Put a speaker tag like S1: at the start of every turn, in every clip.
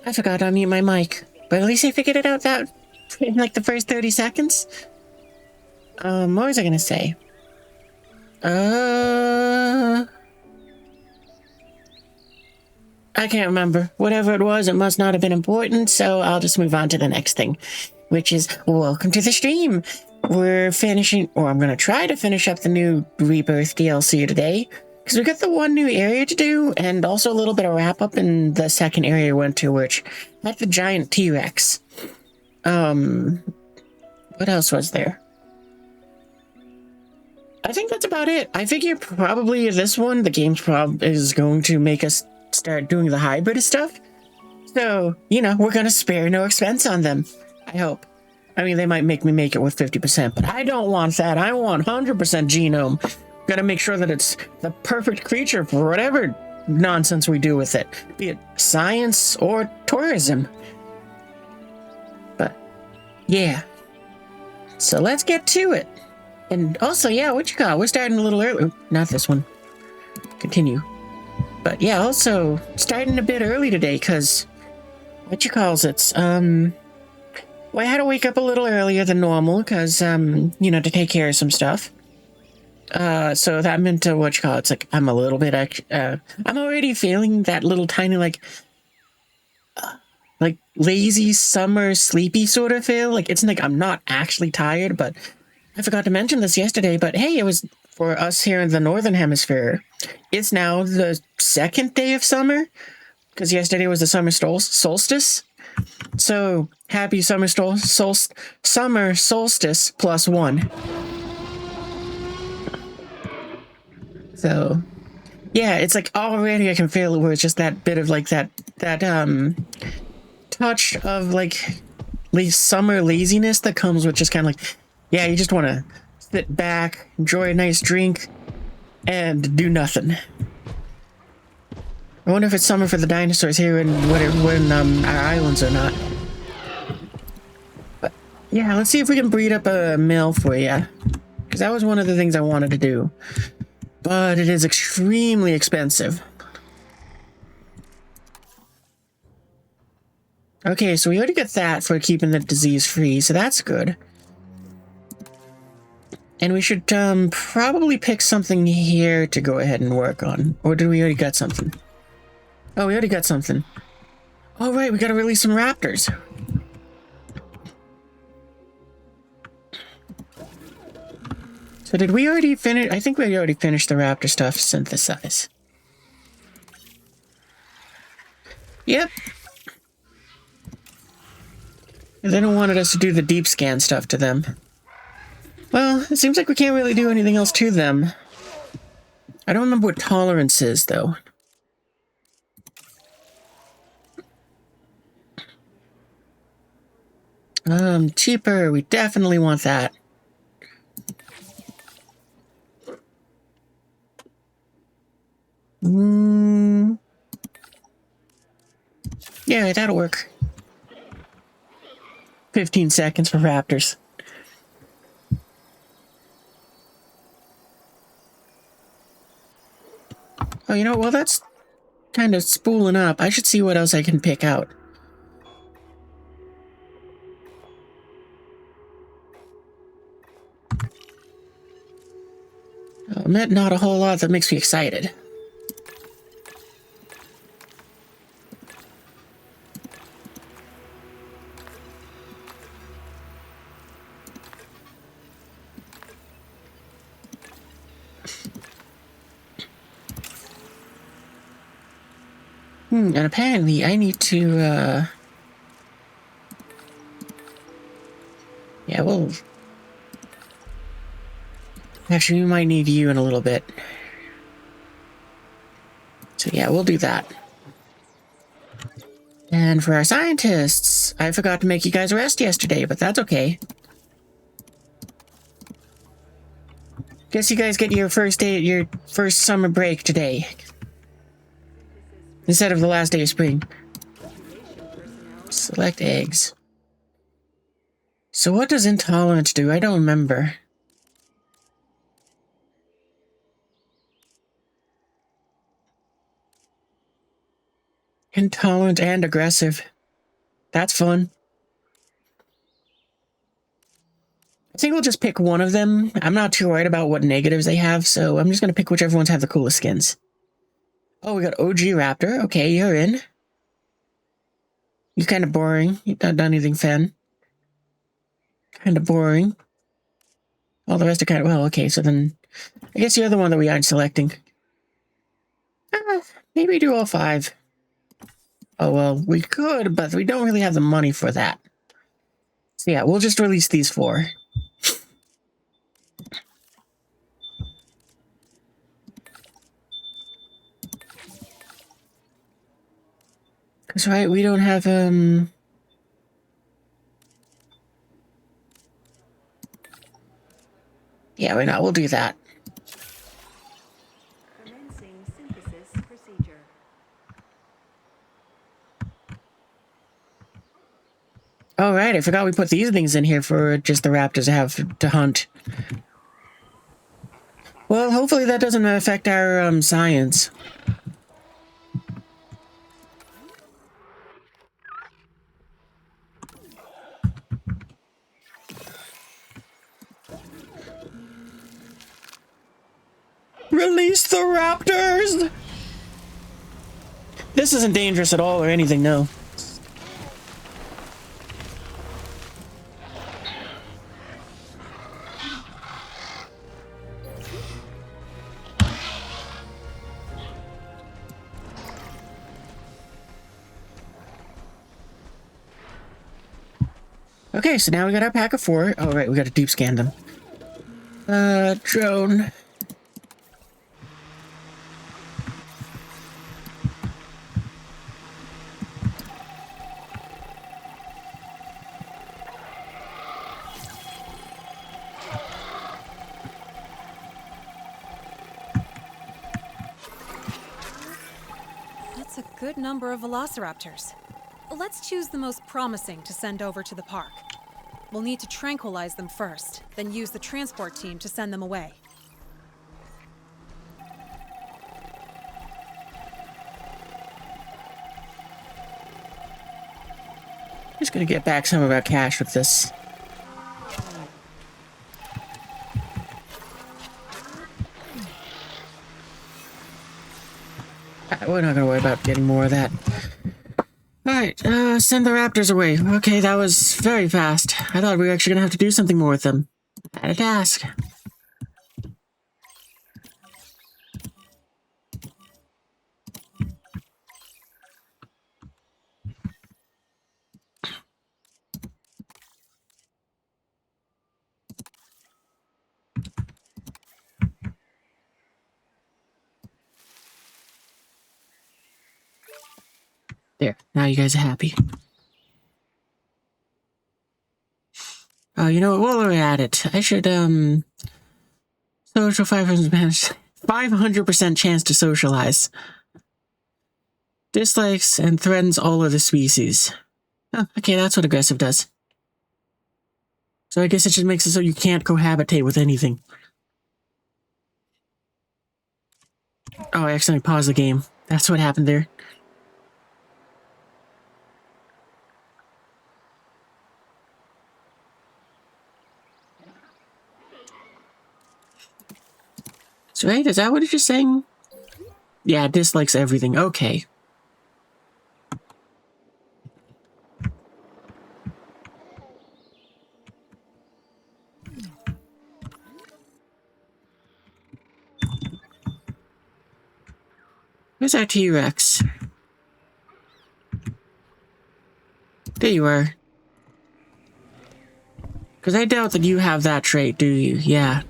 S1: I forgot to unmute my mic. But at least I figured it out that in like the first 30 seconds. What was I gonna say? I can't remember. Whatever it was, it must not have been important, so I'll just move on to the next thing, which is welcome to the stream. We're finishing, or I'm gonna try to finish up the new Rebirth DLC today, because we got the one new area to do, and also a little bit of wrap up in the second area we went to, which had the giant T-Rex. What else was there? I think that's about it. I figure probably this one, the game's is going to make us start doing the hybrid stuff. So, you know, we're gonna spare no expense on them. I hope. I mean, they might make me make it with 50%, but I don't want that. I want 100% genome. Gotta make sure that it's the perfect creature for whatever nonsense we do with it, be it science or tourism. But, yeah. So let's get to it. And also, yeah, what you got? We're starting a little early. Not this one. Continue. But yeah, also starting a bit early today, because what you calls it? Well, I had to wake up a little earlier than normal, because, you know, to take care of some stuff. So that meant what you call it? It's like, I'm a little bit, I'm already feeling that little tiny, like lazy summer sleepy sort of feel. Like, it's like I'm not actually tired, but I forgot to mention this yesterday, but hey, it was for us here in the Northern Hemisphere. It's now the second day of summer, because yesterday was the summer solstice. So, happy summer solstice +1. So, yeah, it's like already I can feel it where it's just that bit of like that touch of like summer laziness that comes with just kind of like, yeah, you just want to sit back, enjoy a nice drink, and do nothing. I wonder if it's summer for the dinosaurs here when our islands or not. But yeah, let's see if we can breed up a mill for you, because that was one of the things I wanted to do. But it is extremely expensive. Okay, so we already got that for keeping the disease free, so that's good. And we should probably pick something here to go ahead and work on. Or did we already got something? Oh, we already got something. Oh, right, we gotta release some raptors. So did we already finish? I think we already finished the raptor stuff. Synthesize. Yep. They don't wanted us to do the deep scan stuff to them. Well, it seems like we can't really do anything else to them. I don't remember what tolerance is, though. Cheaper. We definitely want that. Yeah, that'll work. 15 seconds for raptors. Oh, you know, well, that's kind of spooling up. I should see what else I can pick out. Not a whole lot that makes me excited. And apparently I need to, yeah, well... Actually, we might need you in a little bit. So yeah, we'll do that. And for our scientists, I forgot to make you guys rest yesterday, but that's okay. Guess you guys get your first summer break today. Instead of the last day of spring. Select eggs. So what does intolerance do? I don't remember. Intolerant and aggressive. That's fun. I think we'll just pick one of them. I'm not too worried about what negatives they have, so I'm just going to pick whichever ones have the coolest skins. Oh, we got OG Raptor. Okay, you're in. You're kind of boring. You've not done anything fun. Kind of boring. All the rest are kind of... Well, okay, so then... I guess you're the one that we aren't selecting. Maybe do all 5. Oh, well, we could, but we don't really have the money for that. So yeah, we'll just release these 4. That's right, we don't have, Yeah, why not? We'll do that.
S2: Commencing synthesis procedure.
S1: All right, I forgot we put these things in here for just the raptors to have to hunt. Well, hopefully that doesn't affect our, science. Release the raptors! This isn't dangerous at all or anything, no. Okay, so now we got our pack of 4. Oh, right, we got to deep scan them. Drone.
S2: That's a good number of velociraptors. Let's choose the most promising to send over to the park. We'll need to tranquilize them first, then use the transport team to send them away.
S1: Just gonna get back some of our cash with this. We're not gonna worry about getting more of that. Alright, send the raptors away. Okay, that was very fast. I thought we were actually gonna have to do something more with them. I had a task. There, now you guys are happy. Oh, you know what? While we're at it, I should, social 500% chance to socialize. Dislikes and threatens all of the species. Oh, okay, that's what aggressive does. So I guess it just makes it so you can't cohabitate with anything. Oh, I accidentally paused the game. That's what happened there. So, right, is that what it's just saying? Yeah, dislikes everything. Okay. Where's our T-Rex? There you are. Because I doubt that you have that trait, do you? Yeah.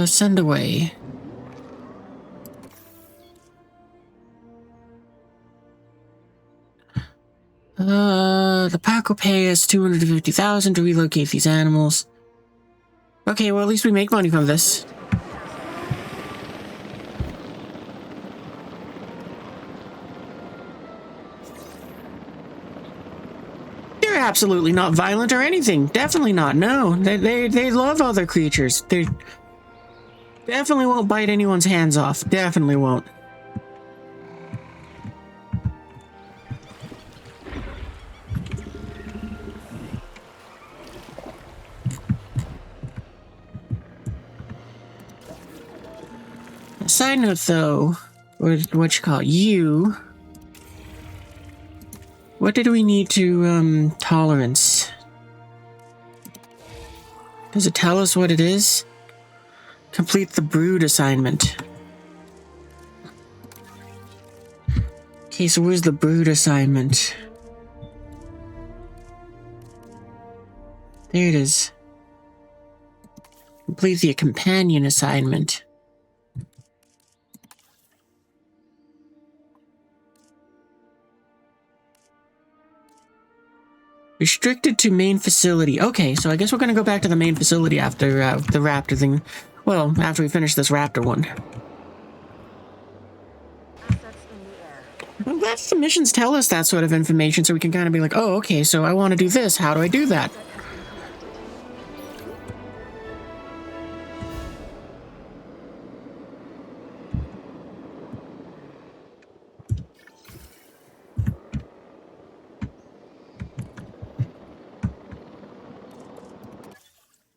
S1: Send away. The pack will pay us $250,000 to relocate these animals. Okay, well at least we make money from this. absolutely not violent or anything. Definitely not. No, they love other creatures. They definitely won't bite anyone's hands off. Definitely won't. Side note, though, what you call it, you? What did we need to tolerance? Does it tell us what it is? Complete the brood assignment. Okay, so where's the brood assignment? There it is. Complete the companion assignment. Restricted to main facility. Okay, so I guess we're gonna go back to the main facility after the raptor thing. Well, after we finish this raptor one. I'm glad the missions tell us that sort of information so we can kind of be like, oh, okay, so I want to do this. How do I do that?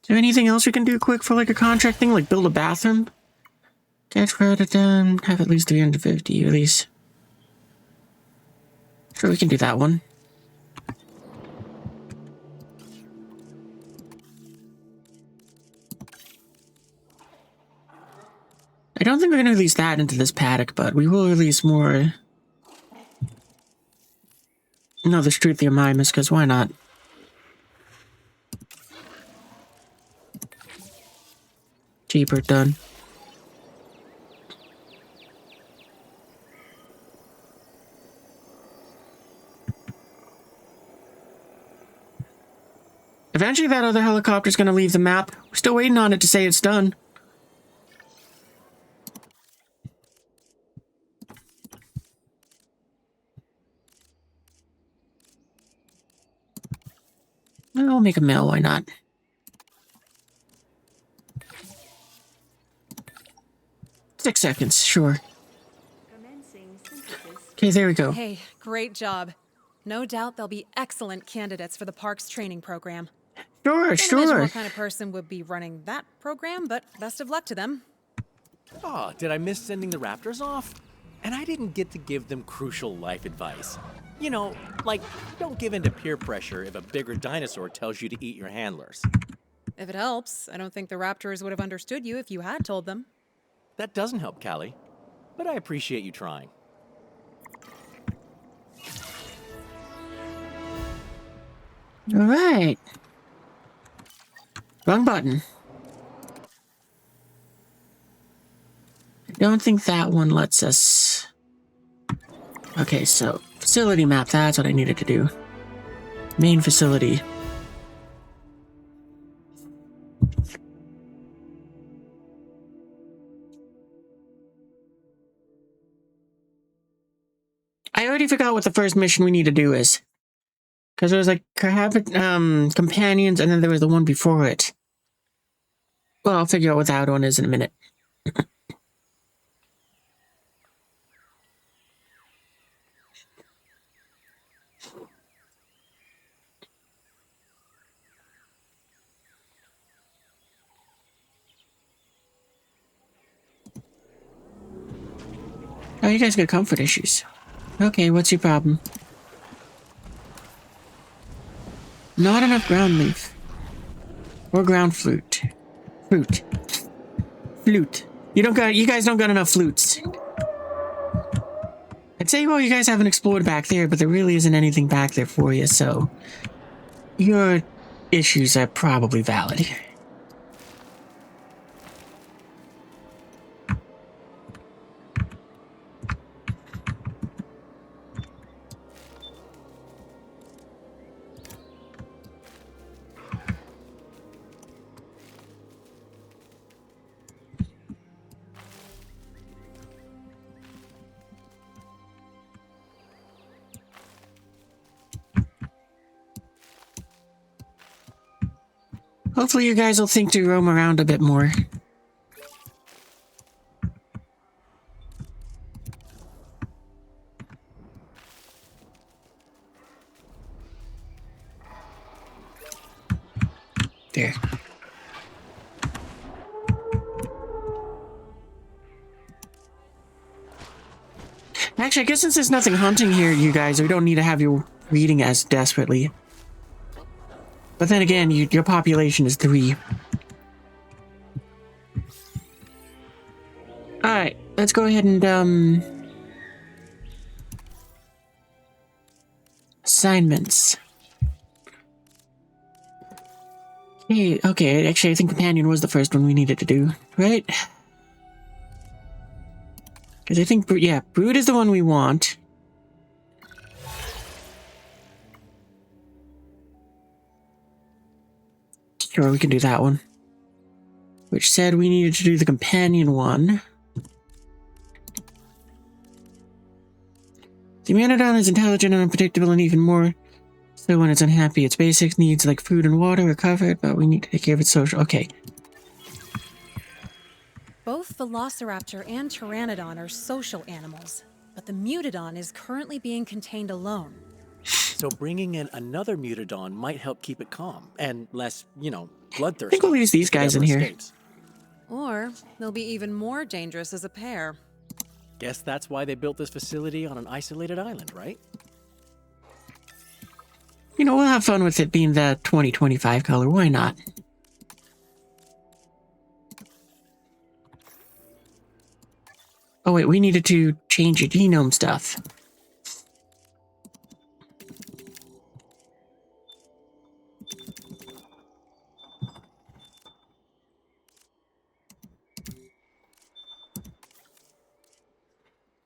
S1: Is there anything else we can do quick for like a contract thing, like build a bathroom? Catch credit done, have at least 350 at least. Sure, we can do that one. I don't think we're going to release that into this paddock, but we will release more. No, the Struthia Mimus, because why not? Cheaper, done. Eventually that other helicopter's gonna leave the map. We're still waiting on it to say it's done. Well, I'll make a mill, why not? Six seconds, sure. Okay, there we go.
S2: Hey, great job. No doubt they'll be excellent candidates for the park's training program.
S1: Sure,
S2: Can't imagine
S1: sure.
S2: what kind of person would be running that program, but best of luck to them.
S3: Oh, did I miss sending the raptors off? And I didn't get to give them crucial life advice. You know, like, don't give in to peer pressure if a bigger dinosaur tells you to eat your handlers.
S2: If it helps, I don't think the raptors would have understood you if you had told them.
S3: That doesn't help, Callie. But I appreciate you trying.
S1: All right. Wrong button. I don't think that one lets us... Okay, so facility map, that's what I needed to do. Main facility. I already forgot what the first mission we need to do is. Because there was like companions, and then there was the one before it. Well, I'll figure out what that one is in a minute. Oh, you guys got comfort issues. Okay, what's your problem? Not enough ground leaf. Or ground flute. Flute. You guys don't got enough flutes. I'd say, well, you guys haven't explored back there, but there really isn't anything back there for you, so... Your issues are probably valid. Hopefully you guys will think to roam around a bit more. There. Actually, I guess since there's nothing hunting here, you guys, we don't need to have you reading as desperately. But then again, your population is 3. Alright, let's go ahead and, assignments. Hey, okay, actually, I think Companion was the first one we needed to do, right? Because I think, yeah, Brood is the one we want. Sure, we can do that one. Which said we needed to do the Companion one. The Manodon is intelligent and unpredictable, and even more so when it's unhappy. Its basic needs like food and water are covered, but we need to take care of its social... Okay.
S2: Both Velociraptor and Pteranodon are social animals, but the Mutodon is currently being contained alone.
S3: So bringing in another Mutodon might help keep it calm and less, you know, bloodthirsty.
S1: I think we'll use these guys in here.
S3: Escapes.
S2: Or they'll be even more dangerous as a pair.
S3: Guess that's why they built this facility on an isolated island, right?
S1: You know, we'll have fun with it being the 2025 color. Why not? Oh wait, we needed to change your genome stuff.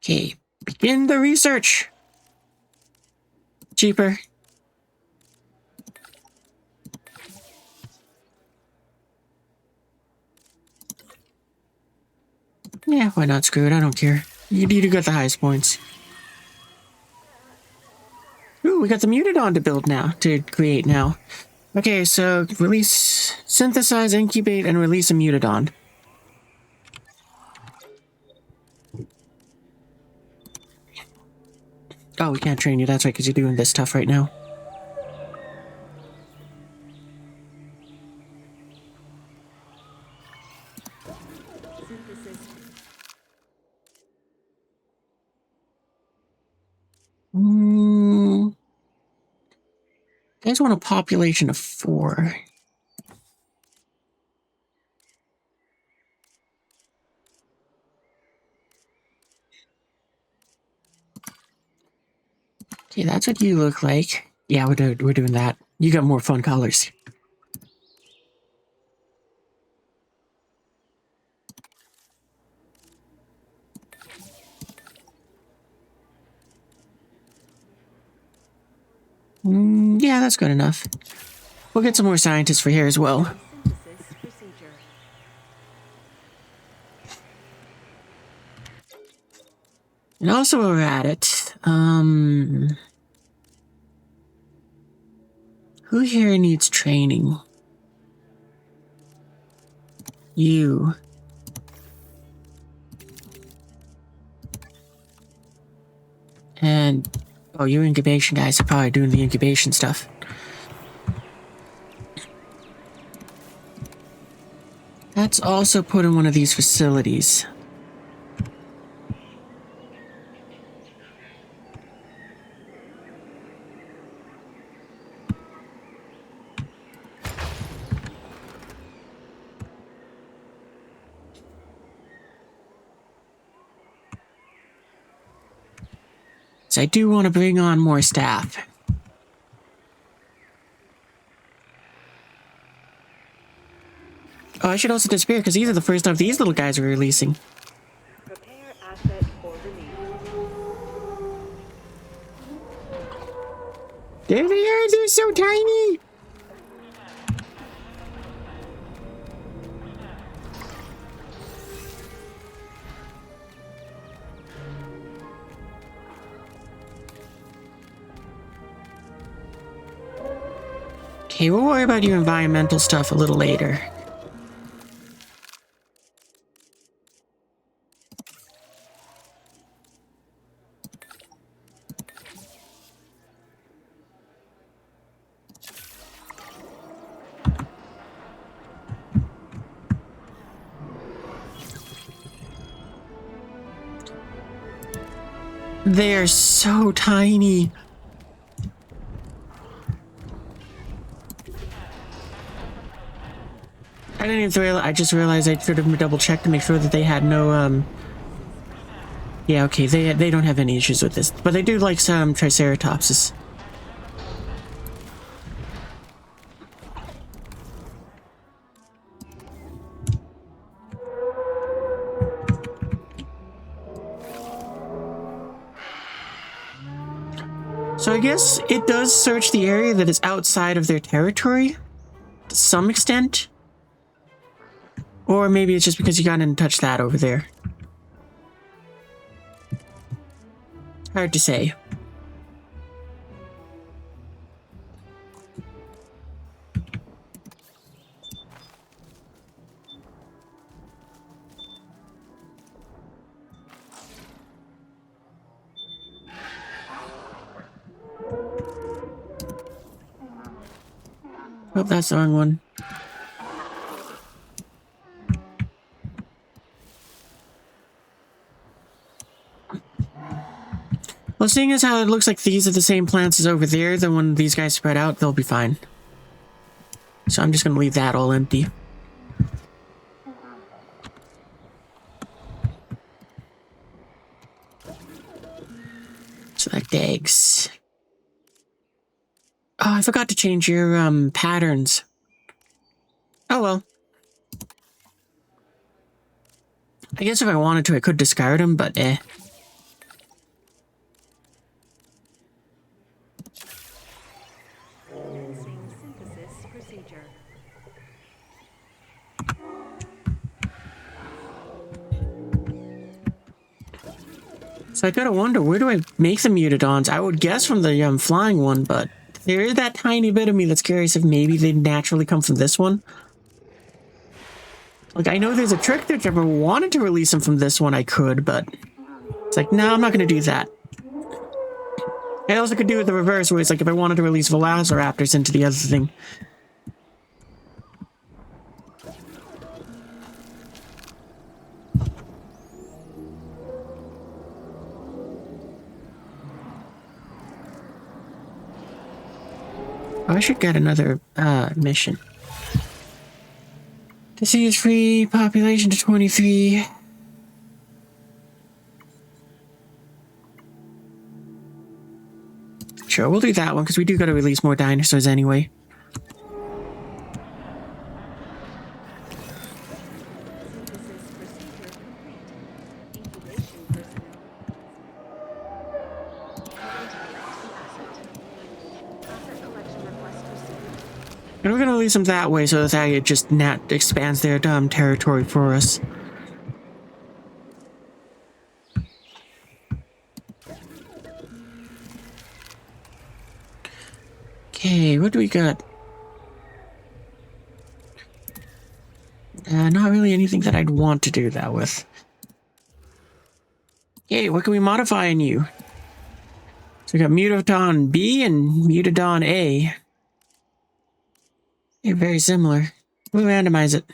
S1: Okay, begin the research. Cheaper. Yeah, why not? Screw it, I don't care. You got the highest points. Ooh, we got the Mutodon to build now, to create now. Okay, so release, synthesize, incubate, and release a Mutodon. Oh, we can't train you, that's right, because you're doing this stuff right now. You guys want a population of 4. Okay, that's what you look like. Yeah, we're doing that. You got more fun colors. Yeah, that's good enough. We'll get some more scientists for here as well. And also while we're at it, who here needs training? You. And, oh, you incubation guys are probably doing the incubation stuff. Let's also put in one of these facilities. So I do want to bring on more staff. Oh, I should also disappear because these are the first of these little guys we're releasing.
S4: Prepare asset for release.
S1: There they are, they're so tiny! Okay, we'll worry about your environmental stuff a little later. They're so tiny. I didn't even realize, I just realized I should have double checked to make sure that they had no, yeah, okay, they don't have any issues with this, but they do like some triceratopses. So I guess it does search the area that is outside of their territory to some extent. Or maybe it's just because you got in touch that over there. Hard to say. Oh, that's the wrong one. Well, seeing as how it looks like these are the same plants as over there, then when these guys spread out, they'll be fine. So I'm just going to leave that all empty. Select eggs. Oh, I forgot to change your patterns. Oh well. I guess if I wanted to, I could discard them, but eh.
S4: Synthesis procedure.
S1: So I gotta wonder, where do I make the mutadons? I would guess from the flying one, but there is that tiny bit of me that's curious if maybe they naturally come from this one. Like, I know there's a trick that if I ever wanted to release them from this one, I could, but it's like, no, I'm not gonna do that. I also could do it the reverse, where it's like if I wanted to release VOD into the other thing. Oh, I should get another mission. Disease-free population to 23. Sure, we'll do that one, because we do gotta release more dinosaurs anyway.
S4: Synthesis procedure complete. Incubation personnel. Asset collection request received.
S1: And we're gonna release them that way, so that it just expands their territory for us. Okay, what do we got? Not really anything that I'd want to do that with. Okay, what can we modify in you? So we got Mutadon B and Mutadon A. They're very similar. We'll randomize it.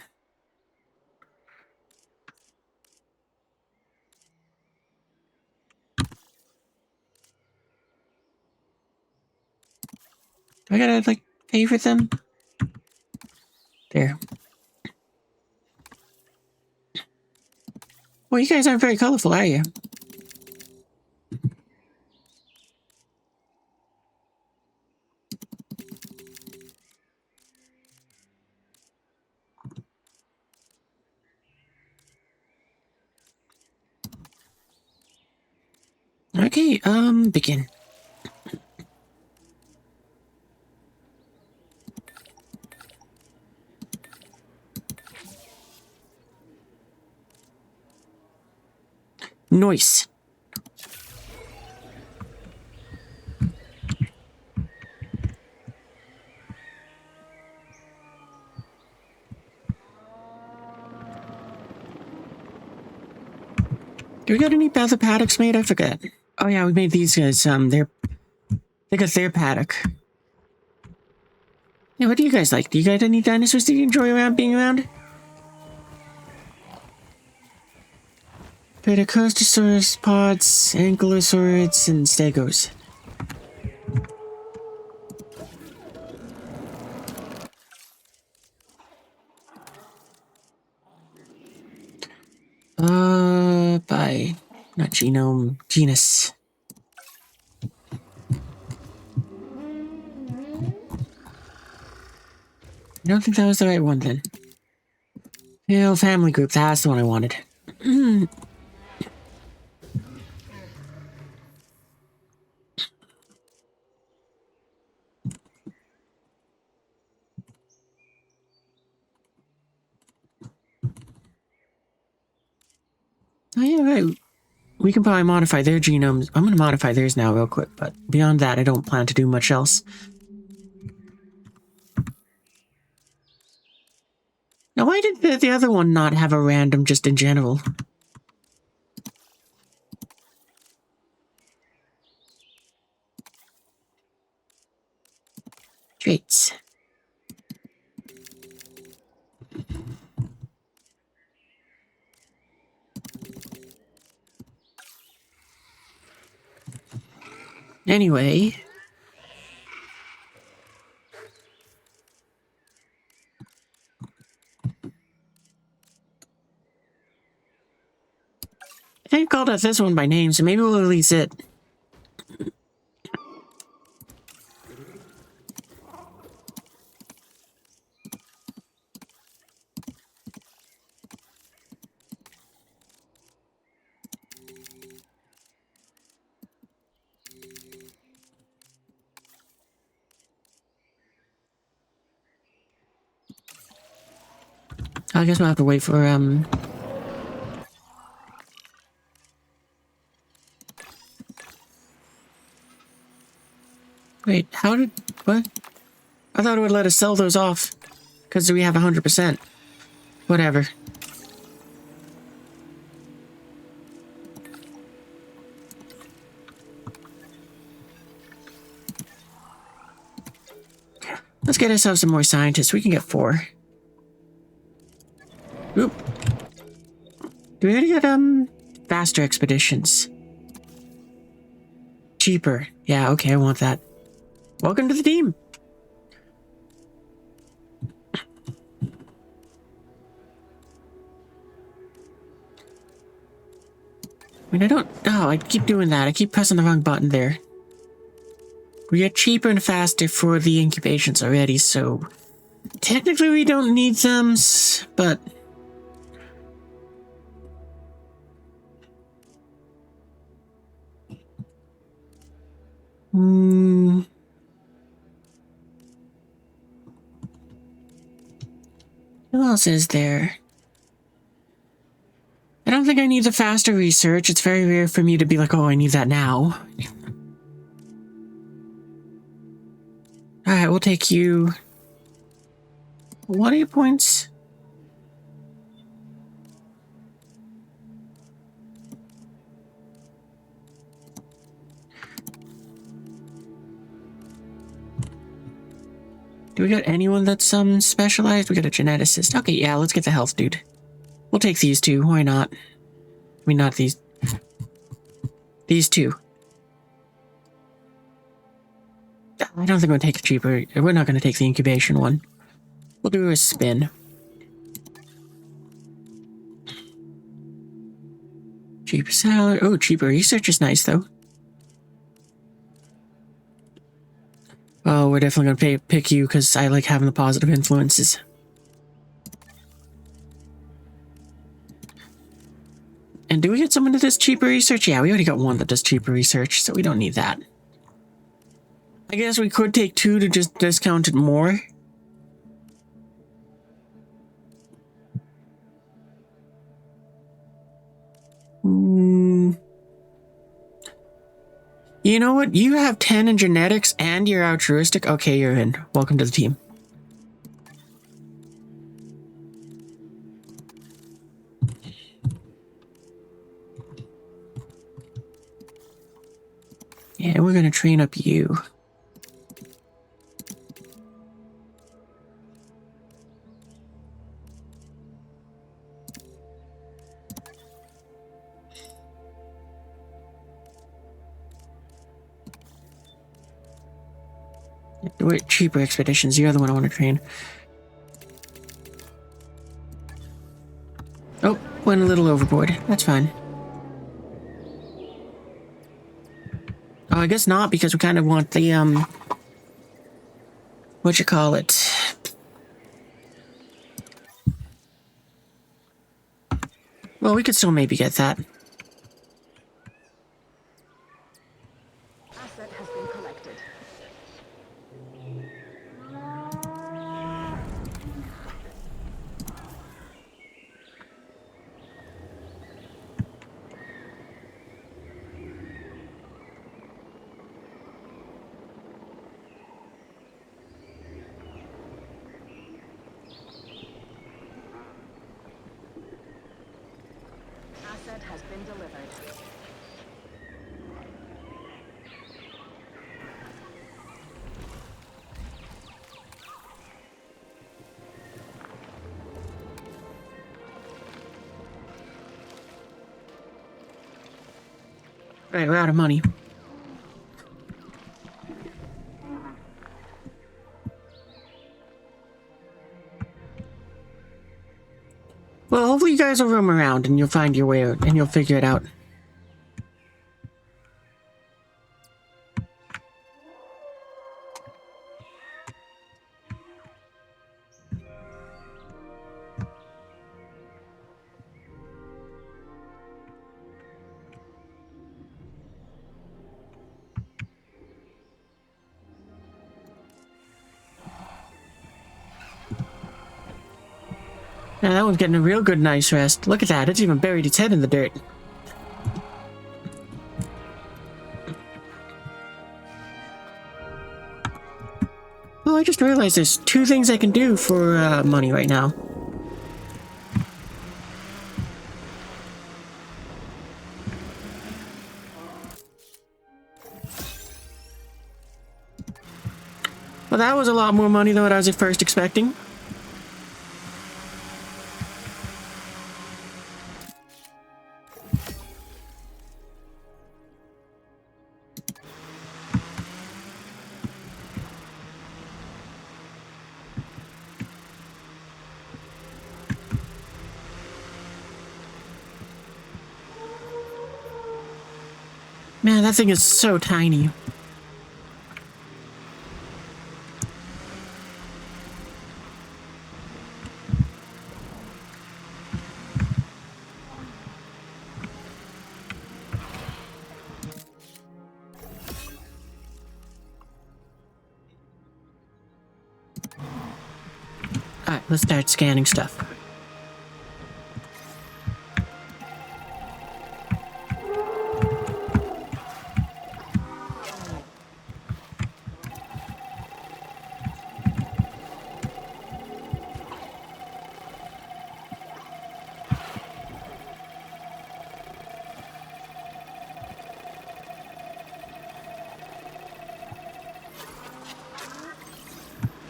S1: Do I gotta, like, favorite them? There. Well, you guys aren't very colorful, are you? Okay, begin. Noise. Do we got any Battle Paddocks made? I forget. Oh yeah, we made these guys. They got their paddock. Yeah, what do you guys like? Do you got any dinosaurs that you enjoy being around? Petacostosaurus, pods, ankylosaurids, and stegos. By not genome, genus. I don't think that was the right one then. Pale family group, that's the one I wanted. Oh yeah, right. We can probably modify their genomes. I'm going to modify theirs now real quick, but beyond that, I don't plan to do much else. Now, why did the other one not have a random just in general? Traits. Anyway. I called out this one by name, so maybe we'll release it. I guess we'll have to wait for, Wait, how did... What? I thought it would let us sell those off. Because we have 100%. Whatever. Let's get ourselves some more scientists. We can get 4. Oop. Do we already get, faster expeditions? Cheaper. Yeah, okay, I want that. Welcome to the team. I mean, I don't... Oh, I keep doing that. I keep pressing the wrong button there. We get cheaper and faster for the incubations already, so... Technically, we don't need them, but... Who else is there? I don't think I need the faster research. It's very rare for me to be like, oh, I need that now. Alright, we'll take you... What are your points? Do we got anyone that's specialized? We got a geneticist. Okay, yeah, let's get the health dude. We'll take these two. Why not? I mean, not these. These two. I don't think we'll take a cheaper. We're not going to take the incubation one. We'll do a spin. Cheaper salad. Oh, cheaper research is nice, though. Oh, we're definitely going to pick you because I like having the positive influences. And do we get someone that does cheaper research? Yeah, we already got one that does cheaper research, so we don't need that. I guess we could take 2 to just discount it more. You know what? You have 10 in genetics and you're altruistic. Okay, you're in. Welcome to the team. Yeah, we're gonna train up you. We're cheaper expeditions. The other one I want to train. Oh, went a little overboard. That's fine. Oh, I guess not, because we kind of want the, what you call it? Well, we could still maybe get that.
S4: Asset has been collected. Asset has been delivered.
S1: Right, we're out of money. Well, hopefully you guys will roam around and you'll find your way out and you'll figure it out. Now that one's getting a real good night's rest. Look at that, it's even buried its head in the dirt. Oh, I just realized there's two things I can do for money right now. Well, that was a lot more money than what I was at first expecting. Man, that thing is so tiny. Alright, let's start scanning stuff.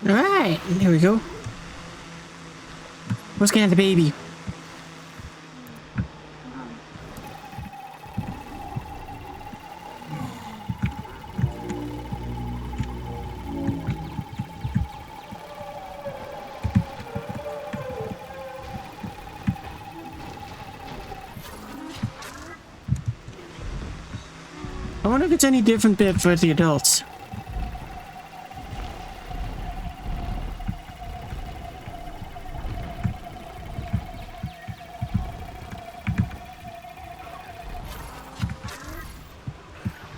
S1: Alright, here we go. We'll scan the baby. I wonder if it's any different bit for the adults.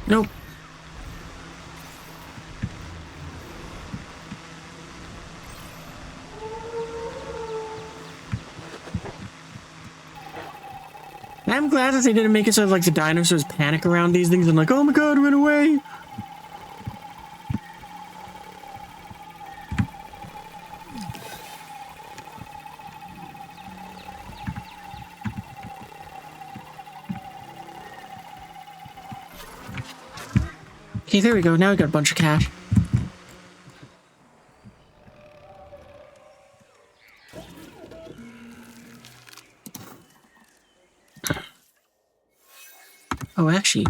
S1: Nope. I'm glad that they didn't make it so like the dinosaurs panic around these things and like, oh my god, run away! Okay, there we go. Now we got a bunch of cash. Oh, actually.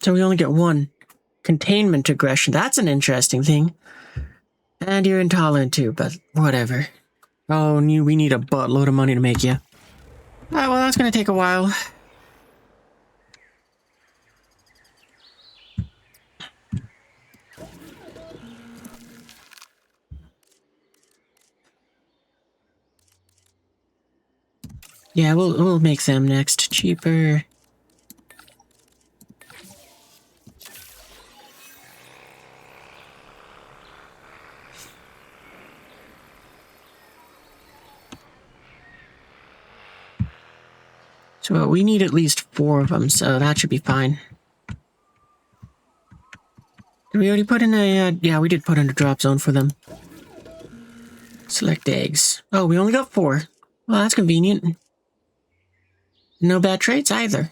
S1: So we only get one. Containment aggression. That's an interesting thing. And you're intolerant too, but whatever. Oh, we need a buttload of money to make you. Alright, well, that's gonna take a while. Yeah, we'll make them next. Cheaper. So we need at least 4 of them, so that should be fine. Did we already put in a... yeah, we did put in a drop zone for them. Select eggs. Oh, we only got 4. Well, that's convenient. No bad traits either.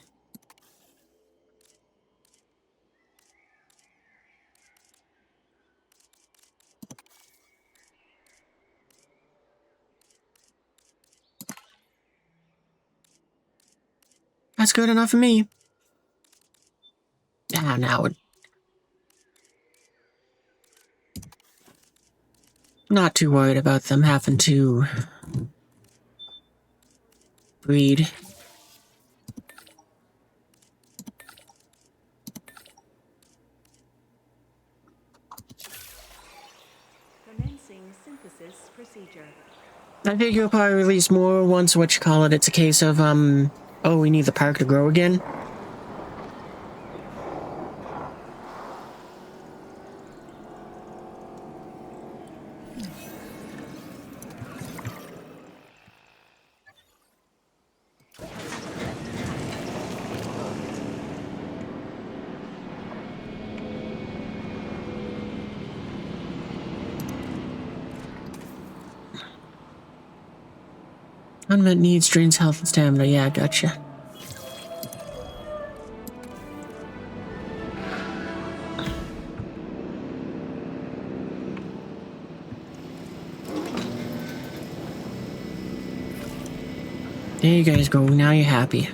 S1: That's good enough for me. Ah, now it... Not too worried about them having to... breed.
S4: Commencing synthesis procedure.
S1: I think you'll probably release more once, it's a case of, oh, we need the park to grow again. Unmet needs, drains health and stamina. Yeah, gotcha. There you guys go. Now you're happy.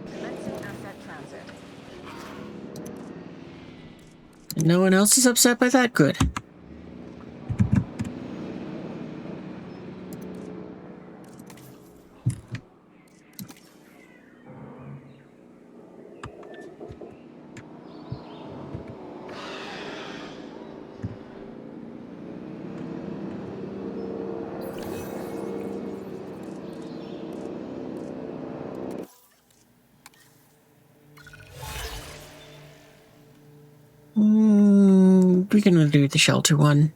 S4: Commencing asset transit.
S1: And no one else is upset by that? Good. We can do the shelter one.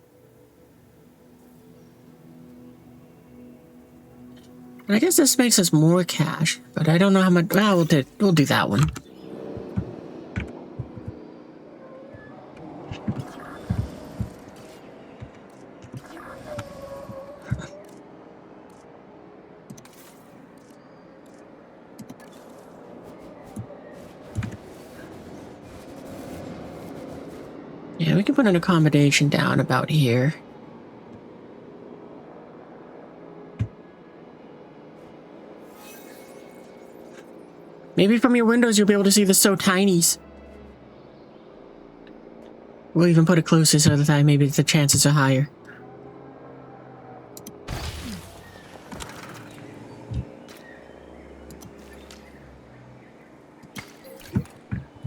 S1: I guess this makes us more cash, but I don't know how much. Well, we'll do that one. Yeah, we can put an accommodation down about here. Maybe from your windows you'll be able to see the so tinies. We'll even put it closer so that maybe the chances are higher.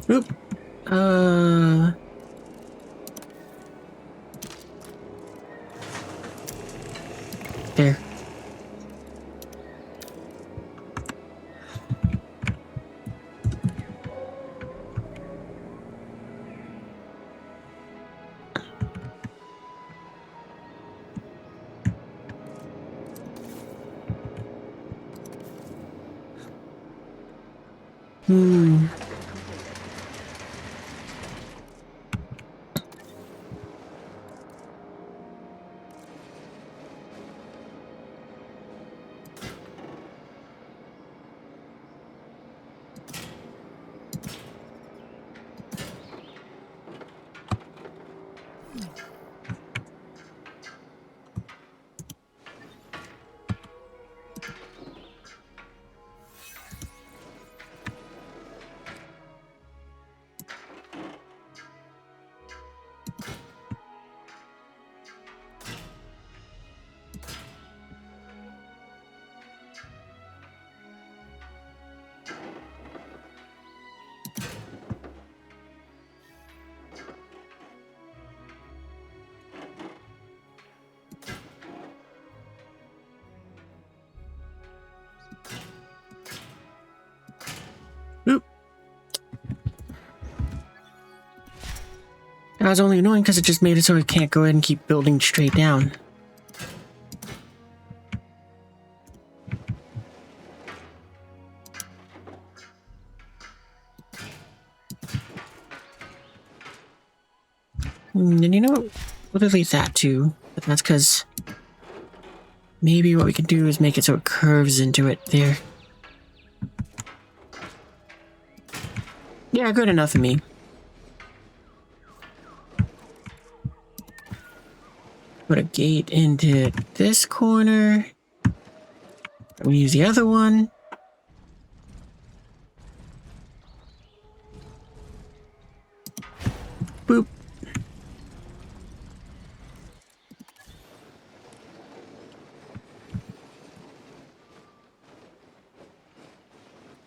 S1: Oop. There. That was only annoying because it just made it so it can't go ahead and keep building straight down. And you know what? We'll delete that too. But that's because maybe what we can do is make it so it curves into it there. Yeah, good enough for me. Put a gate into this corner. We use the other one. Boop.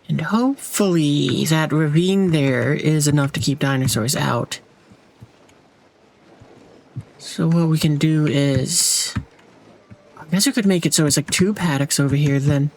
S1: And hopefully that ravine there is enough to keep dinosaurs out. So what we can do is... I guess we could make it so it's like 2 paddocks over here then.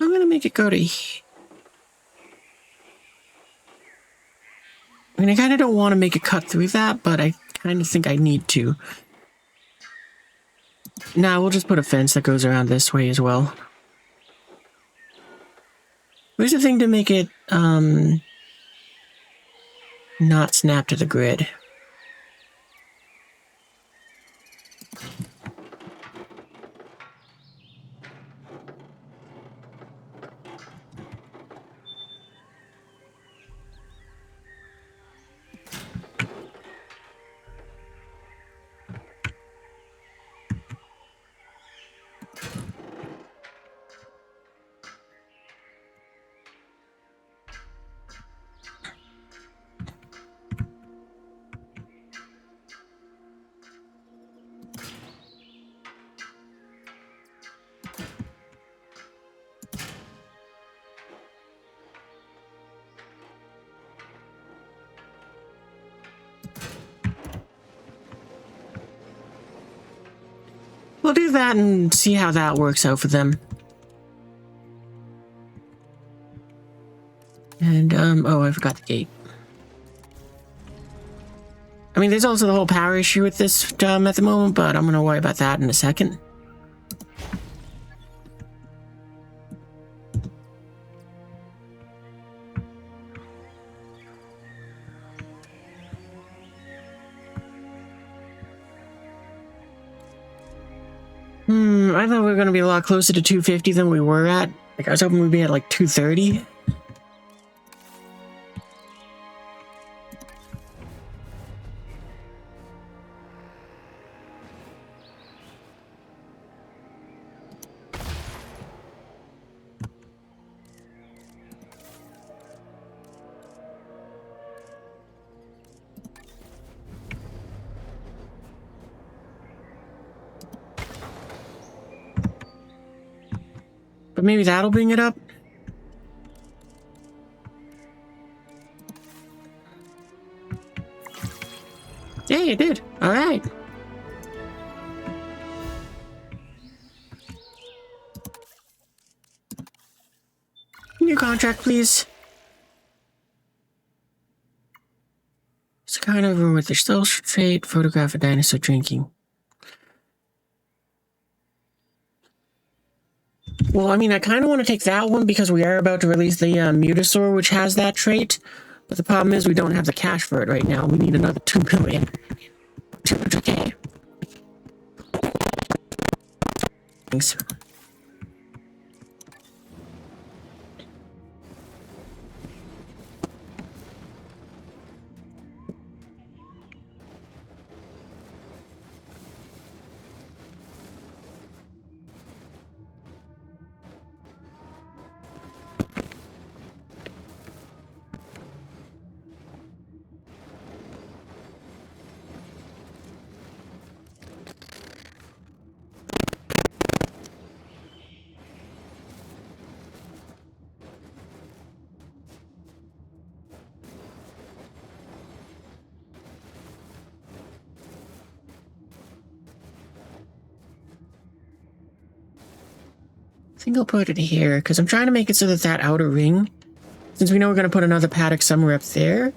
S1: I'm gonna make it go to... I mean, I kind of don't want to make it cut through that, but I kind of think I need to. Nah, we'll just put a fence that goes around this way as well. Where's the thing to make it, not snap to the grid? We'll do that and see how that works out for them. And, oh, I forgot the gate. I mean, there's also the whole power issue with this, at the moment, but I'm gonna worry about that in a second. I thought we were gonna be a lot closer to 250 than we were at. Like, I was hoping we'd be at, like, 230. But maybe that'll bring it up. Yeah, it did. All right. New contract, please. It's kind of over with the social trait, photograph a dinosaur drinking. Well, I mean, I kind of want to take that one because we are about to release the Mutasaur, which has that trait. But the problem is we don't have the cash for it right now. We need another 2 million. 200K. Thanks. think I'll put it here, because I'm trying to make it so that that outer ring, since we know we're going to put another paddock somewhere up there,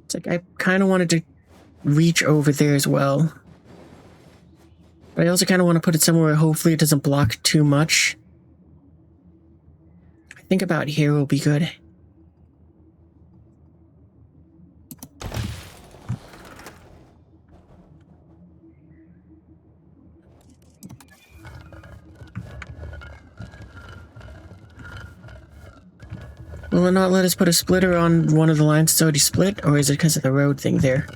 S1: it's like I kind of wanted to reach over there as well. But I also kind of want to put it somewhere where hopefully it doesn't block too much. I think about here will be good. Will it not let us put a splitter on one of the lines that's already split, or is it because of the road thing there?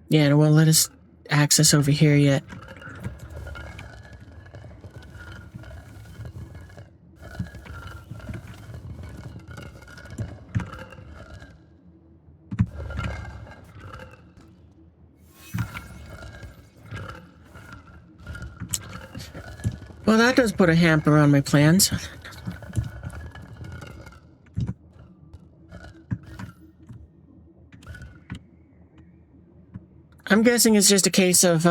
S1: Yeah, it won't let us access over here yet. Well, that does put a hamper on my plans. I'm guessing it's just a case of,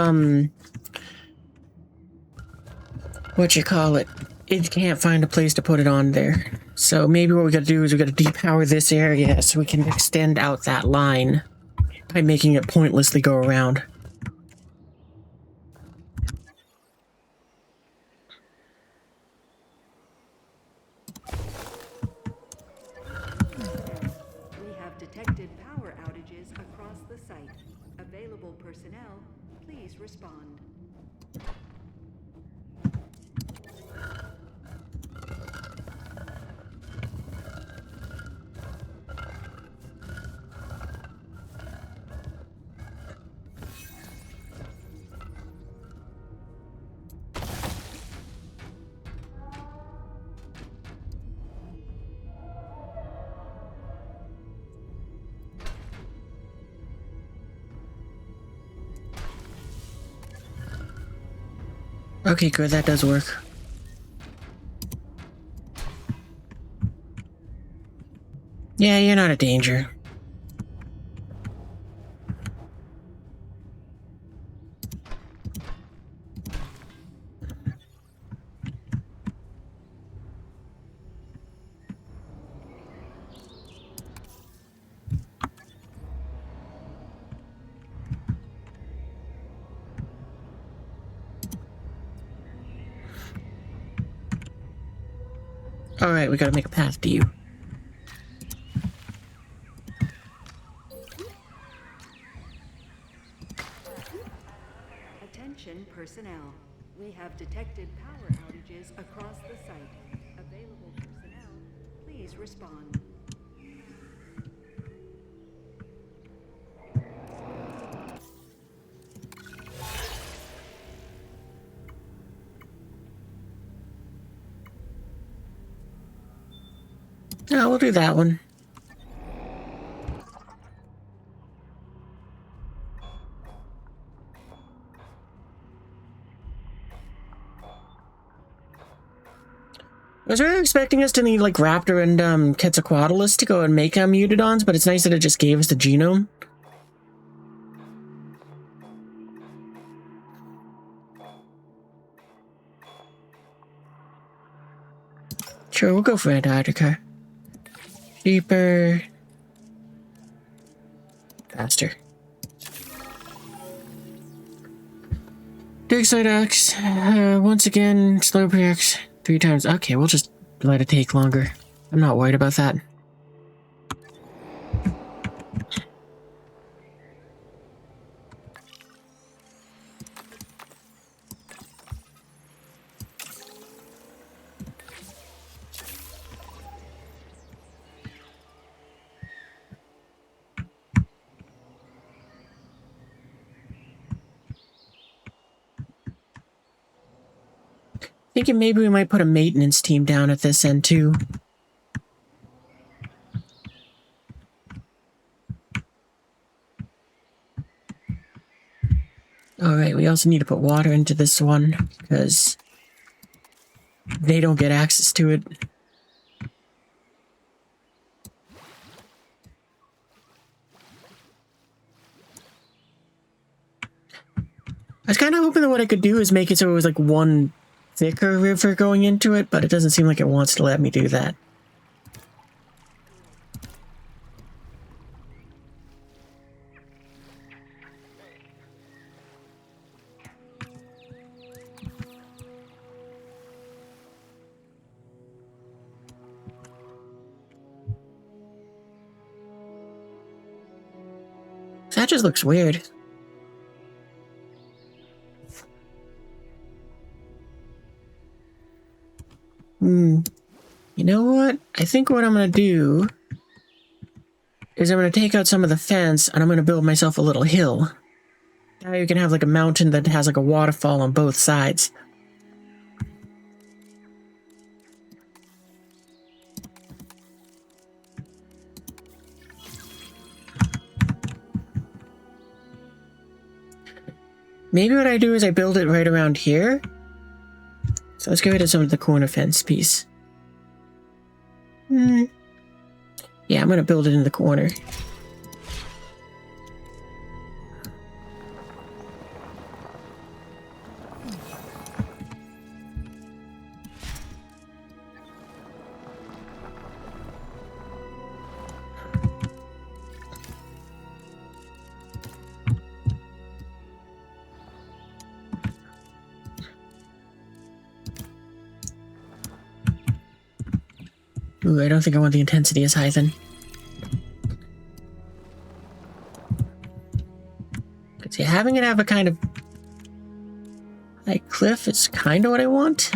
S1: what you call it? It can't find a place to put it on there. So maybe what we gotta do is we gotta depower this area so we can extend out that line by making it pointlessly go around.
S4: We have detected power outages across the site. Available personnel, please respond.
S1: Okay, good, that does work. Yeah, you're not a danger. Alright, we gotta make a path to you.
S4: Attention personnel. We have detected power outages across the site. Available personnel, please respond.
S1: Yeah, we'll do that one. I was really expecting us to need, like, Raptor and, Quetzalcoatlus to go and make, Mutadons, but it's nice that it just gave us the genome. Sure, we'll go for Antarctica. Cheaper. Faster. Dig-side X. Once again, slow pre-X 3 times. Okay, we'll just let it take longer. I'm not worried about that. Thinking maybe we might put a maintenance team down at this end too. Alright, we we also need to put water into this one because they don't get access to it. I was kind of hoping that what I could do is make it so it was like one thicker river going into it, but it doesn't seem like it wants to let me do that. That just looks weird. You know what? I think what I'm going to do is I'm going to take out some of the fence and I'm going to build myself a little hill. Now you can have like a mountain that has like a waterfall on both sides. Maybe what I do is I build it right around here. So let's get rid of some of the corner fence piece. Yeah, I'm going to build it in the corner. Ooh, I don't think I want the intensity as high then. See, having it have a kind of like cliff is kind of what I want.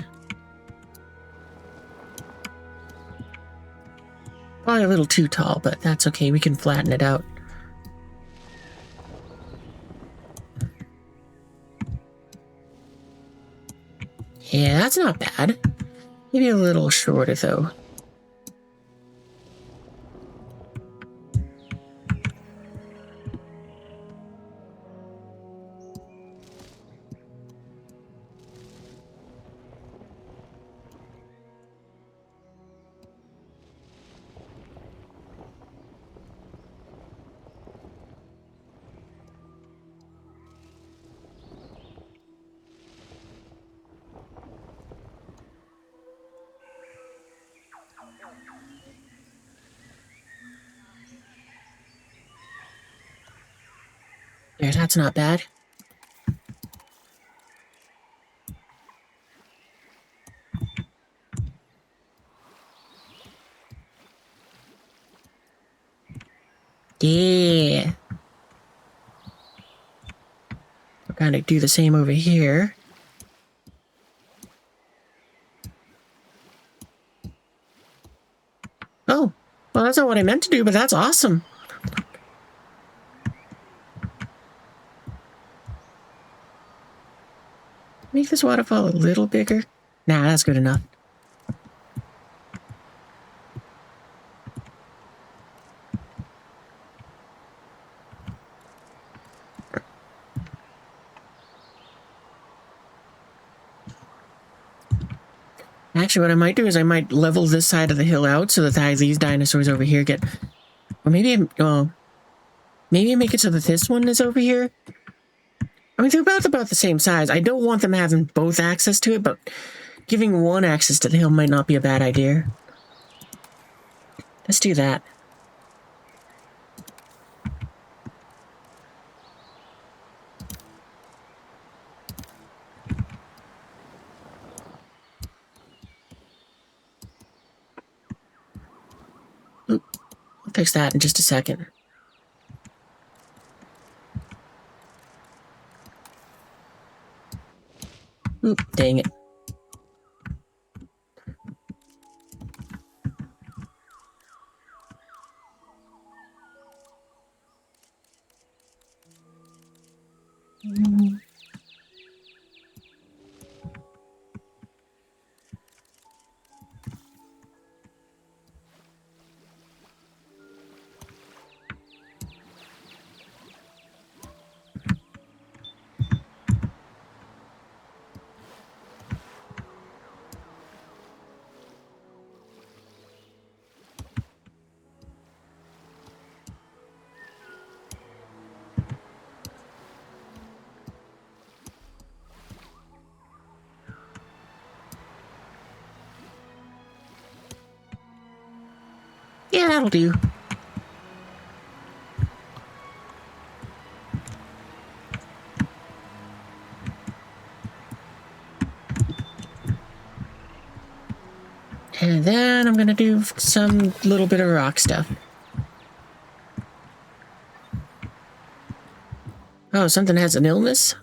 S1: Probably a little too tall, but that's okay. We can flatten it out. Yeah, that's not bad. Maybe a little shorter though. There, that's not bad. Yeah. We're gonna do the same over here. Oh, well, that's not what I meant to do, but that's awesome. Make this waterfall a little bigger. Nah, that's good enough. Actually, what I might do is I might level this side of the hill out so that these dinosaurs over here get... Or maybe maybe make it so that this one is over here. I mean, they're about the same size. I don't want them having both access to it, but giving one access to the hill might not be a bad idea. Let's do that. Oop, I'll fix that in just a second. Oop, dang it. Yeah, that'll do. And then I'm gonna do some little bit of rock stuff. Oh, something has an illness?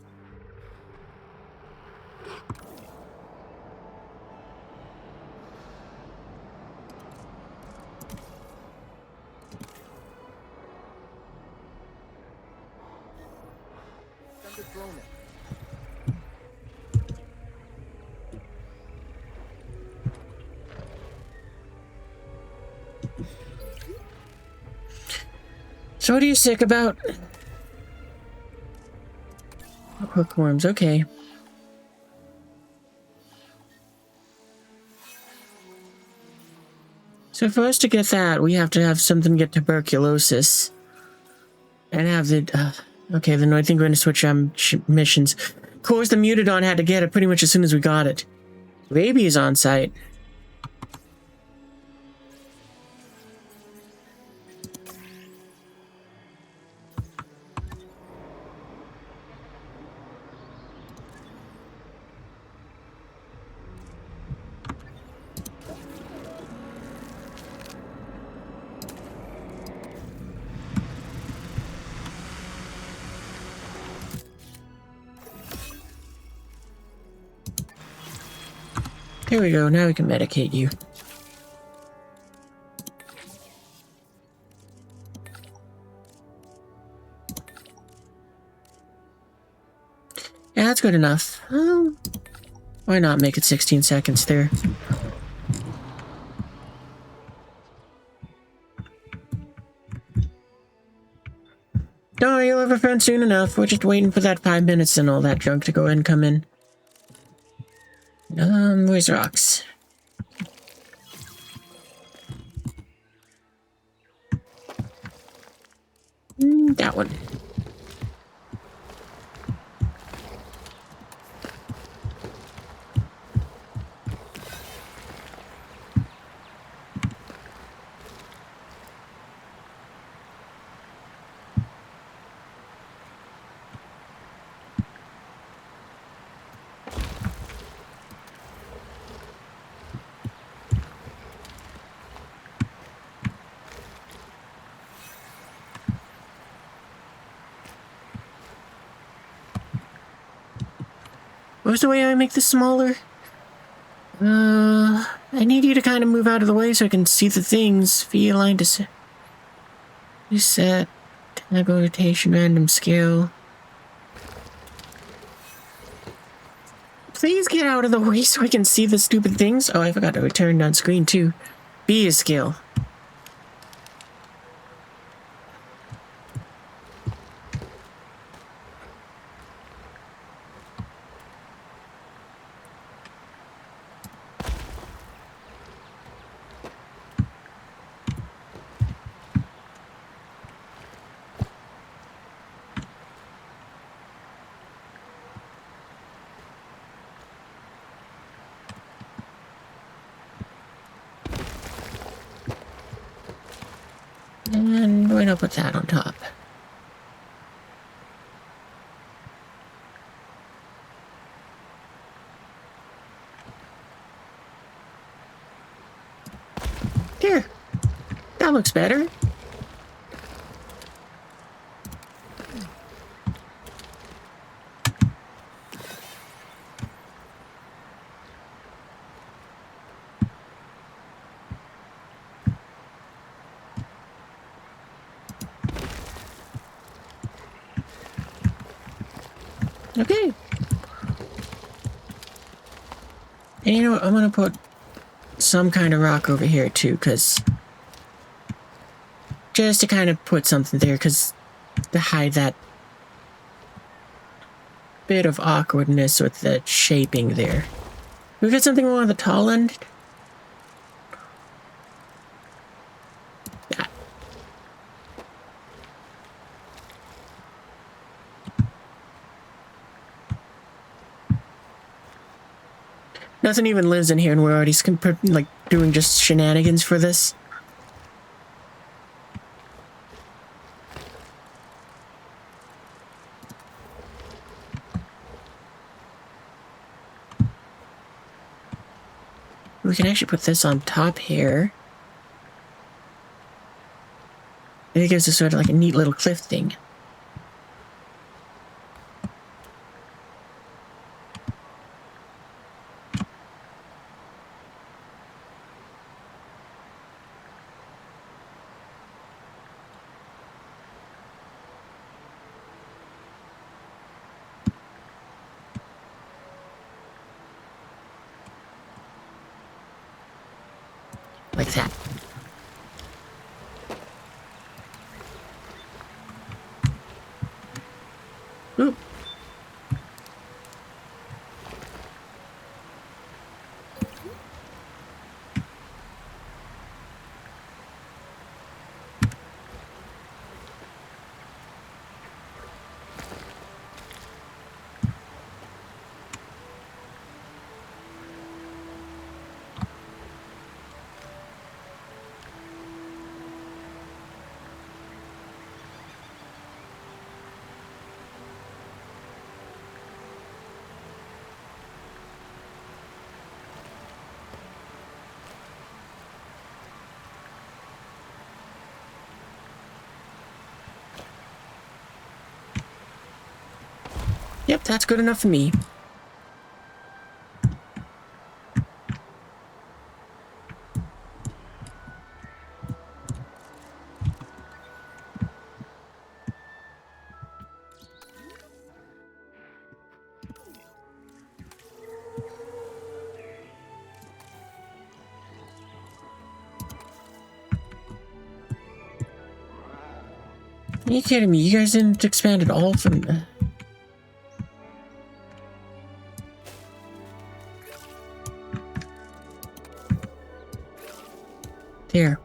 S1: So what are you sick about? Hookworms, okay. So for us to get that, we have to have something get tuberculosis. And have the... okay, then I think we're going to switch missions. Of course, the Mutadon had to get it pretty much as soon as we got it. Baby is on site. Here we go, now we can medicate you. Yeah, that's good enough. Why not make it 16 seconds there? Don't worry, you'll have a friend soon enough. We're just waiting for that 5 minutes and all that junk to go and come in. Where's rocks? That one. What's the way I make this smaller? I need you to kind of move out of the way so I can see the things. V aligned to set. Reset. Toggle rotation, random scale. Please get out of the way so I can see the stupid things. Oh, I forgot to return on screen too. B is scale. And why not put that on top? There. That looks better. Okay. And you know what? I'm gonna put some kind of rock over here too, because just to kind of put something there, because to hide that bit of awkwardness with the shaping there. We got something wrong with the tall end? Yeah. Nothing even lives in here and we're already like doing just shenanigans for this. We can actually put this on top here. And it gives us sort of like a neat little cliff thing. Like that. Oop. Yep, that's good enough for me. Are you kidding me? You guys didn't expand at all from the... There.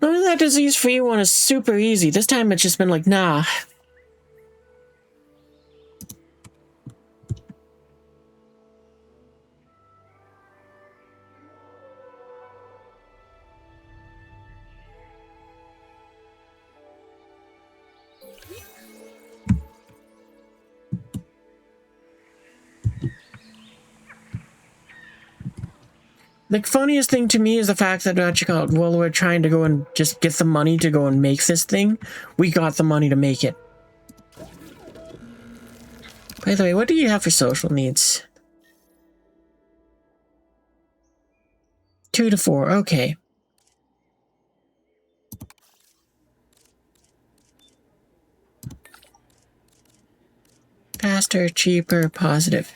S1: Normally that disease-free one is super easy. This time it's just been like, nah. The funniest thing to me is the fact that, while we're trying to go and just get the money to go and make this thing, we got the money to make it. By the way, what do you have for social needs? 2 to 4, okay. Faster, cheaper, positive.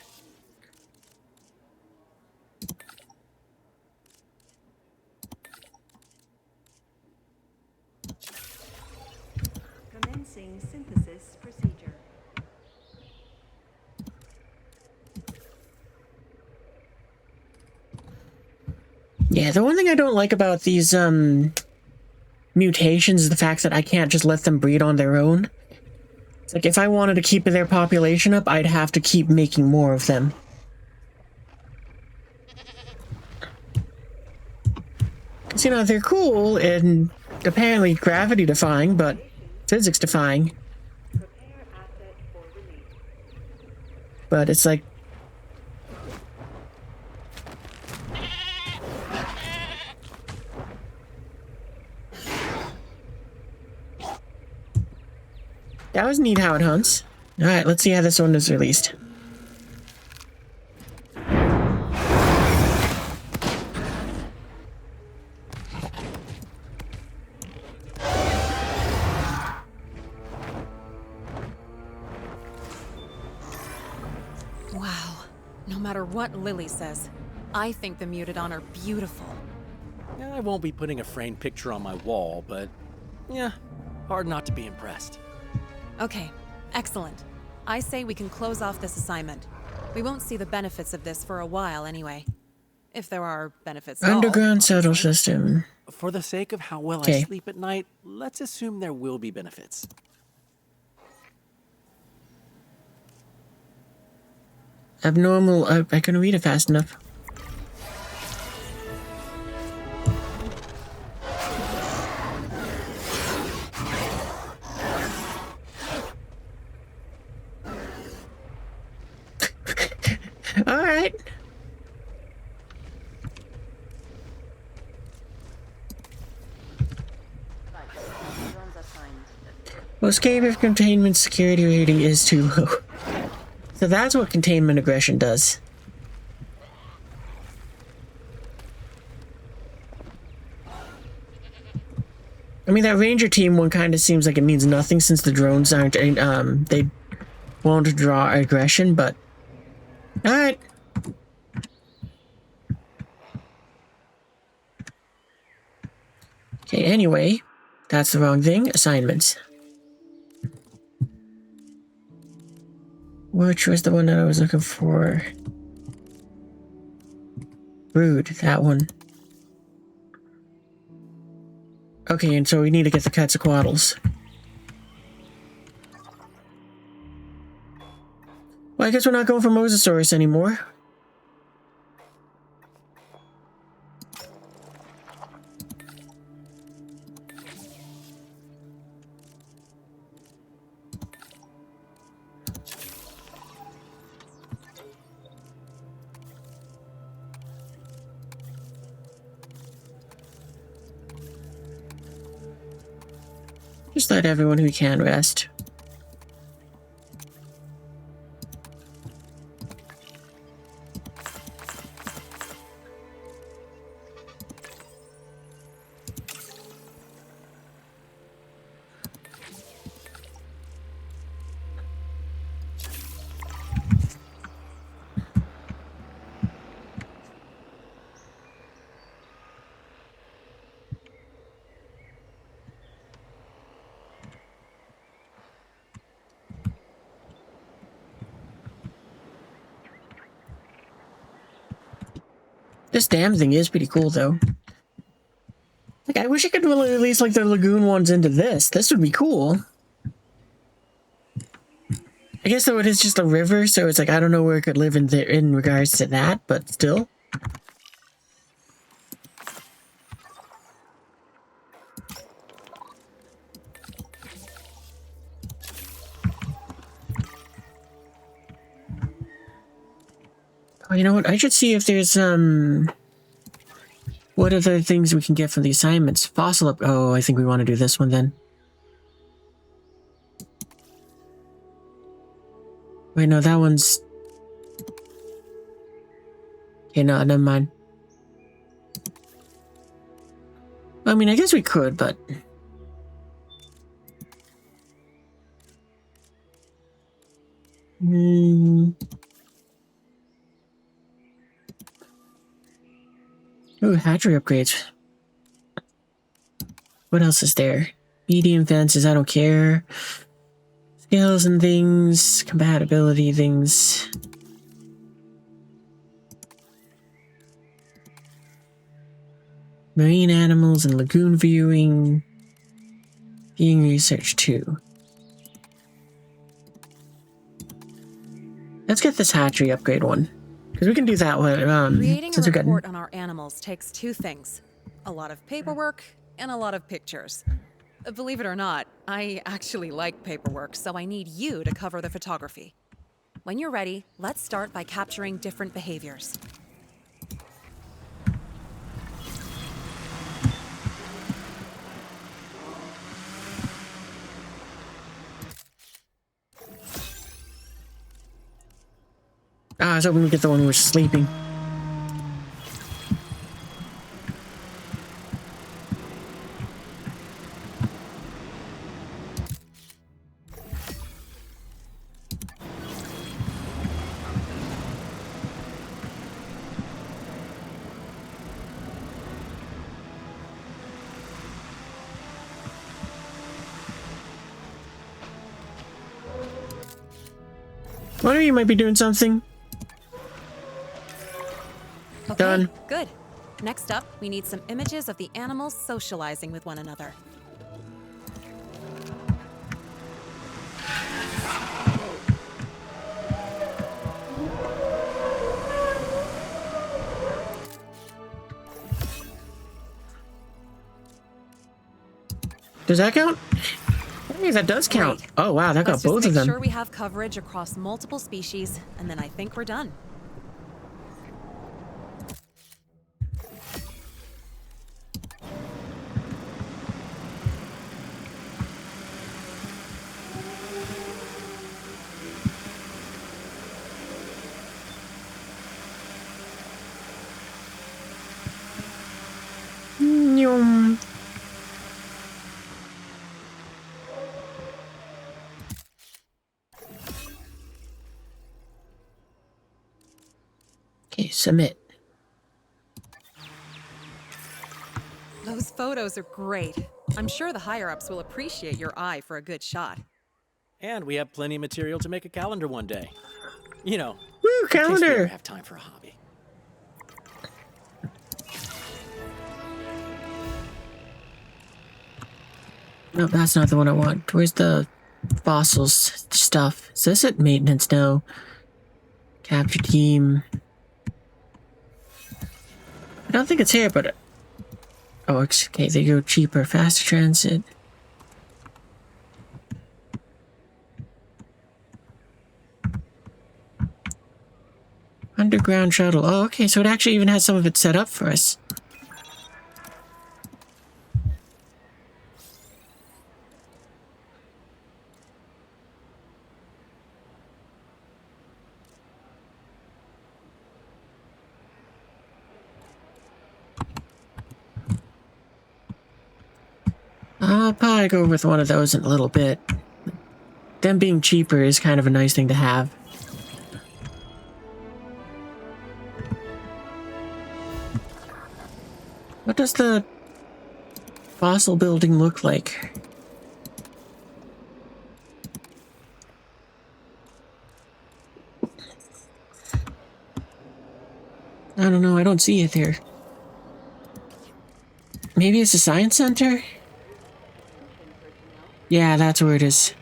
S4: Commencing synthesis procedure.
S1: Yeah, the one thing I don't like about these mutations is the fact that I can't just let them breed on their own. It's like if I wanted to keep their population up, I'd have to keep making more of them. Because, you know, they're cool and apparently gravity defying, but physics defying.
S4: Prepare asset for release.
S1: But it's like... That was neat how it hunts. Alright, let's see how this one is released.
S2: Wow. No matter what Lily says, I think the Mutadon are beautiful.
S3: I won't be putting a framed picture on my wall, but yeah, hard not to be impressed.
S2: Okay, excellent. I say we can close off this assignment. We won't see the benefits of this for a while anyway. If there are benefits at all,
S1: Underground shuttle
S2: obviously.
S1: system.
S3: For the sake of how well I
S1: Okay.
S3: sleep at night, let's assume there will be benefits.
S1: Abnormal... I couldn't read it fast enough. Well, escape if containment security rating is too low. So that's what containment aggression does. I mean, that ranger team one kind of seems like it means nothing since the drones aren't, they won't draw aggression, but... Alright. Okay, anyway, that's the wrong thing. Assignments. Which was the one that I was looking for? Rude, that one. Okay, and so we need to get the Quetzalcoatlus. Well, I guess we're not going for Mosasaurus anymore. Just let everyone who can rest. This damn thing is pretty cool, though. Like, I wish I could really release, like, the lagoon ones into this. This would be cool. I guess, though, it is just a river, so it's like, I don't know where it could live in there in regards to that, but still. Oh, you know what? I should see if there's, what other things we can get from the assignments. Fossil up... Oh, I think we want to do this one, then. Wait, no, that one's... Okay, no, never mind. I mean, I guess we could, but... Ooh, hatchery upgrades. What else is there? Medium fences, I don't care. Skills and things, compatibility things. Marine animals and lagoon viewing. Being research too. Let's get this hatchery upgrade one. Because we can do that one.
S2: Creating
S1: since
S2: a
S1: we've got...
S2: report on our animals takes two things. A lot of paperwork and a lot of pictures. Believe it or not, I actually like paperwork, so I need you to cover the photography. When you're ready, let's start by capturing different behaviors.
S1: Ah, I was hoping we get the one who was sleeping. One of you might be doing something.
S2: Okay,
S1: Done.
S2: good. Next up, we need some images of the animals socializing with one another.
S1: Does that count? Hey, that does count.
S2: Great.
S1: Oh, wow, that got
S2: Let's
S1: both
S2: just
S1: of them.
S2: make sure we have coverage across multiple species, and then I think we're done.
S1: Okay, submit.
S2: Those photos are great. I'm sure the higher-ups will appreciate your eye for a good shot.
S3: And we have plenty of material to make a calendar one day. You know,
S1: Woo,
S3: in case we ever
S1: calendar!
S3: have time for a hobby.
S1: No, that's not the one I want. Where's the fossils stuff? Is this at maintenance now? Capture team. I don't think it's here, but... Oh, okay, they go cheaper. Faster transit. Underground shuttle. Oh, okay, so it actually even has some of it set up for us. I'll probably go with one of those in a little bit. Them being cheaper is kind of a nice thing to have. What does the fossil building look like? I don't know, I don't see it there. Maybe it's a science center? Yeah, that's where it is.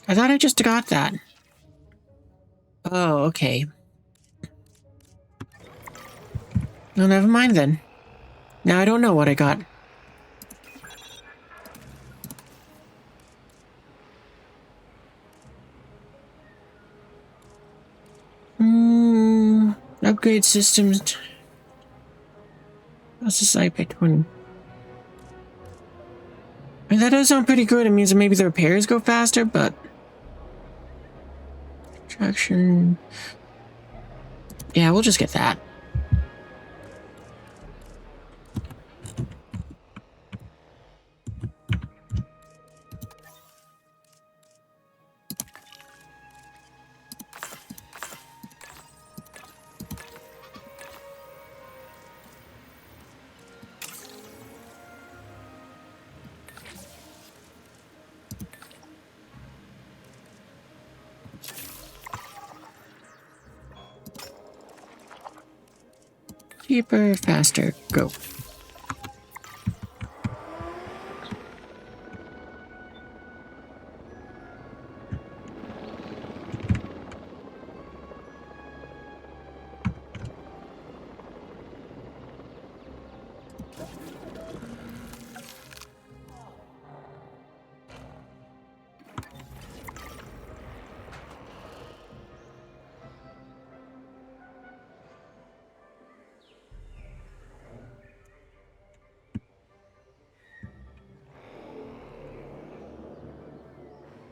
S1: I thought I just got that. Oh, okay. No, never mind then. Now I don't know what I got. Upgrade systems. That's the site by 20. I mean, that does sound pretty good. It means that maybe the repairs go faster, but... Traction... Yeah, we'll just get that. Cheaper, faster, go.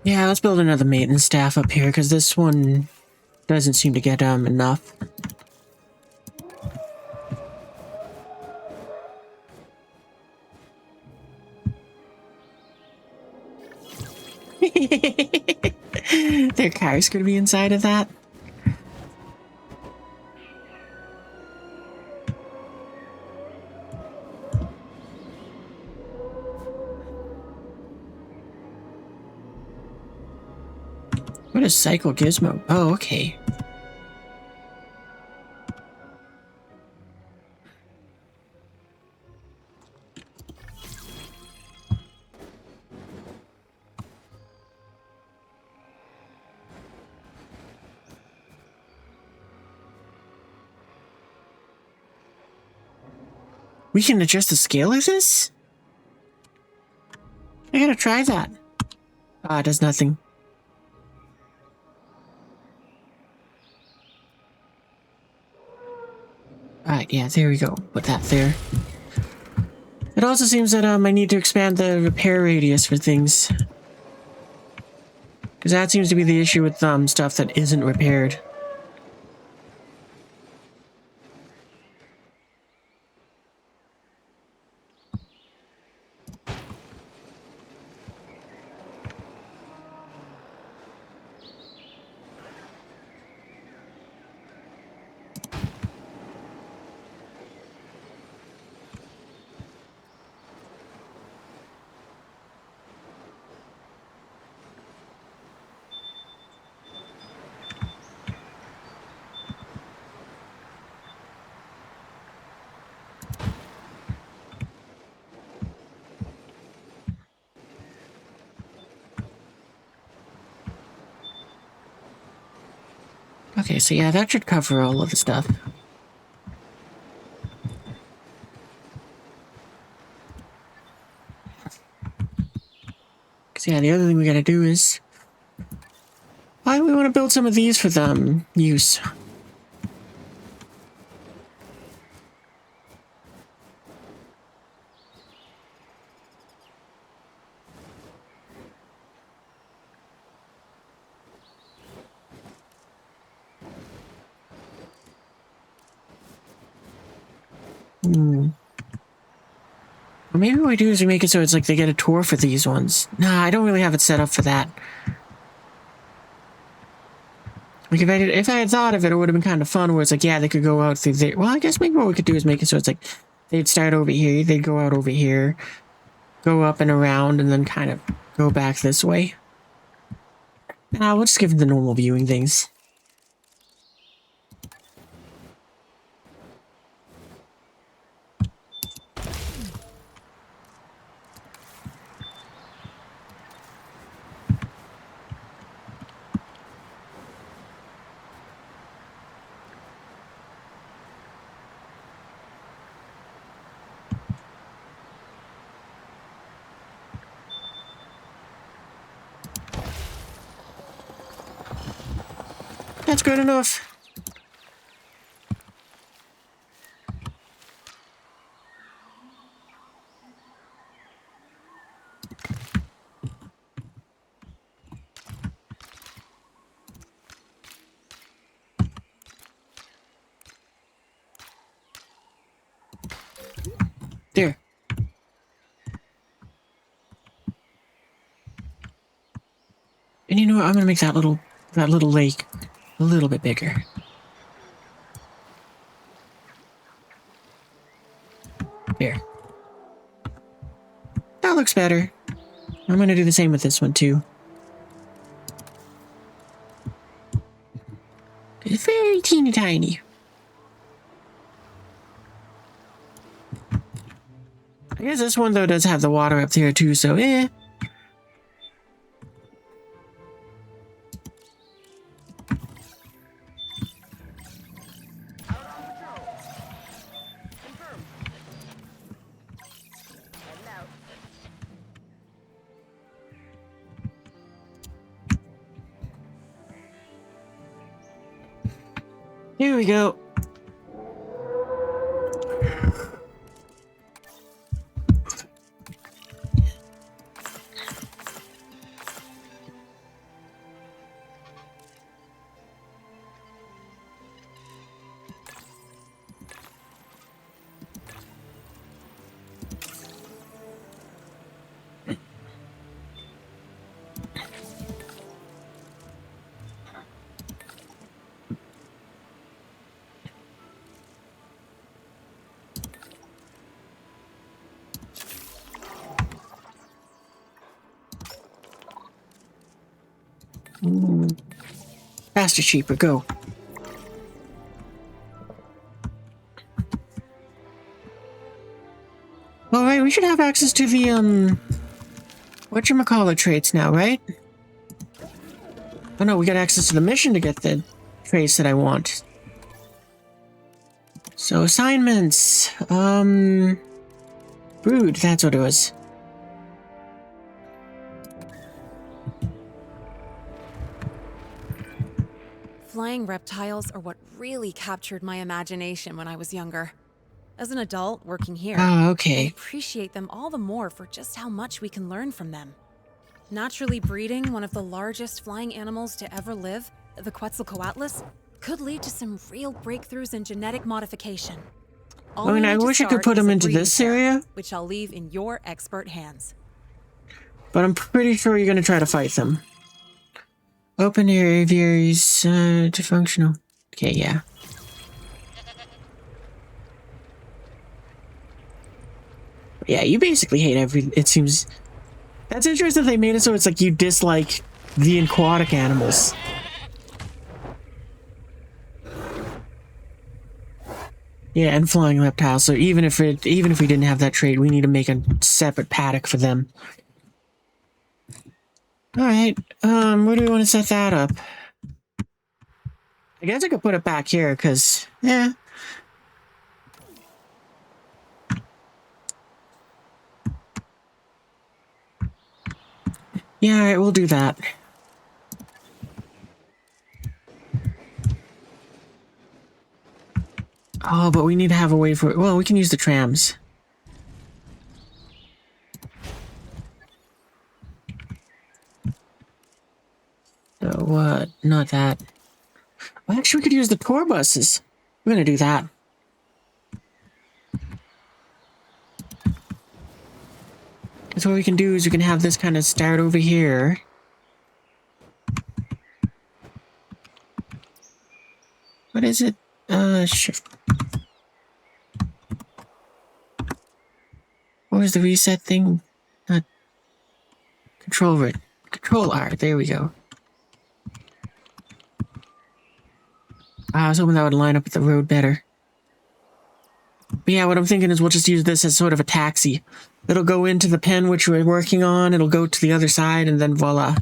S1: Yeah, let's build another maintenance staff up here, because this one doesn't seem to get enough. Their car's gonna be inside of that. What is Cycle Gizmo? Oh, okay. We can adjust the scale of this? I gotta try that. Ah, it does nothing. Alright, yeah, there we go. Put that there. It also seems that I need to expand the repair radius for things. Because that seems to be the issue with stuff that isn't repaired. Okay, so yeah, that should cover all of the stuff. Because yeah, the other thing we gotta do is... why do we want to build some of these for them use? Well, maybe what we do is we make it so it's like they get a tour for these ones. Nah, I don't really have it set up for that. Like if I had thought of it, it would have been kind of fun where it's like, yeah, they could go out through there. Well, I guess maybe what we could do is make it so it's like they'd start over here, they'd go out over here, go up and around, and then kind of go back this way. Nah, we'll just give them the normal viewing things. That's good enough. There. And you know what? I'm gonna make that little lake a little bit bigger. There. That looks better. I'm gonna do the same with this one too. It's very teeny tiny. I guess this one though does have the water up there too, so eh. Here we go. Faster, cheaper, go. Alright, we should have access to the, whatchamacallit traits now, right? Oh no, we got access to the mission to get the traits that I want. So, assignments, Brood, that's what it was.
S2: Flying reptiles are what really captured my imagination when I was younger. As an adult working here,
S1: Oh,
S2: I
S1: okay.
S2: appreciate them all the more for just how much we can learn from them. Naturally breeding one of the largest flying animals to ever live, the Quetzalcoatlus, could lead to some real breakthroughs in genetic modification. All
S1: I mean,
S2: we
S1: I
S2: need to
S1: wish I could
S2: start
S1: put
S2: is
S1: them
S2: a
S1: into
S2: breeding
S1: this
S2: pair,
S1: area,
S2: which I'll leave in your expert hands.
S1: but I'm pretty sure you're gonna try to fight them. Open your aviaries to functional. Okay, yeah. Yeah, you basically hate it seems... That's interesting they made it so it's like you dislike the aquatic animals. Yeah, and flying reptiles, so even if we didn't have that trait, we need to make a separate paddock for them. Alright, where do we want to set that up? I guess I could put it back here, because, yeah. Yeah, alright, we'll do that. Oh, but we need to have a way for it. Well, we can use the trams. So, not that. Well, actually, we could use the tour buses. We're gonna do that. Because what we can do is we can have this kind of start over here. What is it? Shift. What was the reset thing? Not control it. Control R. There we go. I was hoping that would line up with the road better. But yeah, what I'm thinking is we'll just use this as sort of a taxi. It'll go into the pen which we're working on, it'll go to the other side, and then voila.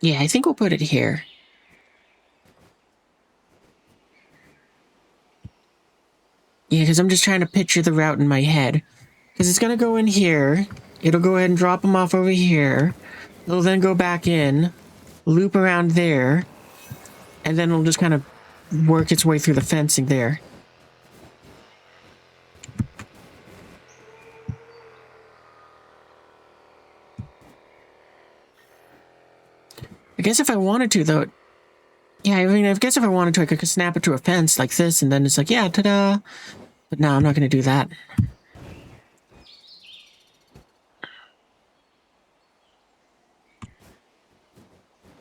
S1: Yeah, I think we'll put it here. Yeah, because I'm just trying to picture the route in my head. Because it's going to go in here. It'll go ahead and drop them off over here. It'll then go back in, loop around there, and then it'll just kind of work its way through the fencing there. I guess if I wanted to, though... Yeah, I mean, I guess if I wanted to, I could snap it to a fence like this, and then it's like, yeah, ta-da! But no, I'm not going to do that.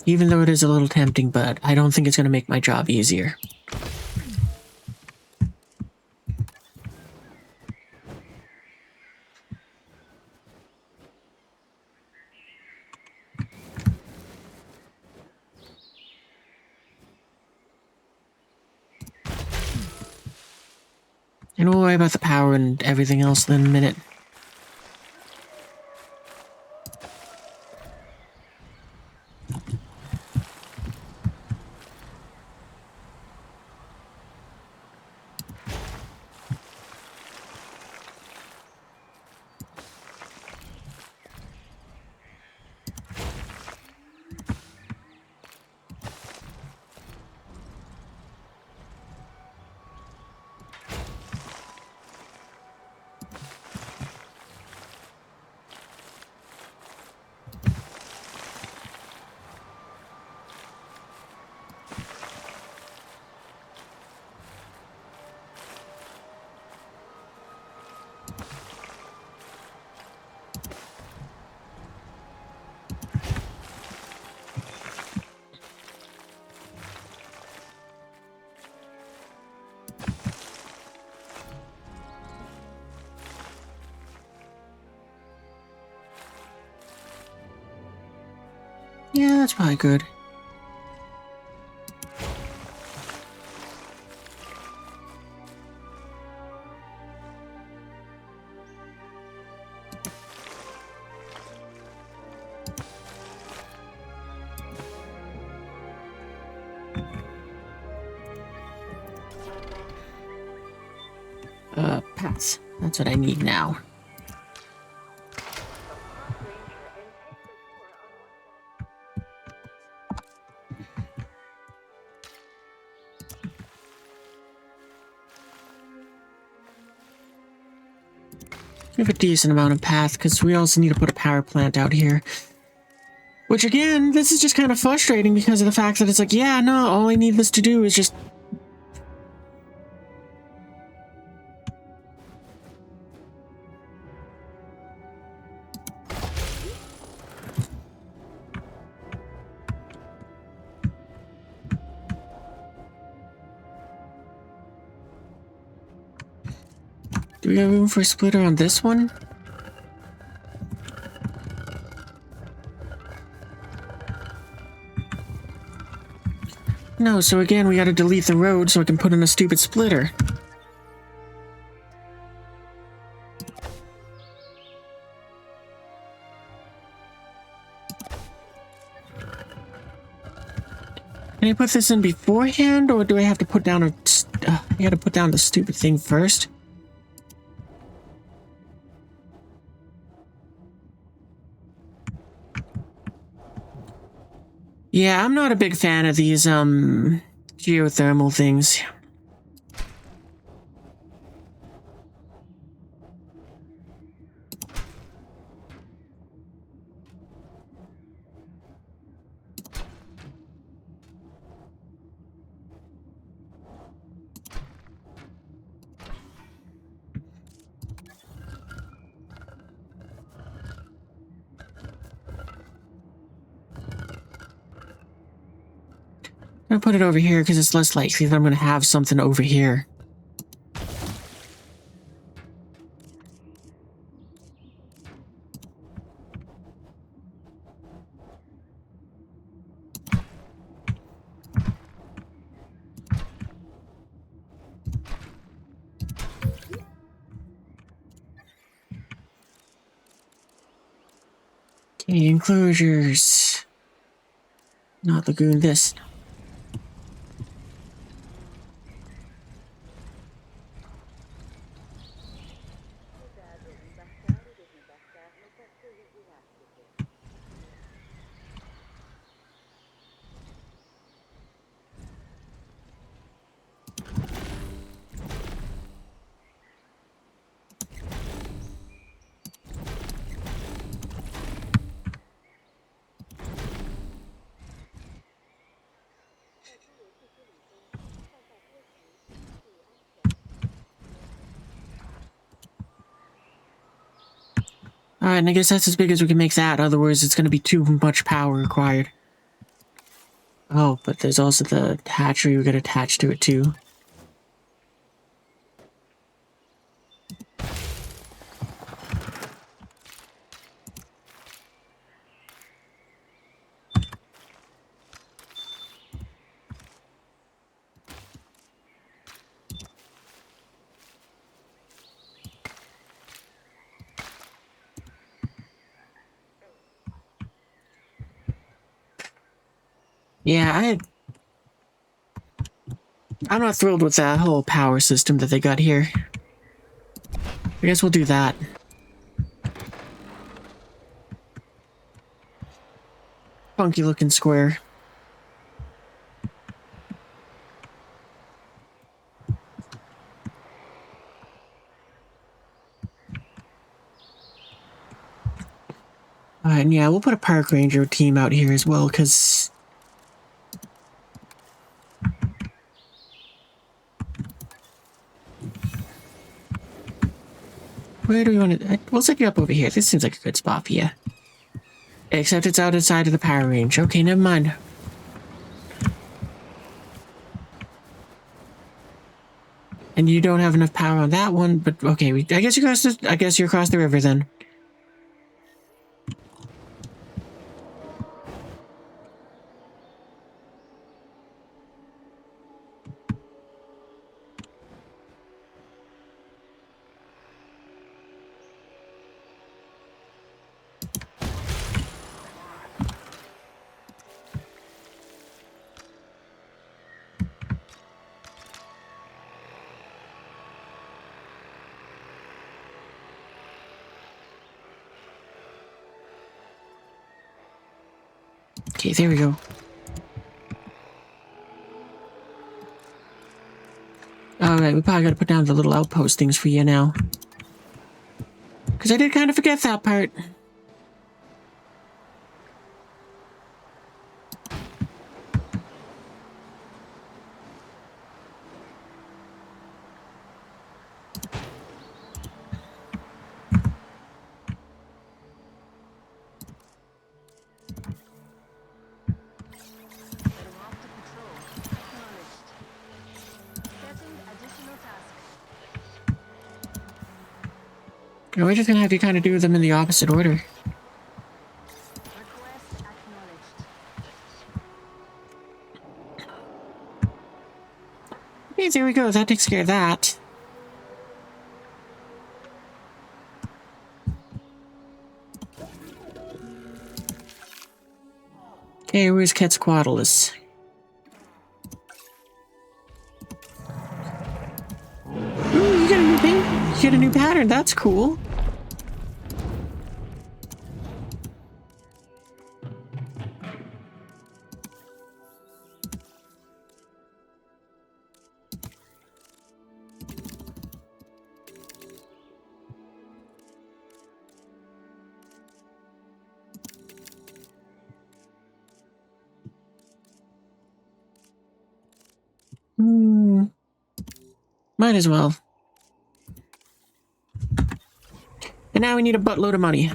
S1: Even though it is a little tempting, but I don't think it's going to make my job easier. And we'll worry about the power and everything else in a minute. Yeah, that's probably good. Paths. That's what I need now. We have a decent amount of path, because we also need to put a power plant out here. Which again, this is just kind of frustrating because of the fact that it's like, yeah, no, all I need this to do is just... Do we have room for a splitter on this one? No, so again, we gotta delete the road so I can put in a stupid splitter. Can I put this in beforehand, or do I have to put down a... I gotta put down the stupid thing first? Yeah, I'm not a big fan of these, geothermal things. I'm gonna put it over here because it's less likely that I'm gonna have something over here. Okay, enclosures. Not lagoon, this. Alright, and I guess that's as big as we can make that, otherwise it's gonna be too much power required. Oh, but there's also the hatchery we gotta attach to it too. Yeah, I'm not thrilled with that whole power system that they got here. I guess we'll do that. Funky looking square. Alright, and yeah, we'll put a park ranger team out here as well, because... Where do we want to... We'll set you up over here. This seems like a good spot for you. Except it's outside of the power range. Okay, never mind. And you don't have enough power on that one, but okay, I guess you're across the river then. Okay, there we go. Alright, we probably gotta put down the little outpost things for you now. Because I did kind of forget that part. You know, we're just gonna have to kind of do them in the opposite order. Okay, there we go. That takes care of that. Okay, where's Quetzalcoatlus? pattern. That's cool. Might as well. And now we need a buttload of money.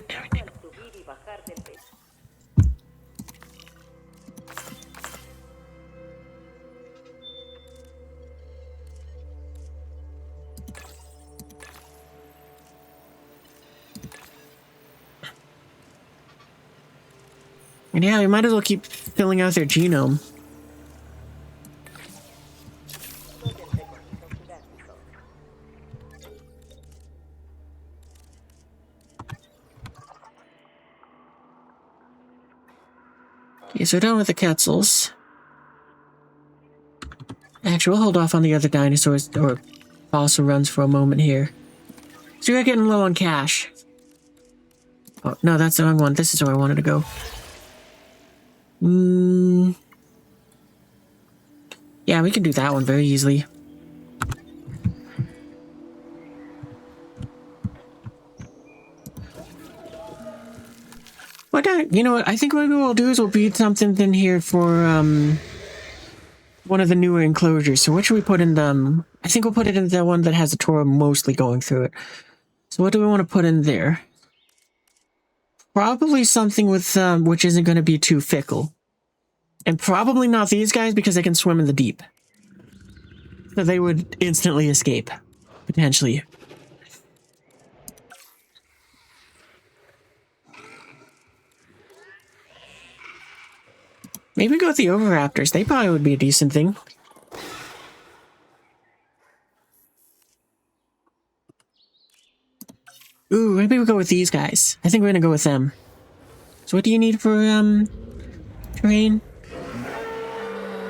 S1: And yeah, we might as well keep filling out their genome. Okay, so we're done with the Quetzals. Actually, we'll hold off on the other dinosaurs or fossil runs for a moment here. So we're getting low on cash. Oh, no, that's the wrong one. This is where I wanted to go. Yeah, we can do that one very easily. What? You know what? I think what we'll do is we'll beat something in here for one of the newer enclosures. So what should we put in them? I think we'll put it in the one that has the Torah mostly going through it. So what do we want to put in there? Probably something with which isn't going to be too fickle. And probably not these guys because they can swim in the deep. So they would instantly escape. Potentially. Maybe go with the Oviraptors. They probably would be a decent thing. Ooh, maybe we'll go with these guys. I think we're gonna go with them. So what do you need for, terrain?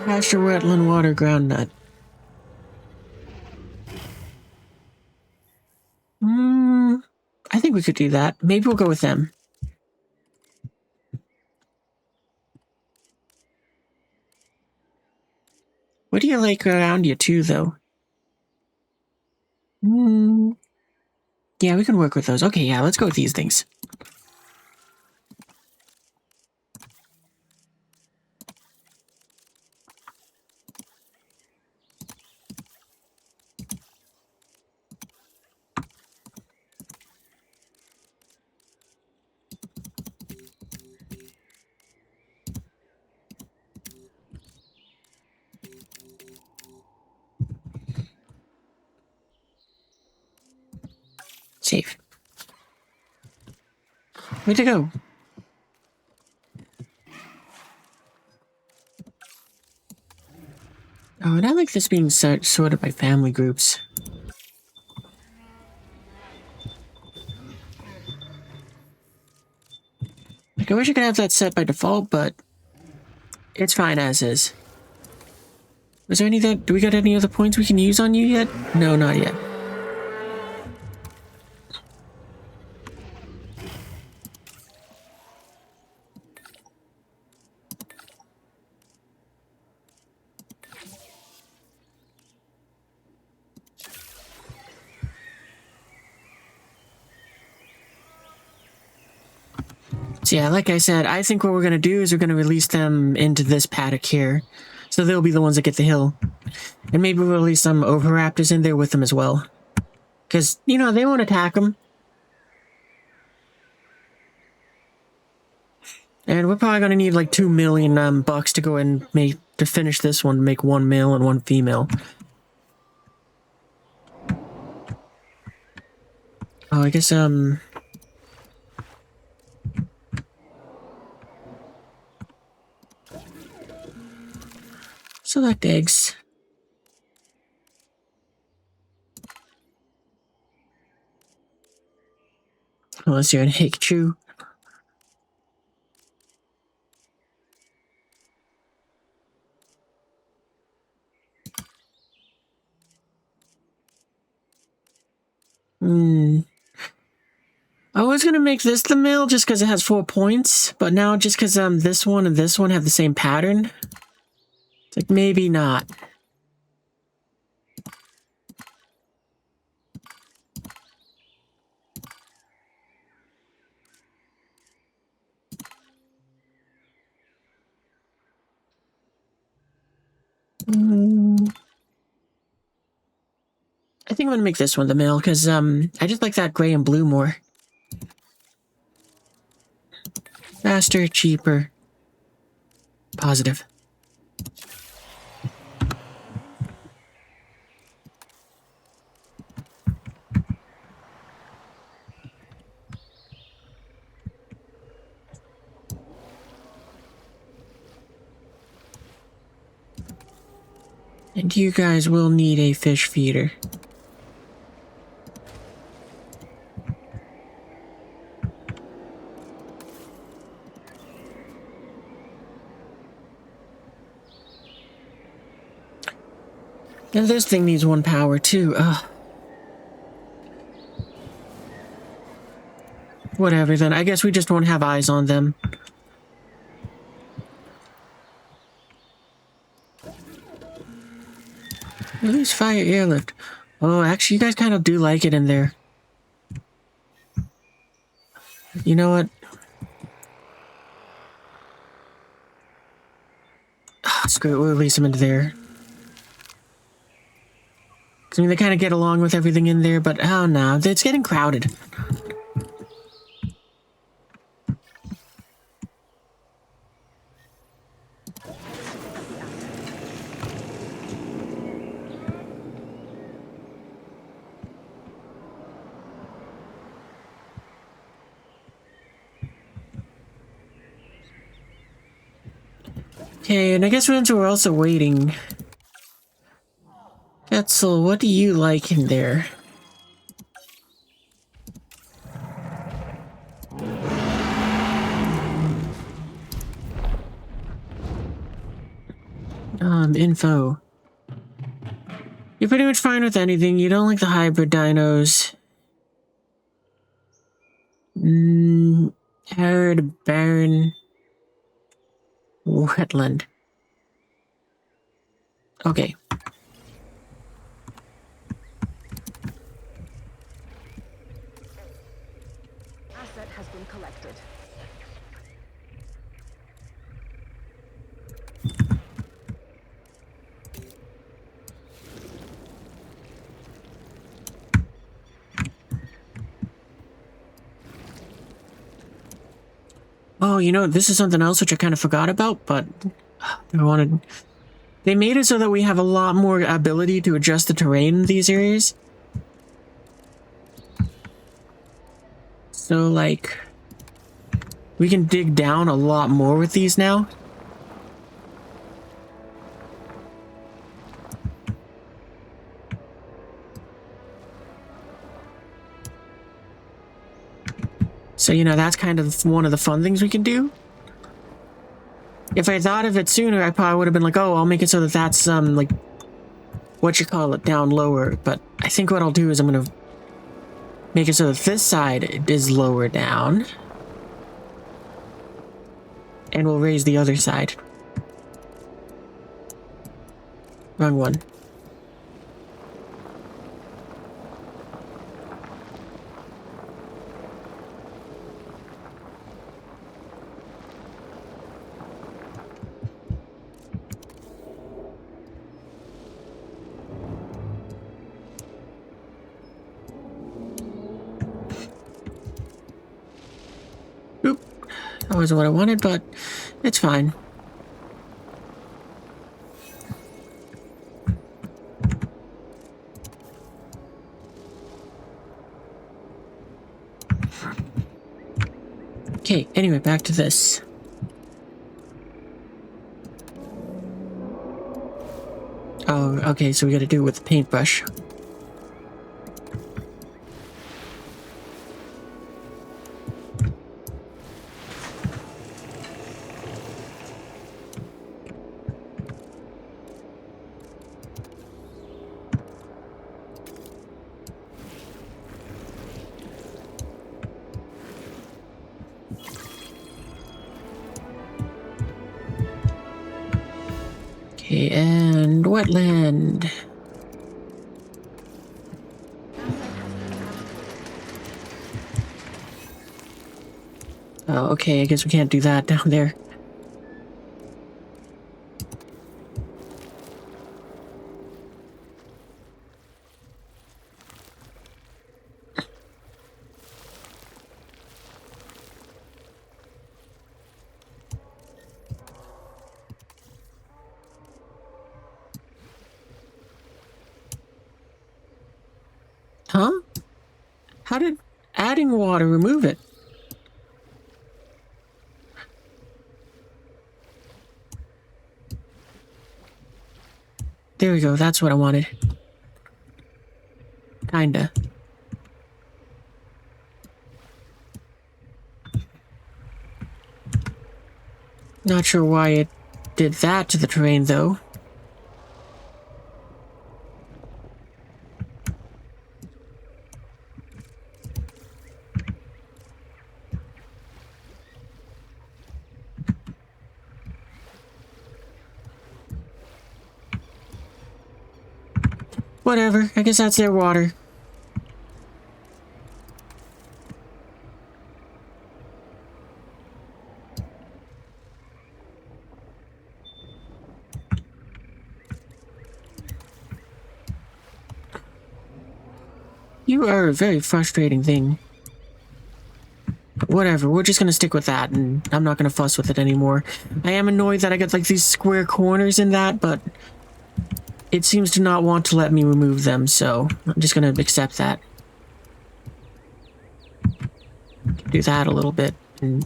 S1: Pasture, wetland, water, ground nut. I think we could do that. Maybe we'll go with them. What do you like around you, too, though? Yeah, we can work with those. Okay, yeah, let's go with these things. Save. Way to go. Oh, and I like this being sorted by family groups. Like, I wish I could have that set by default, but it's fine as is. Was there any that? Do we got any other points we can use on you yet? No, not yet. So yeah, like I said, I think what we're going to do is we're going to release them into this paddock here. So they'll be the ones that get the hill. And maybe we'll release some Oviraptors in there with them as well. Because, you know, they won't attack them. And we're probably going to need like 2 million bucks to go and to finish this one, to make 1 male and 1 female. Oh, I guess, select eggs. Unless you're in Hikachu. was gonna make this the male just because it has 4 points, but now just because this one and this one have the same pattern, it's like maybe not. I think I'm gonna make this one the male because I just like that gray and blue more. Faster, cheaper, positive. And you guys will need a fish feeder. And this thing needs 1 power too. Ugh. Whatever then. I guess we just won't have eyes on them. Release fire airlift. Oh, actually, you guys kind of do like it in there. You know what? Screw it, we'll release them into there. I mean, they kind of get along with everything in there, but oh no, it's getting crowded. Okay, and I guess since we're also waiting. Etzel, what do you like in there? Info. You're pretty much fine with anything. You don't like the hybrid dinos. Arid, barren, wetland. Okay.
S5: Asset has been collected.
S1: Oh, you know, this is something else which I kind of forgot about, but they made it so that we have a lot more ability to adjust the terrain in these areas. So, like, we can dig down a lot more with these now. So, you know, that's kind of one of the fun things we can do. If I thought of it sooner, I probably would have been like, oh, I'll make it so that that's, like, what you call it, down lower. But I think what I'll do is I'm going to make it so that this side is lower down. And we'll raise the other side. Wrong one. Oop. That wasn't what I wanted, but it's fine. Okay, anyway, back to this. Oh, okay, so we gotta do it with the paintbrush. Okay, and wetland. Oh, okay, I guess we can't do that down there. Huh? How did adding water remove it? There we go, that's what I wanted. Kinda. Not sure why it did that to the terrain, though. Whatever, I guess that's their water. You are a very frustrating thing. But whatever, we're just gonna stick with that, and I'm not gonna fuss with it anymore. I am annoyed that I got like these square corners in that, but it seems to not want to let me remove them, so I'm just gonna accept that. Do that a little bit, and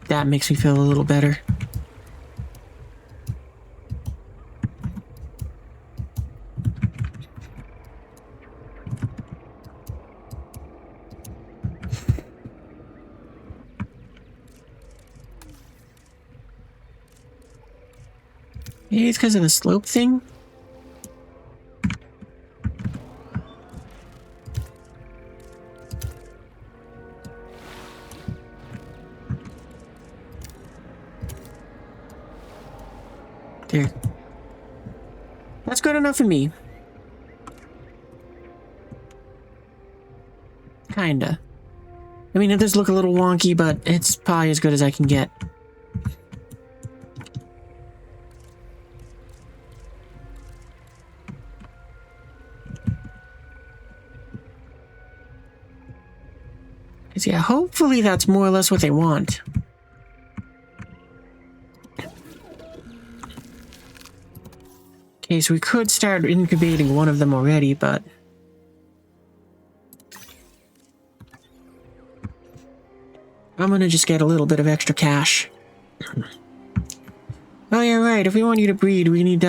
S1: that makes me feel a little better. Maybe it's because of the slope thing? There. That's good enough for me. Kinda. I mean, it does look a little wonky, but it's probably as good as I can get. Yeah, hopefully that's more or less what they want. Okay, so we could start incubating one of them already, but... I'm gonna just get a little bit of extra cash. Oh yeah, right, if we want you to breed, we need,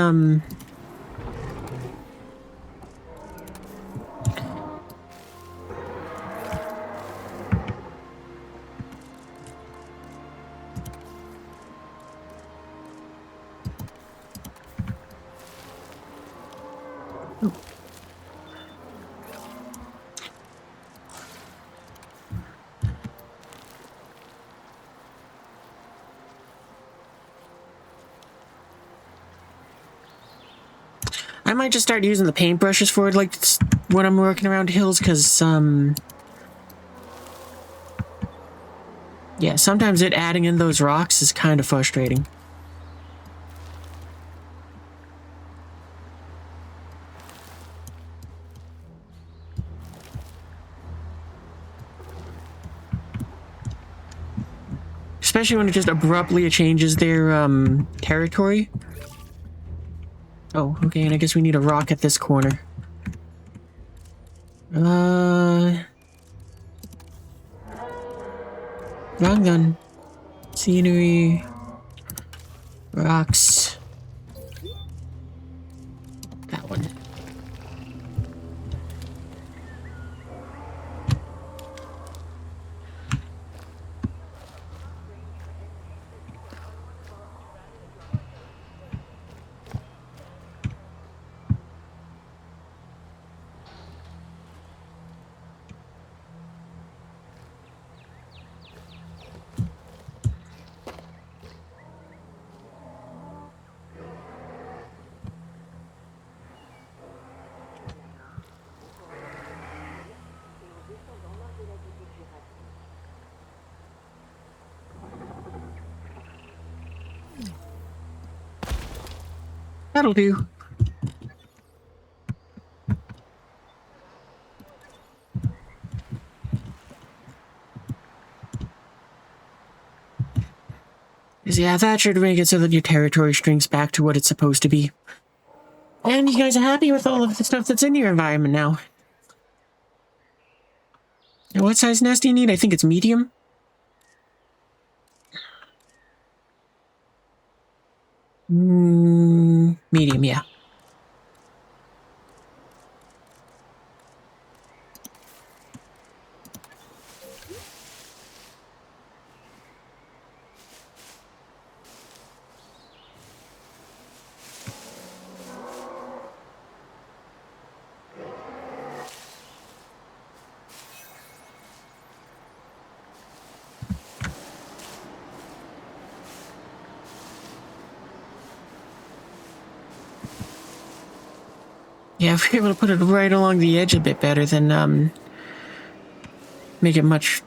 S1: I might just start using the paintbrushes for it, like, when I'm working around hills, because, yeah, sometimes adding in those rocks is kind of frustrating. Especially when it just abruptly changes their, territory. Oh, okay, and I guess we need a rock at this corner. Wrong gun. Scenery. Rocks. That one. That'll do. Yeah, that should make it so that your territory shrinks back to what it's supposed to be. And you guys are happy with all of the stuff that's in your environment now. And what size nest do you need? I think it's medium. Medium, yeah. Yeah, if we're able to put it right along the edge a bit better, then, make it much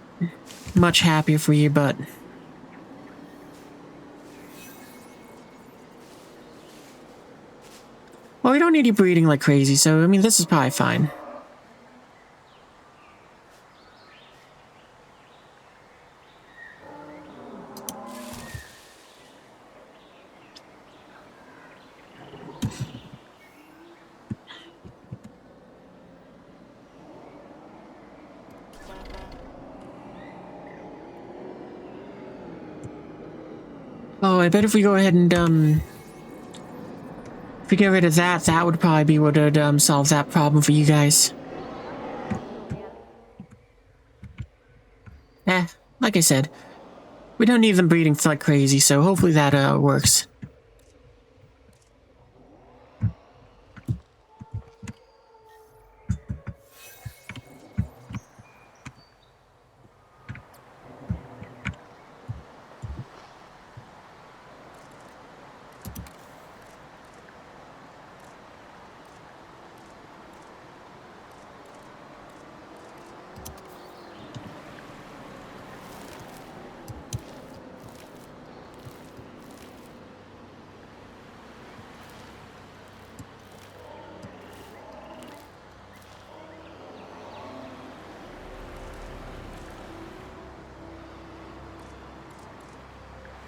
S1: happier for you, but... Well, we don't need you breeding like crazy, so, I mean, this is probably fine. Oh, I bet if we go ahead and, if we get rid of that, that would probably be what would, solve that problem for you guys. Like I said, we don't need them breeding like crazy, so hopefully that, works.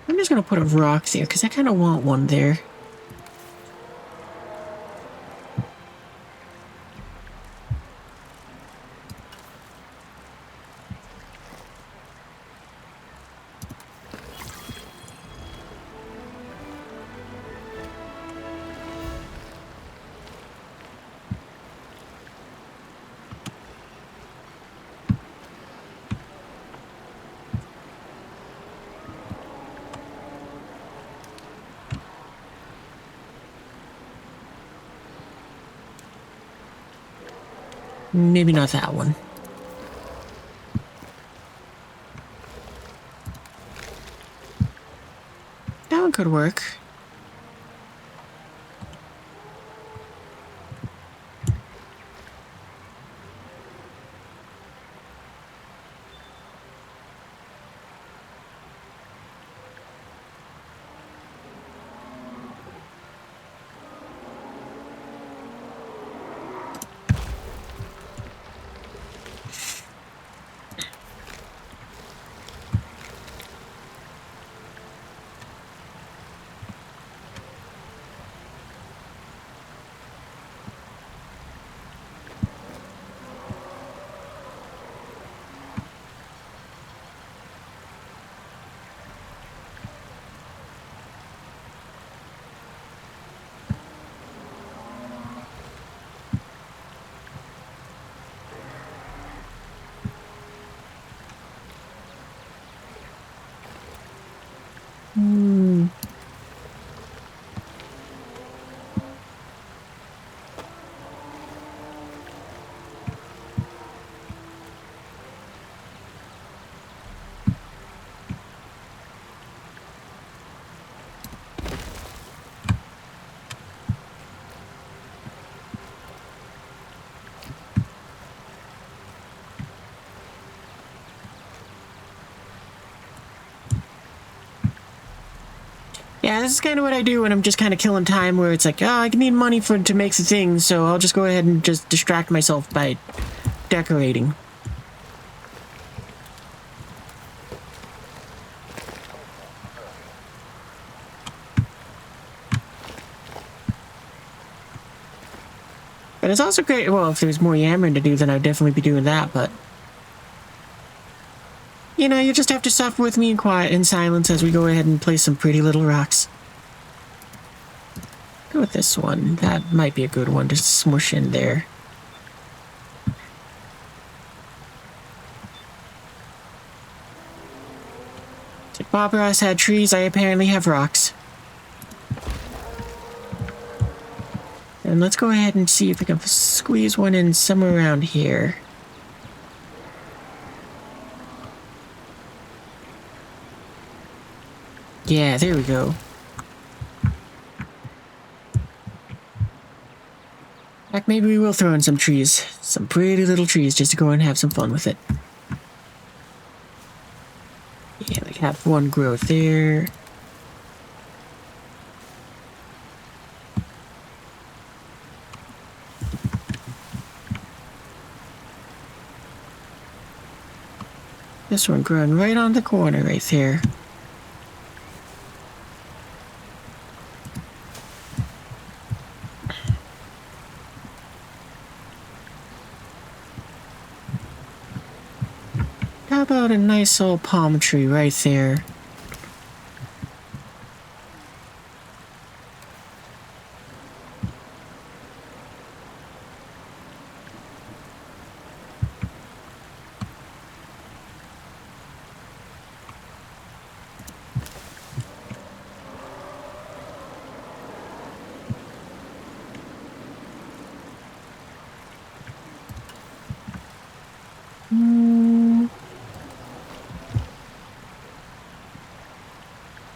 S1: I'm just gonna put a rock there, because I kind of want one there. Maybe not that one. That one could work. Yeah, this is kind of what I do when I'm just kind of killing time, where it's like, oh, I need money to make the thing, so I'll just go ahead and just distract myself by decorating. But it's also great, well, if there's more yammering to do, then I'd definitely be doing that, but... You know, you just have to suffer with me in quiet and silence as we go ahead and place some pretty little rocks. Go with this one. That might be a good one to smush in there. So Bob Ross had trees, I apparently have rocks. And let's go ahead and see if we can squeeze one in somewhere around here. Yeah, there we go. In fact, maybe we will throw in some trees. Some pretty little trees just to go and have some fun with it. Yeah, like have one grow there. This one growing right on the corner right there. How about a nice old palm tree right there?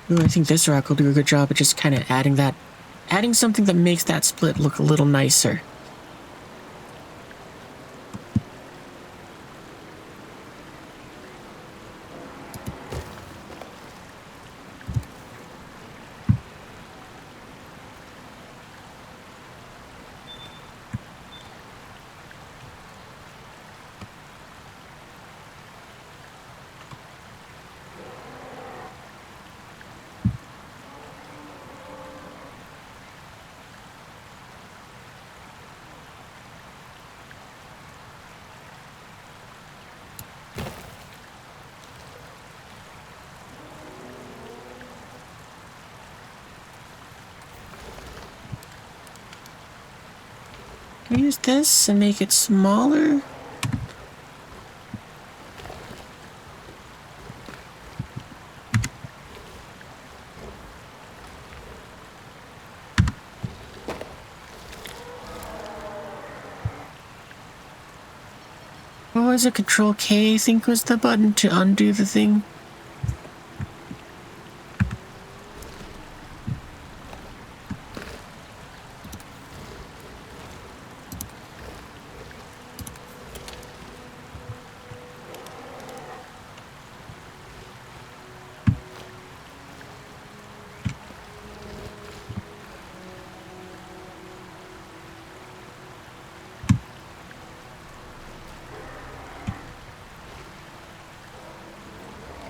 S1: Ooh, I think this rock will do a good job of just kind of adding something that makes that split look a little nicer. Can I use this and make it smaller? What was it? Control K, I think, was the button to undo the thing.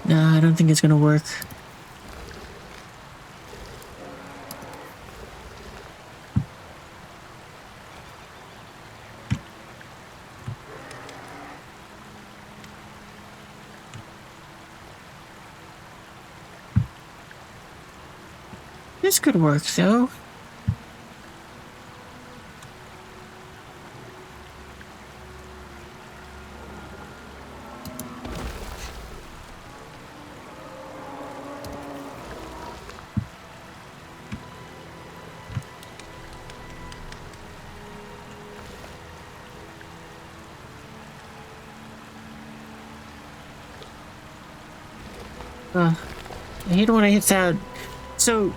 S1: No, I don't think it's gonna work. This could work, though. I hate when I hit that. So,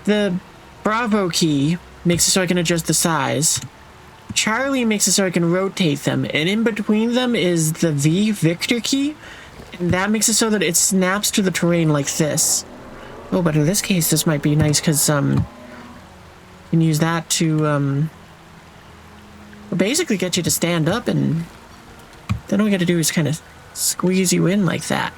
S1: the Bravo key makes it so I can adjust the size. Charlie makes it so I can rotate them. And in between them is the Victor key. And that makes it so that it snaps to the terrain like this. Oh, but in this case, this might be nice because you can use that to basically get you to stand up, and then all we got to do is kind of squeeze you in like that.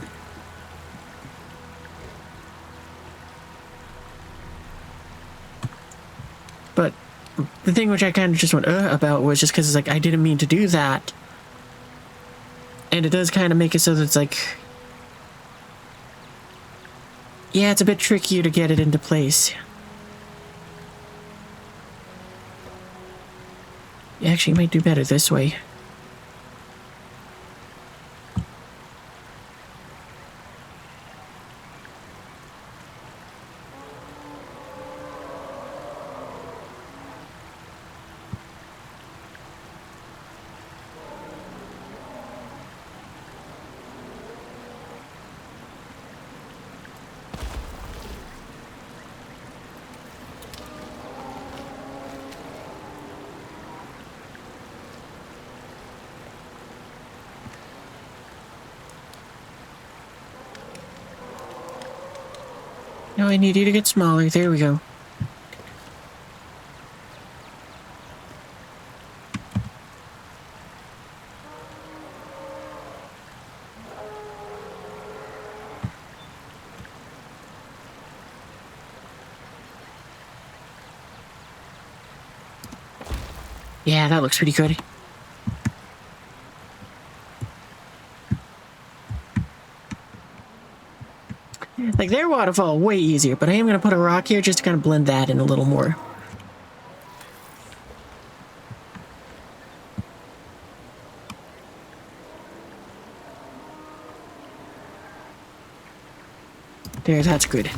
S1: But the thing which I kind of just went about was just because it's like I didn't mean to do that, and it does kind of make it so that it's like, yeah, it's a bit trickier to get it into place. You actually might do better this way. No, I need you to get smaller. There we go. Yeah, that looks pretty good. Like, their waterfall, way easier, but I am going to put a rock here just to kind of blend that in a little more. There, that's good.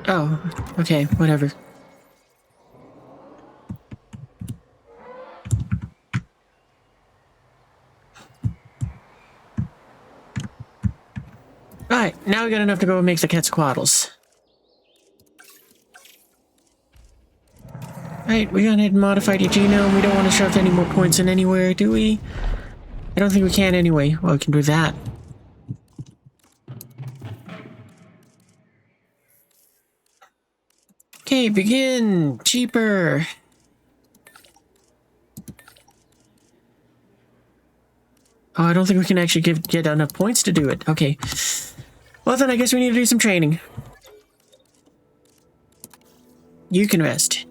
S1: Oh, okay, whatever. Alright, now we got enough to go and make the Quetzalcoatlus. Alright, we went ahead and modified your genome. We don't want to shove any more points in anywhere, do we? I don't think we can anyway. Well, we can do that. Okay, begin! Cheaper! Oh, I don't think we can actually get enough points to do it. Okay. Well, then I guess we need to do some training. You can rest.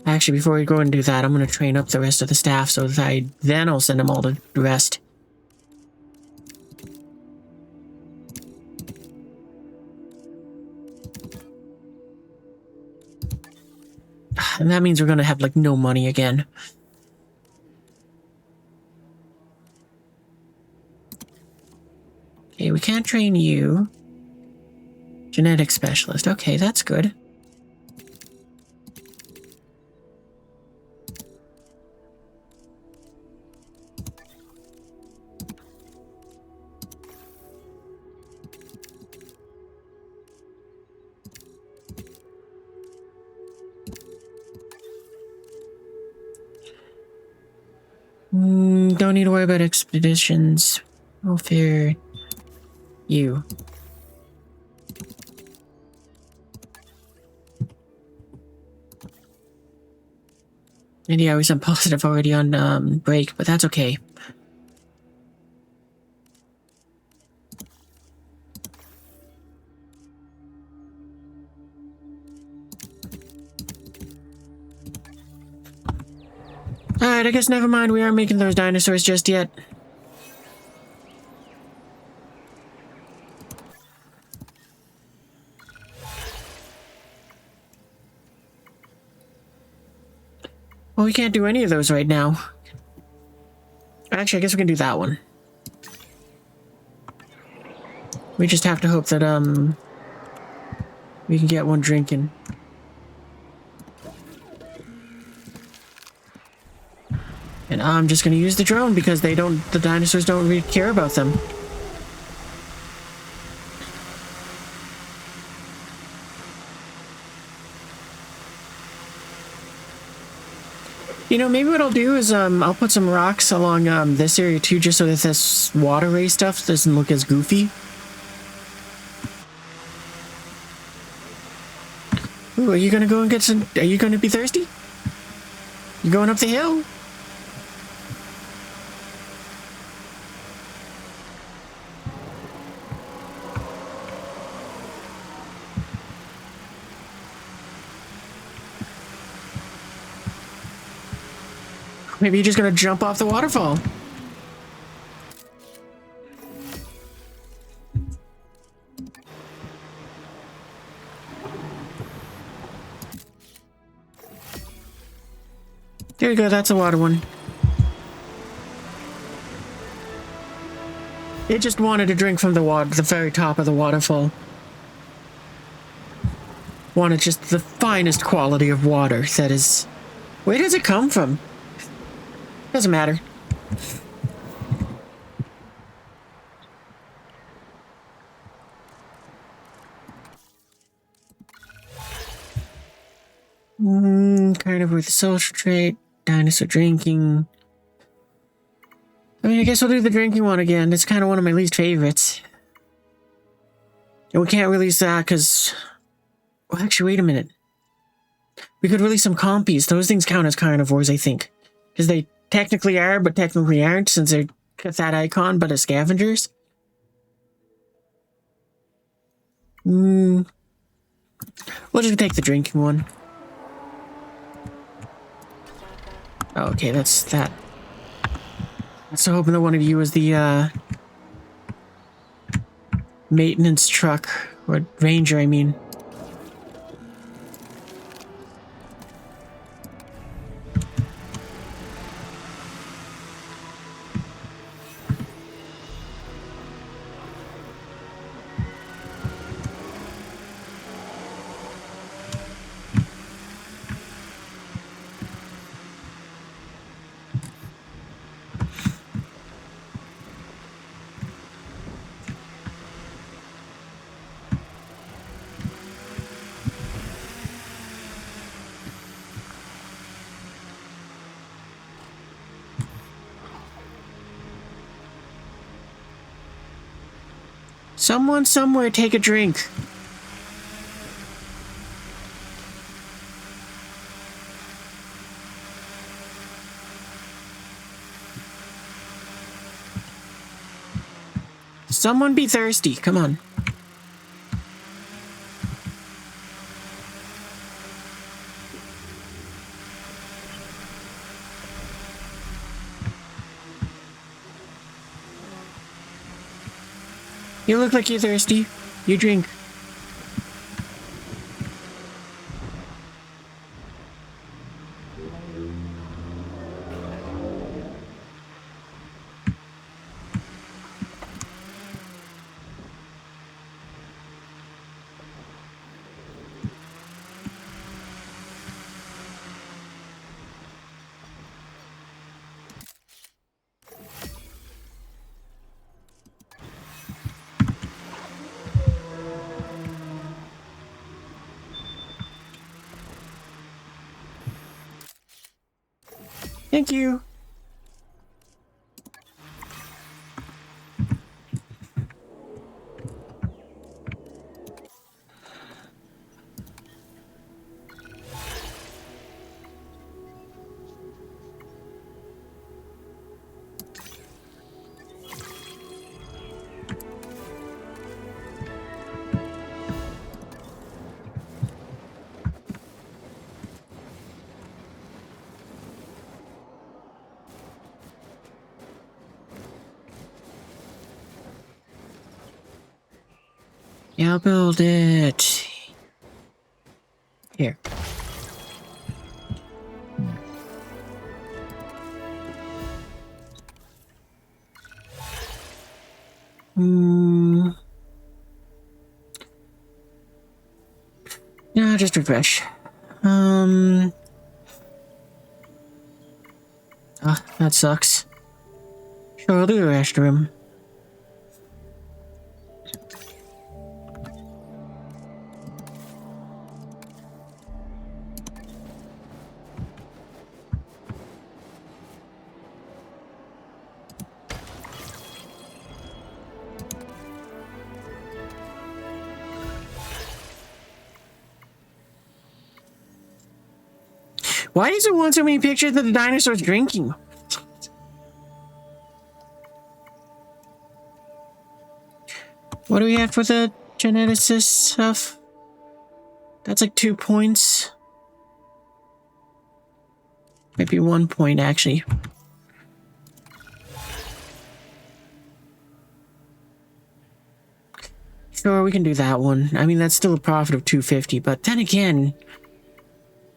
S1: Actually, before we go and do that, I'm going to train up the rest of the staff so that then I'll send them all to rest. And that means we're going to have, like, no money again. Okay, we can't train you. Genetic specialist. Okay, that's good. Don't need to worry about expeditions. We'll fear you. And yeah, we sent positive already on break, but that's okay. Alright, I guess never mind, we aren't making those dinosaurs just yet. Well, we can't do any of those right now. Actually, I guess we can do that one. We just have to hope that, we can get one drinking. And I'm just gonna use the drone because the dinosaurs don't really care about them. You know, maybe what I'll do is I'll put some rocks along this area too, just so that this waterway stuff doesn't look as goofy. Ooh, are you gonna go and get some? Are you gonna be thirsty? You going up the hill? Maybe you're just gonna jump off the waterfall. There you go, that's a water one. It just wanted to drink from the water, the very top of the waterfall. Wanted just the finest quality of water that is... Where does it come from? Doesn't matter. Carnivore with a social trait, dinosaur drinking. I mean, I guess we'll do the drinking one again. It's kind of one of my least favorites. And we can't release that because... Well, actually, wait a minute. We could release some compies. Those things count as carnivores, I think. Because they technically are, but technically aren't, since they're got that icon, but as scavengers. We'll just take the drinking one. Oh, okay, that's that. I'm so hoping that one of you is the, maintenance truck. Or ranger, I mean. Someone somewhere take a drink. Someone be thirsty. Come on. You look like you're thirsty. You drink. Thank you. Yeah, I'll build it. Here. No, just refresh. Ah, that sucks. Sure, I'll do the restroom. Why does it want so many pictures of the dinosaurs drinking? What do we have for the geneticist stuff? That's like 2 points. Maybe 1 point, actually. Sure, we can do that one. I mean, that's still a profit of 250, but then again,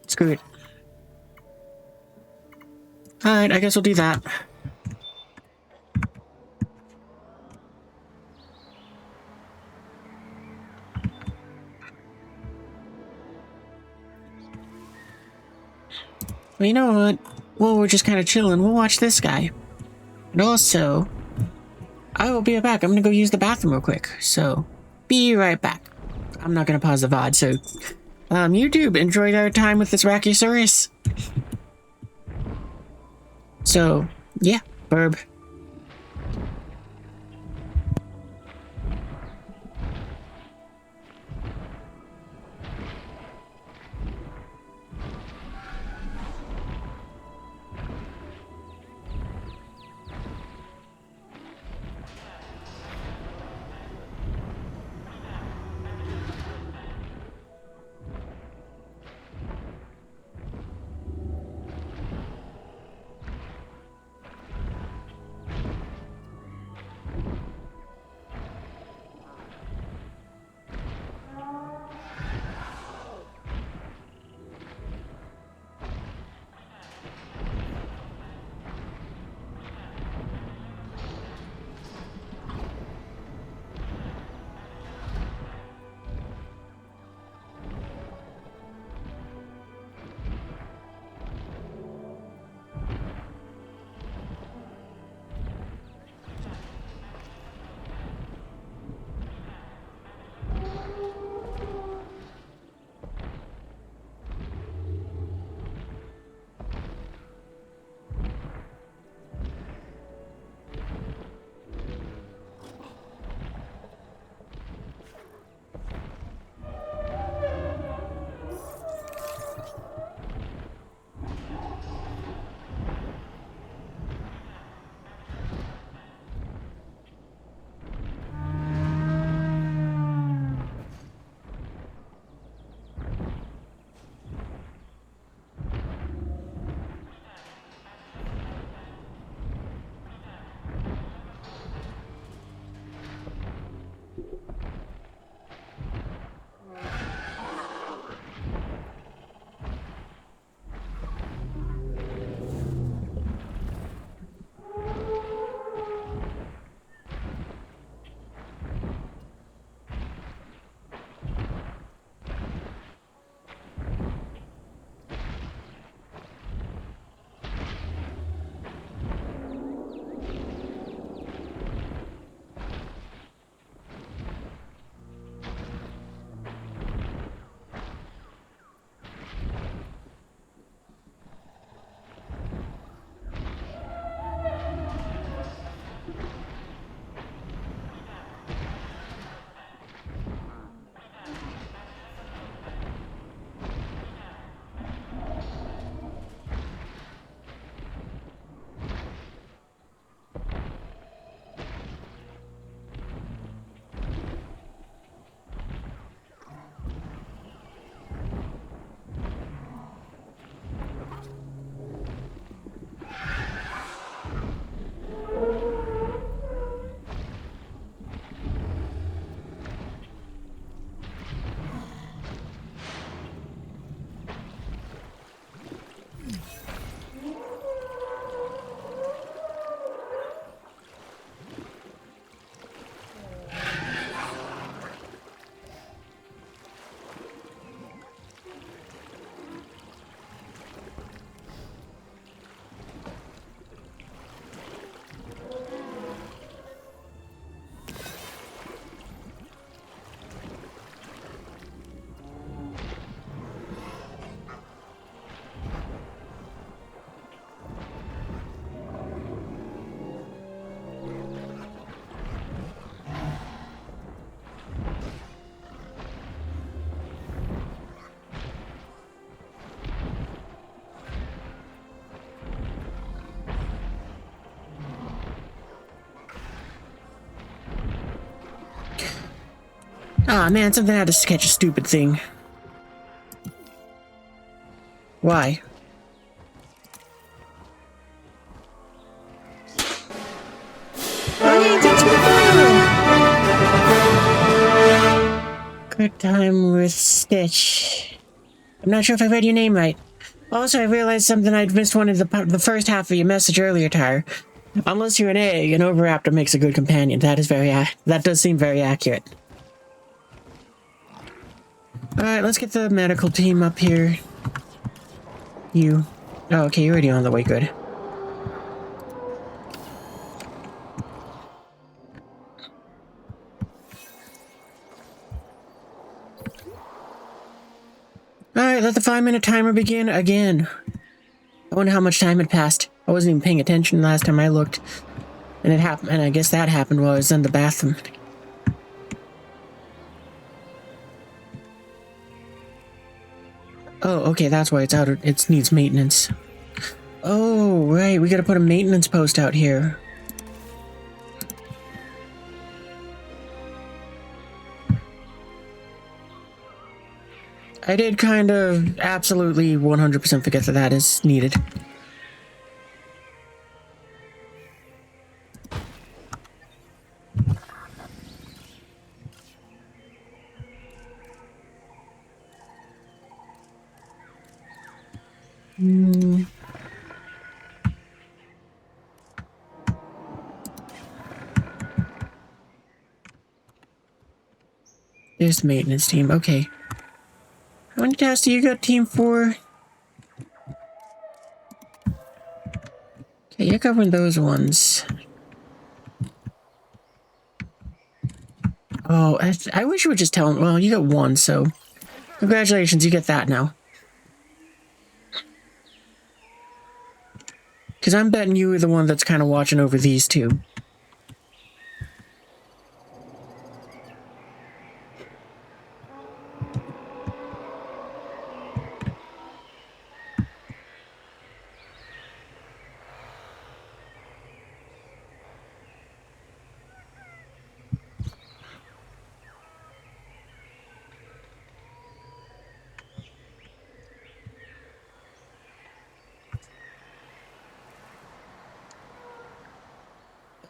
S1: screw it. Alright, I guess we'll do that. Well, you know what? Well, we're just kind of chilling. We'll watch this guy. And also, I will be back. I'm gonna go use the bathroom real quick. So, be right back. I'm not gonna pause the VOD, so... YouTube, enjoyed our time with this Brachiosaurus. So, yeah, burb. Ah, man, something had to catch a stupid thing. Why? Quick time with Stitch. I'm not sure if I read your name right. Also, I realized something. I'd missed one of the first half of your message earlier, Tyre. Unless you're an egg, an Overraptor makes a good companion. That does seem very accurate. Alright, let's get the medical team up here. You. Oh, okay, you're already on the way, good. Alright, let the 5-minute timer begin again. I wonder how much time had passed. I wasn't even paying attention last time I looked. And it happened, and I guess that happened while I was in the bathroom. Oh, okay, that's why it's out. It needs maintenance. Oh, right, we gotta put a maintenance post out here. I did kind of absolutely 100% forget that that is needed. There's the maintenance team, okay. How many tasks do you got team for? Okay, you're covering those ones. Oh, I wish you would just tell him. Well, you got one, so congratulations, you get that now. Because I'm betting you were the one that's kind of watching over these two.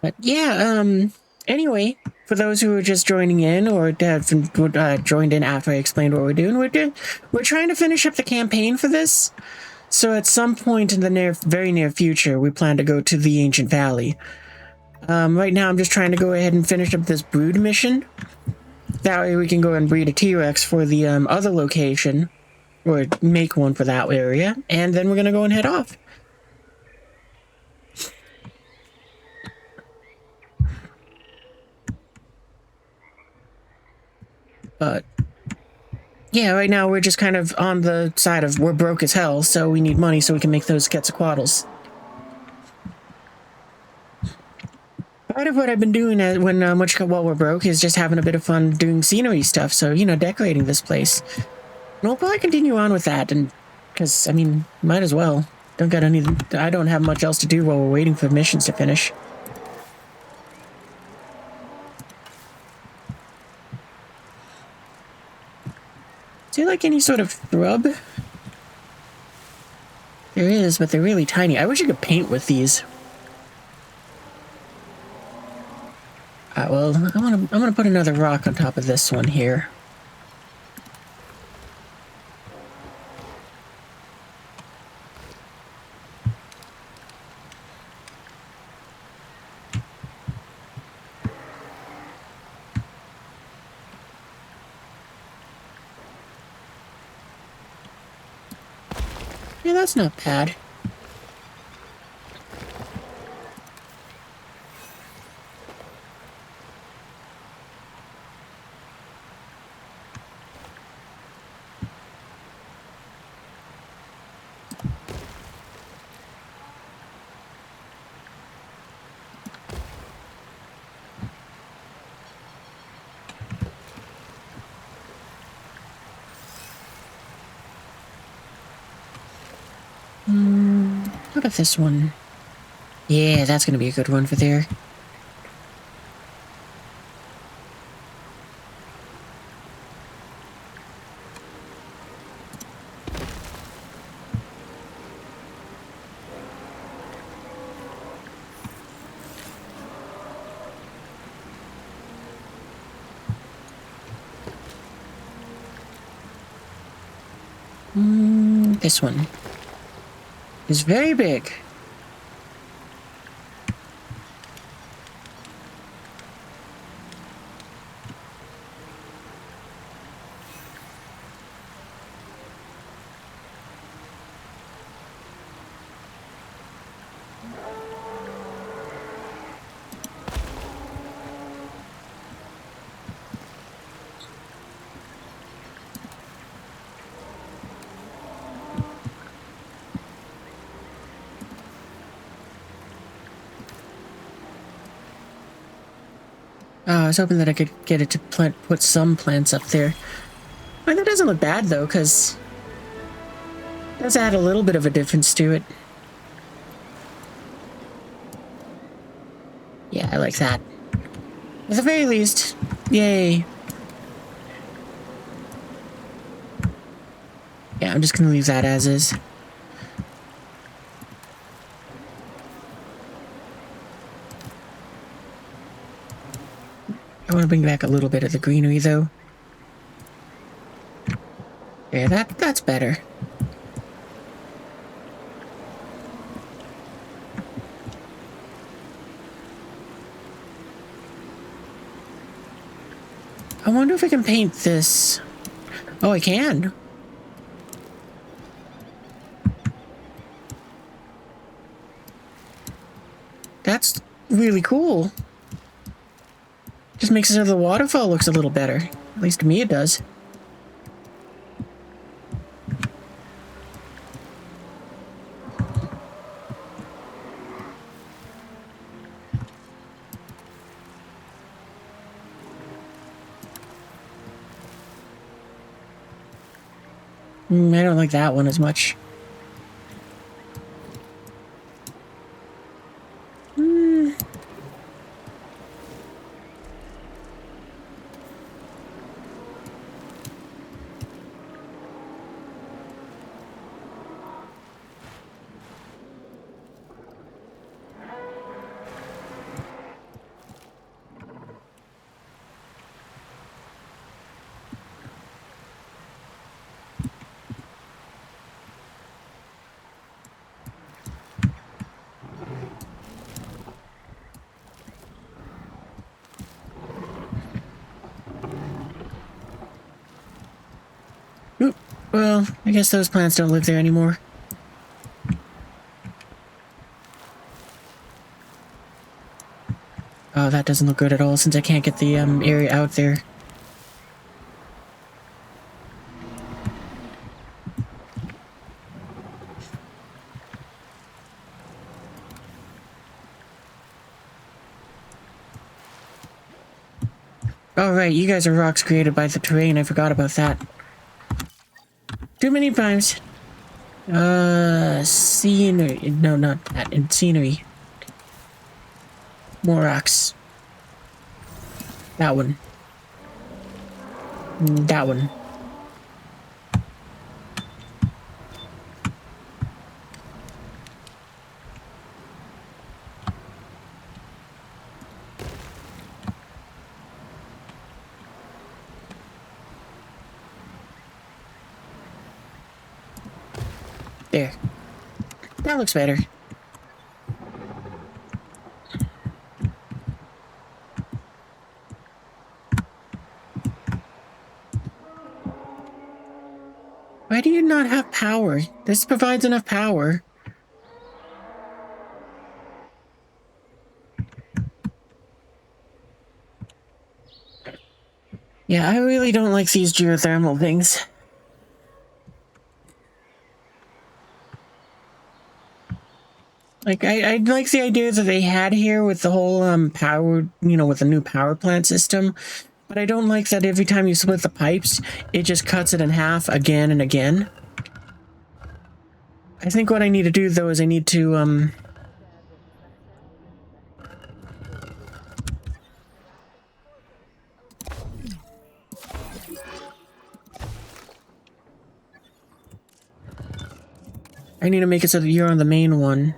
S1: But yeah, anyway, for those who are just joining in or joined in after I explained what we're doing, we're trying to finish up the campaign for this. So at some point in the very near future, we plan to go to the Ancient Valley. Right now, I'm just trying to go ahead and finish up this brood mission. That way we can go and breed a T-Rex for the other location, or make one for that area, and then we're going to go and head off. But yeah, right now we're just kind of on the side of we're broke as hell, so we need money so we can make those Quetzalcoatl's. Part of what I've been doing while we're broke is just having a bit of fun doing scenery stuff, so, you know, decorating this place. And we'll probably continue on with that, and because, I mean, might as well. I don't have much else to do while we're waiting for missions to finish. Is there, like, any sort of shrub? There is, but they're really tiny. I wish I could paint with these. Well, I'm gonna put another rock on top of this one here. Yeah, that's not bad. What about this one? Yeah, that's gonna be a good one for there. This one is very big. I was hoping that I could get it to put some plants up there. Well, that doesn't look bad, though, because it does add a little bit of a difference to it. Yeah, I like that. At the very least, yay. Yeah, I'm just going to leave that as is. I want to bring back a little bit of the greenery, though. Yeah, that's better. I wonder if I can paint this. Oh, I can. That's really cool. Just makes it so the waterfall looks a little better. At least to me it does. I don't like that one as much. Oop. Well, I guess those plants don't live there anymore. Oh, that doesn't look good at all since I can't get the area out there. Oh, right, you guys are rocks created by the terrain. I forgot about that. Too many times. Scenery. No, not that. In scenery. More rocks. That one. That one. There. That looks better. Why do you not have power? This provides enough power. Yeah, I really don't like these geothermal things. Like, I like the idea that they had here with the whole, power, you know, with the new power plant system. But I don't like that every time you split the pipes, it just cuts it in half again and again. I think what I need to do, though, is I need to, I need to make it so that you're on the main one.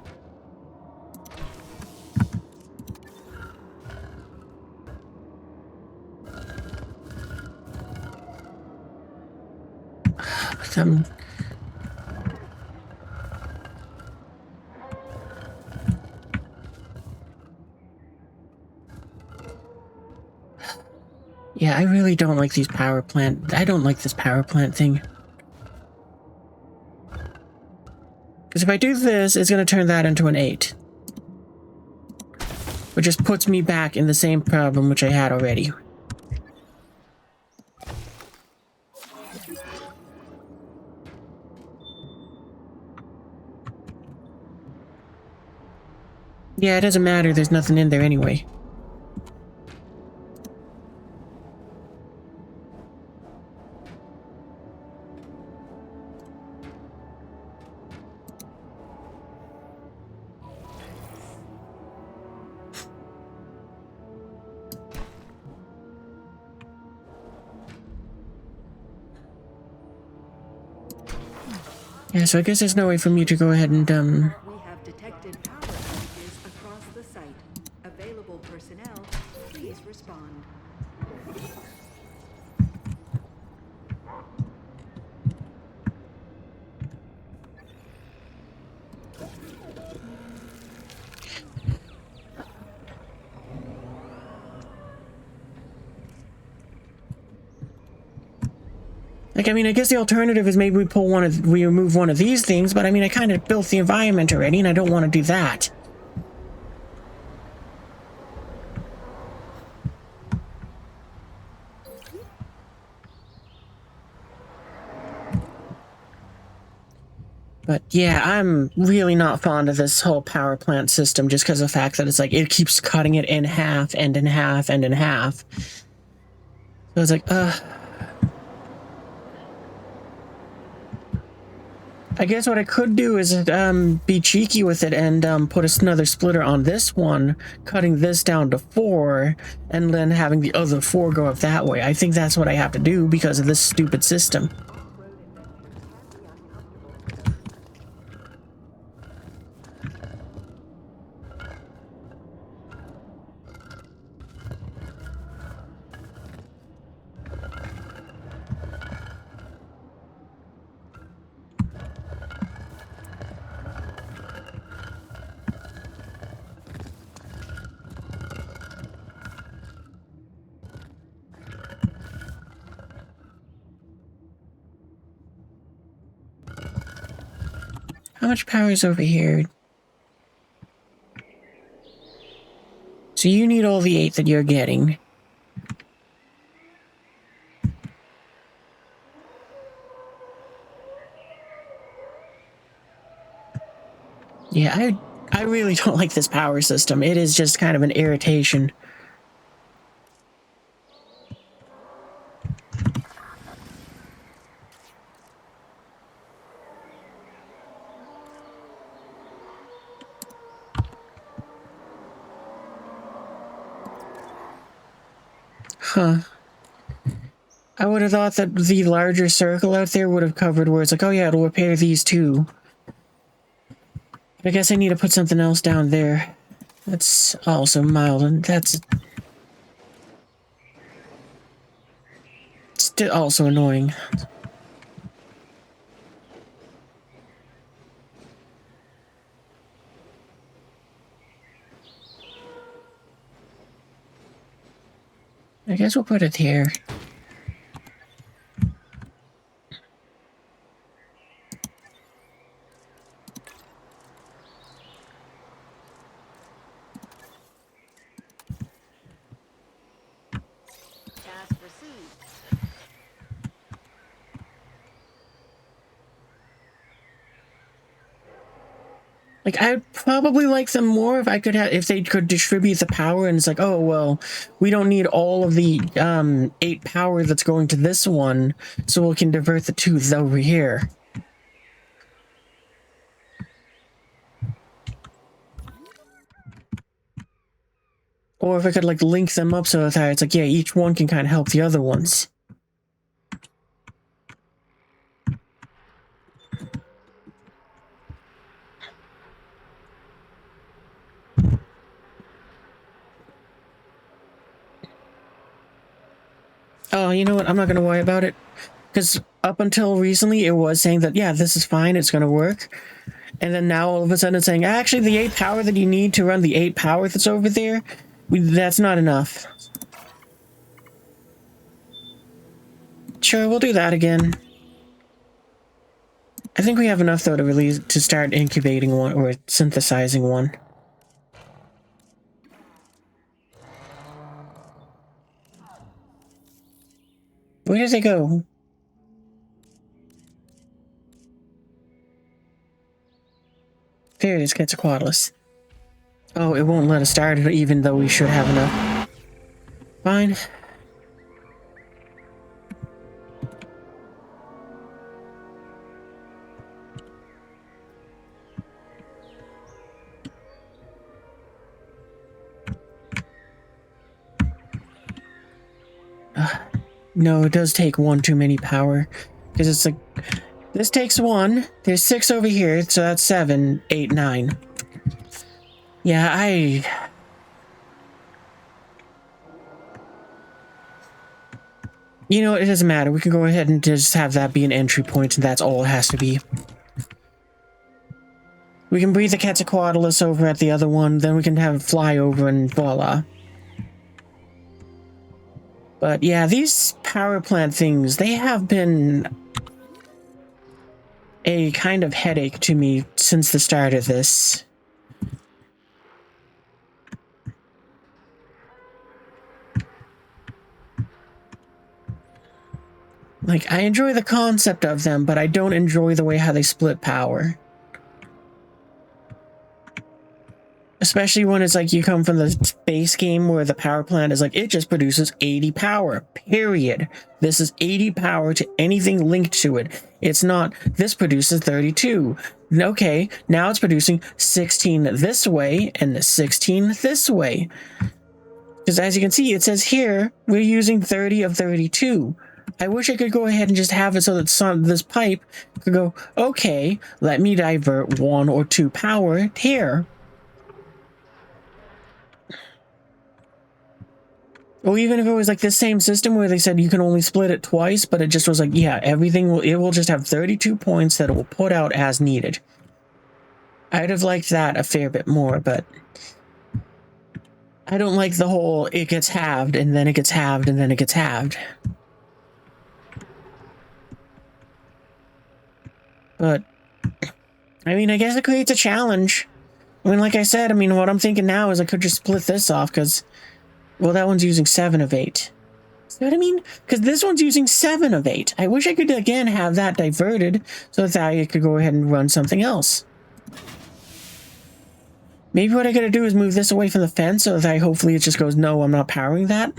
S1: Yeah, I really don't like these power plant. I don't like this power plant thing. Because if I do this, it's going to turn that into an 8. Which just puts me back in the same problem which I had already. Yeah, it doesn't matter. There's nothing in there anyway. Yeah, so I guess there's no way for me to go ahead and,
S4: We have detected power outages across the site. Available personnel, please respond.
S1: like, I mean, I guess the alternative is maybe we remove one of these things, but I mean, I kind of built the environment already, and I don't want to do that. But yeah, I'm really not fond of this whole power plant system just because of the fact that it's like, it keeps cutting it in half and in half and in half. So it's like, I guess what I could do is be cheeky with it and put another splitter on this one, cutting this down to 4, and then having the other 4 go up that way. I think that's what I have to do because of this stupid system. How much power is over here? So you need all the 8 that you're getting. Yeah, I really don't like this power system. It is just kind of an irritation. Huh. I would have thought that the larger circle out there would have covered where it's like, oh yeah, it'll repair these too. I guess I need to put something else down there. That's also mild, and that's still also annoying. I guess we'll put it here.
S5: Task received.
S1: Like, I'd probably like them more if I could have, if they could distribute the power, and it's like, oh, well, we don't need all of the 8 power that's going to this one, so we can divert the 2 over here. Or if I could, like, link them up so that it's like, yeah, each one can kind of help the other ones. Oh, you know what? I'm not going to worry about it. Because up until recently, it was saying that, yeah, this is fine, it's going to work. And then now, all of a sudden, it's saying, actually, the 8 power that you need to run the 8 power that's over there, that's not enough. Sure, we'll do that again. I think we have enough though to start incubating one or synthesizing one. Where does it go? There it is, Quetzalcoatlus. Oh, it won't let us start it even though we should have enough. Fine. No, it does take one too many power. Because it's like, this takes one, there's 6 over here, so that's 7, 8, 9. Yeah, you know, it doesn't matter. We can go ahead and just have that be an entry point, and that's all it has to be. We can breathe the Quetzalcoatlus over at the other one, then we can have it fly over and voila. But yeah, these power plant things, they have been a kind of headache to me since the start of this. Like, I enjoy the concept of them, but I don't enjoy the way how they split power. Especially when it's like you come from the base game where the power plant is like, it just produces 80 power, period. This is 80 power to anything linked to it. It's not, this produces 32. Okay, now it's producing 16 this way and 16 this way. Because as you can see, it says here, we're using 30 of 32. I wish I could go ahead and just have it so that this pipe could go, okay, let me divert 1 or 2 power here. Or even if it was like the same system where they said you can only split it twice, but it just was like, yeah, it will just have 32 points that it will put out as needed. I'd have liked that a fair bit more, but I don't like the whole it gets halved and then it gets halved and then it gets halved. But, I mean, I guess it creates a challenge. I mean, like I said, I mean, what I'm thinking now is I could just split this off because, well, that one's using 7 of 8. See what I mean? Because this one's using 7 of 8. I wish I could, again, have that diverted so that I could go ahead and run something else. Maybe what I gotta do is move this away from the fence so that hopefully it just goes, no, I'm not powering that.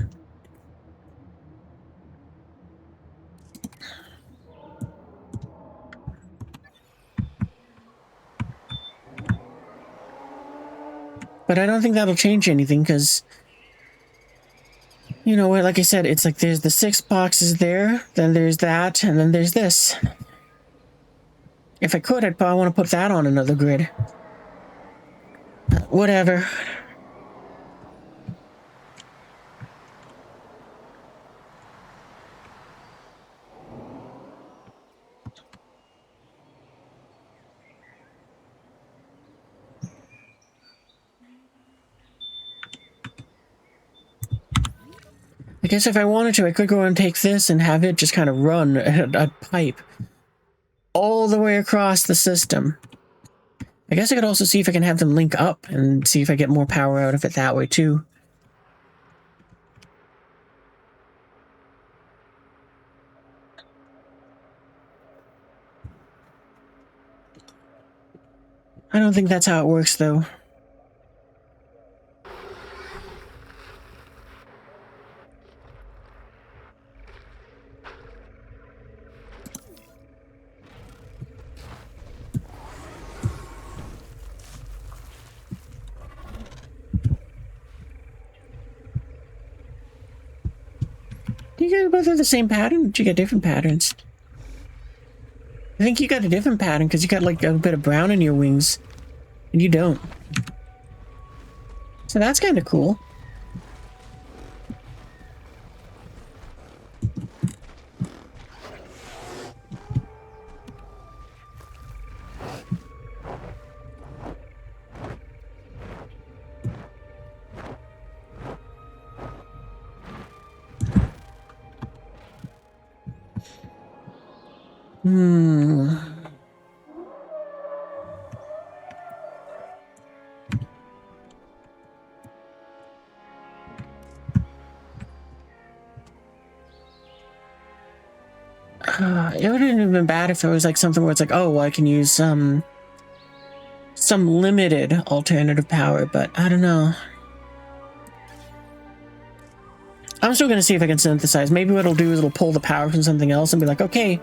S1: But I don't think that'll change anything because, you know what, like I said, it's like there's the 6 boxes there, then there's that, and then there's this. If I could, I'd probably want to put that on another grid. Whatever. I guess if I wanted to, I could go and take this and have it just kind of run a pipe all the way across the system. I guess I could also see if I can have them link up and see if I get more power out of it that way too. I don't think that's how it works though. Do you guys both have the same pattern? Or do you get different patterns? I think you got a different pattern because you got like a bit of brown in your wings. And you don't. So that's kind of cool. Hmm. It wouldn't have been bad if it was like something where it's like, oh, well, I can use some limited alternative power, but I don't know. I'm still gonna see if I can synthesize. Maybe what it'll do is it'll pull the power from something else and be like, okay.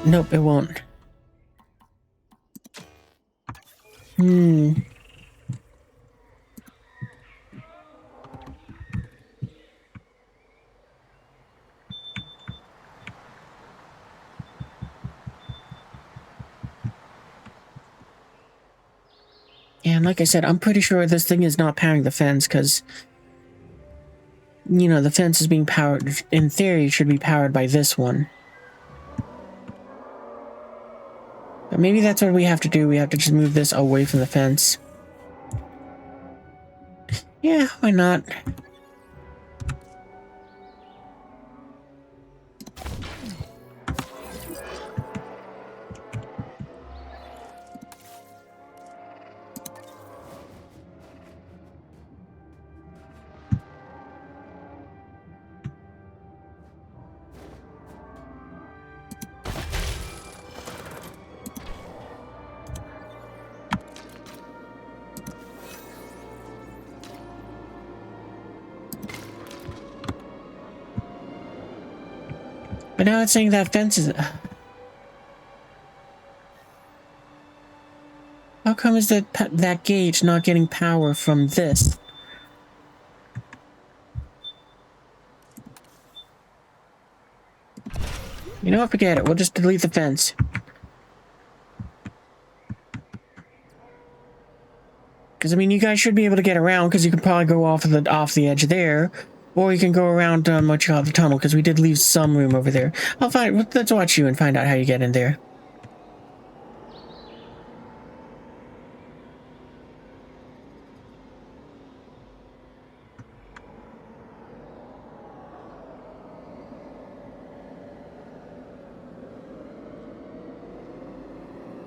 S1: Nope, it won't. Hmm. And like I said, I'm pretty sure this thing is not powering the fence because, you know, the fence is being powered, in theory, it should be powered by this one. But maybe that's what we have to do. We have to just move this away from the fence. Yeah, why not? But now it's saying that fence is... How come is that gauge not getting power from this? You know what, forget it. We'll just delete the fence. Because, I mean, you guys should be able to get around, because you can probably go off the edge there. Or you can go around, what you call the tunnel, because we did leave some room over there. Let's watch you and find out how you get in there.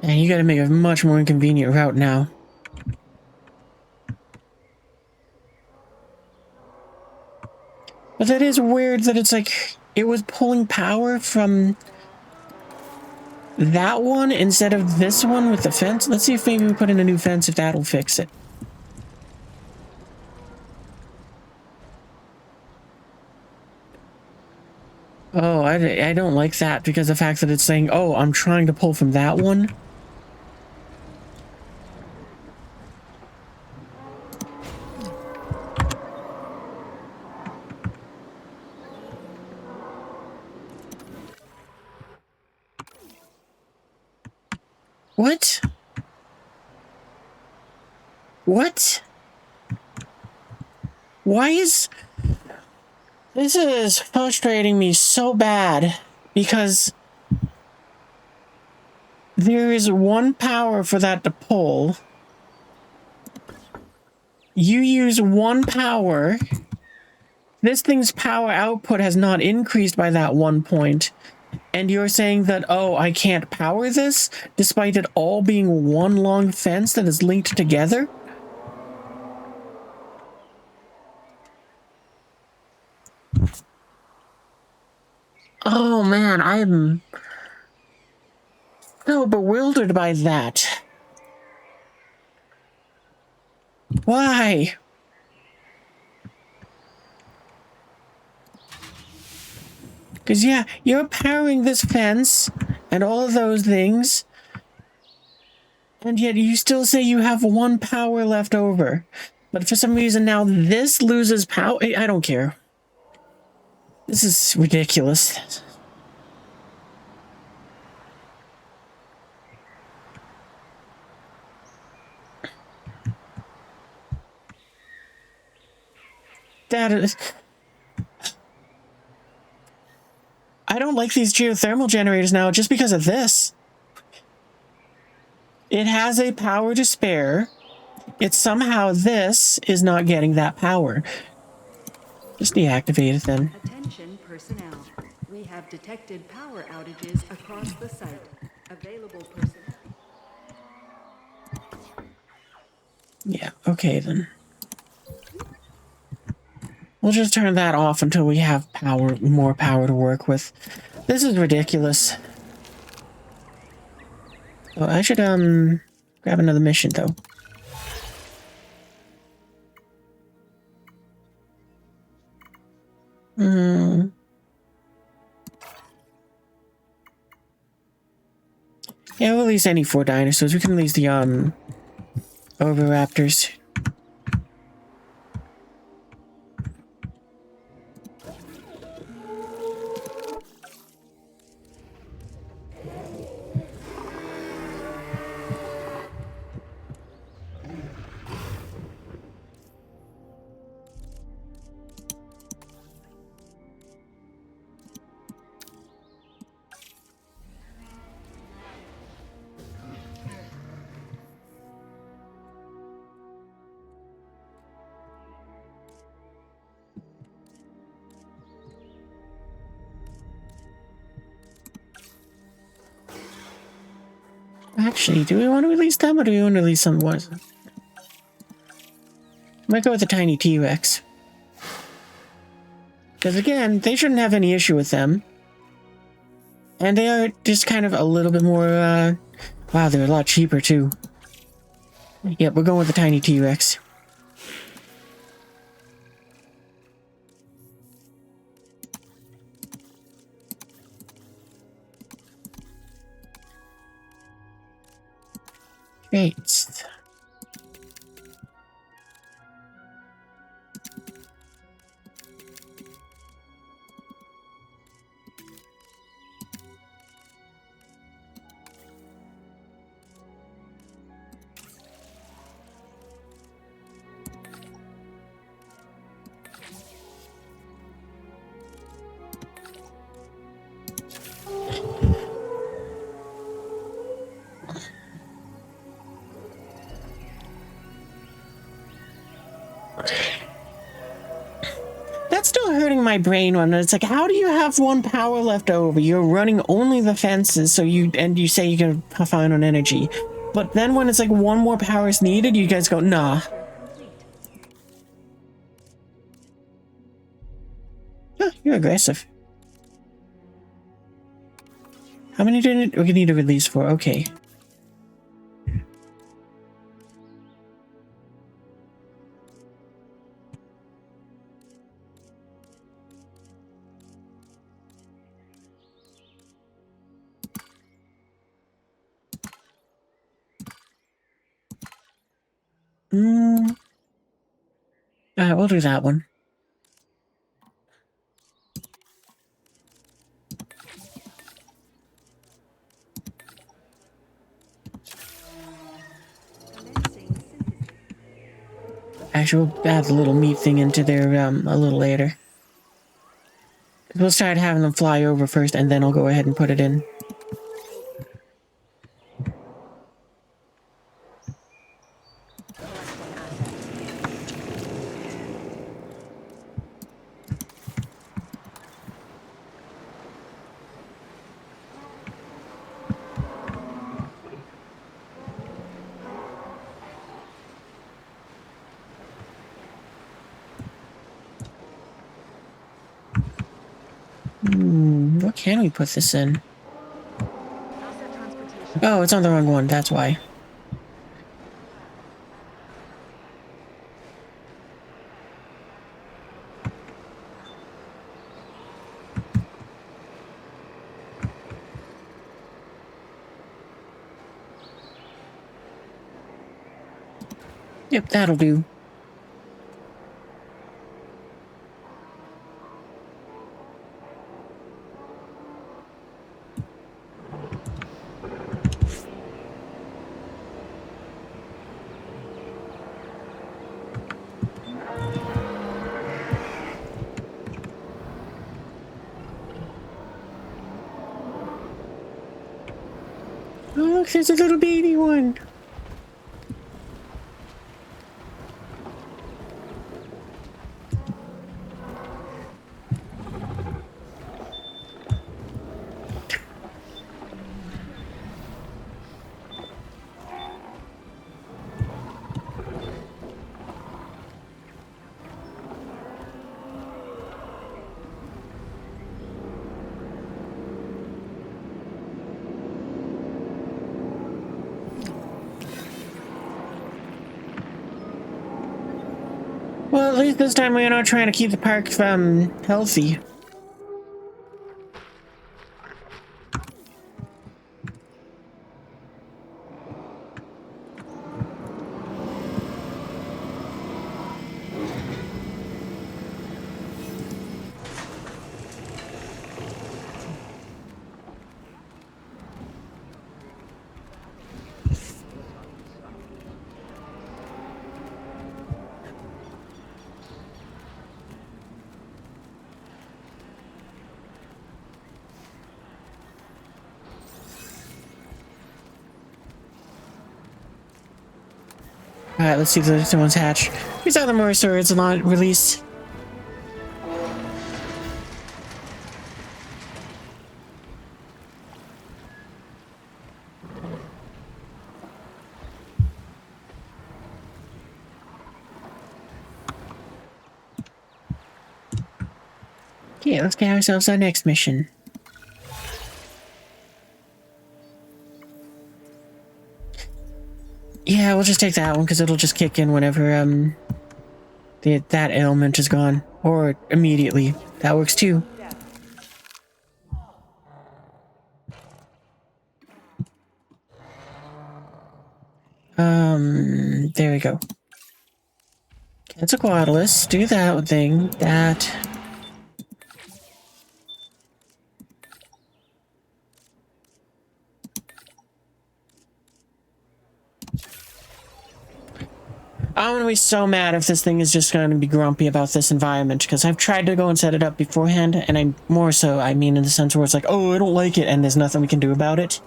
S1: And you gotta make a much more inconvenient route now. But that is weird that it's like, it was pulling power from that one instead of this one with the fence. Let's see if maybe we put in a new fence, if that'll fix it. Oh, I don't like that because the fact that it's saying, oh, I'm trying to pull from that one. What? What? Why is... This is frustrating me so bad because there is one power for that to pull. You use one power. This thing's power output has not increased by that 1 point. And you're saying that, oh, I can't power this, despite it all being one long fence that is linked together? Oh man, I'm so bewildered by that. Why? Because, yeah, you're powering this fence and all of those things, and yet you still say you have one power left over. But for some reason now this loses power. I don't care. This is ridiculous. That is... I don't like these geothermal generators now just because of this. It has a power to spare. It's somehow this is not getting that power. Just deactivate it then.
S4: Attention personnel. We We have detected power outages across the site. Available personnel.
S1: Yeah, okay then. We'll just turn that off until we have power, more power to work with. This is ridiculous. Oh, I should, grab another mission, though. Yeah, we'll release any 4 dinosaurs. We can release the, Oviraptors. Actually, do we want to release them, or do we want to release some ones? Might go with the tiny T-Rex. Because again, they shouldn't have any issue with them. And they are just kind of a little bit more, wow, they're a lot cheaper too. Yep, we're going with the tiny T-Rex. Great. That's still hurting my brain when it's like, how do you have 1 power left over? You're running only the fences, so you say you can find on energy. But then when it's like 1 more power is needed, you guys go, nah. Huh, you're aggressive. How many did we need to release for? Okay. Alright, we'll do that one. Actually, we'll add the little meat thing into there, a little later. We'll start having them fly over first, and then I'll go ahead and put it in. What can we put this in? Oh, it's on the wrong one, that's why. Yep, that'll do. Oh, look, there's a little baby one. least this time we're not trying to keep the park healthy. Alright, let's see if the ones hatch. Here's how the more swords not released. Okay, let's get ourselves our next mission. Yeah, we'll just take that one because it'll just kick in whenever that ailment is gone, or immediately. That works too. There we go. That's a Quadless. Do that thing. That. I'm gonna be so mad if this thing is just gonna be grumpy about this environment, because I've tried to go and set it up beforehand, and I mean in the sense where it's like, oh, I don't like it, and there's nothing we can do about it.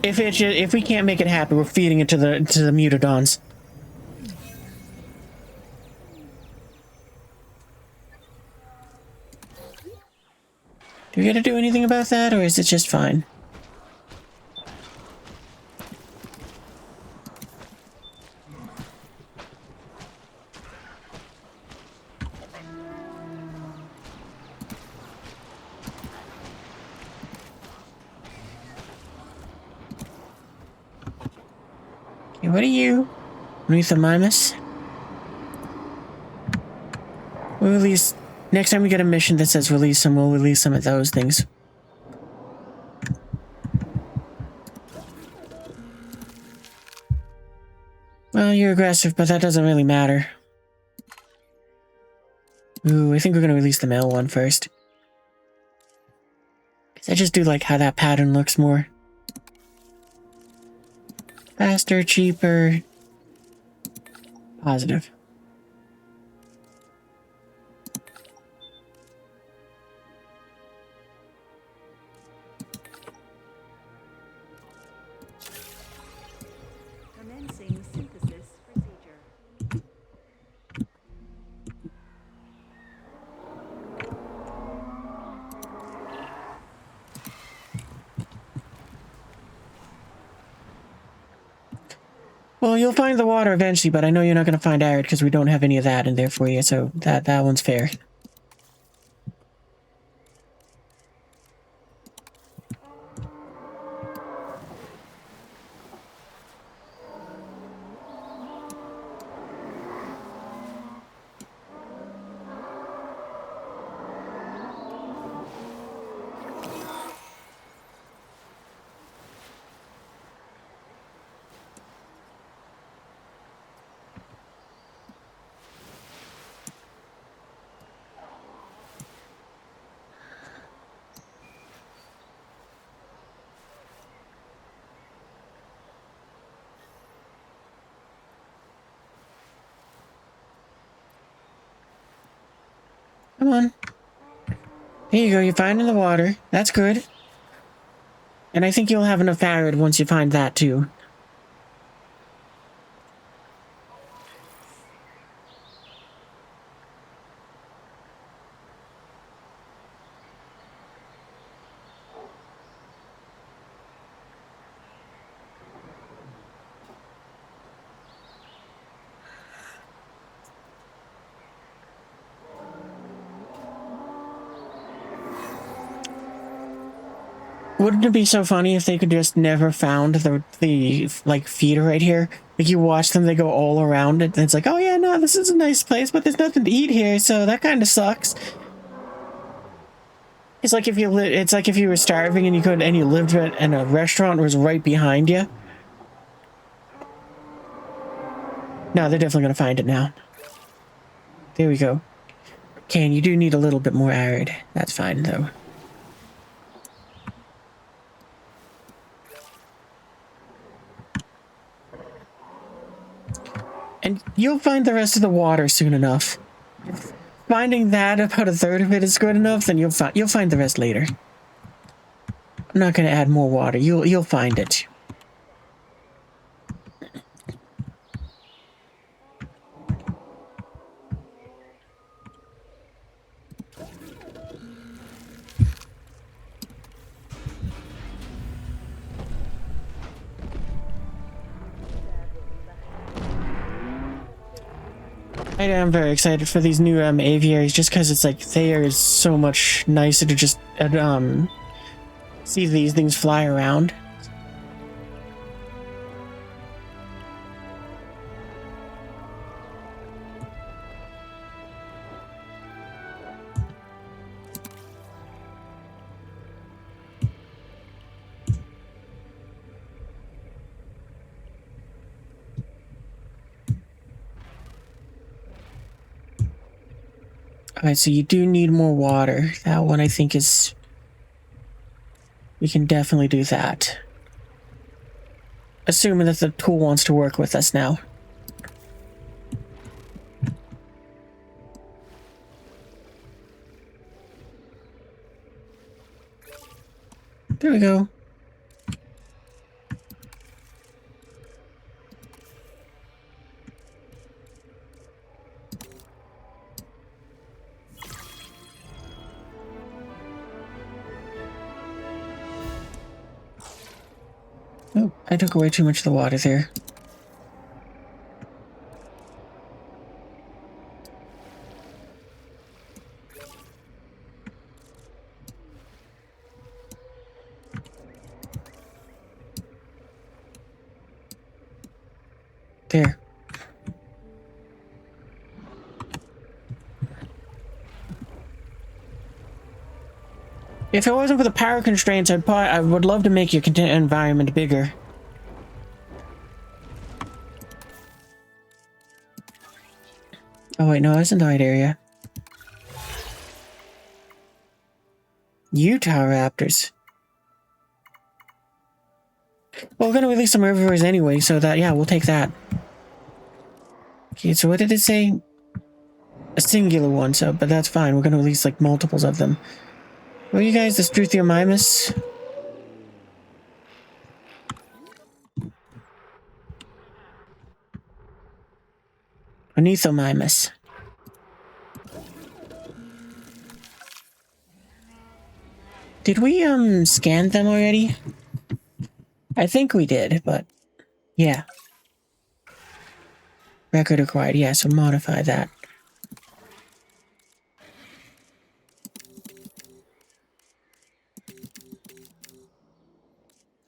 S1: If we can't make it happy, we're feeding it to the Mutadons. Do we gotta do anything about that, or is it just fine? Okay, what are you? Underneath the Mimus? We'll release... Next time we get a mission that says release them, we'll release some of those things. Well, you're aggressive, but that doesn't really matter. Ooh, I think we're gonna release the male one first. Because I just do like how that pattern looks more. Faster, cheaper. Positive.
S4: Commencing synthesis procedure.
S1: Well, you'll find the water eventually, but I know you're not going to find arid because we don't have any of that in there for you, so that one's fair. Come on. There you go, you're finding the water. That's good. And I think you'll have enough arid once you find that too. Wouldn't it be so funny if they could just never found the like feeder right here? Like you watch them, they go all around it, and it's like, oh yeah, no, this is a nice place, but there's nothing to eat here, so that kind of sucks. It's like if you it's like if you were starving and you could and you lived in a restaurant was right behind you. No, they're definitely gonna find it now. There we go. Okay, and you do need a little bit more arid. That's fine though. And you'll find the rest of the water soon enough. If finding that about a third of it is good enough, then you'll find the rest later. I'm not gonna add more water. You'll find it. I am very excited for these new aviaries, just because it's like they are so much nicer to just see these things fly around. Alright, so you do need more water. That one I think is... We can definitely do that. Assuming that the tool wants to work with us now. There we go. Oh, I took away too much of the water there. There. If it wasn't for the power constraints, I would love to make your environment bigger. Oh wait, no, that's in the right area. Utah Raptors. Well, we're gonna release some herbivores anyway, so that, yeah, we'll take that. Okay, so what did it say? A singular one, so, but that's fine. We're gonna release, like, multiples of them. What are you guys, the Struthiomimus? Ornithomimus. Did we, scan them already? I think we did, but... Yeah. Record required, yeah, so modify that.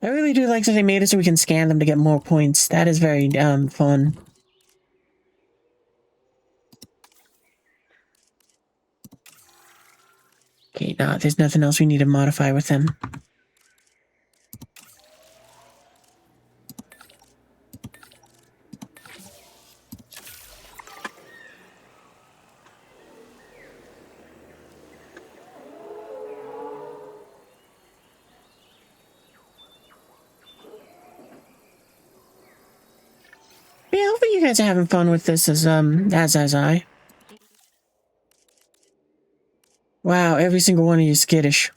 S1: I really do like that they made it so we can scan them to get more points. That is very, fun. Okay, no, there's nothing else we need to modify with them. Yeah, hopefully you guys are having fun with this as I. Wow, every single one of you is skittish.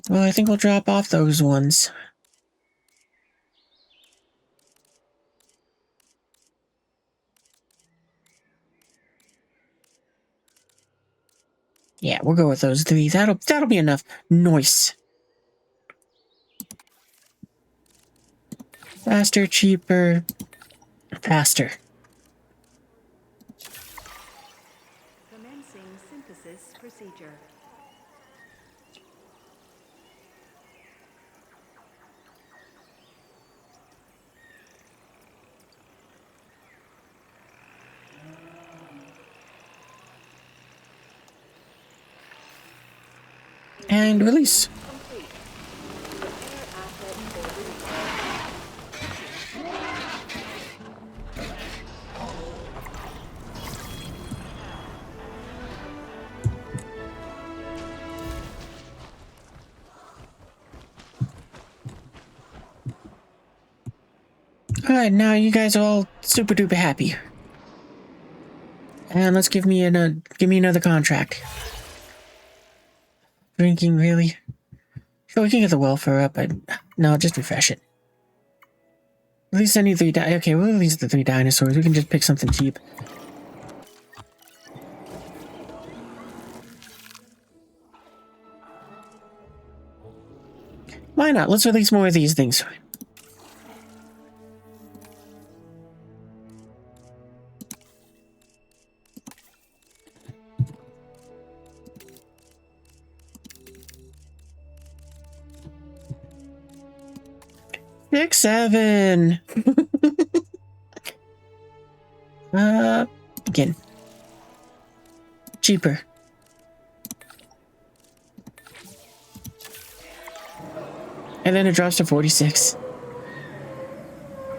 S1: Well, I think we'll drop off those ones. Yeah, we'll go with those three. That'll be enough. Nice. Faster, cheaper, faster.
S4: Commence Commencing synthesis procedure.
S1: And release.
S4: Complete. Prepare asset for release.
S1: Alright, now you guys are all super duper happy. And let's give me another contract. Drinking, really? Sure, we can get the welfare up, but no, just refresh it. Release any three okay, we'll release the 3 dinosaurs. We can just pick something cheap. Why not? Let's release more of these things. Six, 7. Begin. Cheaper. And then it drops to 46.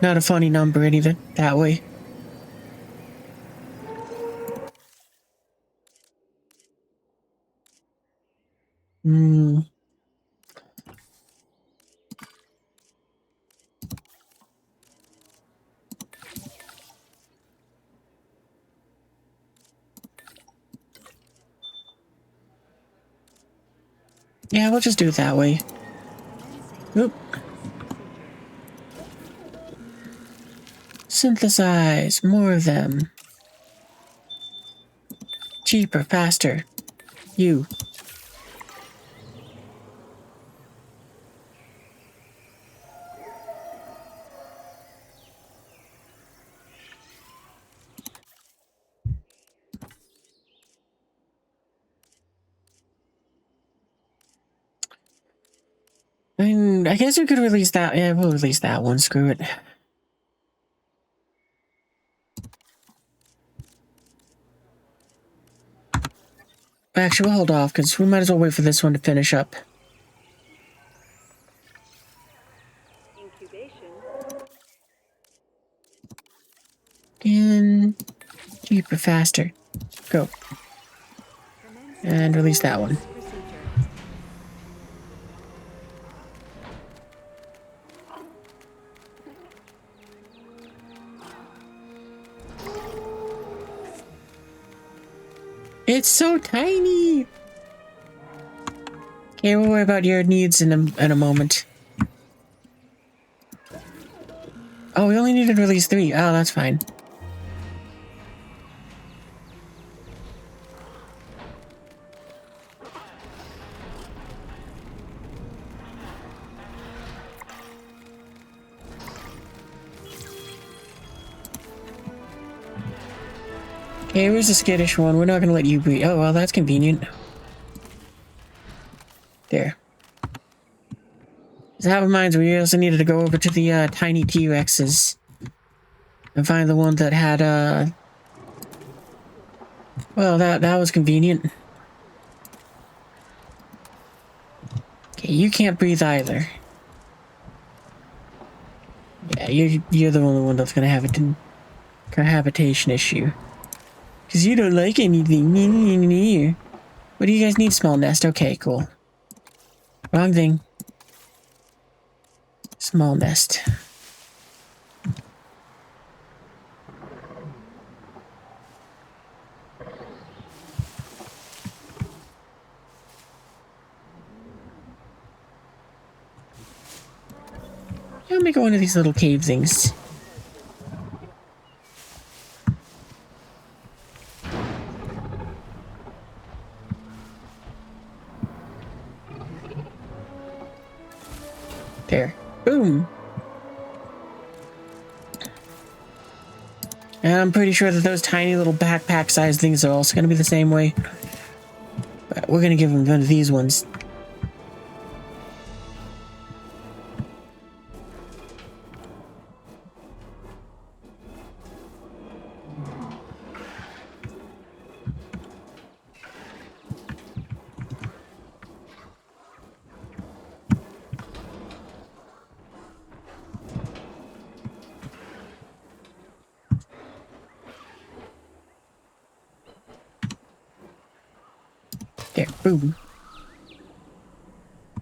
S1: Not a funny number either, that way. Yeah, we'll just do it that way. Oop. Synthesize more of them. Cheaper, faster. You. I guess we could release that. Yeah, we'll release that one. Screw it. Actually, we'll hold off, because we might as well wait for this one to finish up.
S4: Incubation.
S1: And cheaper, faster. Go. And release that one. It's so tiny! Okay, we'll worry about your needs in a moment. Oh, we only needed to release 3. Oh, that's fine. Okay, where's the skittish one? We're not gonna let you breathe. Oh, well, that's convenient. There. That reminds me, we also needed to go over to the tiny T-Rexes and find the one that had, well, that was convenient. Okay, you can't breathe either. Yeah, you're the only one that's gonna have a cohabitation issue. Because you don't like anything. What do you guys need? Small nest. Okay, cool. Wrong thing. Small nest. Let me go into these little cave things. There. Boom. And I'm pretty sure that those tiny little backpack-sized things are also going to be the same way. But we're going to give them one of these ones. There, boom.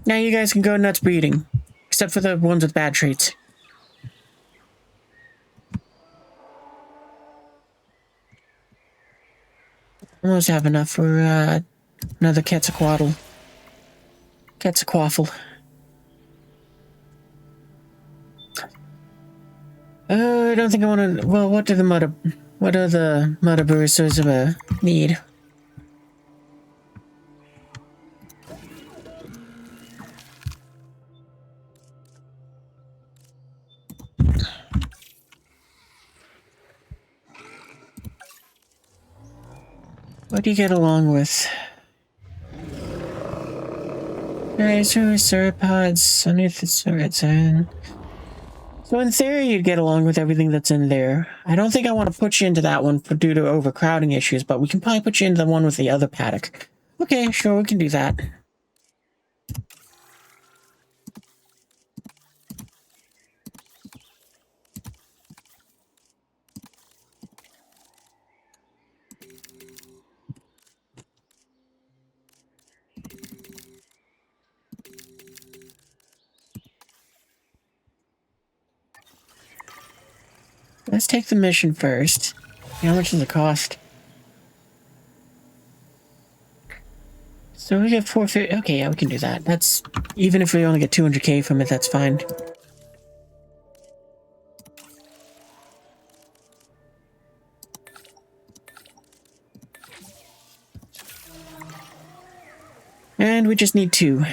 S1: Now you guys can go nuts breeding. Except for the ones with bad traits. Almost have enough for another Quetzalcoatl. Quetzalcoatl. I don't think I want to... Well, what do the Mudderbursers need? What do you get along with? Sauropods underneath the turrets, and so in theory you'd get along with everything that's in there. I don't think I want to put you into that one due to overcrowding issues, but we can probably put you into the one with the other paddock. Okay, sure, we can do that. Let's take the mission first. How much does it cost? So we get 450. Okay, yeah, we can do that. That's even if we only get 200k from it, that's fine. And we just need 2.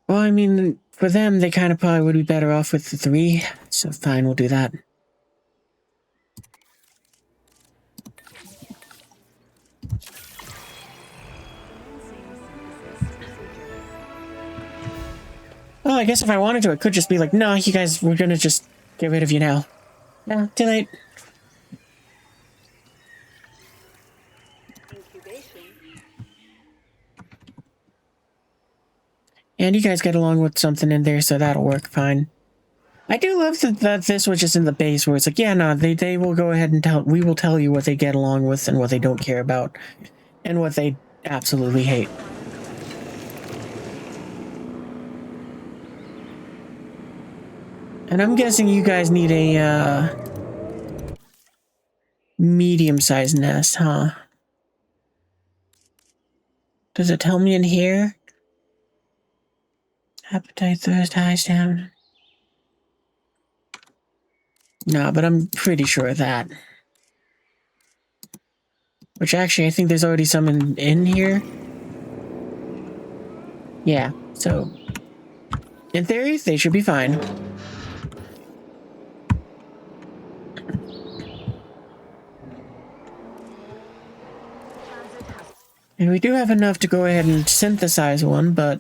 S1: Well, I mean, for them, they kind of probably would be better off with the 3. So fine, we'll do that. Well, I guess if I wanted to, it could just be like, no, you guys, we're gonna just get rid of you now. No, too late.
S4: Incubation.
S1: And you guys get along with something in there, so that'll work fine. I do love that this was just in the base where it's like, yeah, no, they will go ahead and we will tell you what they get along with and what they don't care about. And what they absolutely hate. And I'm guessing you guys need a, medium-sized nest, huh? Does it tell me in here? Appetite, thirst, high stamina. No, but I'm pretty sure of that. Which actually, I think there's already some in here. Yeah, so... in theory, they should be fine. And we do have enough to go ahead and synthesize one, but...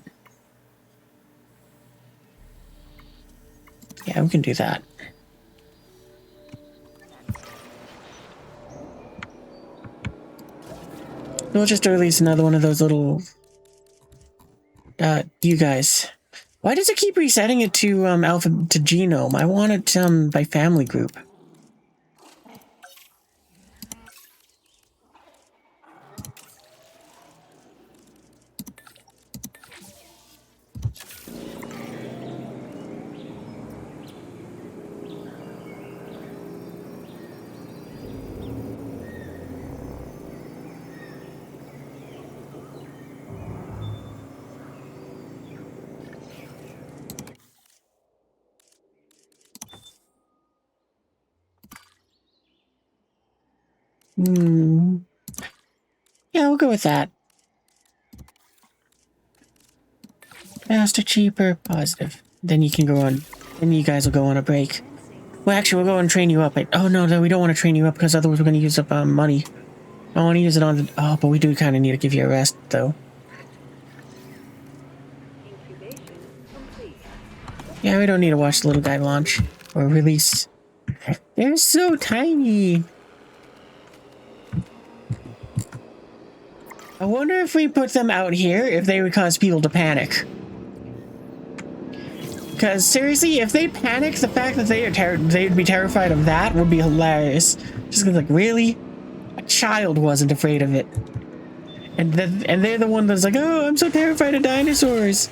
S1: yeah, we can do that. We'll just release another one of those little... you guys. Why does it keep resetting it to, alpha to genome? I want it, by family group. Hmm. Yeah, we'll go with that. Faster, cheaper, positive. Then you can go on. Then you guys will go on a break. Well, actually, we'll go and train you up. Oh no, we don't want to train you up because otherwise we're going to use up money. I want to use it on the. Oh, but we do kind of need to give you a rest, though.
S4: Incubation complete.
S1: Yeah, we don't need to watch the little guy launch or release. They're so tiny. I wonder if we put them out here, if they would cause people to panic. Because seriously, if they panic, the fact that they'd be terrified of that would be hilarious. Just like, really? A child wasn't afraid of it. And they're the one that's like, oh, I'm so terrified of dinosaurs.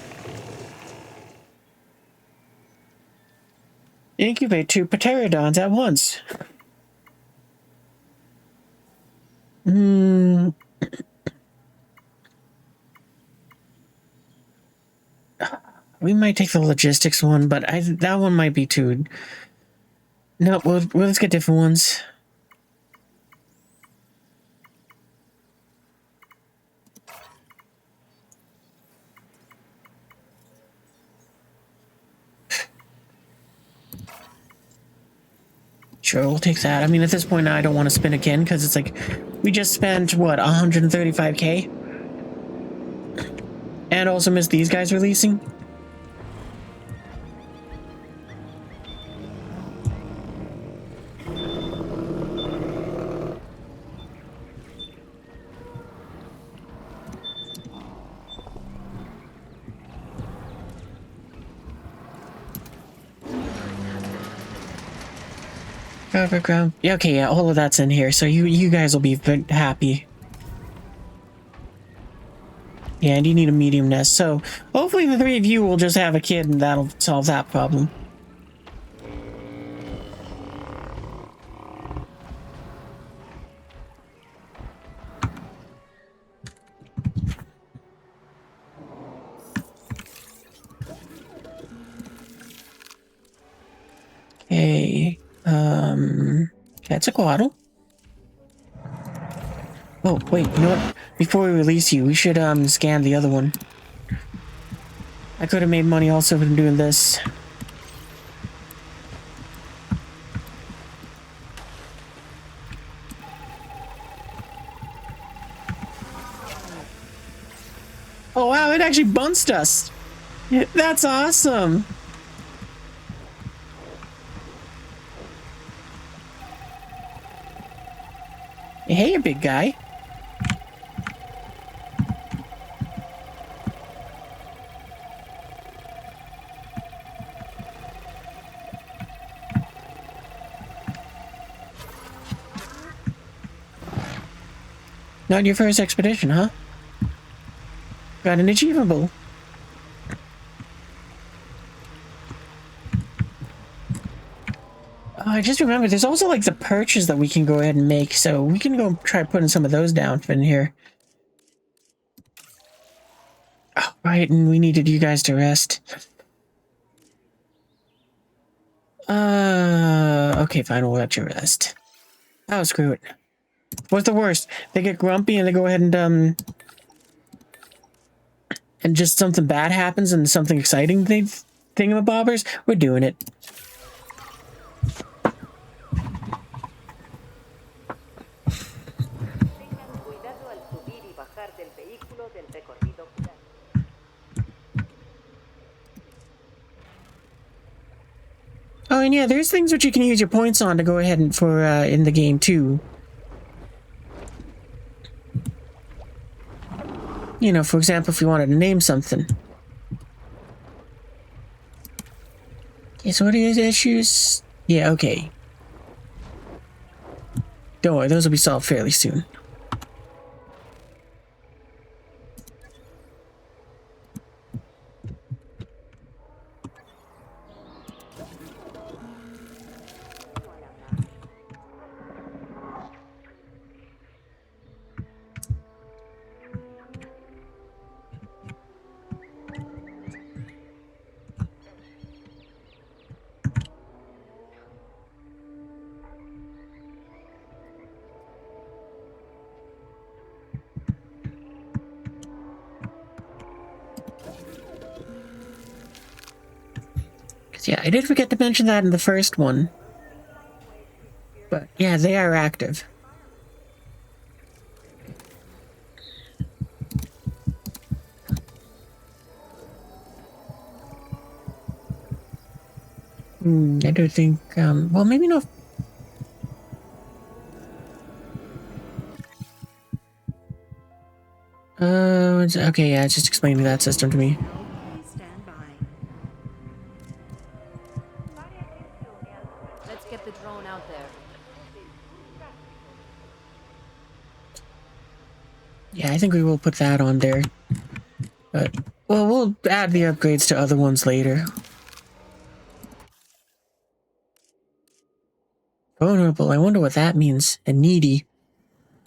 S1: Incubate 2 pterodons at once. We might take the logistics one, but that one might be too... No, let's get different ones. Sure, we'll take that. I mean, at this point, I don't want to spin again, because it's like, we just spent, what, 135k? And also missed these guys releasing? Cover ground. Yeah, okay, yeah, all of that's in here, so you guys will be happy. Yeah, and you need a medium nest, so hopefully the 3 of you will just have a kid and that'll solve that problem. Okay, Quetzalcoatl. Oh, wait, you know what? Before we release you, we should, scan the other one. I could have made money also from doing this. Oh, wow, it actually bunched us! That's awesome! Hey, you big guy. Not your first expedition, huh? Got an achievable. I just remembered there's also like the perches that we can go ahead and make, so we can go try putting some of those down in here. Oh, right, and we needed you guys to rest. Okay, fine, we'll let you rest. Oh, screw it. What's the worst? They get grumpy and they go ahead and just something bad happens and something exciting thingamabobbers? We're doing it. Oh, and yeah, there's things which you can use your points on to go ahead and for in the game too. You know, for example, if you wanted to name something. Okay, so what are your issues? Yeah, okay. Don't worry, those will be solved fairly soon. Yeah, I did forget to mention that in the first one. But yeah, they are active. I do think, well, maybe no. Okay, yeah, it's just explaining that system to me.
S4: Please stand by.
S5: Let's get the drone out there.
S1: Yeah, I think we will put that on there. But, well, we'll add the upgrades to other ones later. Vulnerable, I wonder what that means. And needy.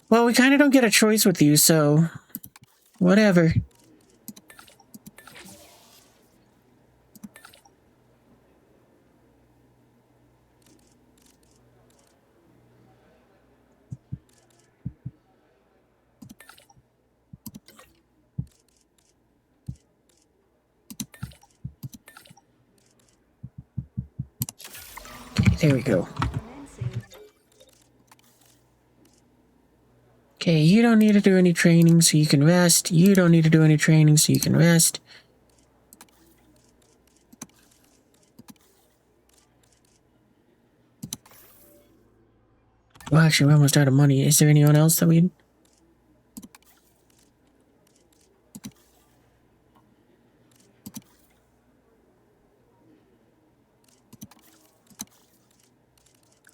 S1: Well, we kind of don't get a choice with you, so... whatever. Okay, there we go. Okay, you don't need to do any training, so you can rest. You don't need to do any training, so you can rest. Well, actually, we're almost out of money. Is there anyone else that we...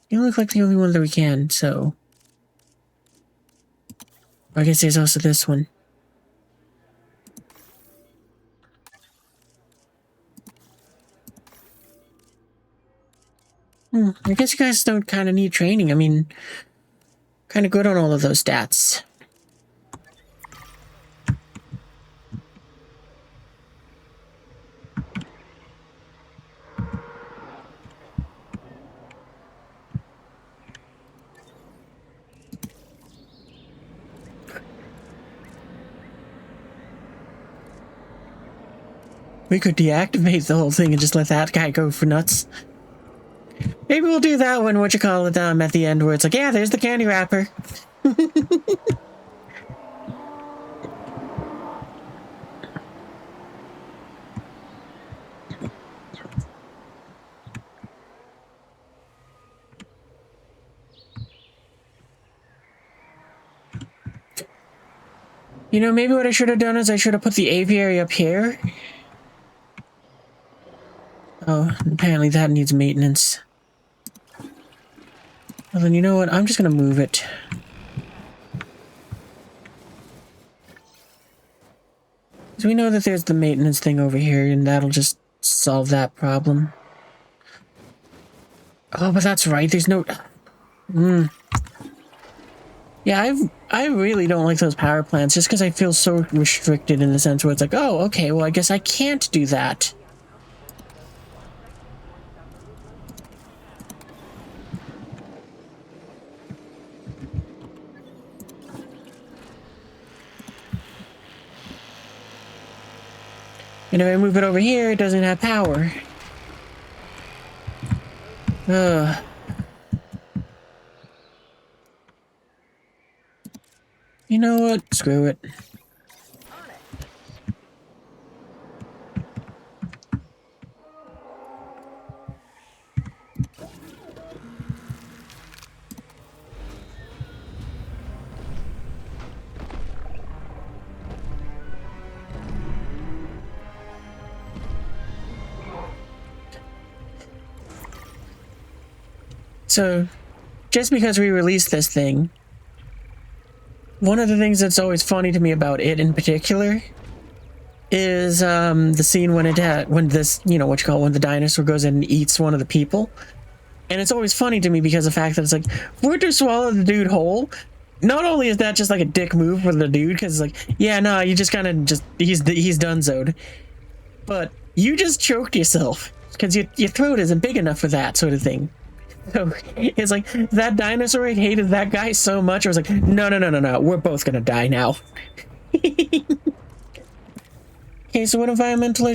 S1: You look like the only one that we can, so... I guess there's also this one. I guess you guys don't kind of need training. I mean, kind of good on all of those stats. We could deactivate the whole thing and just let that guy go for nuts. Maybe we'll do that one, at the end, where it's like, yeah, there's the candy wrapper. You know, maybe what I should have done is I should have put the aviary up here. Oh, apparently that needs maintenance. Well, then you know what? I'm just gonna move it. Because we know that there's the maintenance thing over here, and that'll just solve that problem. Oh, but that's right. There's no... Yeah, I really don't like those power plants, just because I feel so restricted in the sense where it's like, oh, okay, well, I guess I can't do that. And if I move it over here, it doesn't have power. Ugh. You know what? Screw it. So, just because we released this thing, one of the things that's always funny to me about it in particular is the scene when when this, you know, when the dinosaur goes in and eats one of the people. And it's always funny to me because of the fact that it's like, we're to swallow the dude whole. Not only is that just like a dick move for the dude, because it's like, yeah, no, you just kind of he's donezoed. But you just choked yourself because your throat isn't big enough for that sort of thing. So it's like that dinosaur hated that guy so much. I was like, no, we're both gonna die now. Okay, so what environmental?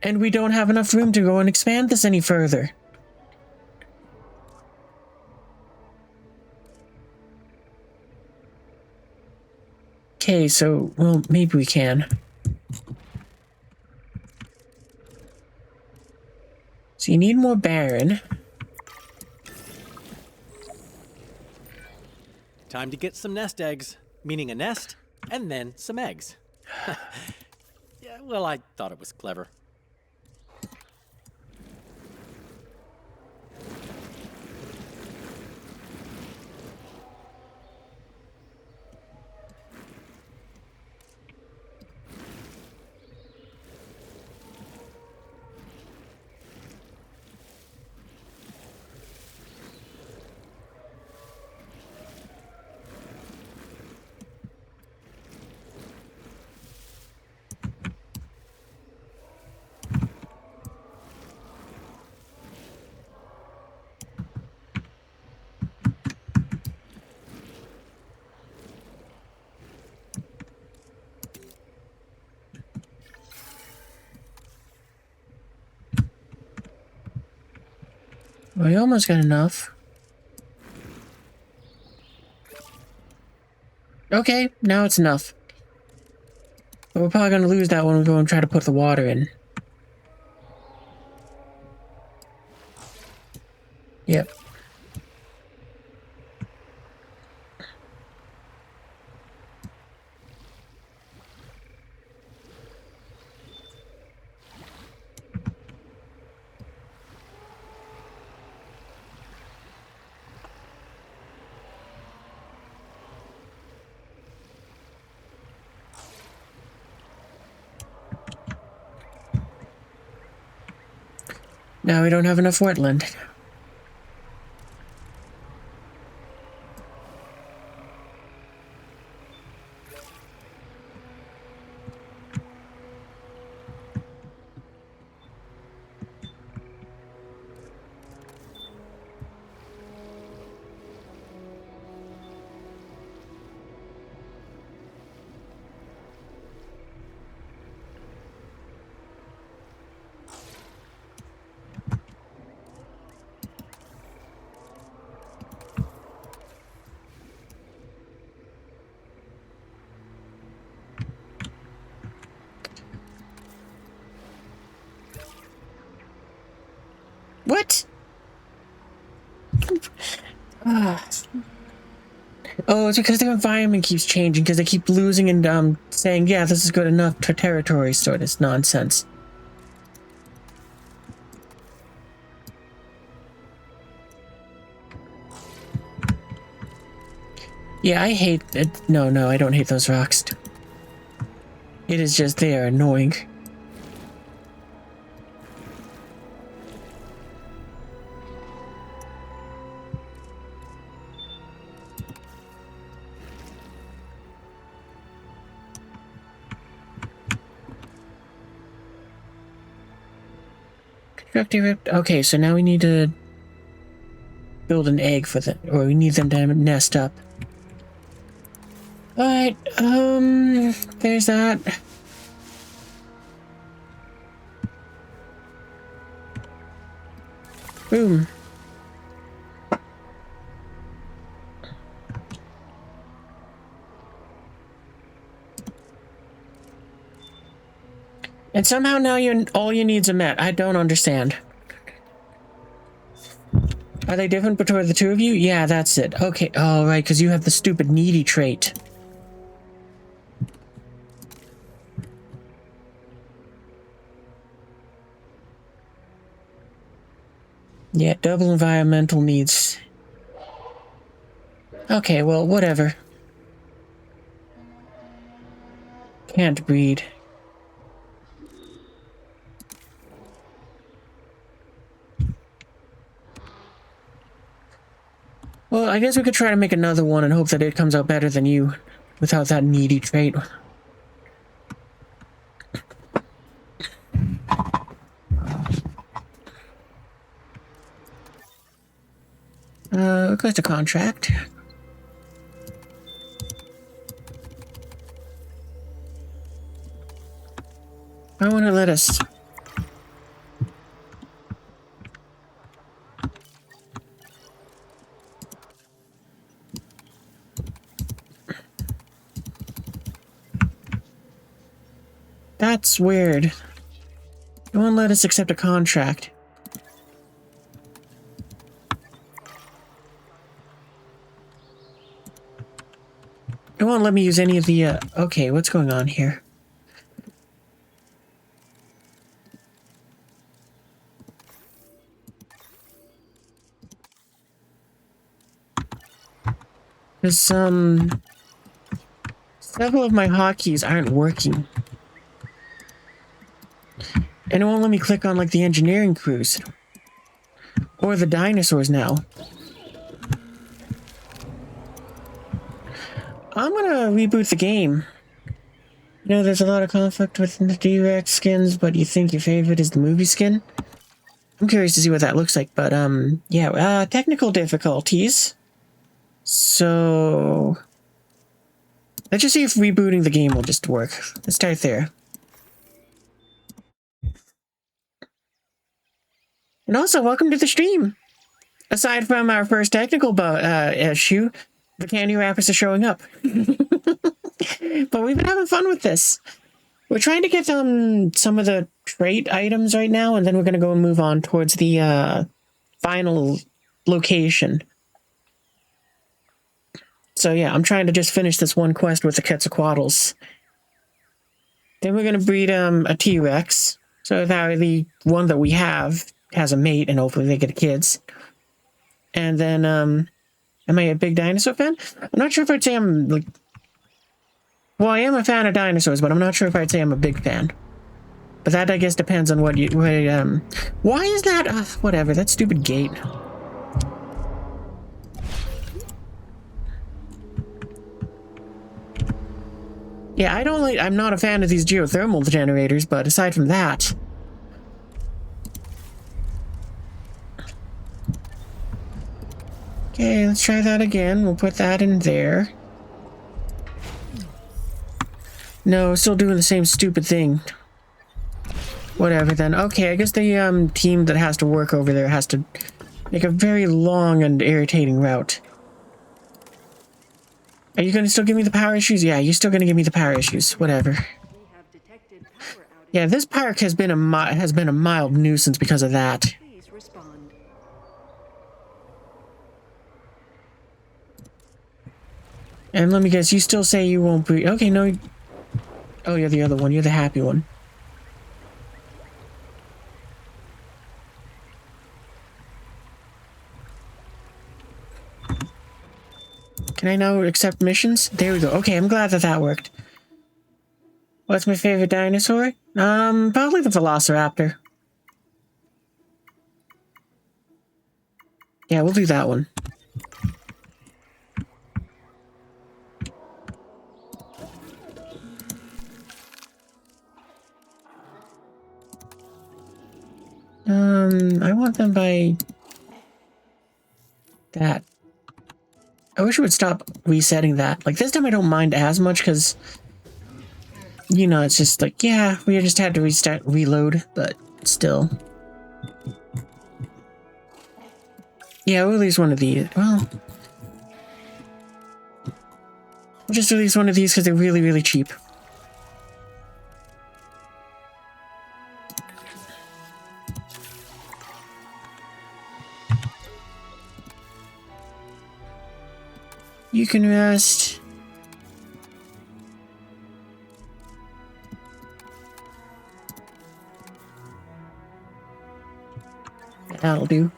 S1: And we don't have enough room to go and expand this any further. Okay, so, well, maybe we can. So you need more barren.
S3: Time to get some nest eggs. Meaning a nest, and then some eggs. Yeah, well, I thought it was clever.
S1: We almost got enough. Okay, now it's enough. But we're probably gonna lose that when we go and try to put the water in. Yep. Now we don't have enough wetland. What? Oh, it's because the environment keeps changing, because they keep losing and saying, yeah, this is good enough to territory, sort of nonsense. Yeah, I hate it. No, I don't hate those rocks. It is just they are annoying. Okay, so now we need to build an egg for them, or we need them to nest up. Alright, there's that. Boom. And somehow now all your needs are met. I don't understand. Are they different between the two of you? Yeah, that's it. Okay, oh, right, because you have the stupid needy trait. Yeah, double environmental needs. Okay, well, whatever. Can't breed. Well, I guess we could try to make another one and hope that it comes out better than you, without that needy trait. Request a contract. I want to let us That's weird. It won't let us accept a contract. It won't let me use any of the, okay, what's going on here? Because, several of my hotkeys aren't working. And it won't let me click on, like, the engineering crews. Or the dinosaurs now. I'm gonna reboot the game. You know, there's a lot of conflict with the D-Rex skins, but you think your favorite is the movie skin? I'm curious to see what that looks like, but, yeah, technical difficulties. So... let's just see if rebooting the game will just work. Let's start there. And also, welcome to the stream! Aside from our first technical issue, the candy wrappers are showing up. But we've been having fun with this. We're trying to get some of the trait items right now, and then we're going to go and move on towards the final location. So yeah, I'm trying to just finish this one quest with the Quetzalcoatlus. Then we're going to breed a T-Rex, so that the one that we have has a mate, and hopefully they get kids. And then, am I a big dinosaur fan? I'm not sure if I'd say I'm, like... well, I am a fan of dinosaurs, but I'm not sure if I'd say I'm a big fan. But that, I guess, depends on what you... why is that... whatever, that stupid gate. Yeah, I'm not a fan of these geothermal generators, but aside from that... okay, let's try that again. We'll put that in there. No, still doing the same stupid thing. Whatever then. Okay, I guess the team that has to work over there has to make a very long and irritating route. Are you gonna still give me the power issues? Yeah, you're still gonna give me the power issues. Whatever. Yeah, this park has been a mild nuisance because of that. And let me guess, you still say you won't be... okay, no... oh, you're the other one. You're the happy one. Can I now accept missions? There we go. Okay, I'm glad that that worked. What's my favorite dinosaur? Probably the Velociraptor. Yeah, we'll do that one. I want them by that. I wish it would stop resetting that. Like, this time I don't mind as much because, you know, it's just like, yeah, we just had to reload, but still. Yeah, we'll release one of these. Well, we'll just release one of these because they're really, really cheap. You can rest. That'll do.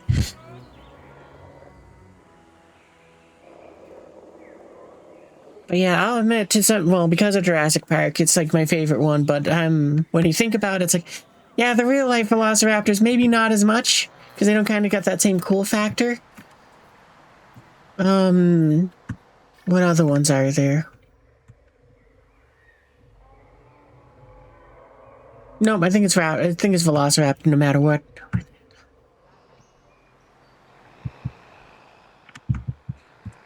S1: But yeah, I'll admit to some, well, because of Jurassic Park, it's like my favorite one, but when you think about it, it's like, yeah, the real life Velociraptors, maybe not as much, because they don't kind of got that same cool factor. What other ones are there? Nope, I think it's Velociraptor no matter what.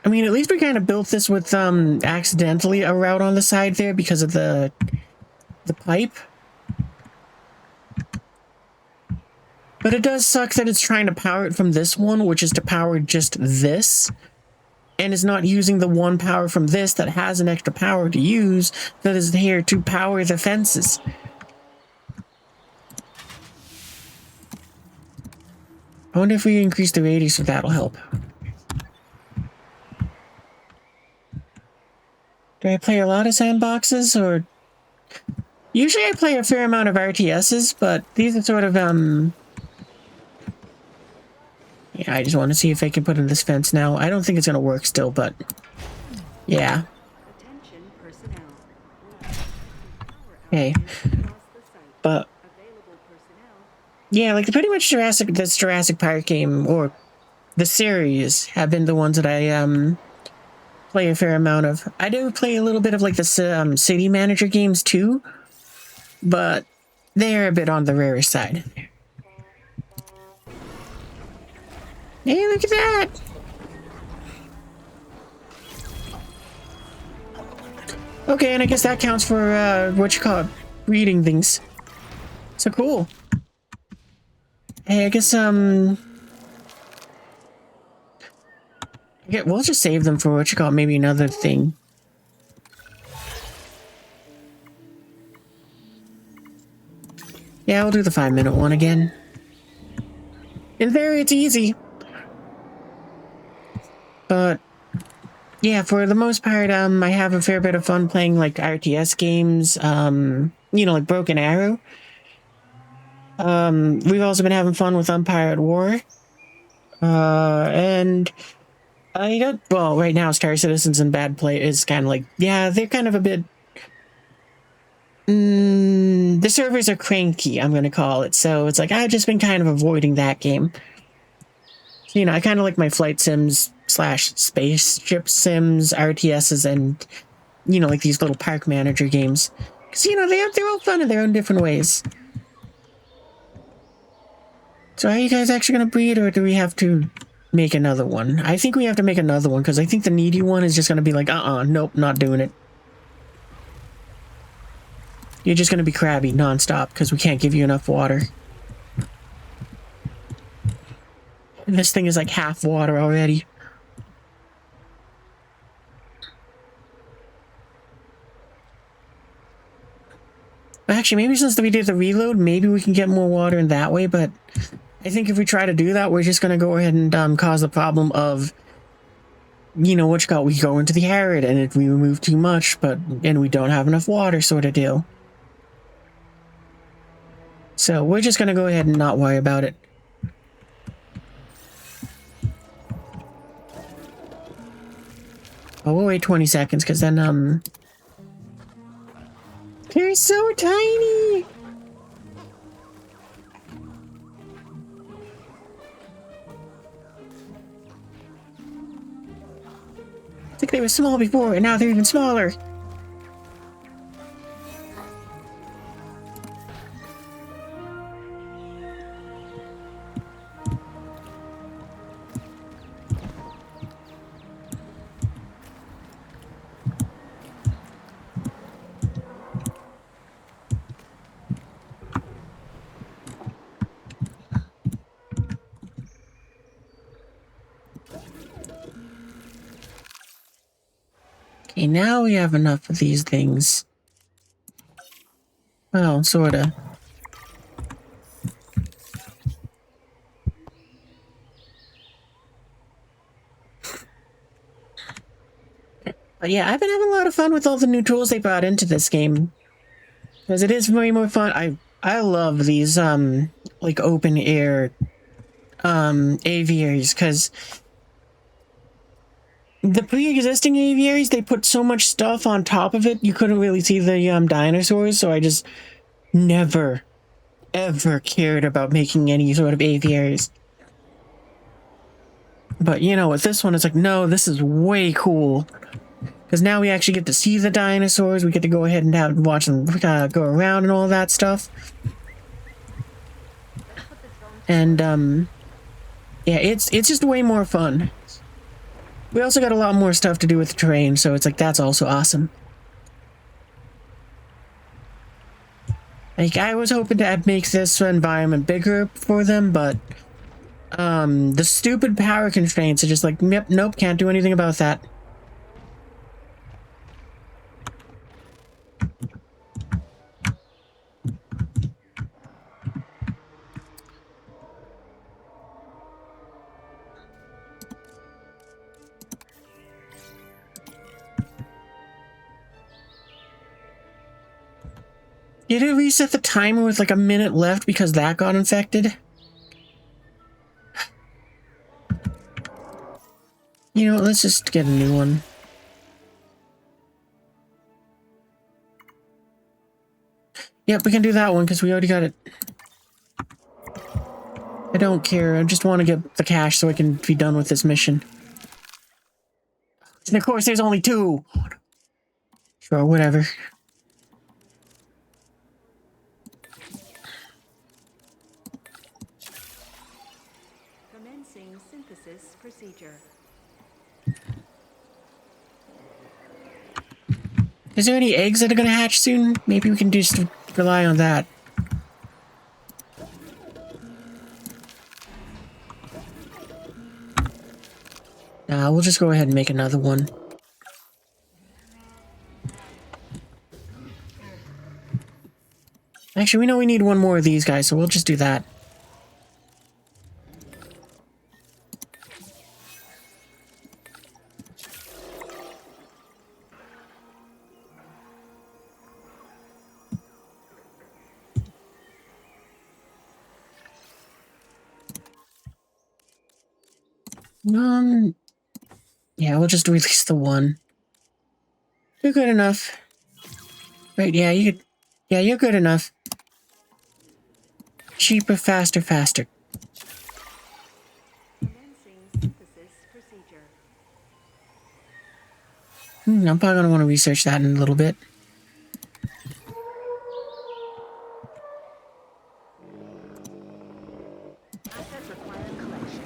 S1: I mean, at least we kind of built this with accidentally a route on the side there because of the pipe. But it does suck that it's trying to power it from this one, which is to power just this. And is not using the one power from this that has an extra power to use that is here to power the fences. I wonder if we increase the radius if that'll help. Do I play a lot of sandboxes, or... Usually I play a fair amount of RTSs, but these are sort of, Yeah, I just want to see if I can put in this fence now. I don't think it's going to work still, but... Yeah.
S4: Attention personnel.
S1: Okay. But...
S4: Available personnel.
S1: Yeah, like pretty much this Jurassic Park game, or the series, have been the ones that I, play a fair amount of. I do play a little bit of like the city manager games too, but they're a bit on the rarer side. Hey, look at that! Okay, and I guess that counts for, what you call it, reading things. So cool. Hey, I guess, yeah, we'll just save them for what you call it, maybe another thing. Yeah, we'll do the 5-minute one again. In theory, it's easy. But, yeah, for the most part, I have a fair bit of fun playing, like, RTS games, you know, like Broken Arrow. We've also been having fun with Empire at War. And... you got, well, right now, Star Citizens and Bad Play is kind of like, yeah, they're kind of a bit, the servers are cranky, I'm going to call it, so it's like, I've just been kind of avoiding that game. So, you know, I kind of like my flight sims / spaceship sims, RTSs, and, you know, like these little park manager games. Because, you know, they're all fun in their own different ways. So are you guys actually going to breed, or do we have to... make another one? I think we have to make another one, because I think the needy one is just going to be like, nope, not doing it. You're just going to be crabby nonstop, because we can't give you enough water. And this thing is like half water already. Actually, maybe since we did the reload, maybe we can get more water in that way, but... I think if we try to do that, we're just going to go ahead and cause the problem of, you know, what you call, we go into the arid and if we remove too much, and we don't have enough water sort of deal. So we're just going to go ahead and not worry about it. Oh, we'll wait 20 seconds, because then, they're so tiny! I think they were small before, and now they're even smaller. Okay, now we have enough of these things. Well, sorta. But yeah, I've been having a lot of fun with all the new tools they brought into this game. Because it is way more fun. I love these, like open air, aviaries, because the pre-existing aviaries, they put so much stuff on top of it, you couldn't really see the, dinosaurs, so I just never, ever cared about making any sort of aviaries. But, you know, with this one, it's like, no, this is way cool. Because now we actually get to see the dinosaurs, we get to go ahead and watch them go around and all that stuff. And, yeah, it's just way more fun. We also got a lot more stuff to do with the terrain, so it's like, that's also awesome. Like, I was hoping to make this environment bigger for them, but, the stupid power constraints are just like, nope, can't do anything about that. Did it reset the timer with like a minute left because that got infected? You know, let's just get a new one. Yep, we can do that one because we already got it. I don't care. I just want to get the cash so I can be done with this mission. And of course, there's only 2. Sure, whatever.
S4: Commencing synthesis procedure.
S1: Is there any eggs that are going to hatch soon? Maybe we can just rely on that. Nah, we'll just go ahead and make another one. Actually, we know we need one more of these guys, so we'll just do that. Yeah, we'll just release the one. You're good enough. Right, yeah, you're good enough. Cheaper, faster, faster.
S4: Commencing synthesis procedure.
S1: I'm probably gonna want to research that in a little bit.
S4: Asset require collection.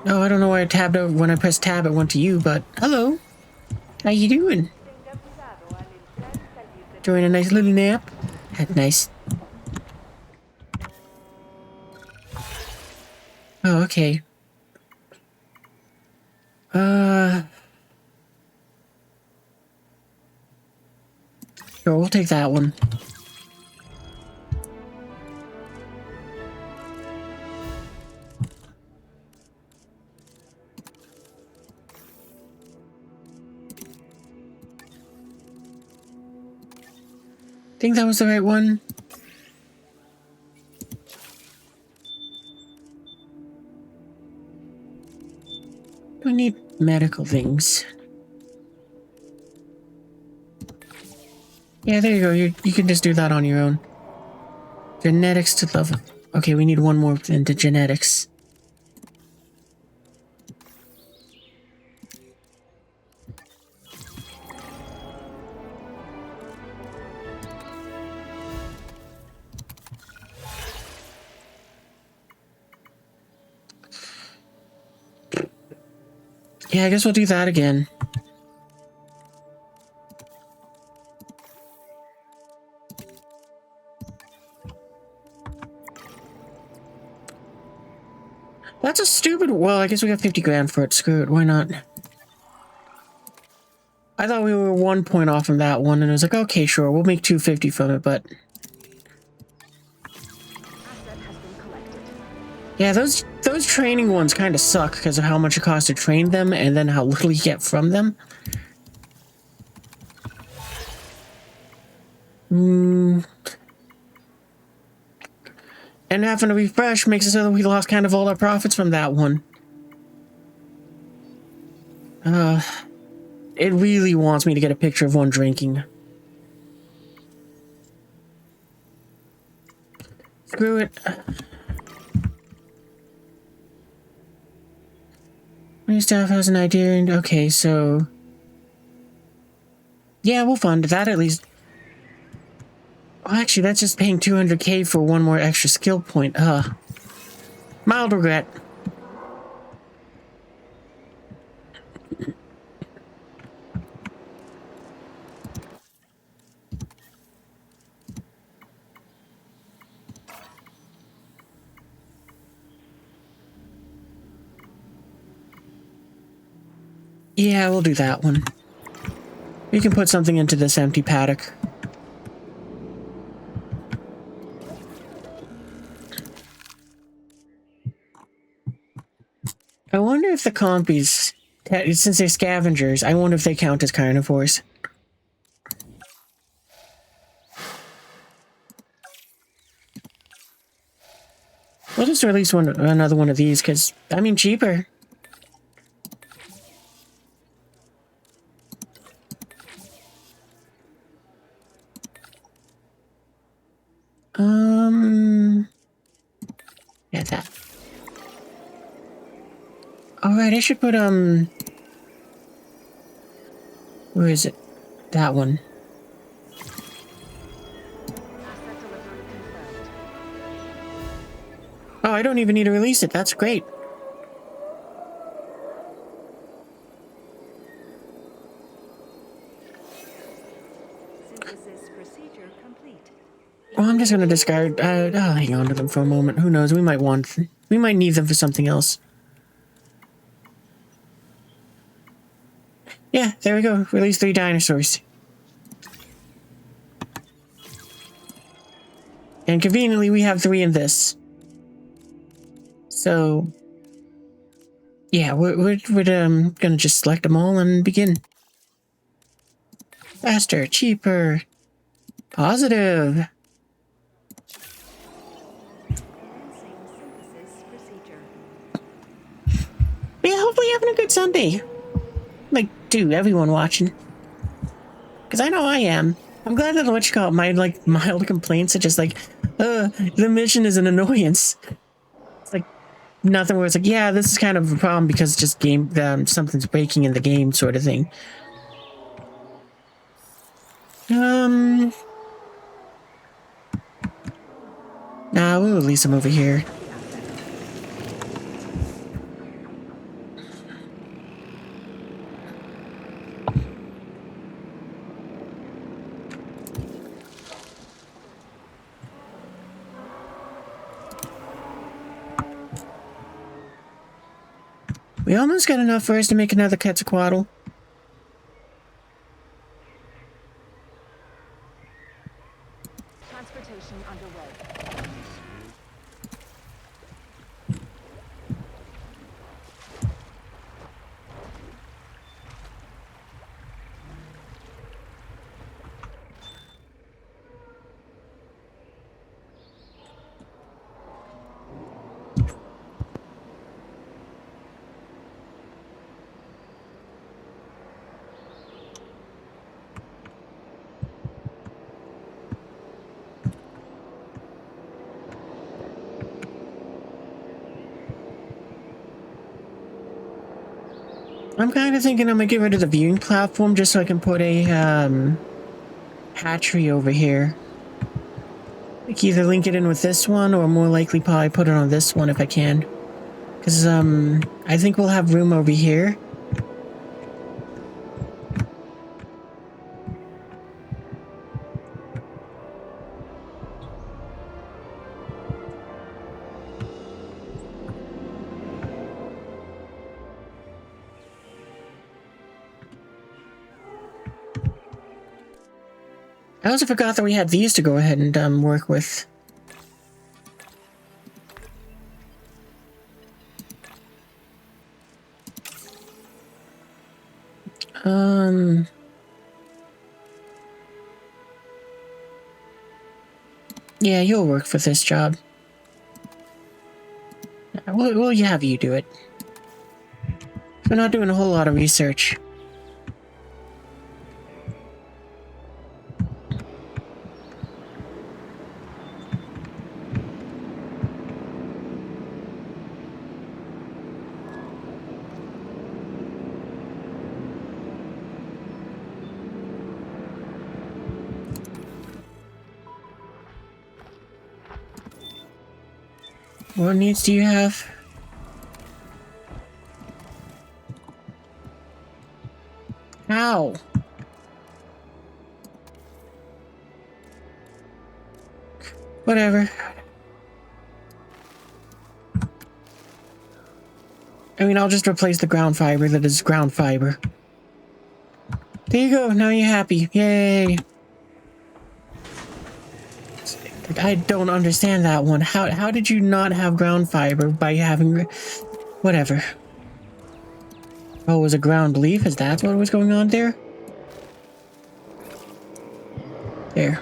S1: Oh, I don't know why I tabbed over. When I pressed tab, it went to you, but hello. How you doing? Doing a nice little nap? That's nice. Oh, okay. Sure, we'll take that one. Think that was the right one? We need medical things. Yeah, there you go. You can just do that on your own. Genetics to level. Okay, we need one more into genetics. Yeah, I guess we'll do that again. That's a stupid... Well, I guess we got 50 grand for it. Screw it. Why not? I thought we were 1 point off from that one, and I was like, okay, sure, we'll make 250 from it, but... Yeah, those training ones kind of suck because of how much it costs to train them and then how little you get from them. And having to refresh makes it so that we lost kind of all our profits from that one. It really wants me to get a picture of one drinking. Screw it. My staff has an idea, and okay, so... Yeah, we'll fund that at least. Oh, actually, that's just paying 200k for one more extra skill point. Mild regret. Yeah, we'll do that one. We can put something into this empty paddock. I wonder if the compies since they're scavengers, I wonder if they count as carnivores. We'll just release another one of these, because, I mean, cheaper. Yeah, that. Alright, I should put, where is it? That one. Oh, I don't even need to release it. That's great.
S4: Synthesis procedure complete.
S1: Well, I'm just gonna discard. I'll hang on to them for a moment. Who knows? We might need them for something else. Yeah, there we go. Release 3 dinosaurs. And conveniently, we have 3 in this. So, yeah, we're gonna just select them all and begin. Faster, cheaper, positive.
S4: Commencing synthesis procedure.
S1: Yeah, hopefully you're having a good Sunday. Like, dude, everyone watching. Because I know I am. I'm glad that my, like, mild complaints are just like, the mission is an annoyance. It's like, nothing where it's like, yeah, this is kind of a problem because it's just something's breaking in the game sort of thing. Nah, we'll release him over here. We almost got enough for us to make another Quetzalcoatl.
S5: Transportation underway.
S1: I'm kind of thinking I'm gonna get rid of the viewing platform just so I can put a hatchery over here. Like either link it in with this one or more likely probably put it on this one if I can. Because I think we'll have room over here. I also forgot that we had these to go ahead and work with. Yeah, you'll work for this job. We'll have you do it. We're not doing a whole lot of research. What needs do you have? How? Whatever. I mean, I'll just replace the ground fiber that is ground fiber. There you go, now you're happy. Yay! I don't understand that one. How did you not have ground fiber by having... Whatever. Oh, it was a ground leaf? Is that what was going on there? There.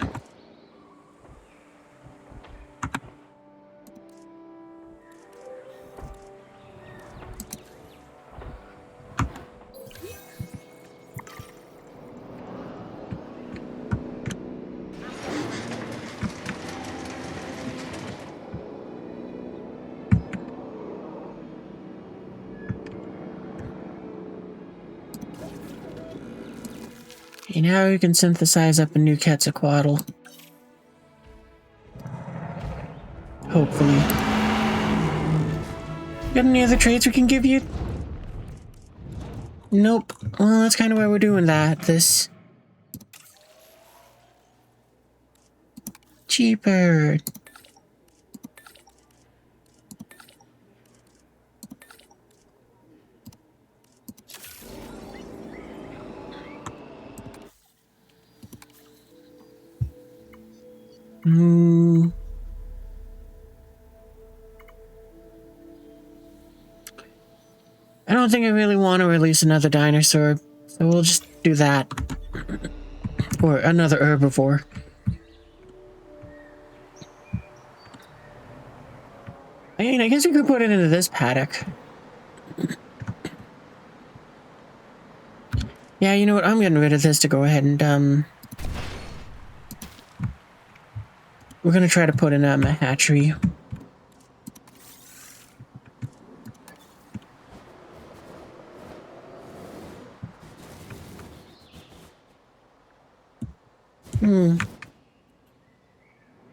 S1: Okay, now we can synthesize up a new Quetzalcoatl. Hopefully. Got any other traits we can give you? Nope. Well, that's kind of why we're doing that. This... Cheaper. I don't think I really want to release another dinosaur, so we'll just do that. Or another herbivore. I mean, I guess we could put it into this paddock. Yeah, you know what? I'm getting rid of this to go ahead and, we're gonna try to put in a hatchery.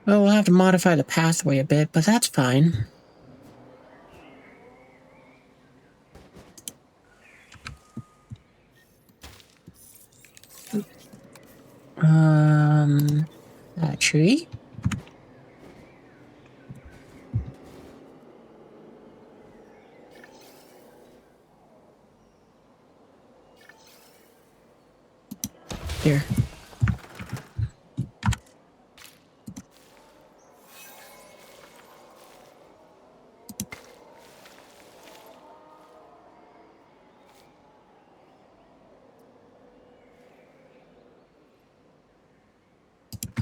S1: Well, we'll have to modify the pathway a bit, but that's fine. Hatchery. Here.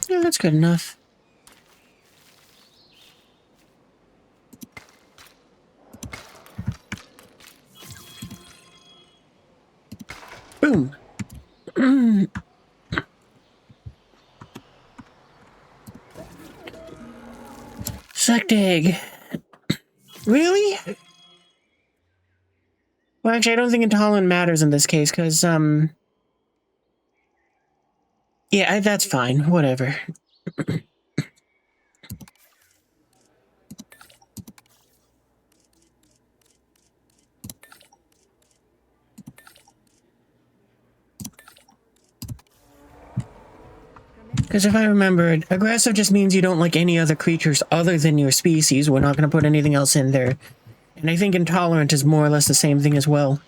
S1: Yeah, that's good enough. Boom. Sucked egg. Really? Well, actually, I don't think intolerant matters in this case, because, yeah, that's fine. Whatever. Because if I remember, aggressive just means you don't like any other creatures other than your species. We're not going to put anything else in there. And I think intolerant is more or less the same thing as well.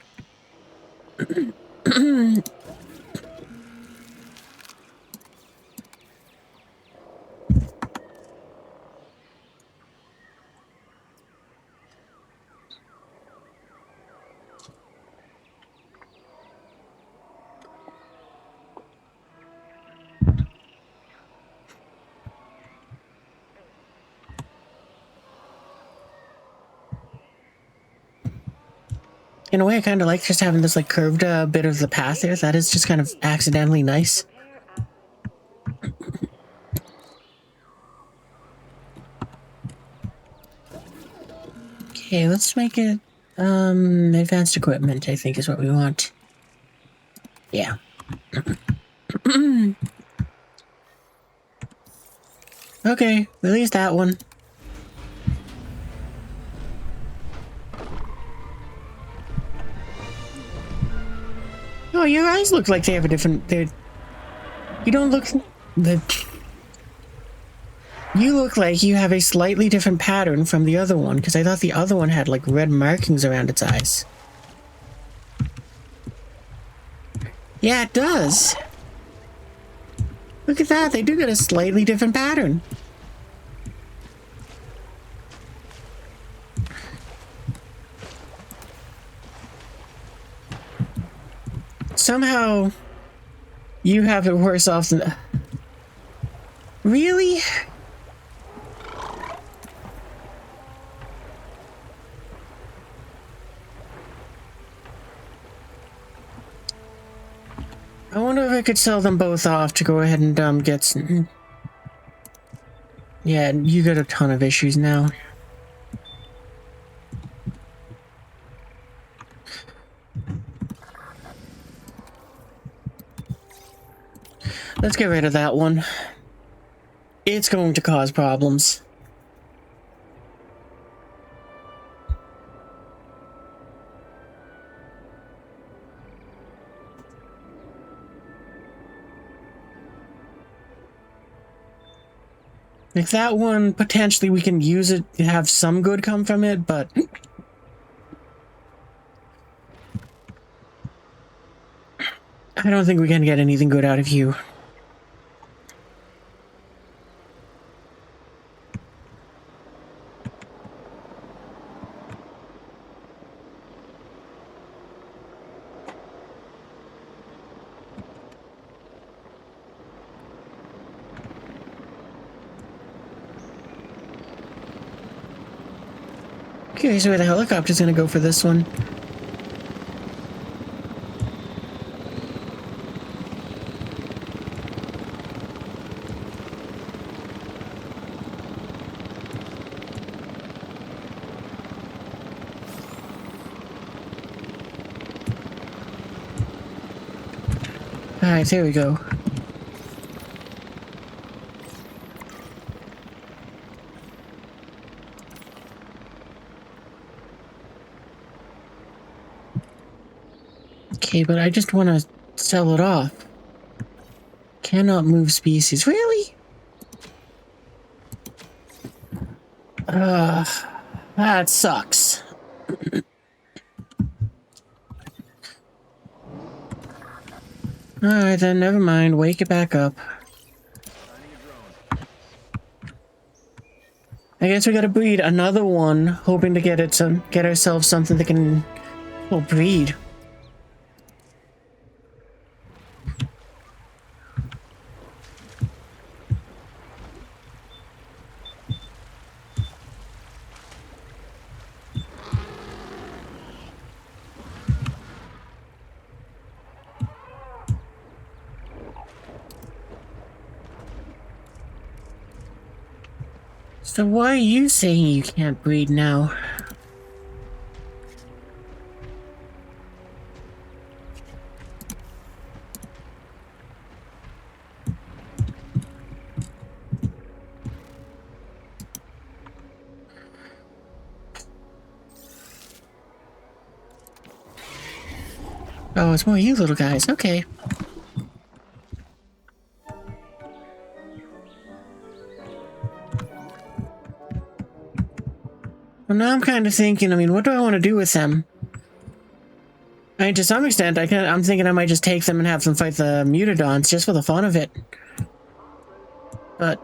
S1: In a way, I kind of like just having this, like, curved bit of the path there. That is just kind of accidentally nice. Okay, let's make it, advanced equipment, I think is what we want. Yeah. Okay, release that one. Oh, your eyes look like they have a different... You don't look... You look like you have a slightly different pattern from the other one, because I thought the other one had, like, red markings around its eyes. Yeah, it does. Look at that, they do get a slightly different pattern. somehow you have it worse off than... Really? I wonder if I could sell them both off to go ahead and get some... Yeah, you got a ton of issues now. Let's get rid of that one. It's going to cause problems. Like that one, potentially we can use it to have some good come from it, but... I don't think we can get anything good out of you. Curious where the helicopter's gonna go for this one. Alright, there we go. Okay, but I just want to sell it off. Cannot move species. Really? That sucks. Alright then, never mind. Wake it back up. I guess we gotta breed another one, hoping to get ourselves something that can, well, breed. So why are you saying you can't breed now? Oh, it's more you little guys. Okay. Well, now I'm kind of thinking, I mean, what do I want to do with them? I mean, to some extent, I'm thinking I might just take them and have them fight the Mutadons just for the fun of it. But...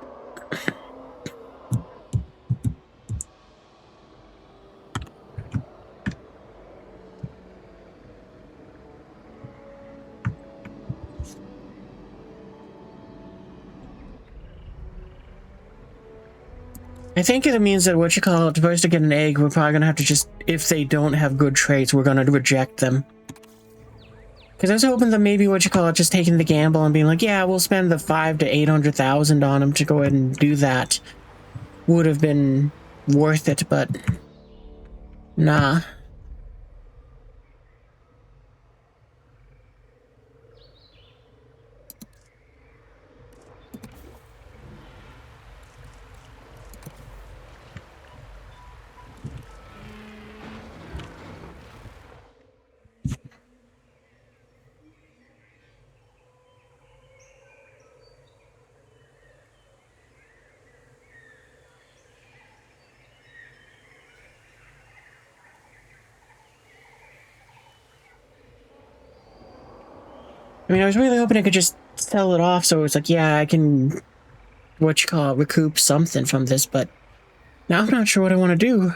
S1: I think it means that supposed to get an egg, we're probably gonna have to just, if they don't have good traits, we're gonna reject them. Because I was hoping that maybe just taking the gamble and being like, yeah, we'll spend the 500,000 to 800,000 on them to go ahead and do that, would have been worth it, but nah. I mean, I was really hoping I could just sell it off, so it's like, yeah, I can, recoup something from this, but now I'm not sure what I want to do.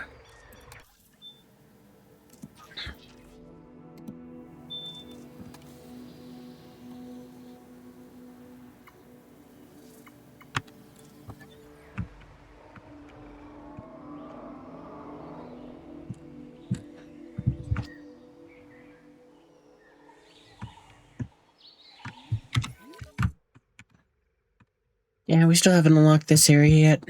S1: Yeah, we still haven't unlocked this area yet.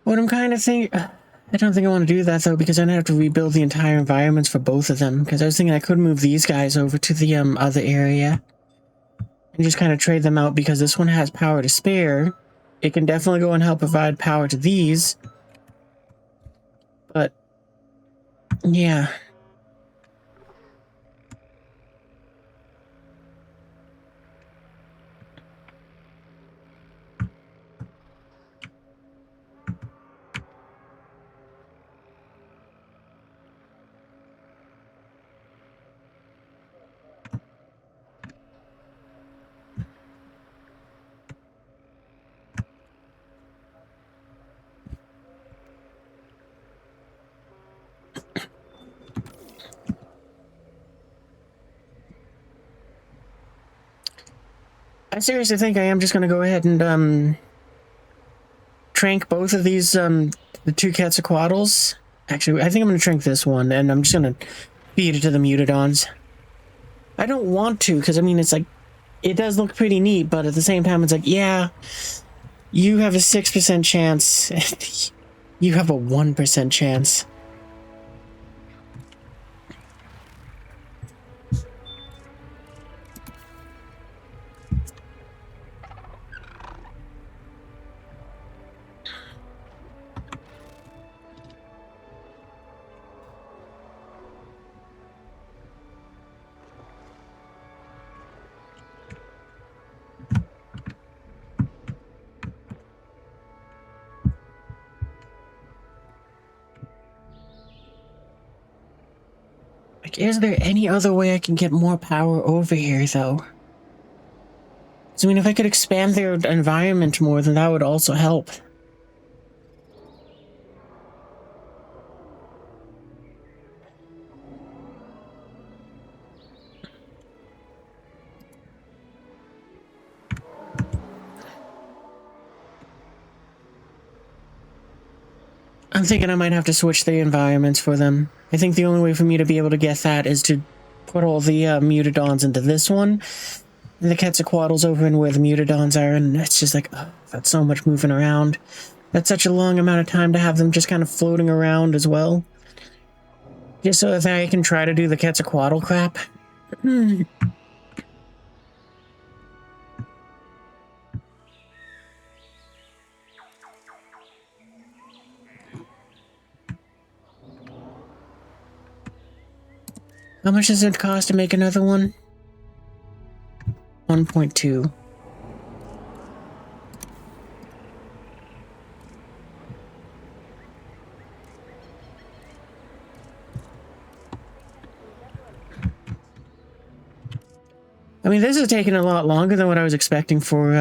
S1: What I'm kind of thinking... I don't think I want to do that, though, because then I have to rebuild the entire environments for both of them. Because I was thinking I could move these guys over to the other area. And just kind of trade them out, because this one has power to spare. It can definitely go and help provide power to these. But, yeah. I seriously think I am just going to go ahead and, trank both of these, the two Quetzalcoatl's. Actually, I think I'm going to trank this one, and I'm just going to feed it to the Mutadons. I don't want to, because, I mean, it's like, it does look pretty neat, but at the same time, it's like, yeah, you have a 6% chance, you have a 1% chance. Like, is there any other way I can get more power over here, though? So, I mean, if I could expand their environment more, then that would also help. I'm thinking I might have to switch the environments for them. I think the only way for me to be able to get that is to put all the Mutadons into this one, and the Quetzalcoatl's over in where the Mutadons are, and it's just like, oh, that's so much moving around. That's such a long amount of time to have them just kind of floating around as well. Just so that I can try to do the Quetzalcoatl crap. How much does it cost to make another one? 1.2. I mean, this is taking a lot longer than what I was expecting for,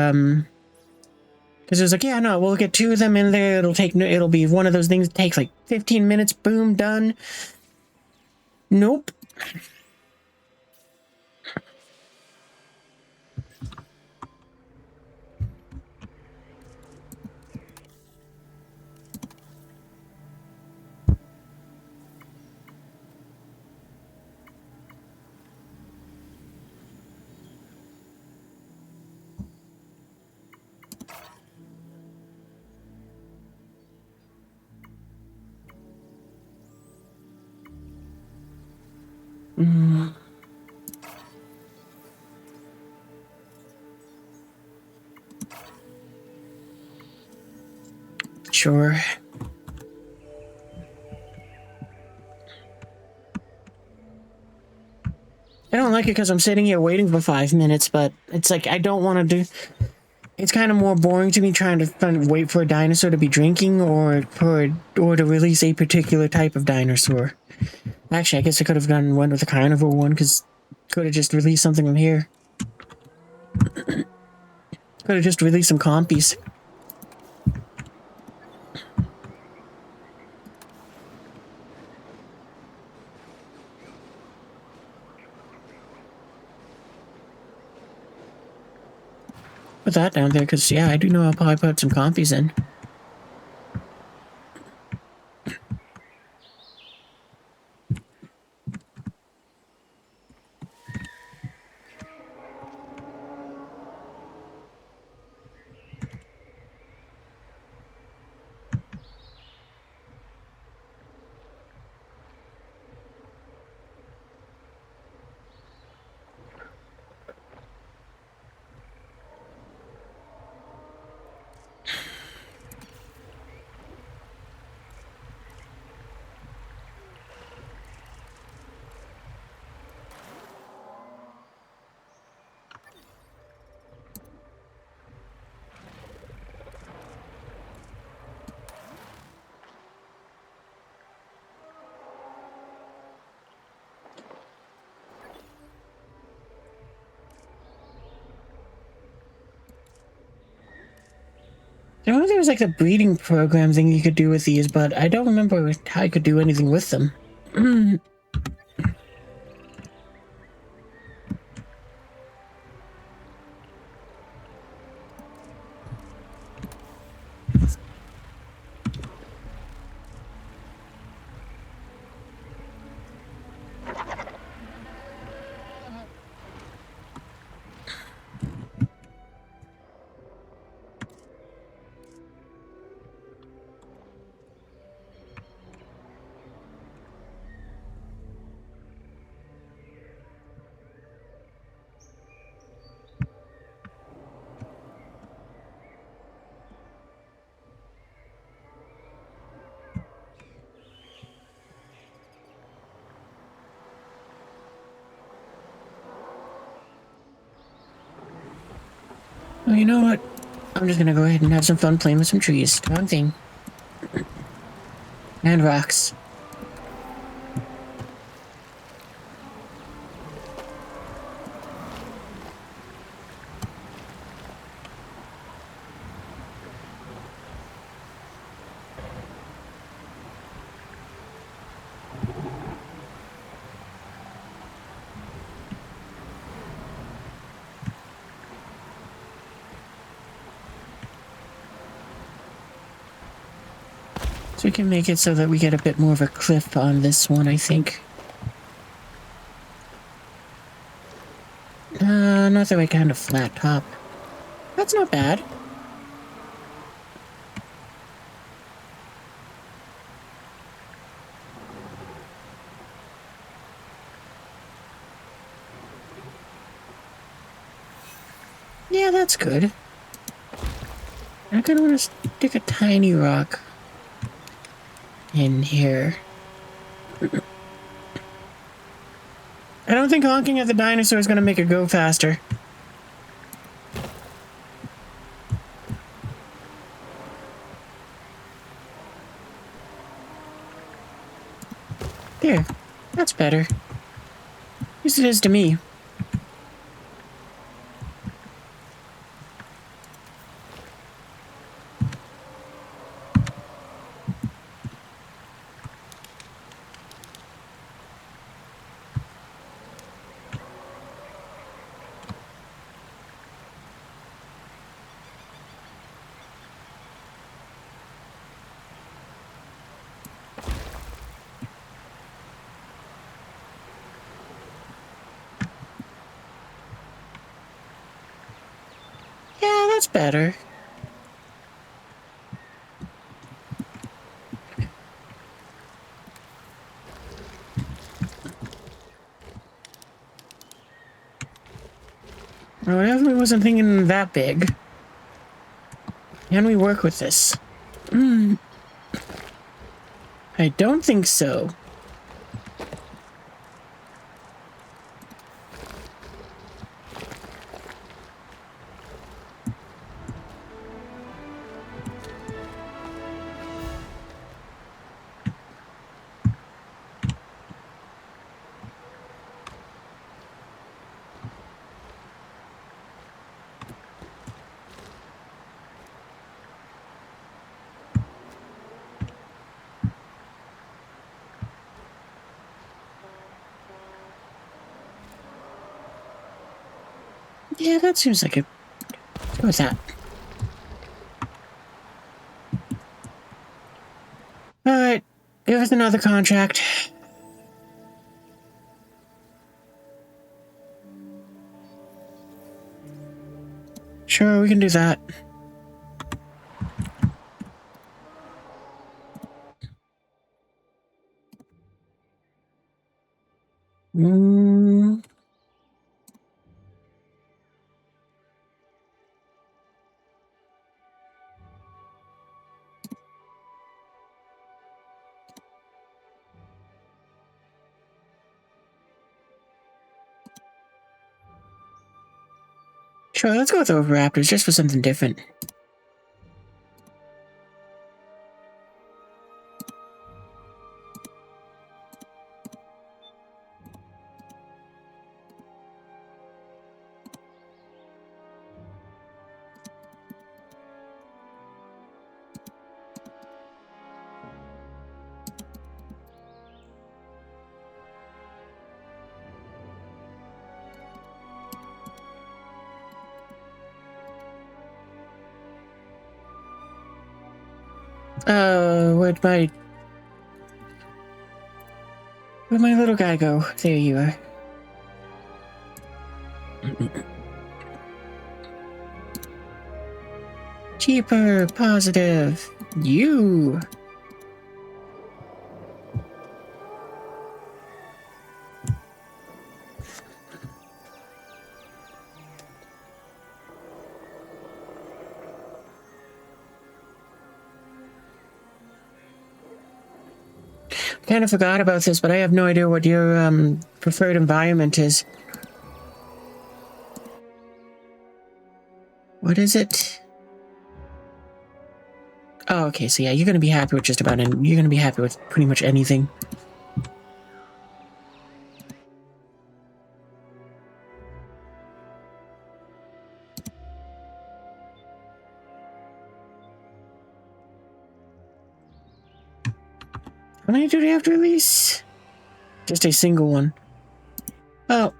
S1: because it was like, yeah, no, we'll get 2 of them in there, it'll be one of those things that takes like 15 minutes, boom, done. Nope. Sure. I don't like it because I'm sitting here waiting for 5 minutes, but it's like, I don't want to do... It's kind of more boring to me trying to wait for a dinosaur to be drinking or to release a particular type of dinosaur. Actually, I guess I could have went with the carnivore one, because could have just released something from here. Could have just released some compies. Put that down there, because, yeah, I do know I'll probably put some compies in. I know there was like the breeding program thing you could do with these, but I don't remember how you could do anything with them. Well, you know what? I'm just gonna go ahead and have some fun playing with some trees. Wrong thing. And rocks. So we can make it so that we get a bit more of a cliff on this one, I think. Not the right kind of flat top. That's not bad. Yeah, that's good. I kind of want to stick a tiny rock in here. I don't think honking at the dinosaur is going to make it go faster. There. That's better. At least it is to me. Yeah, that's better. Well, I definitely wasn't thinking that big. Can we work with this? I don't think so. Yeah, that seems like it. Let's go with that. Alright, give us another contract. Sure, we can do that. Sure, let's go with the Raptors just for something different. Where'd my little guy go? There you are. Cheaper, positive. You. Kind of forgot about this, but I have no idea what your preferred environment is. What is it? Oh, okay, so yeah, you're gonna be happy with just about you're gonna be happy with pretty much anything. How many do they have to release? Just a single one. Oh.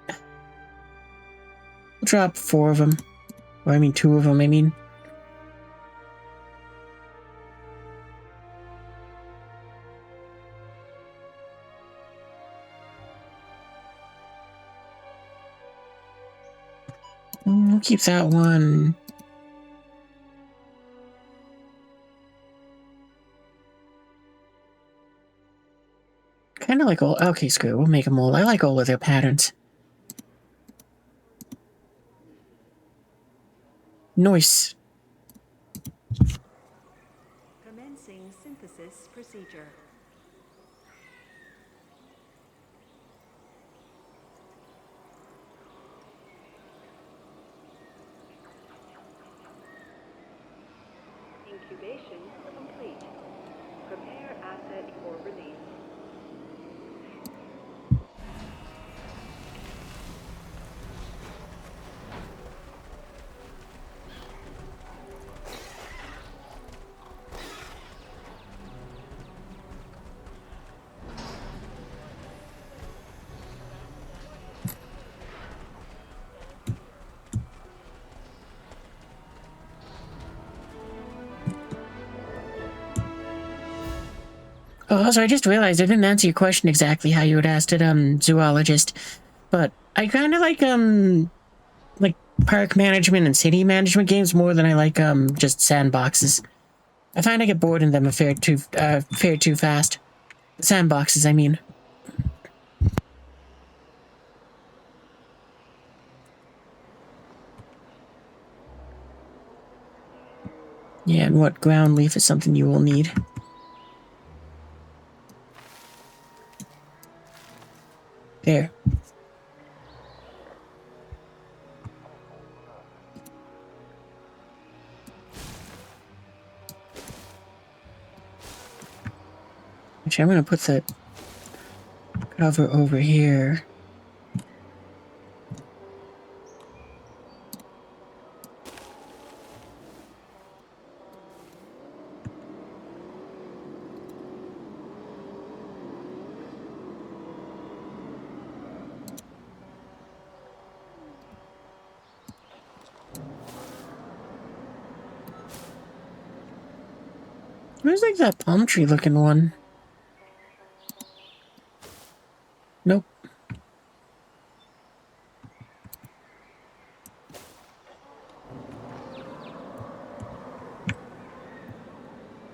S1: We'll drop 4 of them. Or I mean 2 of them, I mean. We'll keep that one. Kind of like all. Okay, screw it. We'll make them all. I like all of their patterns. Nice.
S4: Commencing synthesis procedure. Incubation complete. Prepare asset for release.
S1: Oh, also, I just realized I didn't answer your question exactly how you would asked it, zoologist. But I kind of like park management and city management games more than I like, just sandboxes. I find I get bored in them a fair too fast. Sandboxes, I mean. Yeah, and what ground leaf is something you will need. There. Actually, I'm gonna put the cover over here. Where's like that palm tree looking one? Nope.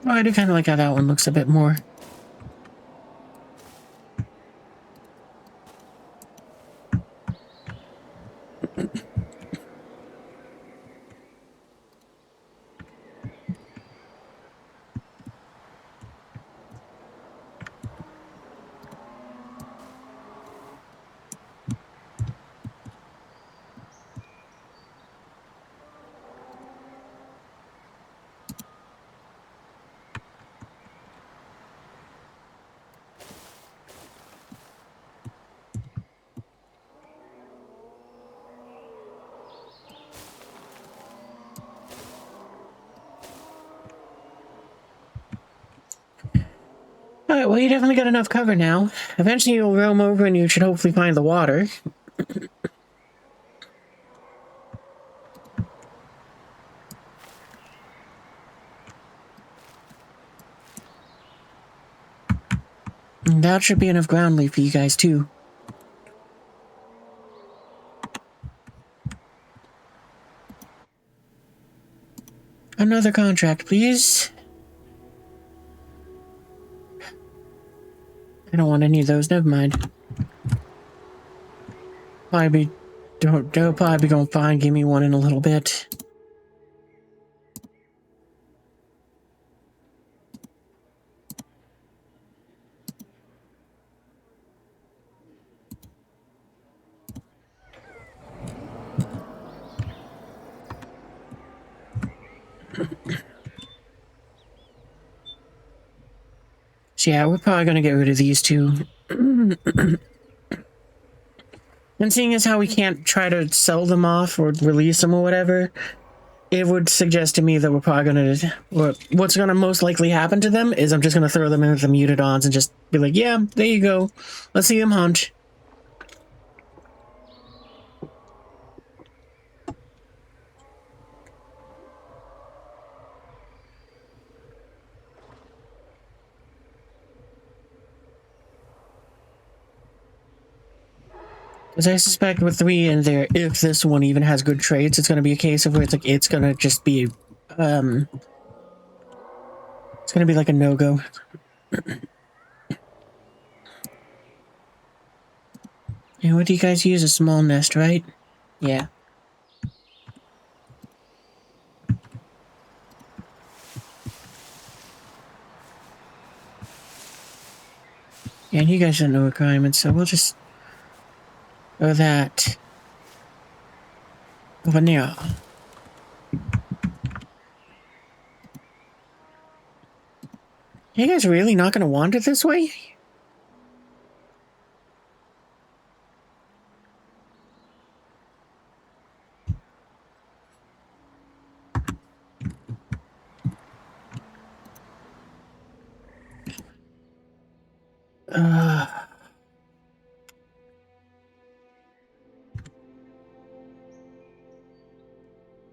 S1: Oh, I do kind of like how that one looks a bit more. Alright, well, you definitely got enough cover now. Eventually you'll roam over and you should hopefully find the water. And that should be enough ground leaf for you guys, too. Another contract, please. I don't want any of those, never mind. They'll probably be going fine, give me one in a little bit. So yeah, we're probably gonna get rid of these two. And seeing as how we can't try to sell them off or release them or whatever, it would suggest to me that we're probably gonna... What's gonna most likely happen to them is I'm just gonna throw them into the mutadons and just be like, yeah, there you go. Let's see them hunt. Because I suspect with 3 in there, if this one even has good traits, it's gonna be a case of where it's like, it's gonna just be, it's gonna be like a no-go. And what do you guys use? A small nest, right? Yeah. Yeah, and you guys don't know requirements, so we'll just throw that over there. You guys really not gonna want it this way?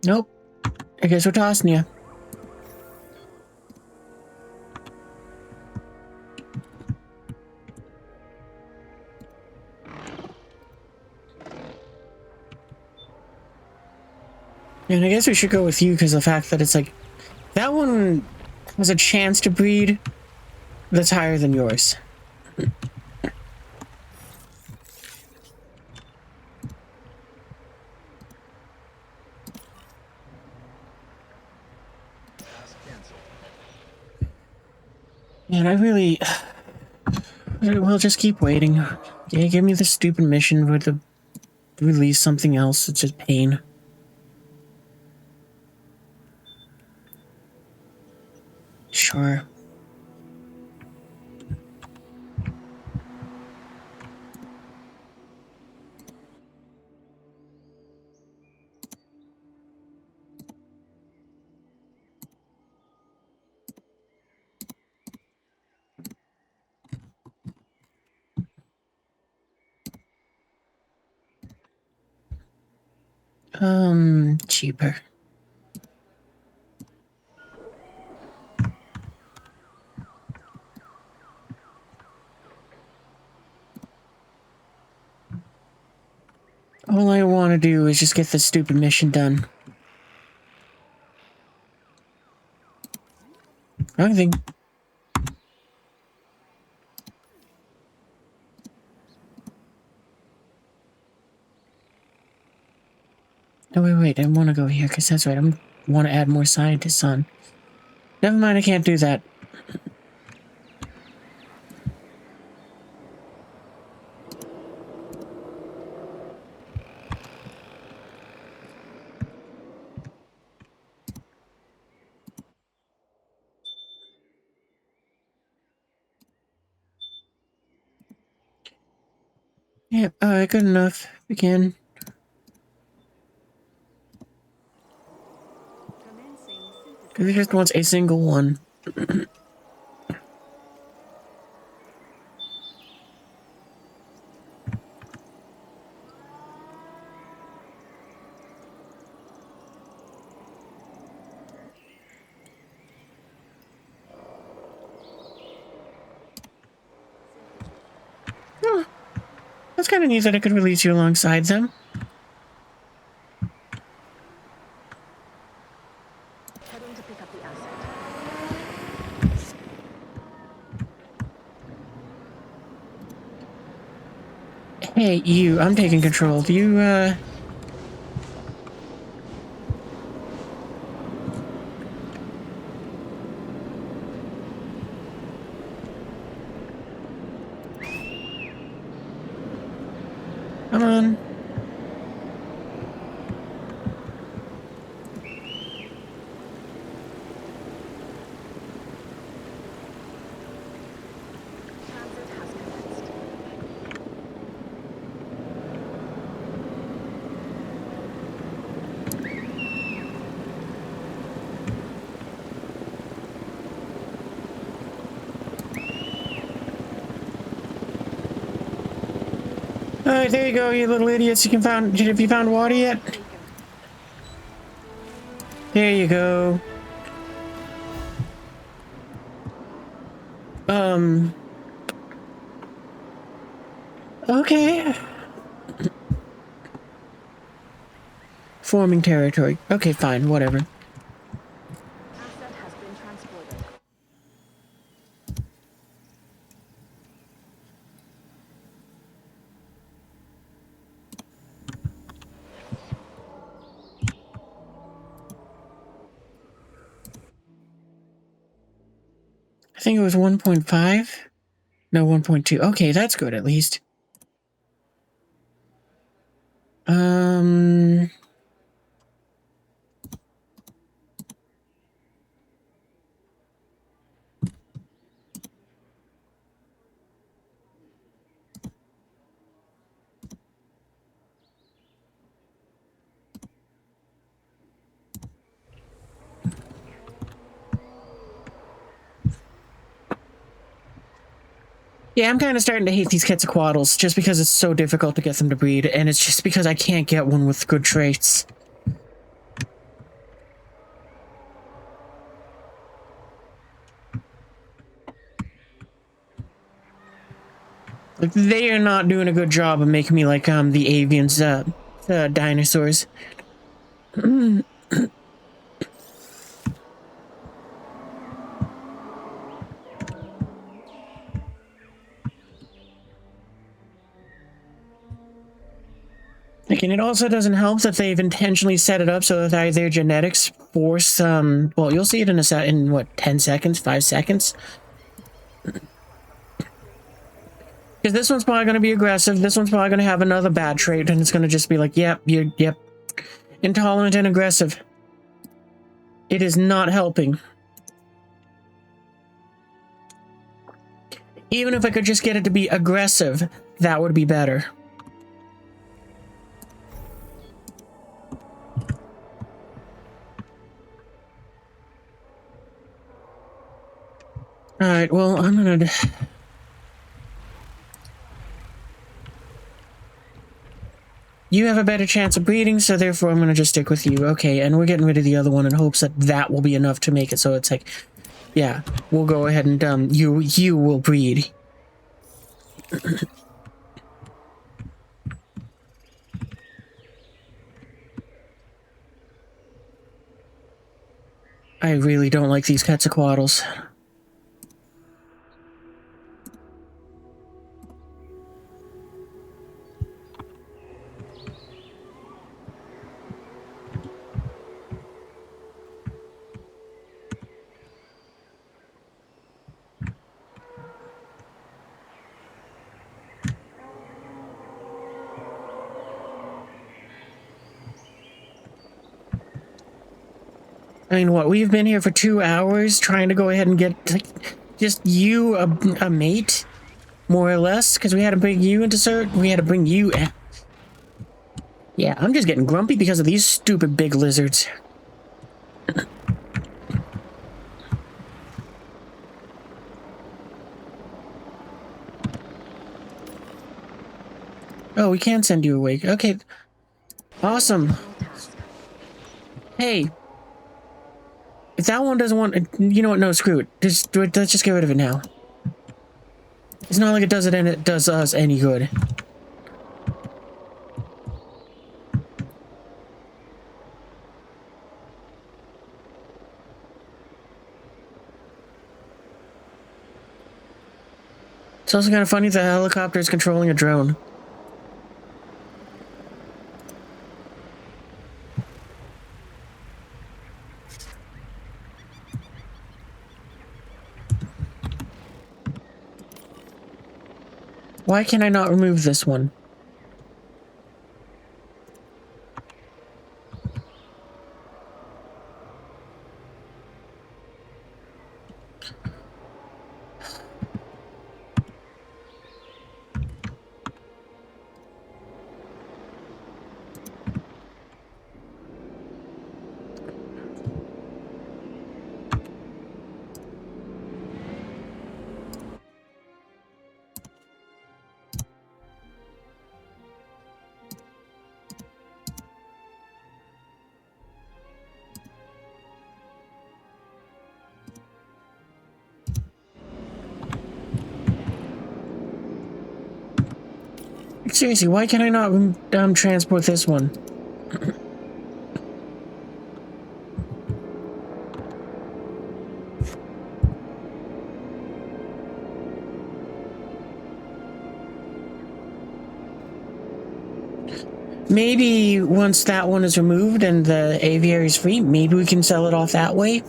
S1: Nope. I guess we're tossing you. And I guess we should go with you because of the fact that it's like, that one has a chance to breed that's higher than yours. And I really... We'll just keep waiting. Yeah, give me the stupid mission for the release something else. It's just pain. Sure. Cheaper. All I want to do is just get this stupid mission done. Wrong thing. No, wait, I want to go here, because that's right, I want to add more scientists on. Never mind, I can't do that. Yeah, alright, good enough. Begin. Because he just wants a single one. kind of neat that I could release you alongside them.
S5: Heading to pick up the asset.
S1: Hey, you, I'm taking control. Do you, come on.
S5: Transit has commenced.
S1: Alright, there you go, you little idiots. Have you found water yet? There you go. Okay. Forming territory. Okay, fine, whatever.
S5: Asset has been transported.
S1: I think it was 1.5? No, 1.2. Okay, that's good at least. Yeah, I'm kind of starting to hate these Quetzalcoatlus just because it's so difficult to get them to breed, and it's just because I can't get one with good traits. Like, they are not doing a good job of making me like the avians, dinosaurs. Like, and it also doesn't help that they've intentionally set it up so that their genetics force, well, you'll see it in what, 10 seconds, 5 seconds? Because this one's probably going to be aggressive, this one's probably going to have another bad trait, and it's going to just be like, yep, yep. Intolerant and aggressive. It is not helping. Even if I could just get it to be aggressive, that would be better. Alright, well, I'm gonna... You have a better chance of breeding, so therefore I'm gonna just stick with you. Okay, and we're getting rid of the other one in hopes that that will be enough to make it so it's like... Yeah, we'll go ahead and, you will breed. I really don't like these Quetzalcoatlus. I mean, what, we've been here for 2 hours trying to go ahead and get, like, just you a mate? More or less? Because we had to bring you into cert? We had to bring you in. Yeah, I'm just getting grumpy because of these stupid big lizards. Oh, we can send you awake. Okay. Awesome. Hey. If that one doesn't want... You know what? No, screw it. Let's just get rid of it now. It's not like it does it and it does us any good. It's also kind of funny the helicopter is controlling a drone. Why can I not remove this one? Seriously, why can I not transport this one? Maybe once that one is removed and the aviary is free, maybe we can sell it off that way.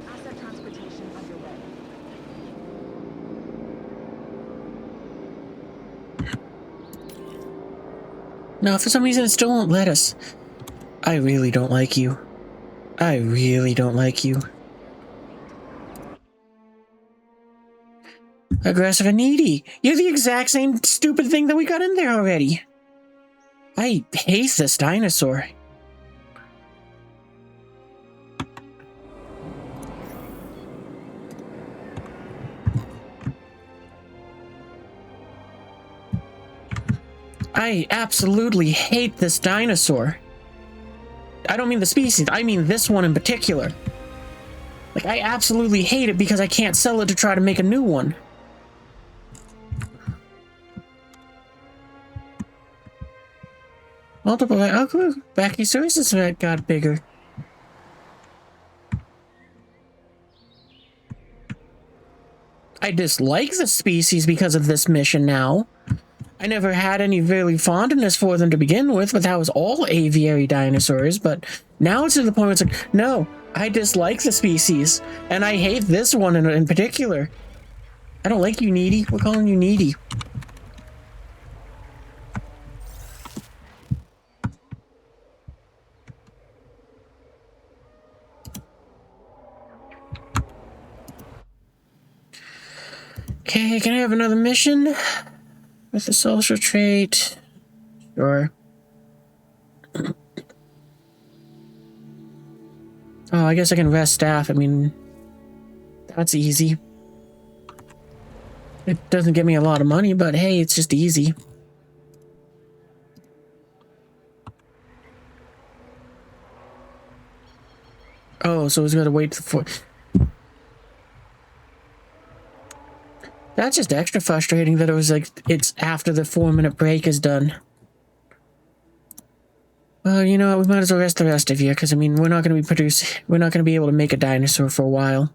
S5: Asset transportation underway.
S1: No, for some reason it still won't let us. I really don't like you. I really don't like you. Aggressive and needy. You're the exact same stupid thing that we got in there already. I hate this dinosaur. I absolutely hate this dinosaur. I don't mean the species, I mean this one in particular. Like, I absolutely hate it because I can't sell it to try to make a new one. Multiple Brachiosaurus got bigger. I dislike the species because of this mission now. I never had any really fondness for them to begin with, but that was all aviary dinosaurs. But now it's to the point where it's like, no, I dislike the species, and I hate this one in particular. I don't like you, Needy. We're calling you Needy. Okay, can I have another mission? With a social trait? Sure. Oh, I guess I can rest staff. I mean, that's easy. It doesn't give me a lot of money, but hey, it's just easy. Oh, so he's gotta wait for... That's just extra frustrating that it was like, it's after the 4-minute break is done. Well, you know what, we might as well rest the rest of you, because I mean, we're not going to be able to make a dinosaur for a while.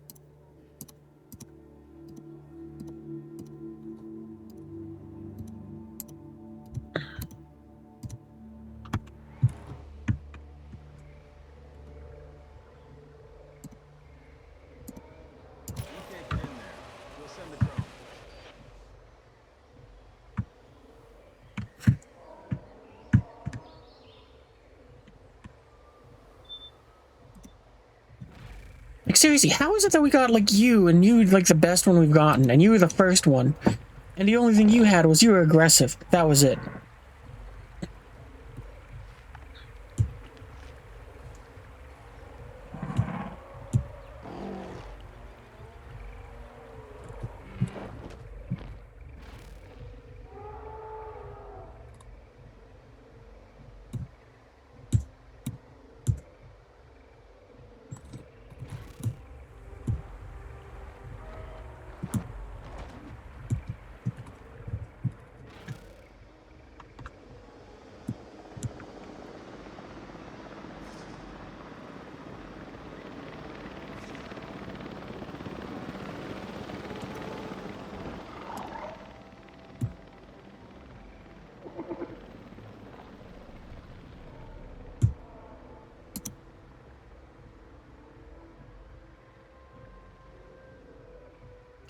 S1: Like, seriously, how is it that we got, like, you, and you, like, the best one we've gotten, and you were the first one, and the only thing you had was you were aggressive. That was it.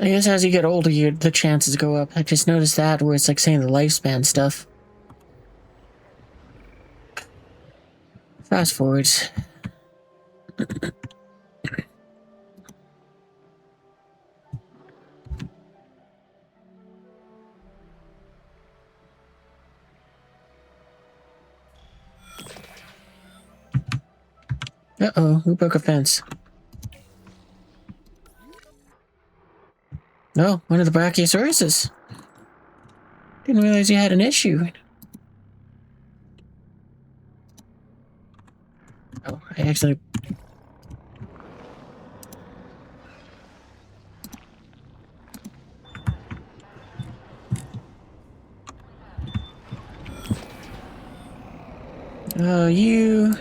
S1: I guess as you get older, the chances go up. I just noticed that where it's like saying the lifespan stuff. Fast forwards. Uh-oh, who broke a fence? No, one of the brachiosauruses. Didn't realize you had an issue. Oh, I actually... Oh, you...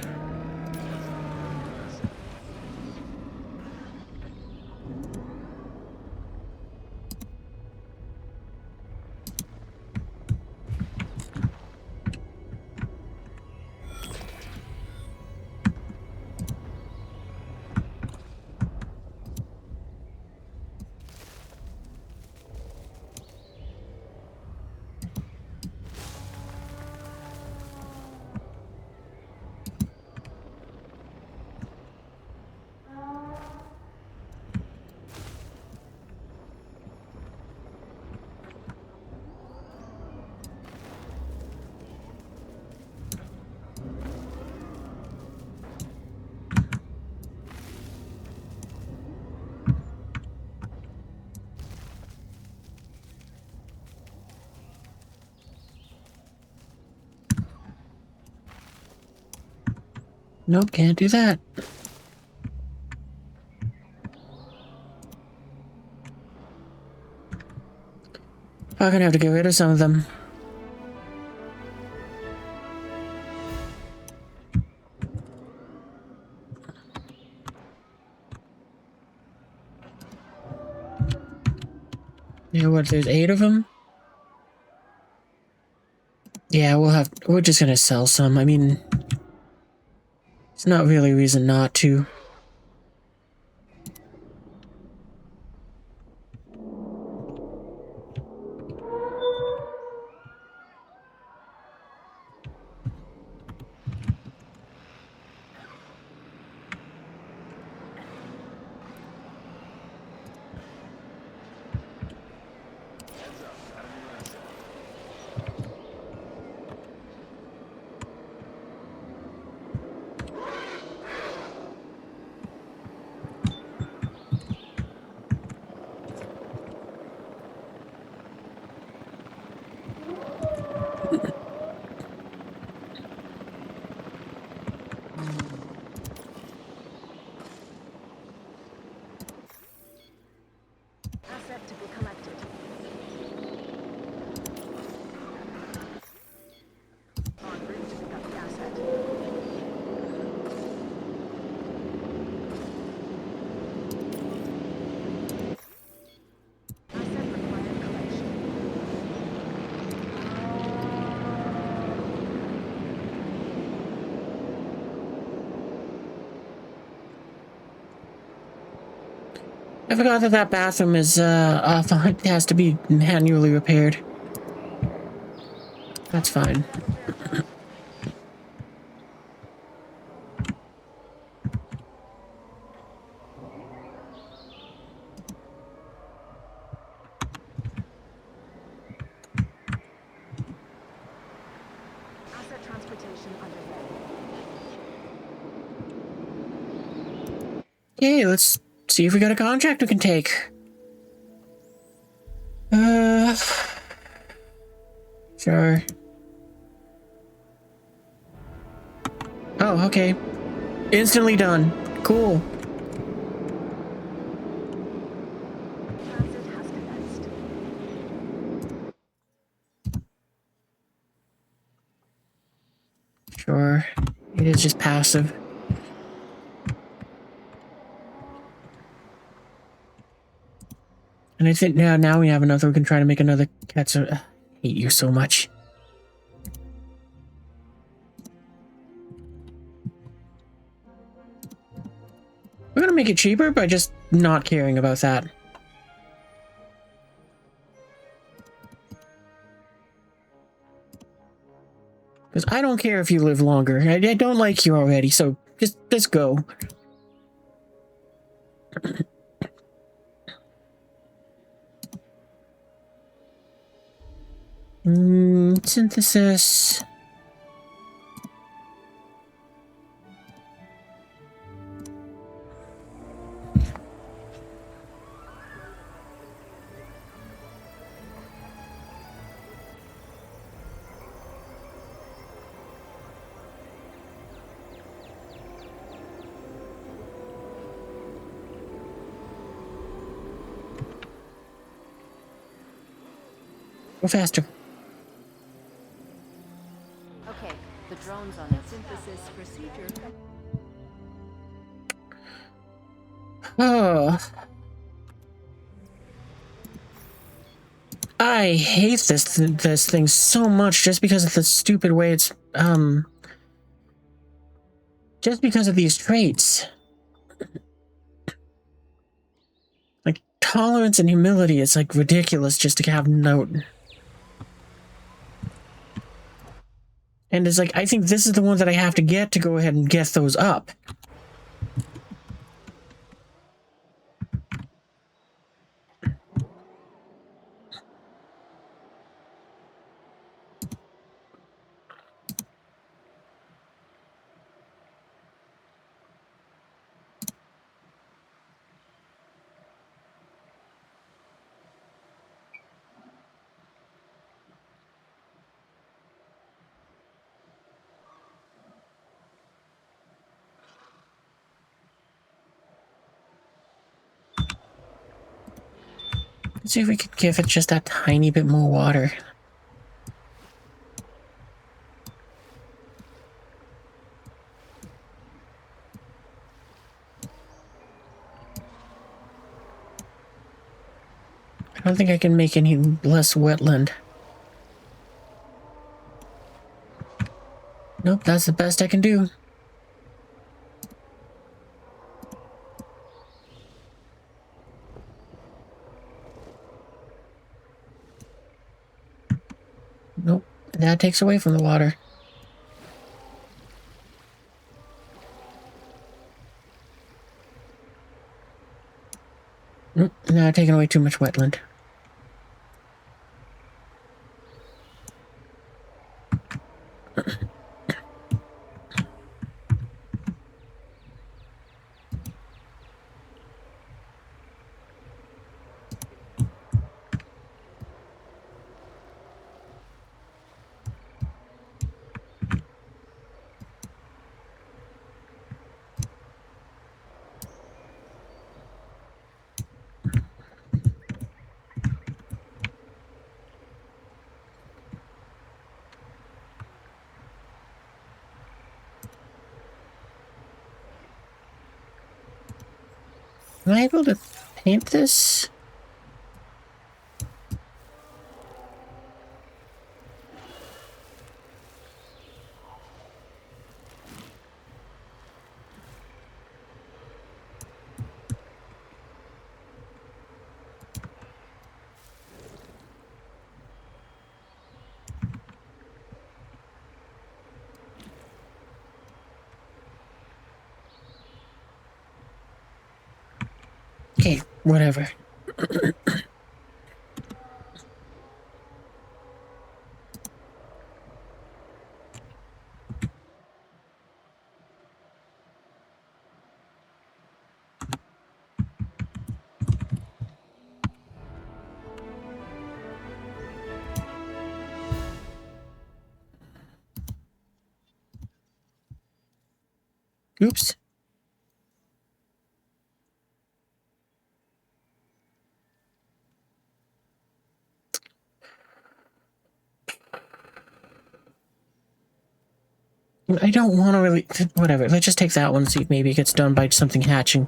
S1: Nope, can't do that. I'm gonna have to get rid of some of them. Yeah, what, there's 8 of them? Yeah, we're just gonna sell some. I mean, it's not really a reason not to.
S5: Asset to be collected. En route to pick up the asset. Asset required collection.
S1: I forgot that that bathroom is, off. It has to be manually repaired. That's fine.
S5: Asset transportation underway.
S1: Okay, let's see if we got a contract we can take. Sure. Oh, okay. Instantly done. Cool.
S5: Transit has commenced.
S1: Sure. It is just passive. And I think now we have another. We can try to make another Katsu. I hate you so much. We're gonna make it cheaper by just not caring about that. Because I don't care if you live longer. I don't like you already, so just go. Synthesis. Go faster.
S4: Okay, the drone's on a synthesis procedure.
S1: Oh. I hate this thing so much just because of the stupid way it's just because of these traits. Like tolerance and humility, it's like ridiculous just to have note. And it's like I think this is the one that I have to get to go ahead and get those up. Let's see if we could give it just a tiny bit more water. I don't think I can make any less wetland. Nope, that's the best I can do. Nope, that takes away from the water. Nope, now taking away too much wetland. Am I able to paint this? Okay, whatever. Oops. I don't want to really... Whatever, let's just take that one and see if maybe it gets done by something hatching.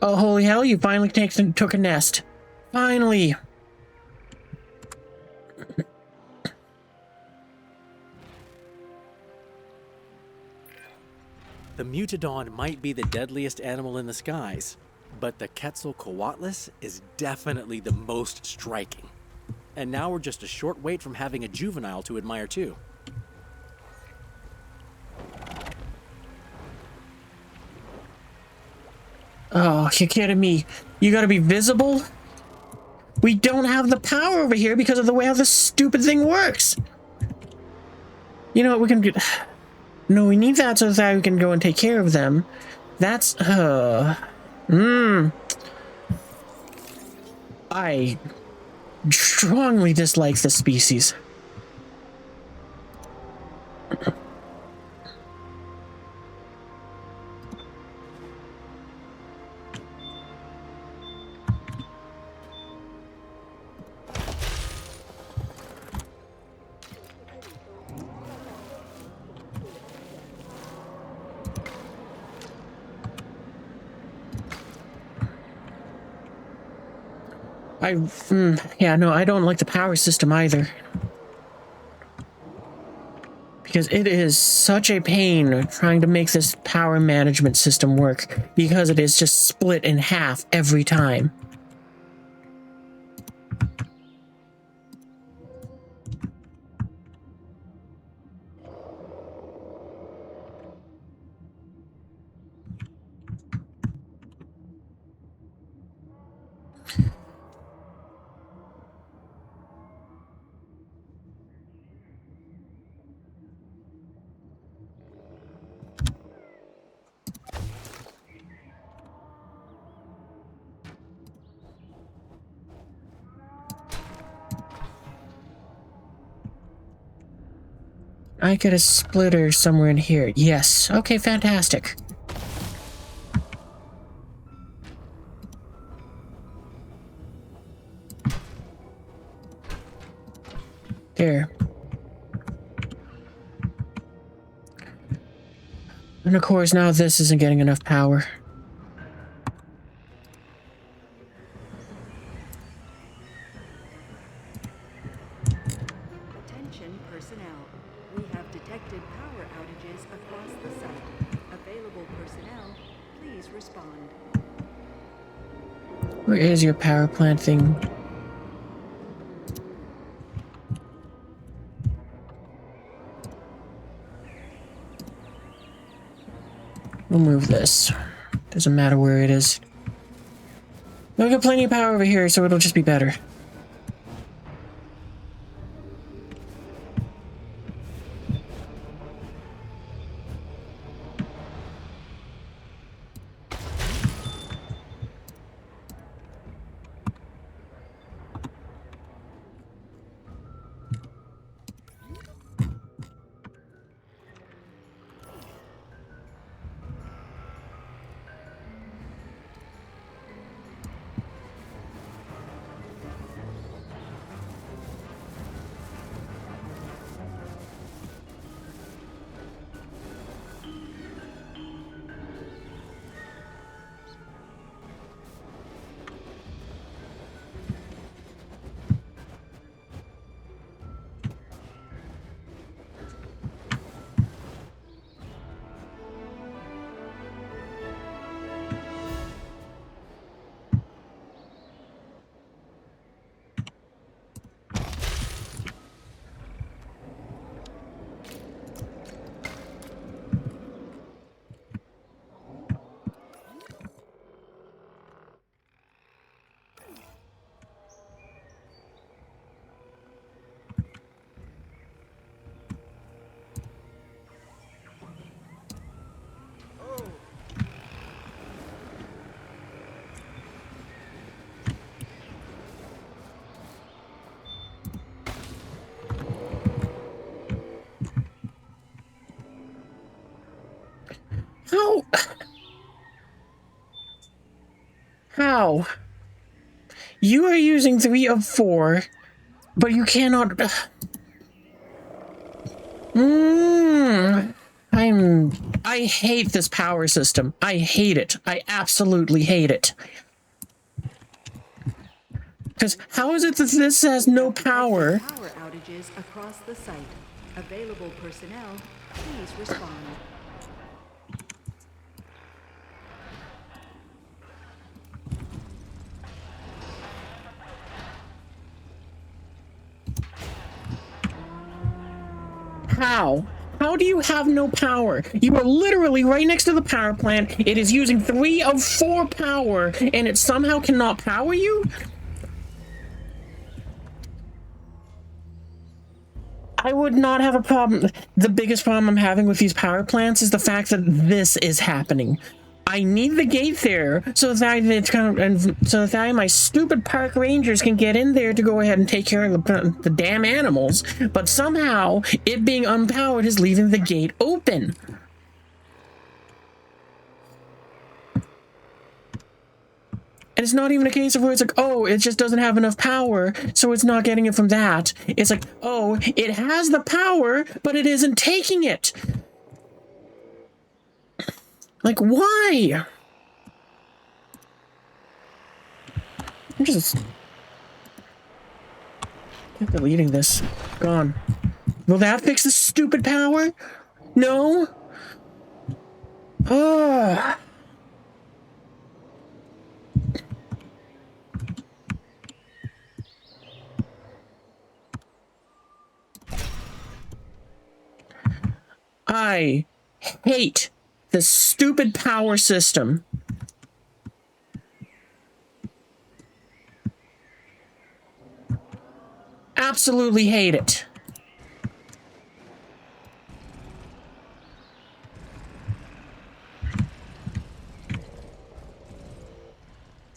S1: Oh, holy hell, you finally took a nest. Finally!
S3: The Mutadon might be the deadliest animal in the skies, but the Quetzalcoatlus is definitely the most striking. And now we're just a short wait from having a juvenile to admire too.
S1: Oh, you're kidding me. You gotta be visible? We don't have the power over here because of the way how this stupid thing works. You know what, we can do... No, we need that so that we can go and take care of them. That's... I strongly dislike this species. Yeah, no, I don't like the power system either. Because it is such a pain trying to make this power management system work, because it is just split in half every time. I get a splitter somewhere in here. Yes. Okay, fantastic. There. And of course, now this isn't getting enough power.
S4: Attention personnel. We have detected power outages across the site. Available personnel, please respond.
S1: Where is your power plant thing? We'll move this. Doesn't matter where it is. We've got plenty of power over here, so it'll just be better. How? How? You are using 3 of 4, but you cannot... I hate this power system. I hate it. I absolutely hate it. Because how is it that this has no power?
S4: Power outages across the site. Available personnel, please respond.
S1: How? How do you have no power? You are literally right next to the power plant. It is using 3 of 4 power, and it somehow cannot power you? I would not have a problem. The biggest problem I'm having with these power plants is the fact that this is happening. I need the gate there so that my stupid park rangers can get in there to go ahead and take care of the damn animals. But somehow, it being unpowered is leaving the gate open. And it's not even a case of where it's like, oh, it just doesn't have enough power, so it's not getting it from that. It's like, oh, it has the power, but it isn't taking it. Like, why? I'm just deleting this. Gone. Will that fix the stupid power? No? Ugh. I hate the stupid power system. Absolutely hate it.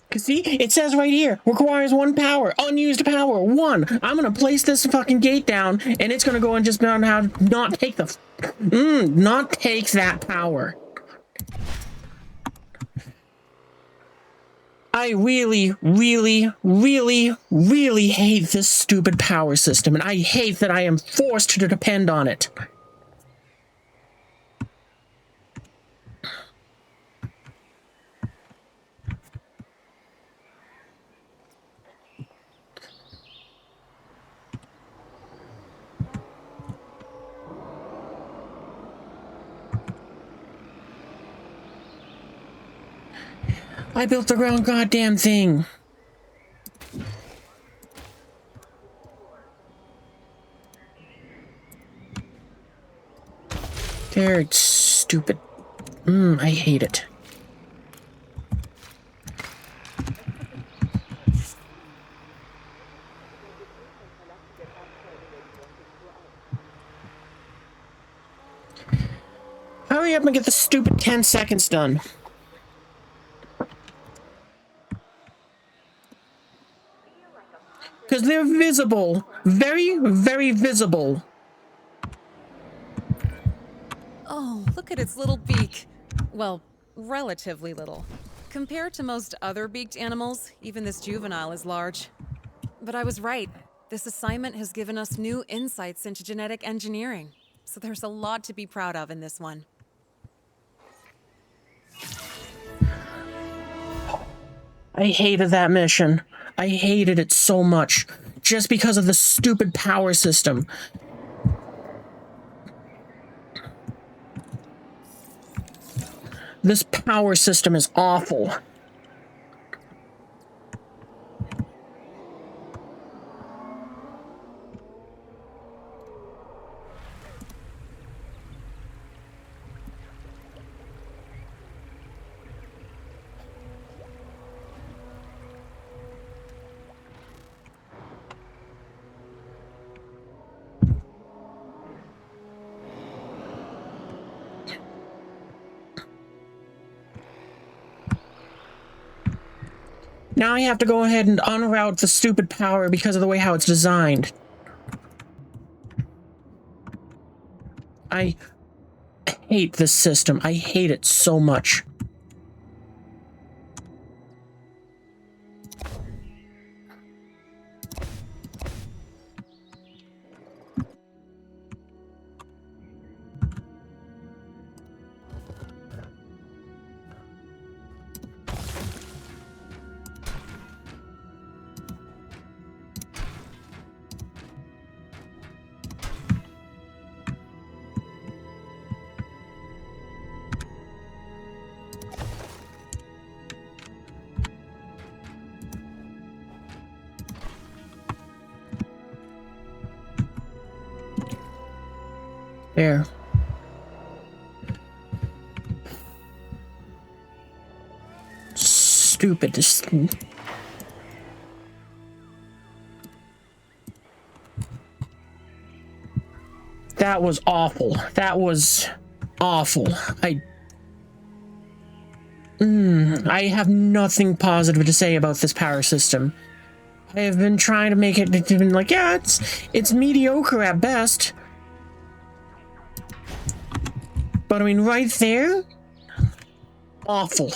S1: Cause see, it says right here, requires 1 power, unused power, 1. I'm gonna place this fucking gate down, and it's gonna go and just learn how to not take the, not take that power. I really, really, really, really hate this stupid power system, and I hate that I am forced to depend on it. I built the wrong goddamn thing. They're stupid. I hate it. Hurry up and get the stupid 10 seconds done. Because they're visible. Very, very visible.
S2: Oh, look at its little beak. Well, relatively little. Compared to most other beaked animals, even this juvenile is large. But I was right. This assignment has given us new insights into genetic engineering. So there's a lot to be proud of in this one.
S1: I hated that mission. I hated it so much. Just because of the stupid power system. This power system is awful. Now I have to go ahead and unroute the stupid power because of the way how it's designed. I hate this system. I hate it so much. There. stupid. That was awful. That was awful. I have nothing positive to say about this power system. I have been trying to make it, been like, yeah, it's mediocre at best. But I mean, right there, awful.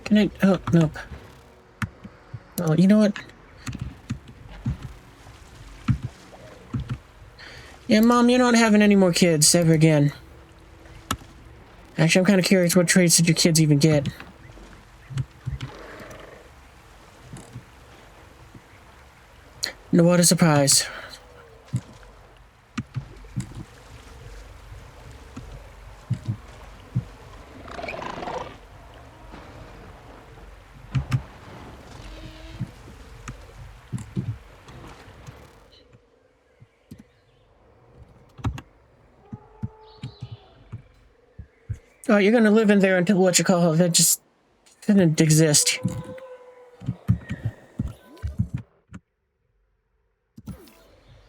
S1: Can I? Oh, nope. Well, you know what? Yeah, Mom, you're not having any more kids ever again. Actually, I'm kind of curious, what traits did your kids even get? No, what a surprise. Oh, you're gonna live in there until that just didn't exist.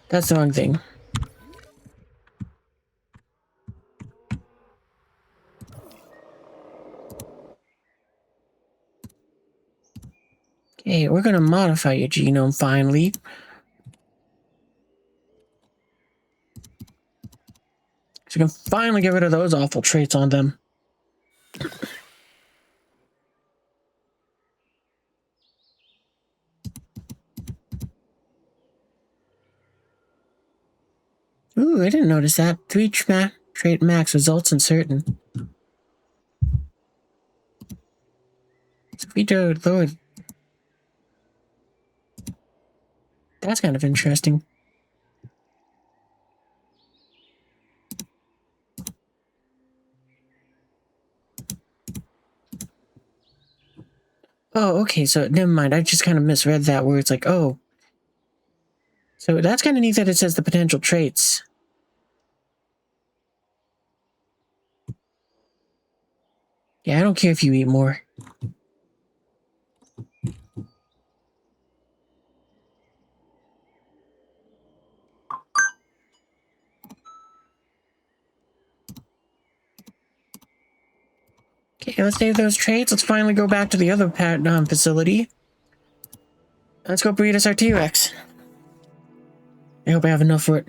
S1: That's the wrong thing. Okay, we're gonna modify your genome finally. So we can finally get rid of those awful traits on them. Ooh, I didn't notice that. 3 trait max results uncertain. So if we do lower... That's kind of interesting. Oh, okay, so never mind. I just kind of misread that where it's like, oh. So that's kind of neat that it says the potential traits. Yeah, I don't care if you eat more. Okay, let's save those traits. Let's finally go back to the other facility. Let's go breed us our T-Rex. I hope I have enough for it.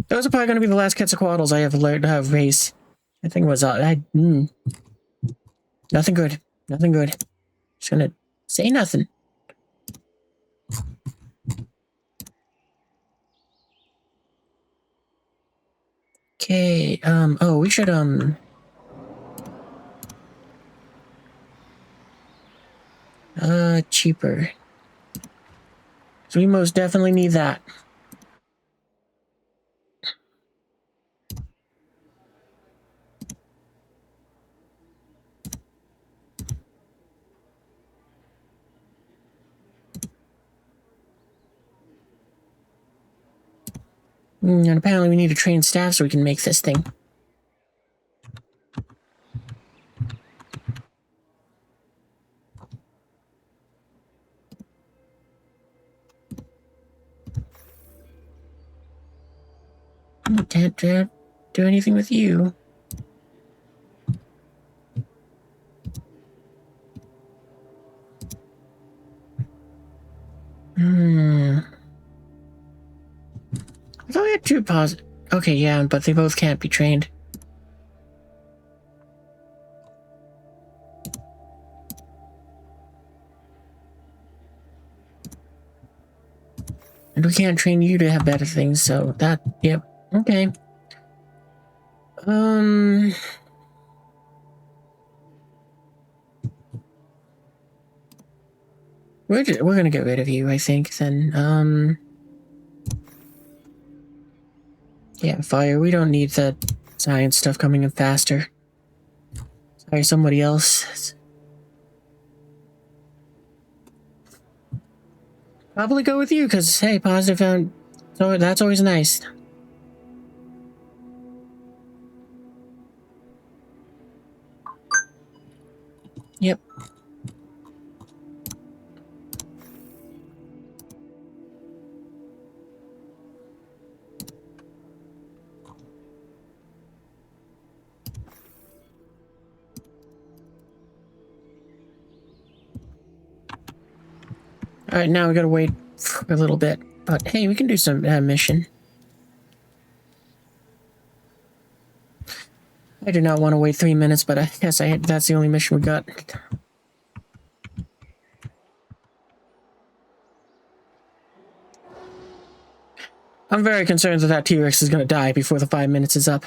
S1: Those are probably going to be the last Quetzalcoatls I have learned to have raised. I think it was, nothing good. Nothing good. Just gonna say nothing. Okay, oh, we should, cheaper. So we most definitely need that. And apparently we need to train staff so we can make this thing. Can't do anything with you. I thought we had 2 positive. Okay, yeah, but they both can't be trained. And we can't train you to have better things, so that, yep, okay. We're gonna get rid of you, I think, then, yeah, fire, we don't need that science stuff coming in faster. Sorry, somebody else. Probably go with you, because, hey, positive found, so that's always nice. Yep. Alright, now we gotta wait for a little bit. But hey, we can do some mission. I do not want to wait 3 minutes, but I guess that's the only mission we got. I'm very concerned that that T-Rex is gonna die before the 5 minutes is up.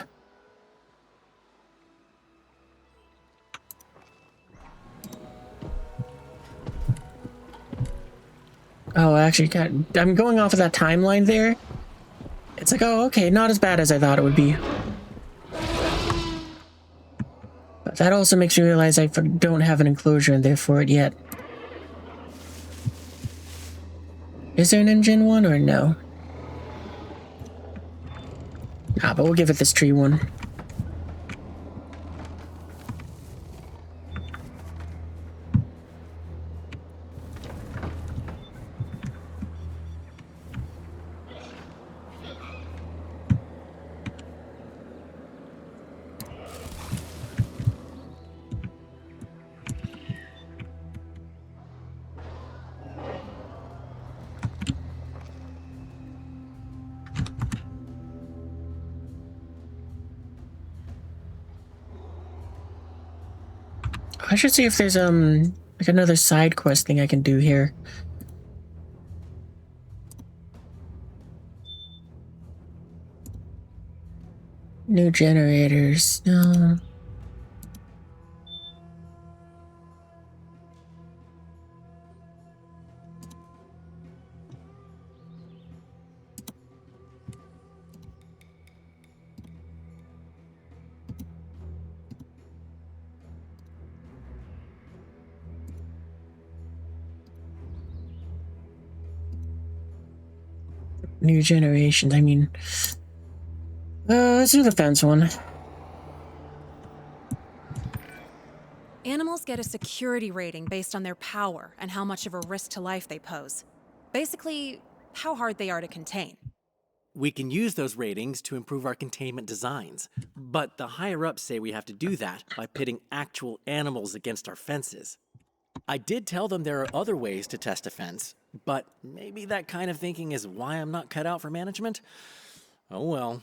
S1: Oh, actually, God, I'm going off of that timeline there. It's like, oh, okay, not as bad as I thought it would be. But that also makes me realize I don't have an enclosure in there for it yet. Is there an engine one or no? Ah, but we'll give it this tree one. I should see if there's like another side quest thing I can do here. New generators. No. New generations, I mean... let's do the fence one.
S2: Animals get a security rating based on their power and how much of a risk to life they pose. Basically, how hard they are to contain.
S3: We can use those ratings to improve our containment designs, but the higher-ups say we have to do that by pitting actual animals against our fences. I did tell them there are other ways to test a fence, but maybe that kind of thinking is why I'm not cut out for management? Oh well.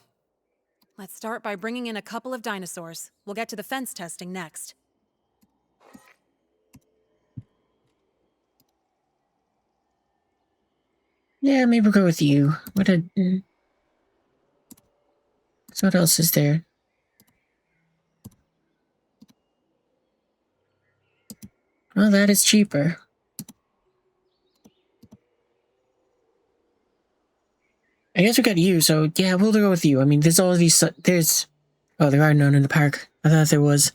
S2: Let's start by bringing in a couple of dinosaurs. We'll get to the fence testing next.
S1: Yeah, maybe we'll go with you. So what else is there? Well, that is cheaper. I guess we got you, so yeah, we'll go with you. I mean, there's all these... There's... Oh, there are none in the park. I thought there was.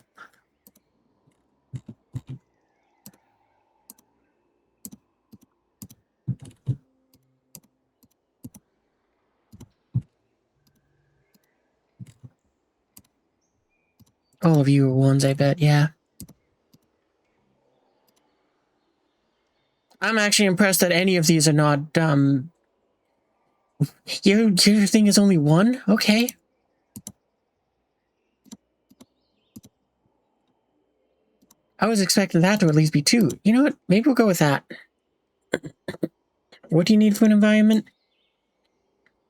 S1: All of you are ones, I bet, yeah. I'm actually impressed that any of these are not, Your thing is only one? Okay. I was expecting that to at least be two. You know what? Maybe we'll go with that. What do you need for an environment?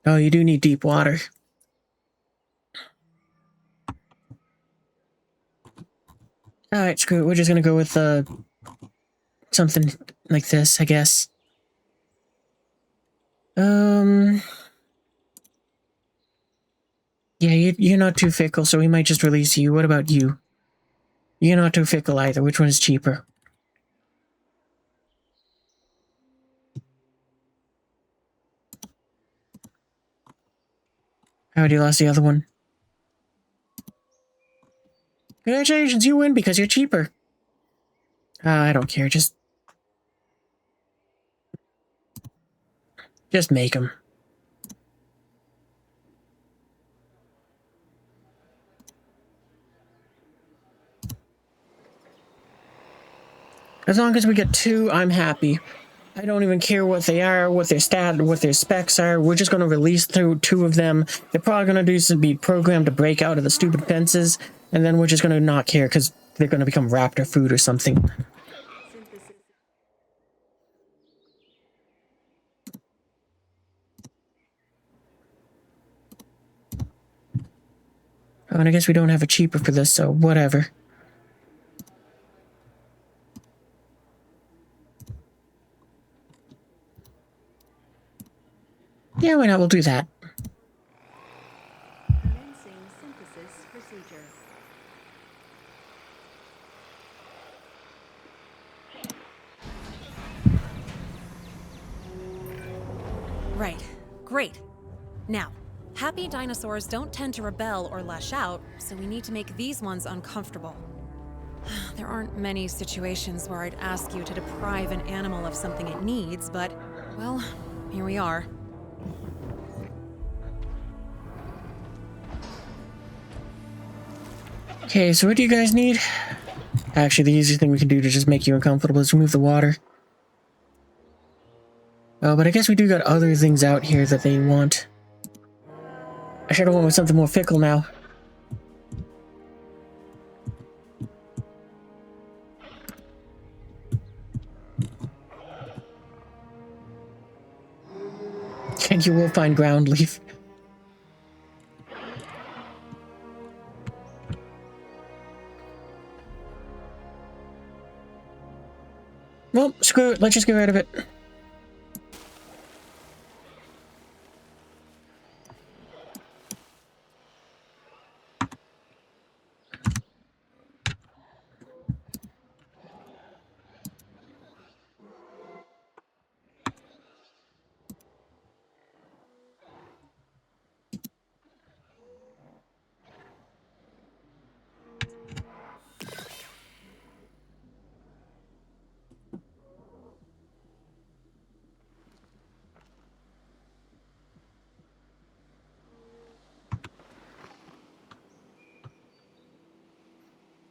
S1: Oh, you do need deep water. Alright, screw it. We're just gonna go with, something like this, I guess. Yeah, you're not too fickle, so we might just release you. What about you? You're not too fickle either. Which one is cheaper? I already lost the other one. Congratulations, you win because you're cheaper. I don't care, just make them. As long as we get 2, I'm happy. I don't even care what they are, what their what their specs are. We're just going to release through 2 of them. They're probably going to do is be programmed to break out of the stupid fences, and then we're just going to not care because they're going to become raptor food or something. Oh, and I guess we don't have a cheaper for this, so whatever. Yeah, why not? We'll do that.
S4: Commencing synthesis procedure.
S2: Right. Great. Now, happy dinosaurs don't tend to rebel or lash out, so we need to make these ones uncomfortable. There aren't many situations where I'd ask you to deprive an animal of something it needs, but, well, here we are.
S1: Okay, so what do you guys need? Actually, the easiest thing we can do to just make you uncomfortable is remove the water. Oh, but I guess we do got other things out here that they want. I should have went with something more fickle now. And you will find ground leaf. Well, screw it. Let's just get rid of it.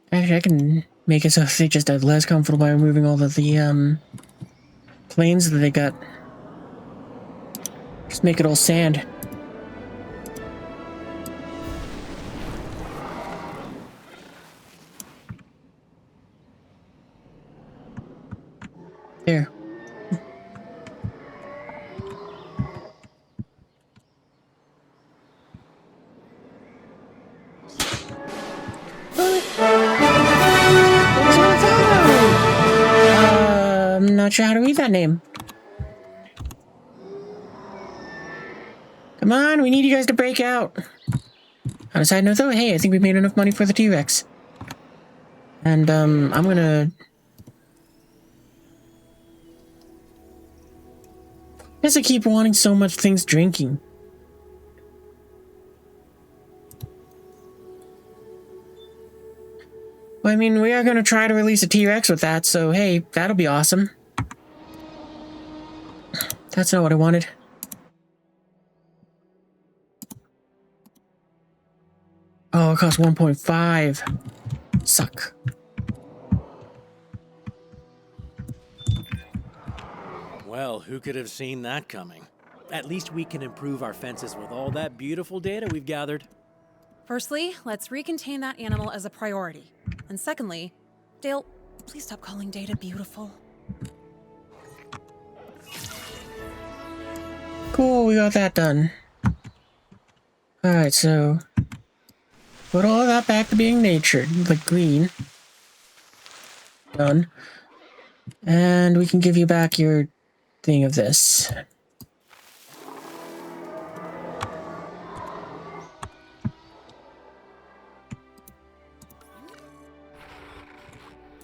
S1: Actually, I can make it so they just are less comfortable by removing all of the, planes that they got. Just make it all sand. There. I'm not sure how to read that name. Come on, we need you guys to break out. On a side note though, hey, I think we made enough money for the T-Rex. And, I'm gonna... I guess I keep wanting so much things drinking. Well, I mean, we are gonna try to release a T-Rex with that, so hey, that'll be awesome. That's not what I wanted. Oh, it costs 1.5. Suck.
S3: Well, who could have seen that coming? At least we can improve our fences with all that beautiful data we've gathered.
S2: Firstly, let's recontain that animal as a priority. And secondly, Dale, please stop calling Data beautiful.
S1: Cool, we got that done. Alright, so... put all of that back to being natured, like green. Done. And we can give you back your thing of this.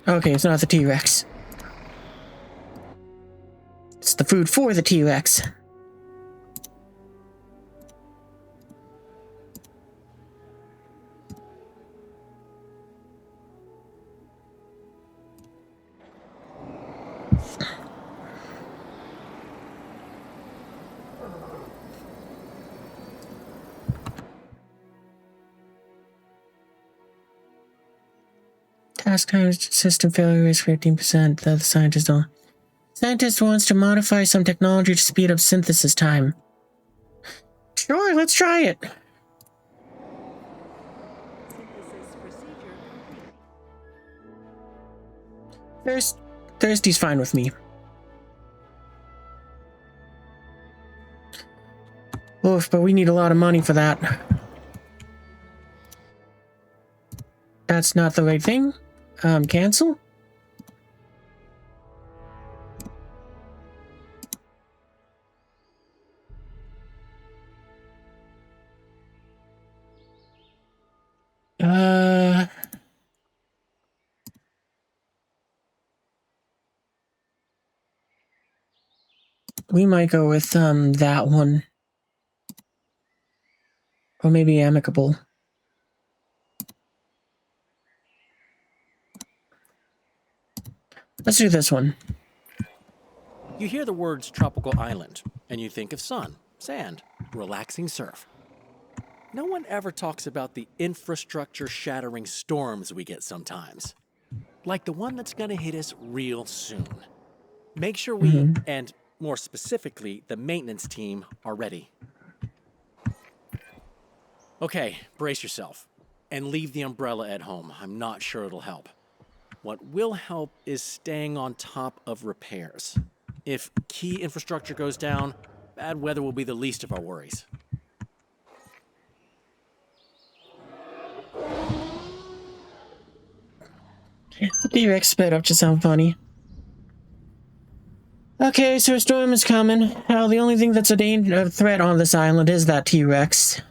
S1: Okay, it's not the T-Rex. It's the food for the T-Rex. Task time system failure risk 15%. The scientist don't. Scientist wants to modify some technology to speed up synthesis time. Sure, let's try it.
S4: Synthesis procedure complete.
S1: Thirsty's fine with me. Oof, but we need a lot of money for that. That's not the right thing. Cancel? We might go with, that one. Or maybe amicable. Let's do this one.
S3: You hear the words tropical island, and you think of sun, sand, relaxing surf. No one ever talks about the infrastructure-shattering storms we get sometimes. Like the one that's gonna hit us real soon. Make sure we, and more specifically, the maintenance team, are ready. Okay, brace yourself. And leave the umbrella at home. I'm not sure it'll help. What will help is staying on top of repairs. If key infrastructure goes down, bad weather will be the least of our worries.
S1: The T-Rex sped up to sound funny. Okay, so a storm is coming. Hell, the only thing that's a threat on this island is that T-Rex.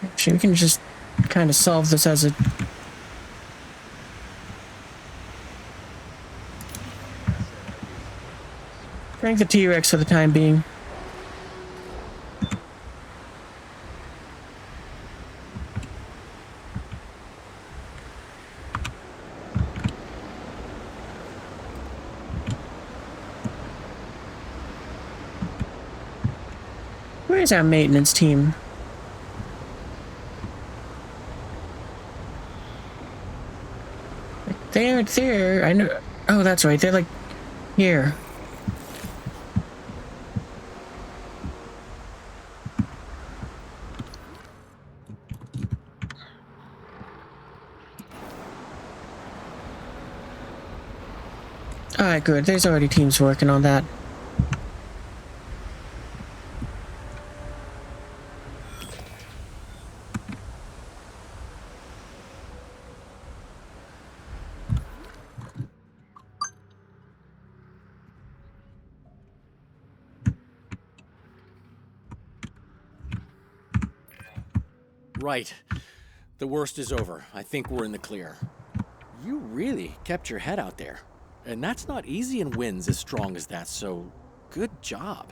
S1: Actually, we can just kind of solve this as a... Crank the T-Rex for the time being. Where's our maintenance team? They aren't there. I know. Oh, that's right. They're like here. Alright, good. There's already teams working on that.
S3: Right. The worst is over. I think we're in the clear. You really kept your head out there. And that's not easy in winds as strong as that, so good job.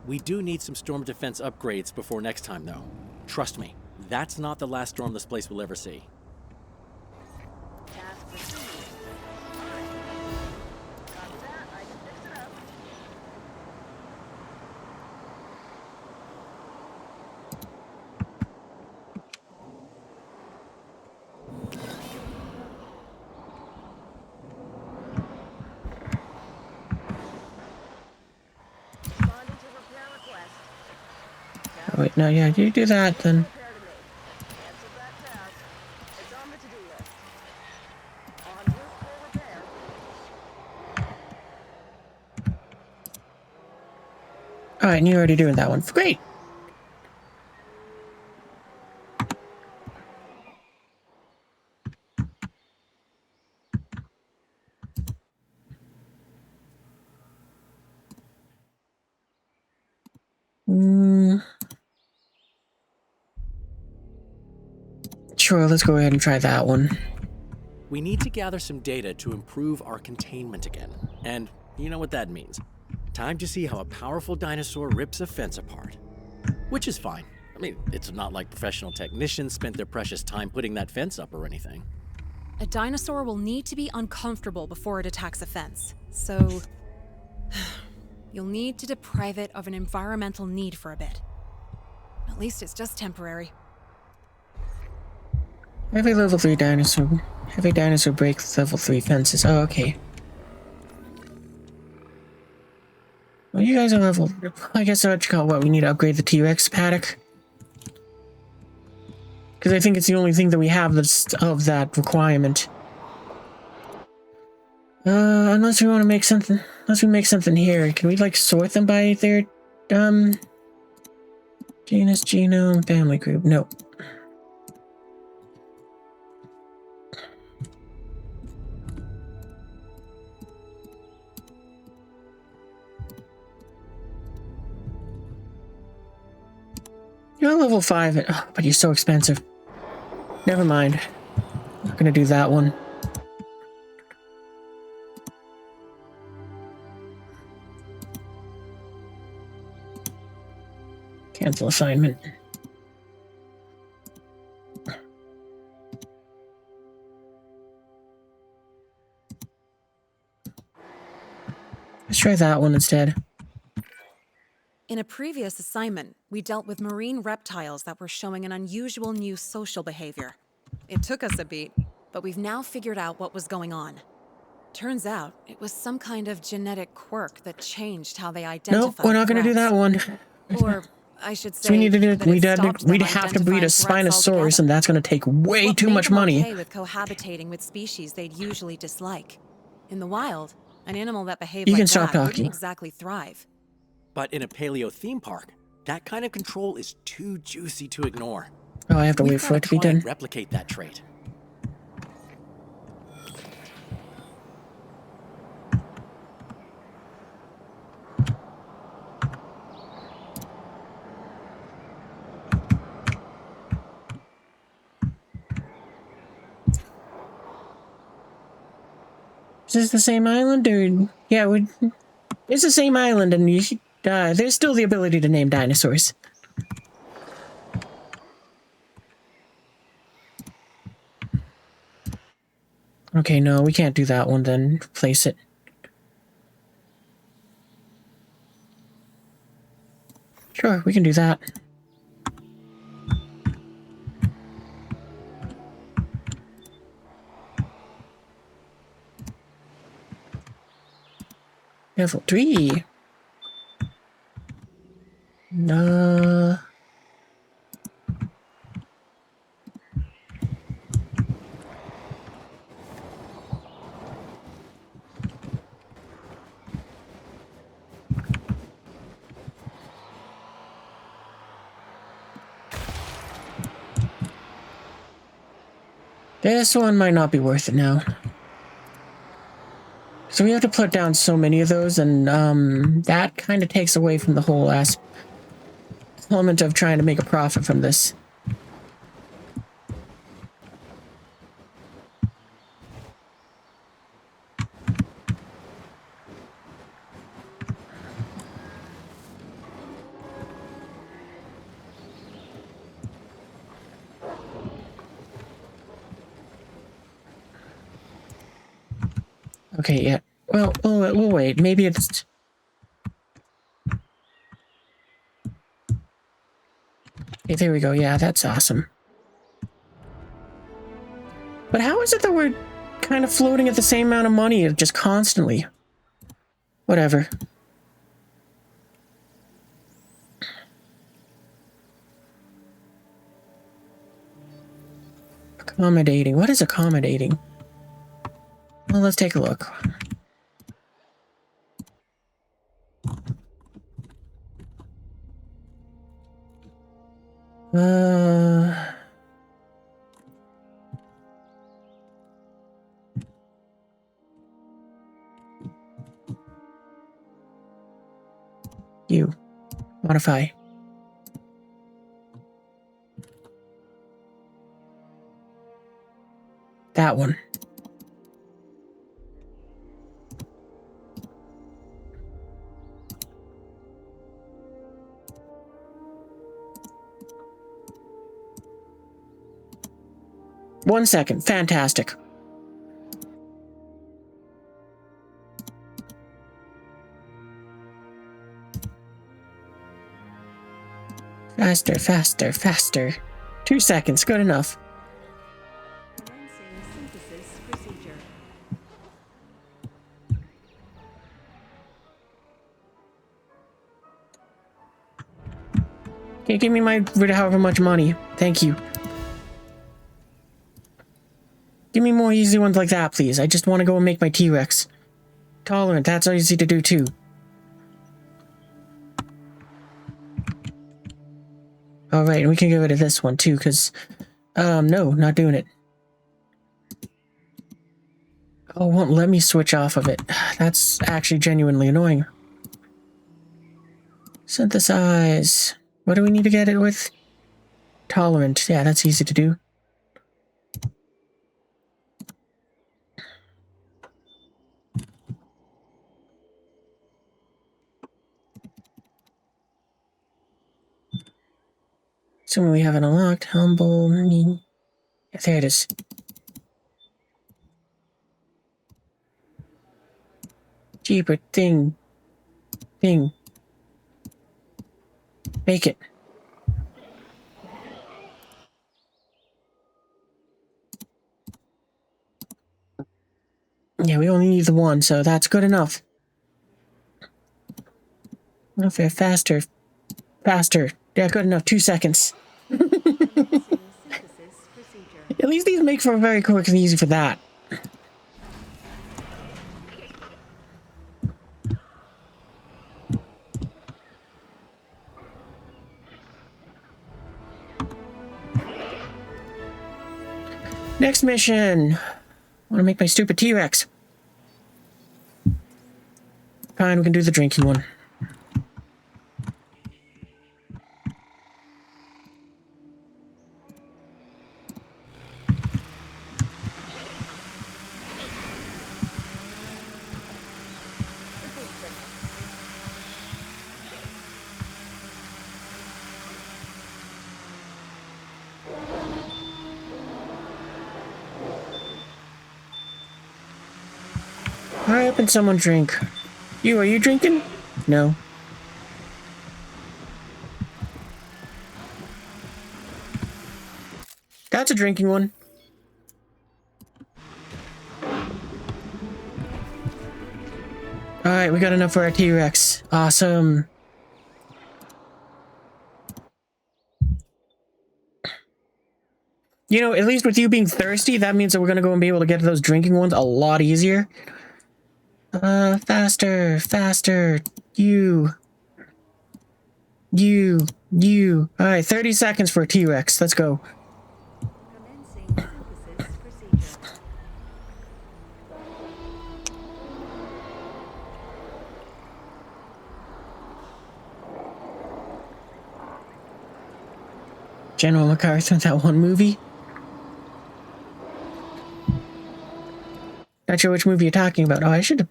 S3: We do need some storm defense upgrades before next time, though. Trust me, that's not the last storm this place will ever see.
S5: Task proceed. Copy that. I can fix it up. Responding to repair request.
S1: Oh, wait, no, yeah, you do that, then.
S5: Repair to me. Cancel that task. It's on the to-do list. En route for repair.
S1: Alright, and you're already doing that one. Great! Sure, let's go ahead and try that one.
S3: We need to gather some data to improve our containment again. And you know what that means. Time to see how a powerful dinosaur rips a fence apart. Which is fine. I mean, it's not like professional technicians spent their precious time putting that fence up or anything.
S2: A dinosaur will need to be uncomfortable before it attacks a fence. So, you'll need to deprive it of an environmental need for a bit. At least it's just temporary.
S1: Heavy level 3 dinosaur. Heavy dinosaur breaks level 3 fences. Oh, okay. Well, you guys are level... I guess that's what you call what? We need to upgrade the T-Rex paddock. Because I think it's the only thing that we have that's of that requirement. Unless we want to make something... Unless we make something here. Can we, like, sort them by their, genus, genome, family group? No. You're level 5, but you're so expensive. Never mind. Not gonna do that one. Cancel assignment. Let's try that one instead.
S2: In a previous assignment, we dealt with marine reptiles that were showing an unusual new social behavior. It took us a beat, but we've now figured out what was going on. Turns out, it was some kind of genetic quirk that changed how they identified
S1: Nope, we're not going to do that one.
S2: Or, I should say,
S1: So we need to do
S2: that
S1: we'd have to breed a Spinosaurus, and that's going to take way too much money.
S2: Okay with cohabitating with species they'd usually dislike. In the wild, an animal that behaved like that wouldn't exactly thrive.
S3: But in a paleo theme park, that kind of control is too juicy to ignore.
S1: Oh, I have to wait for it to be done.
S3: Replicate that trait.
S1: Is this the same island, or yeah, it's the same island, and there's still the ability to name dinosaurs. Okay, no, we can't do that one then. Place it. Sure, we can do that. Level 3. No. This one might not be worth it now. So we have to put down so many of those, and that kind of takes away from the whole element of trying to make a profit from this. Okay, yeah. Well, we'll wait. Maybe it's... Okay, there we go. Yeah, that's awesome. But how is it that we're kind of floating at the same amount of money just constantly? Whatever. Accommodating. What is accommodating? Well, let's take a look. You. Modify. That one. One second. Fantastic. Faster, faster, faster. 2 seconds. Good enough.
S4: Commencing synthesis procedure.
S1: Okay, give me my however much money. Thank you. Give me more easy ones like that, please. I just want to go and make my T-Rex. Tolerant, that's easy to do too. Alright, and we can get rid of this one too, because... no, not doing it. Oh, it won't let me switch off of it. That's actually genuinely annoying. Synthesize. What do we need to get it with? Tolerant. Yeah, that's easy to do. Assuming we haven't unlocked. Humble. Yeah, there it is. Cheaper thing. Make it. Yeah, we only need the one, so that's good enough. Okay, faster. Faster. Yeah, good enough. 2 seconds.
S4: Commencing synthesis procedure.
S1: At least these make for very quick and easy for that. Next mission. I want to make my stupid T-Rex. Fine, we can do the drinking one. Hurry up and someone drink. Are you drinking? No. That's a drinking one. Alright, we got enough for our T-Rex. Awesome. You know, at least with you being thirsty, that means that we're gonna go and be able to get to those drinking ones a lot easier. Faster, faster. You. Alright, 30 seconds for a T-Rex. Let's go.
S4: Commencing synthesis procedure.
S1: General MacArthur, that one movie? Not sure which movie you're talking about. Oh, I should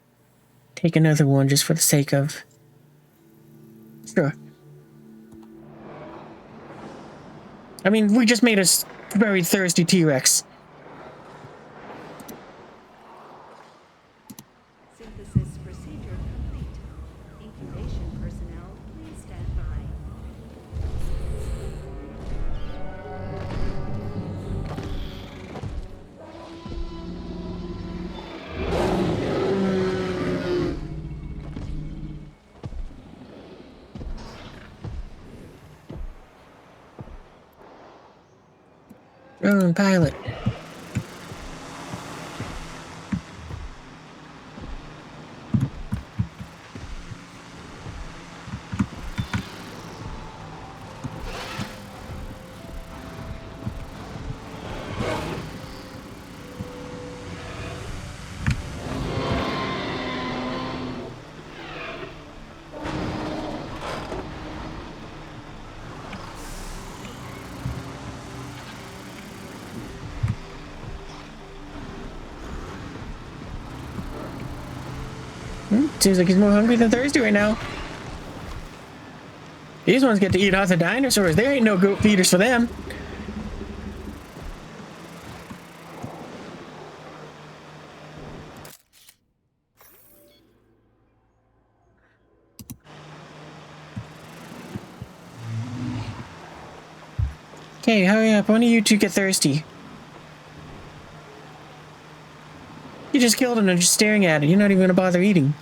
S1: take another one just for the sake of... Sure. I mean, we just made a very thirsty T-Rex.
S4: Synthesis procedure complete. Incubation personnel, please stand by.
S1: Drone pilot. Seems like he's more hungry than thirsty right now. These ones get to eat off the dinosaurs. There ain't no goat feeders for them. Okay, hurry up. One of you two get thirsty. You just killed it and just staring at it. You're not even gonna bother eating.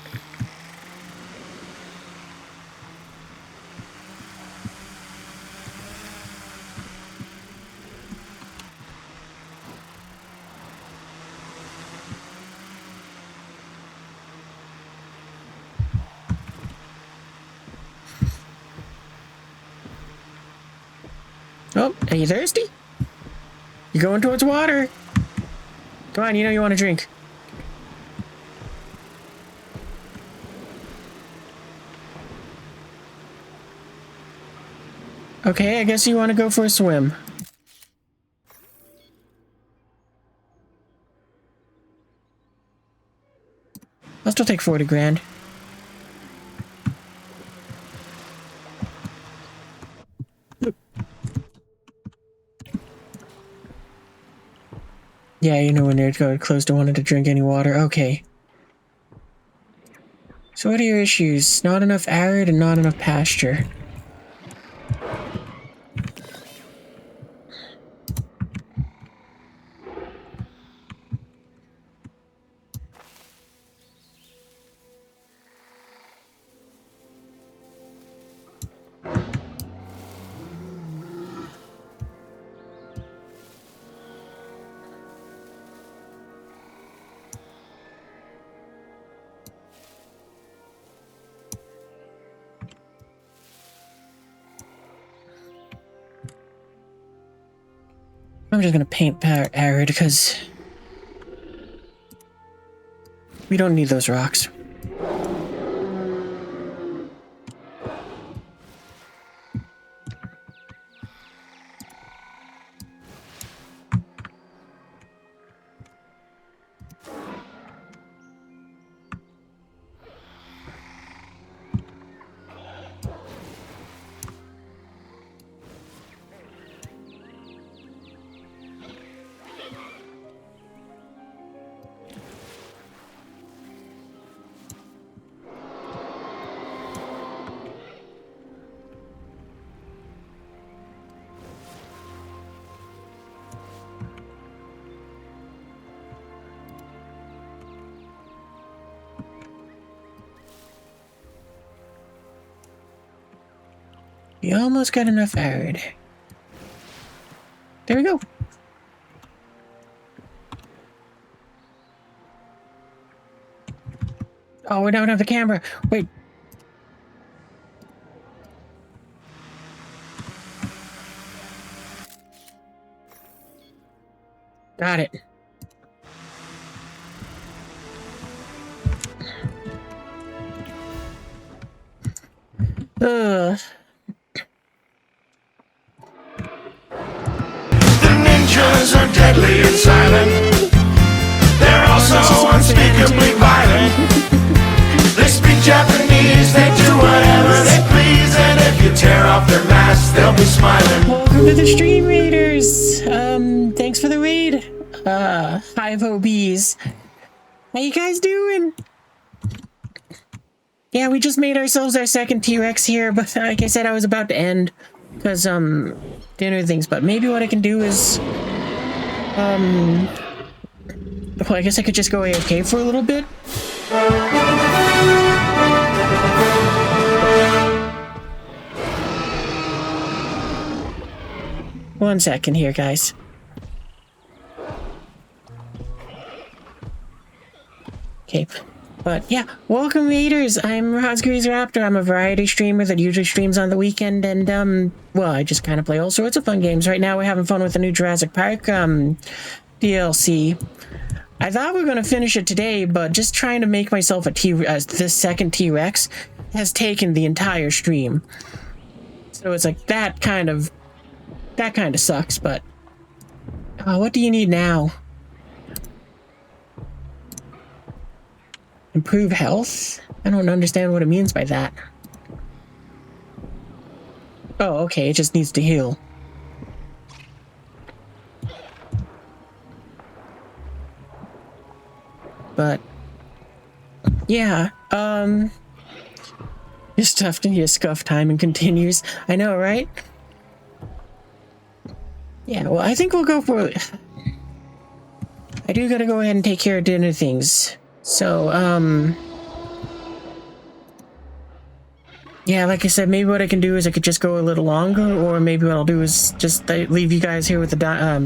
S1: Oh, are you thirsty? You're going towards water. Come on, you know you want to drink. Okay, I guess you want to go for a swim. I'll still take 40 grand. Yeah, you know when they're close to wanting to drink any water. Okay. So what are your issues? Not enough arid and not enough pasture. I'm just gonna paint arid because we don't need those rocks. We almost got enough arid. There we go. Oh, we don't have the camera. Wait. Got it. Ugh.
S6: Ninjas are deadly and silent. They're also unspeakably violent. They speak Japanese, they do whatever they please, and if you tear off their masks, they'll be smiling.
S1: Welcome to the Stream Raiders. Thanks for the raid. Hive OBs. How you guys doing? Yeah, we just made ourselves our second T-Rex here, but like I said, I was about to end because dinner things, but maybe what I can do is well, I guess I could just go AFK for a little bit. One second here, guys. Okay. But yeah, welcome raiders. I'm RazgrizRaptor. I'm a variety streamer that usually streams on the weekend, and well, I just kind of play all sorts of fun games. Right now we're having fun with the new Jurassic Park DLC. I thought we were gonna finish it today, but just trying to make myself a this second T-Rex has taken the entire stream. So it's like that kind of sucks, but what do you need now? improve health? I don't understand what it means by that. Oh, okay, it just needs to heal. But yeah, your stuffed and your scuff timing continues. I know, right? Yeah, well, I think we'll go for... I do gotta go ahead and take care of dinner things. So, yeah, like I said, maybe what I can do is I could just go a little longer, or maybe what I'll do is just leave you guys here with the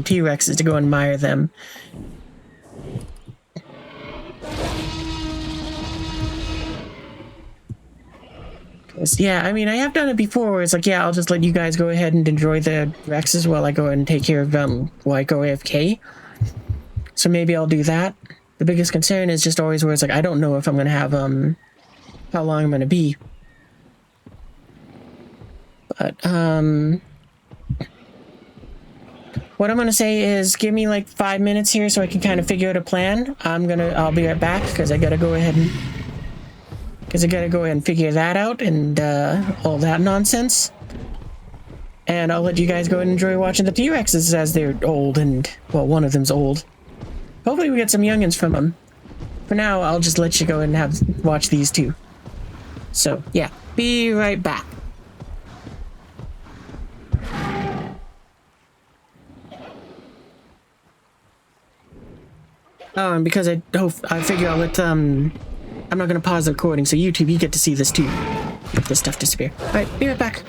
S1: T-Rexes to go admire them. Yeah, I mean, I have done it before where it's like, yeah, I'll just let you guys go ahead and enjoy the Rexes while I go ahead and take care of while I go AFK. So maybe I'll do that. The biggest concern is just always where it's like, I don't know if I'm going to have, how long I'm going to be. But, what I'm going to say is give me like 5 minutes here so I can kind of figure out a plan. I'll be right back because I got to go ahead and figure that out and, all that nonsense. And I'll let you guys go and enjoy watching the T-Rexes as they're old and, well, one of them's old. Hopefully we get some youngins from them. For now, I'll just let you go and watch these two. So, yeah, be right back. Oh, and because I figure I'll let, I'm not gonna pause the recording, so YouTube, you get to see this too. Let this stuff disappear. Alright, be right back.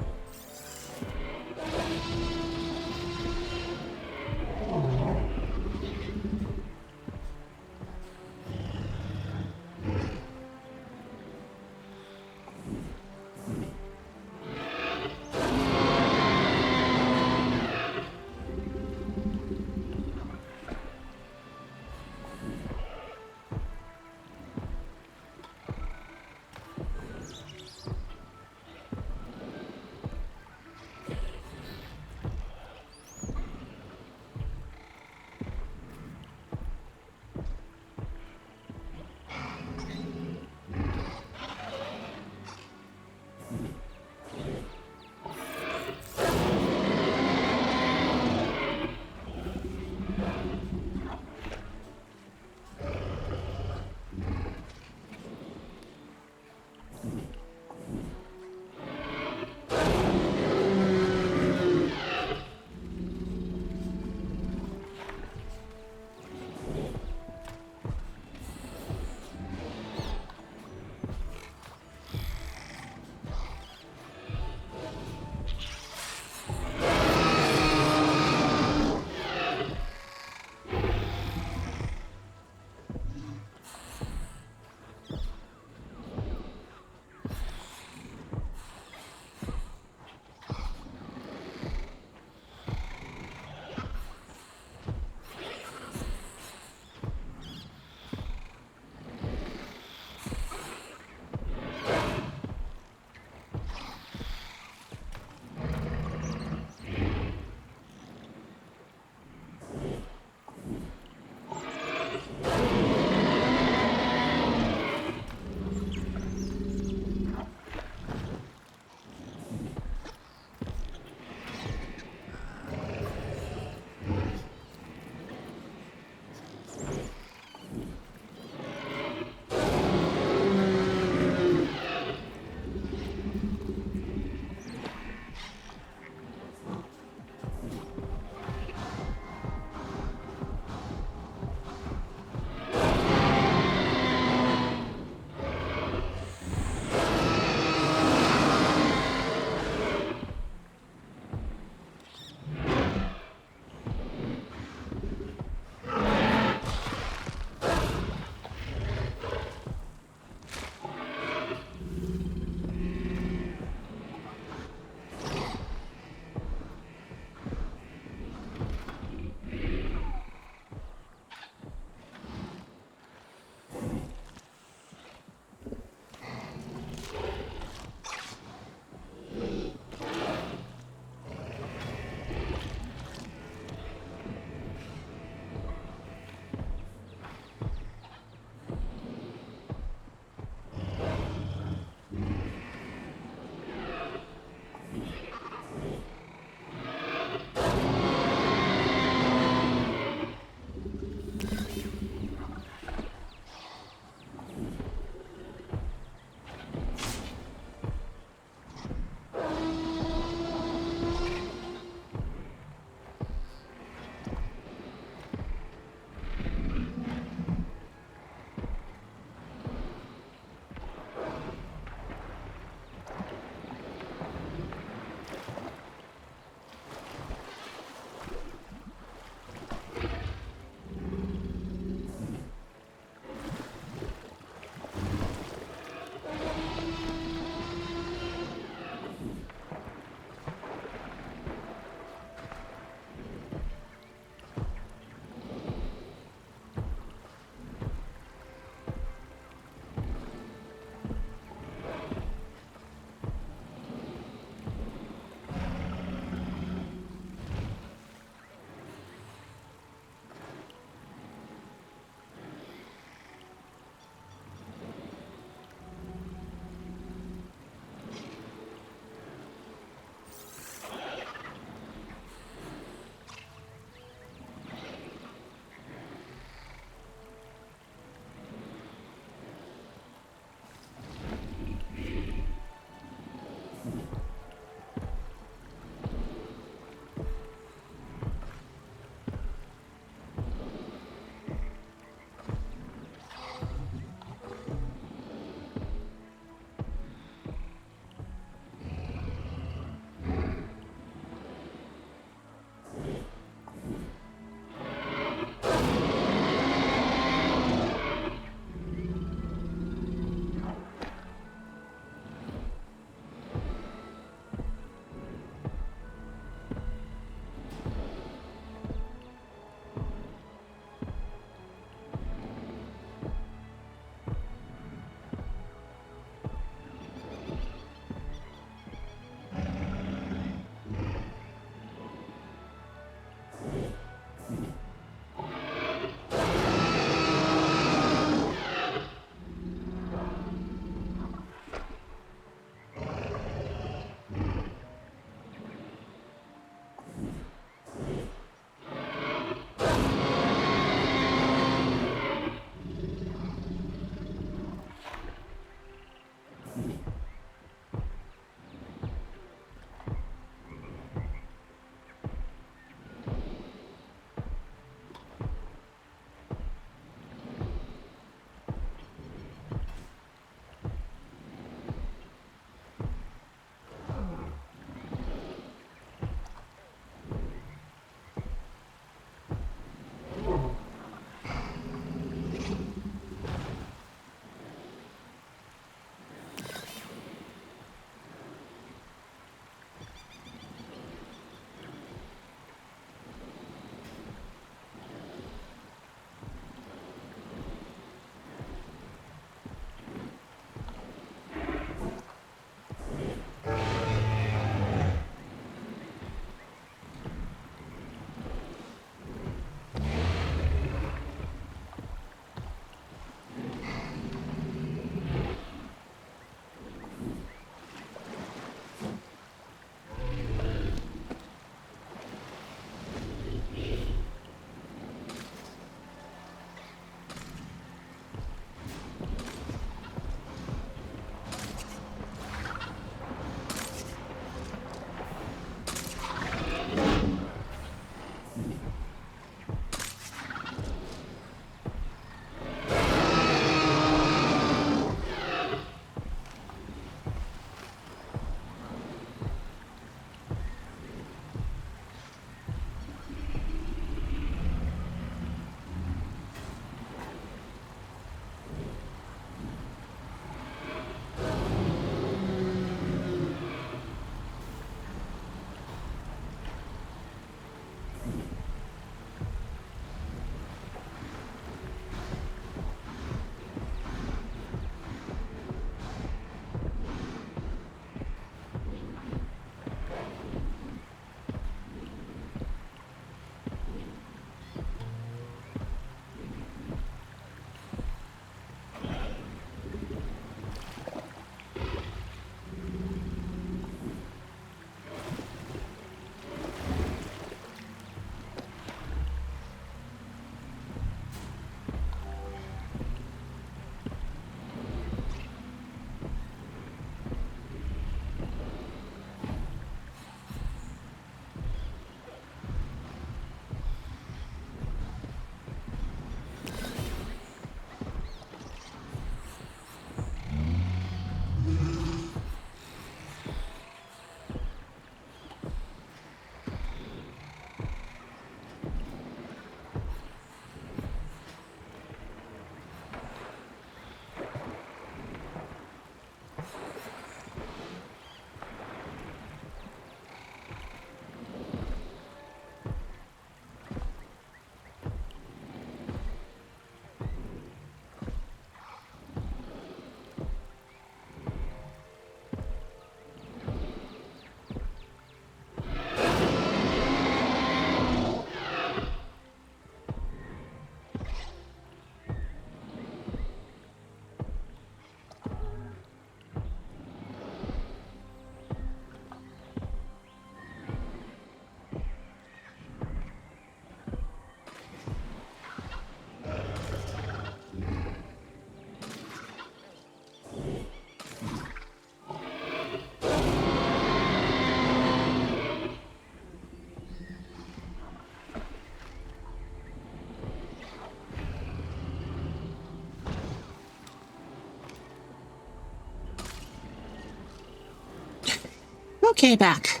S1: Okay, back.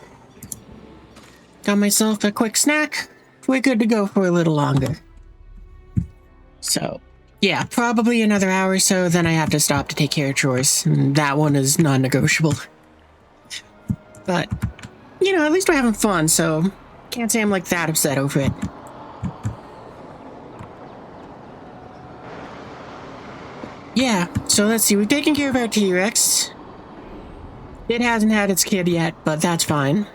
S1: Got myself a quick snack. We're good to go for a little longer. So, yeah, probably another hour or so, then I have to stop to take care of chores. And that one is non-negotiable. But, you know, at least we're having fun, so can't say I'm like that upset over it. Yeah, so let's see, we've taken care of our T-Rex. It hasn't had its kid yet, but that's fine.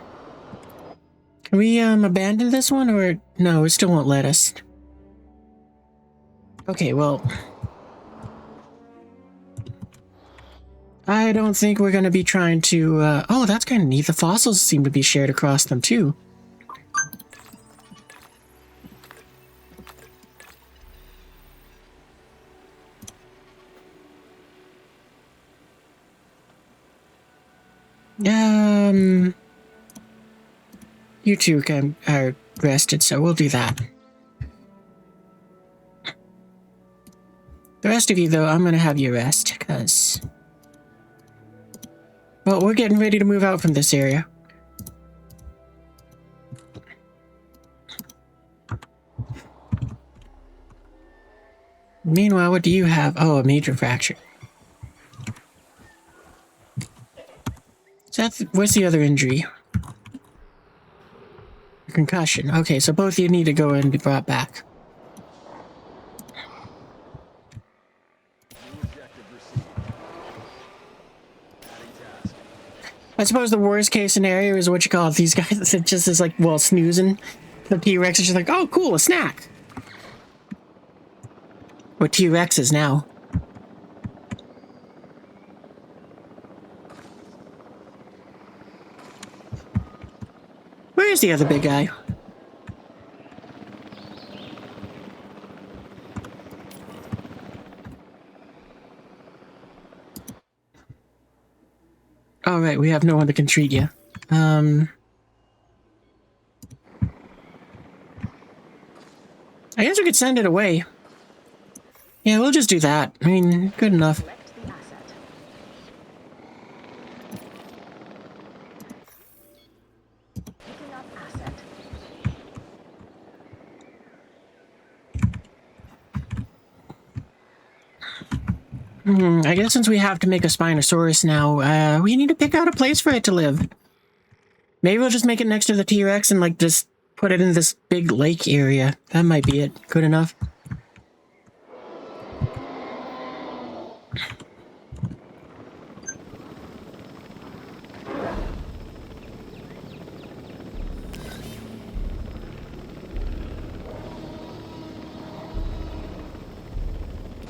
S1: Can we, abandon this one, or no, it still won't let us? Okay, well, I don't think we're gonna be trying to, oh, that's kind of neat. The fossils seem to be shared across them, too. You two are rested, so we'll do that. The rest of you, though, I'm gonna have you rest, because... well, we're getting ready to move out from this area. Meanwhile, what do you have? Oh, a major fracture. So what's the other injury? Concussion. Okay, so both of you need to go and be brought back. I suppose the worst case scenario is what you call it, these guys that just is like, well, snoozing. The T-Rex is just like, oh, cool, a snack. We're T-Rexes now. Where's the other big guy? All right, we have no one that can treat you. I guess we could send it away. Yeah, we'll just do that. I mean, good enough.
S5: Select the asset. Picking up asset.
S1: I guess since we have to make a Spinosaurus now, we need to pick out a place for it to live. Maybe we'll just make it next to the T-Rex and, like, just put it in this big lake area. That might be it. Good enough.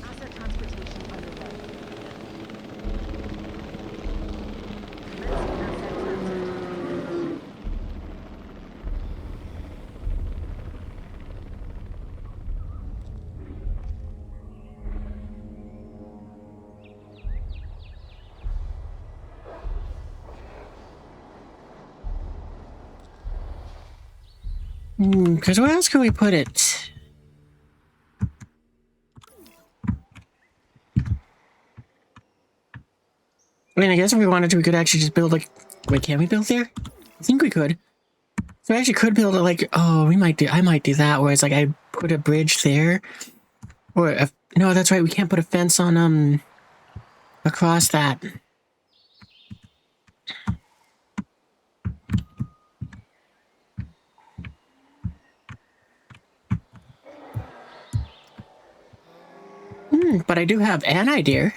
S5: Asset transportation underway. Commencing asset transit.
S1: Because where else can we put it? I mean, I guess if we wanted to, we could actually just build, like... wait, can we build there? I think we could. So we actually could build it, like... oh, I might do that, where it's like, I put a bridge there. Or, no, that's right, we can't put a fence on, across that. But I do have an idea.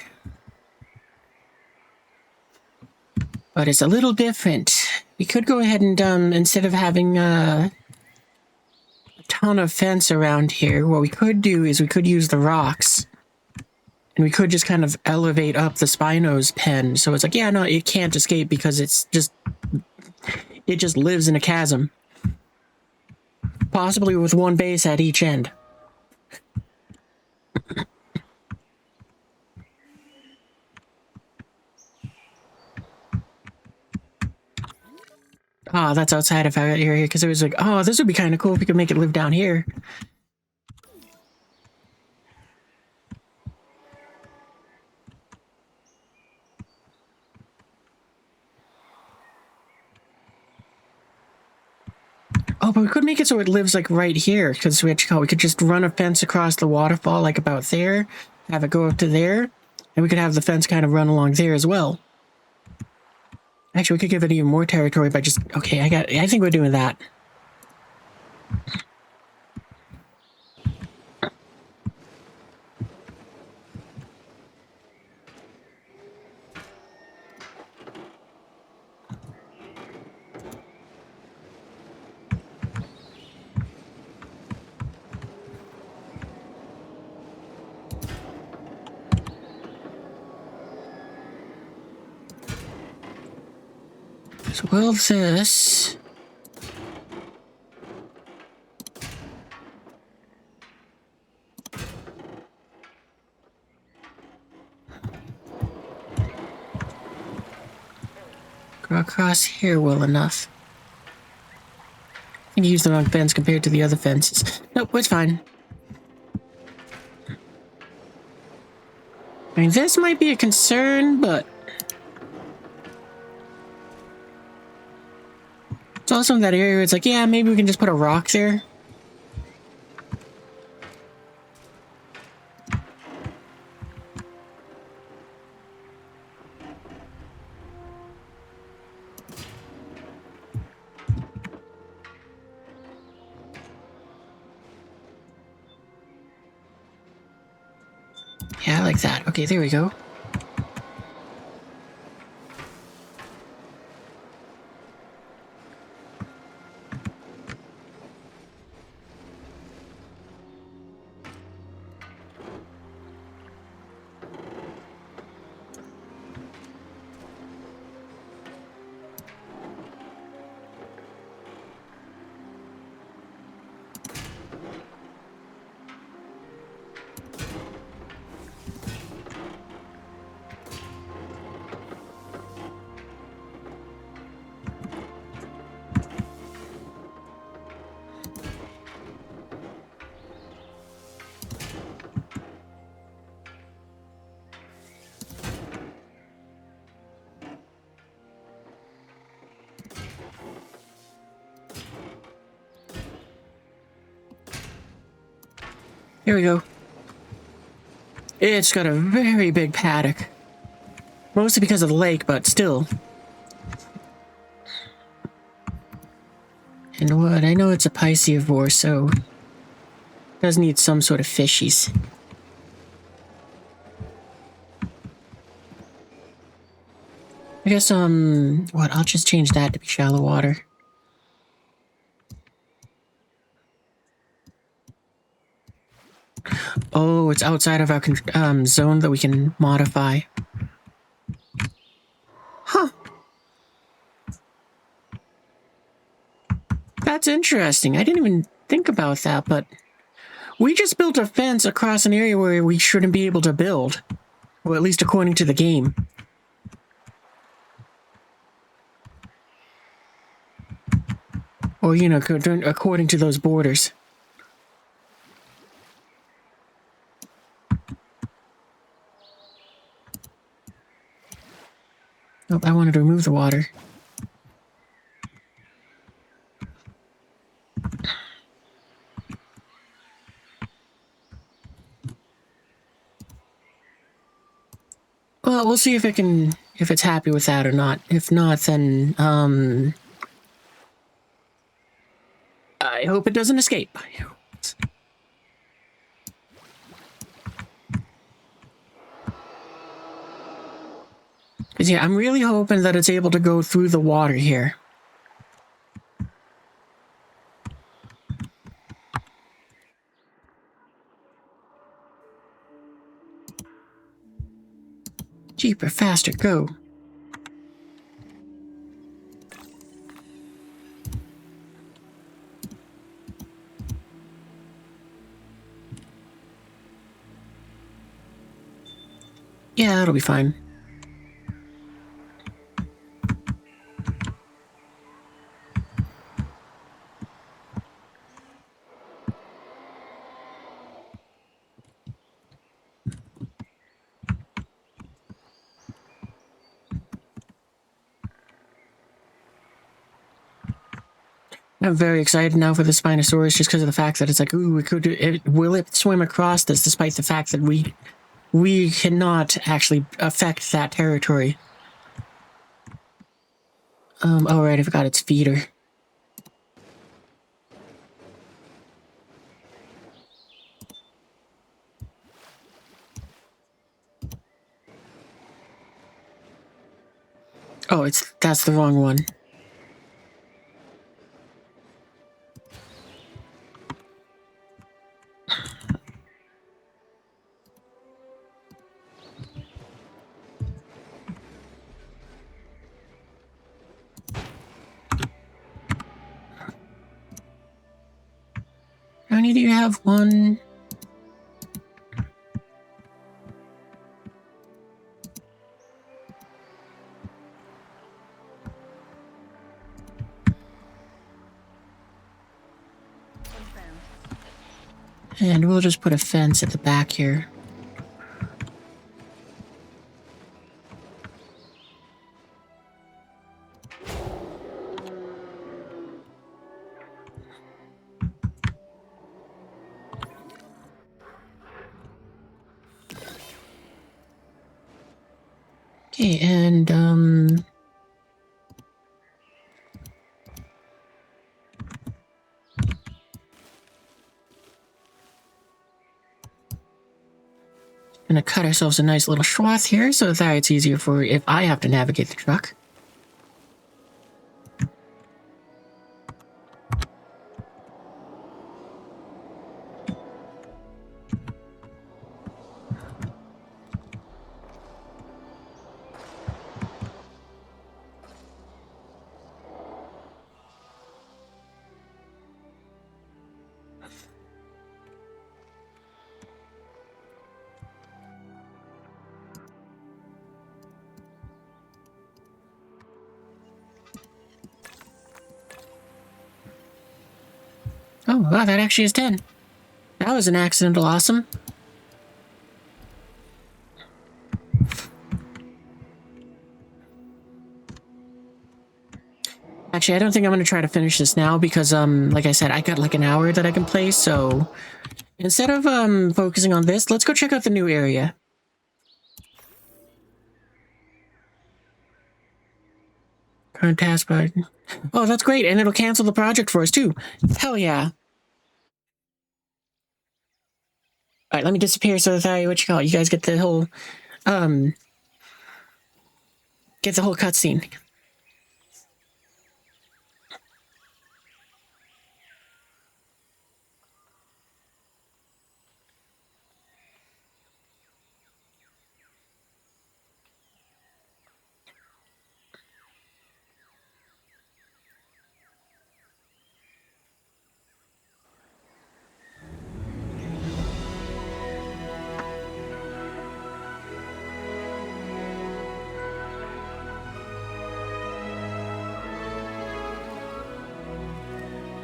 S1: But it's a little different. We could go ahead and, instead of having a ton of fence around here, what we could do is we could use the rocks. And we could just kind of elevate up the Spino's pen. So it's like, yeah, no, it can't escape because it just lives in a chasm. Possibly with one base at each end. Ah, that's outside of our area, because it was like, oh, this would be kind of cool if we could make it live down here. Oh, but we could make it so it lives like right here, because we could just run a fence across the waterfall, like about there, have it go up to there, and we could have the fence kind of run along there as well. Actually, we could give it even more territory by just... Okay, I think we're doing that. So will this... go across here well enough. I think you used the wrong fence compared to the other fences. Nope, it's fine. I mean, this might be a concern, but... it's also in that area where it's like, yeah, maybe we can just put a rock there. Yeah, I like that. Okay, there we go. Here we go. It's got a very big paddock. Mostly because of the lake, but still. And what? I know it's a piscivore, so... it does need some sort of fishies. I guess, what? I'll just change that to be shallow water. Oh, it's outside of our zone that we can modify. Huh. That's interesting. I didn't even think about that, but... we just built a fence across an area where we shouldn't be able to build. Well, at least according to the game. Or, you know, according to those borders. Oh, I wanted to remove the water. Well, we'll see if it can, if it's happy with that or not. If not, then, I hope it doesn't escape. Because, yeah, I'm really hoping that it's able to go through the water here. Cheaper, faster, go. Yeah, that'll be fine. I'm very excited now for the Spinosaurus just because of the fact that it's like, ooh, will it swim across this despite the fact that we cannot actually affect that territory. Oh right, I forgot its feeder. Oh, that's the wrong one. How many do you have? One. And we'll just put a fence at the back here. Okay, and gonna cut ourselves a nice little swath here so that it's easier for if I have to navigate the truck. Oh, wow, that actually is 10. That was an accidental awesome. Actually, I don't think I'm going to try to finish this now because, like I said, I got like an hour that I can play, so instead of, focusing on this, let's go check out the new area. Current task button. Oh, that's great, and it'll cancel the project for us, too. Hell yeah. Alright, let me disappear so that, what you call it, you guys get the whole, cutscene.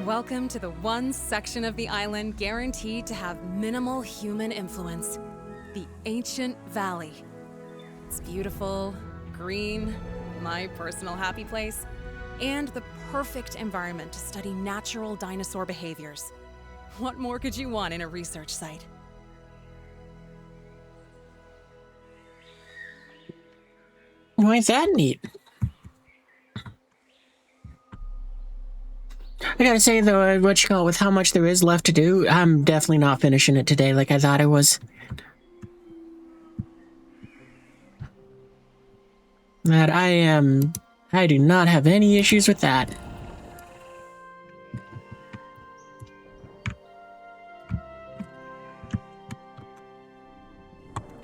S2: Welcome to the one section of the island guaranteed to have minimal human influence, the Ancient Valley. It's beautiful, green, my personal happy place, and the perfect environment to study natural dinosaur behaviors. What more could you want in a research site?
S1: Why is that neat? I gotta say though, what you call it, with how much there is left to do, I'm definitely not finishing it today like I thought I was. That I do not have any issues with that.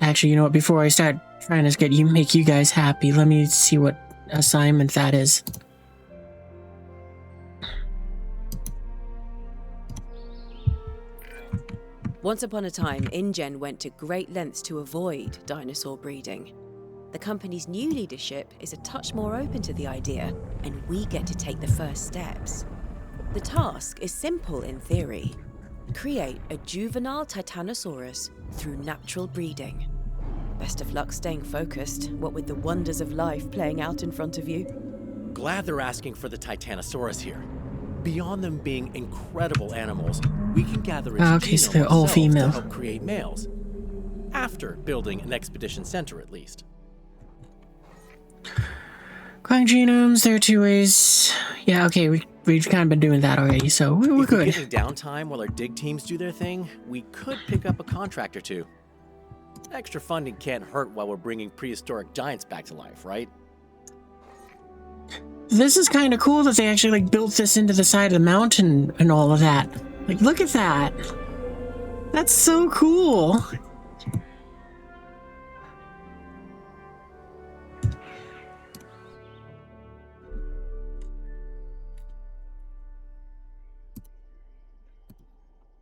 S1: Actually, you know what, before I start trying to make you guys happy, let me see what assignment that is.
S7: Once upon a time, InGen went to great lengths to avoid dinosaur breeding. The company's new leadership is a touch more open to the idea, and we get to take the first steps. The task is simple in theory. Create a juvenile Titanosaurus through natural breeding. Best of luck staying focused, what with the wonders of life playing out in front of you.
S3: Glad they're asking for the Titanosaurus here. Beyond them being incredible animals, we can gather its
S1: Okay, so
S3: genome
S1: they're all
S3: ourselves
S1: female.
S3: to help create males. After building an expedition center, at least.
S1: Acquiring genomes, there are 2 ways. Yeah, okay, we've kind of been doing that already, so we're
S3: If we're
S1: good.
S3: getting downtime while our dig teams do their thing, we could pick up a contract or 2. Extra funding can't hurt while we're bringing prehistoric giants back to life, right?
S1: This is kind of cool that they actually like built this into the side of the mountain and all of that. Like, look at that. That's so cool.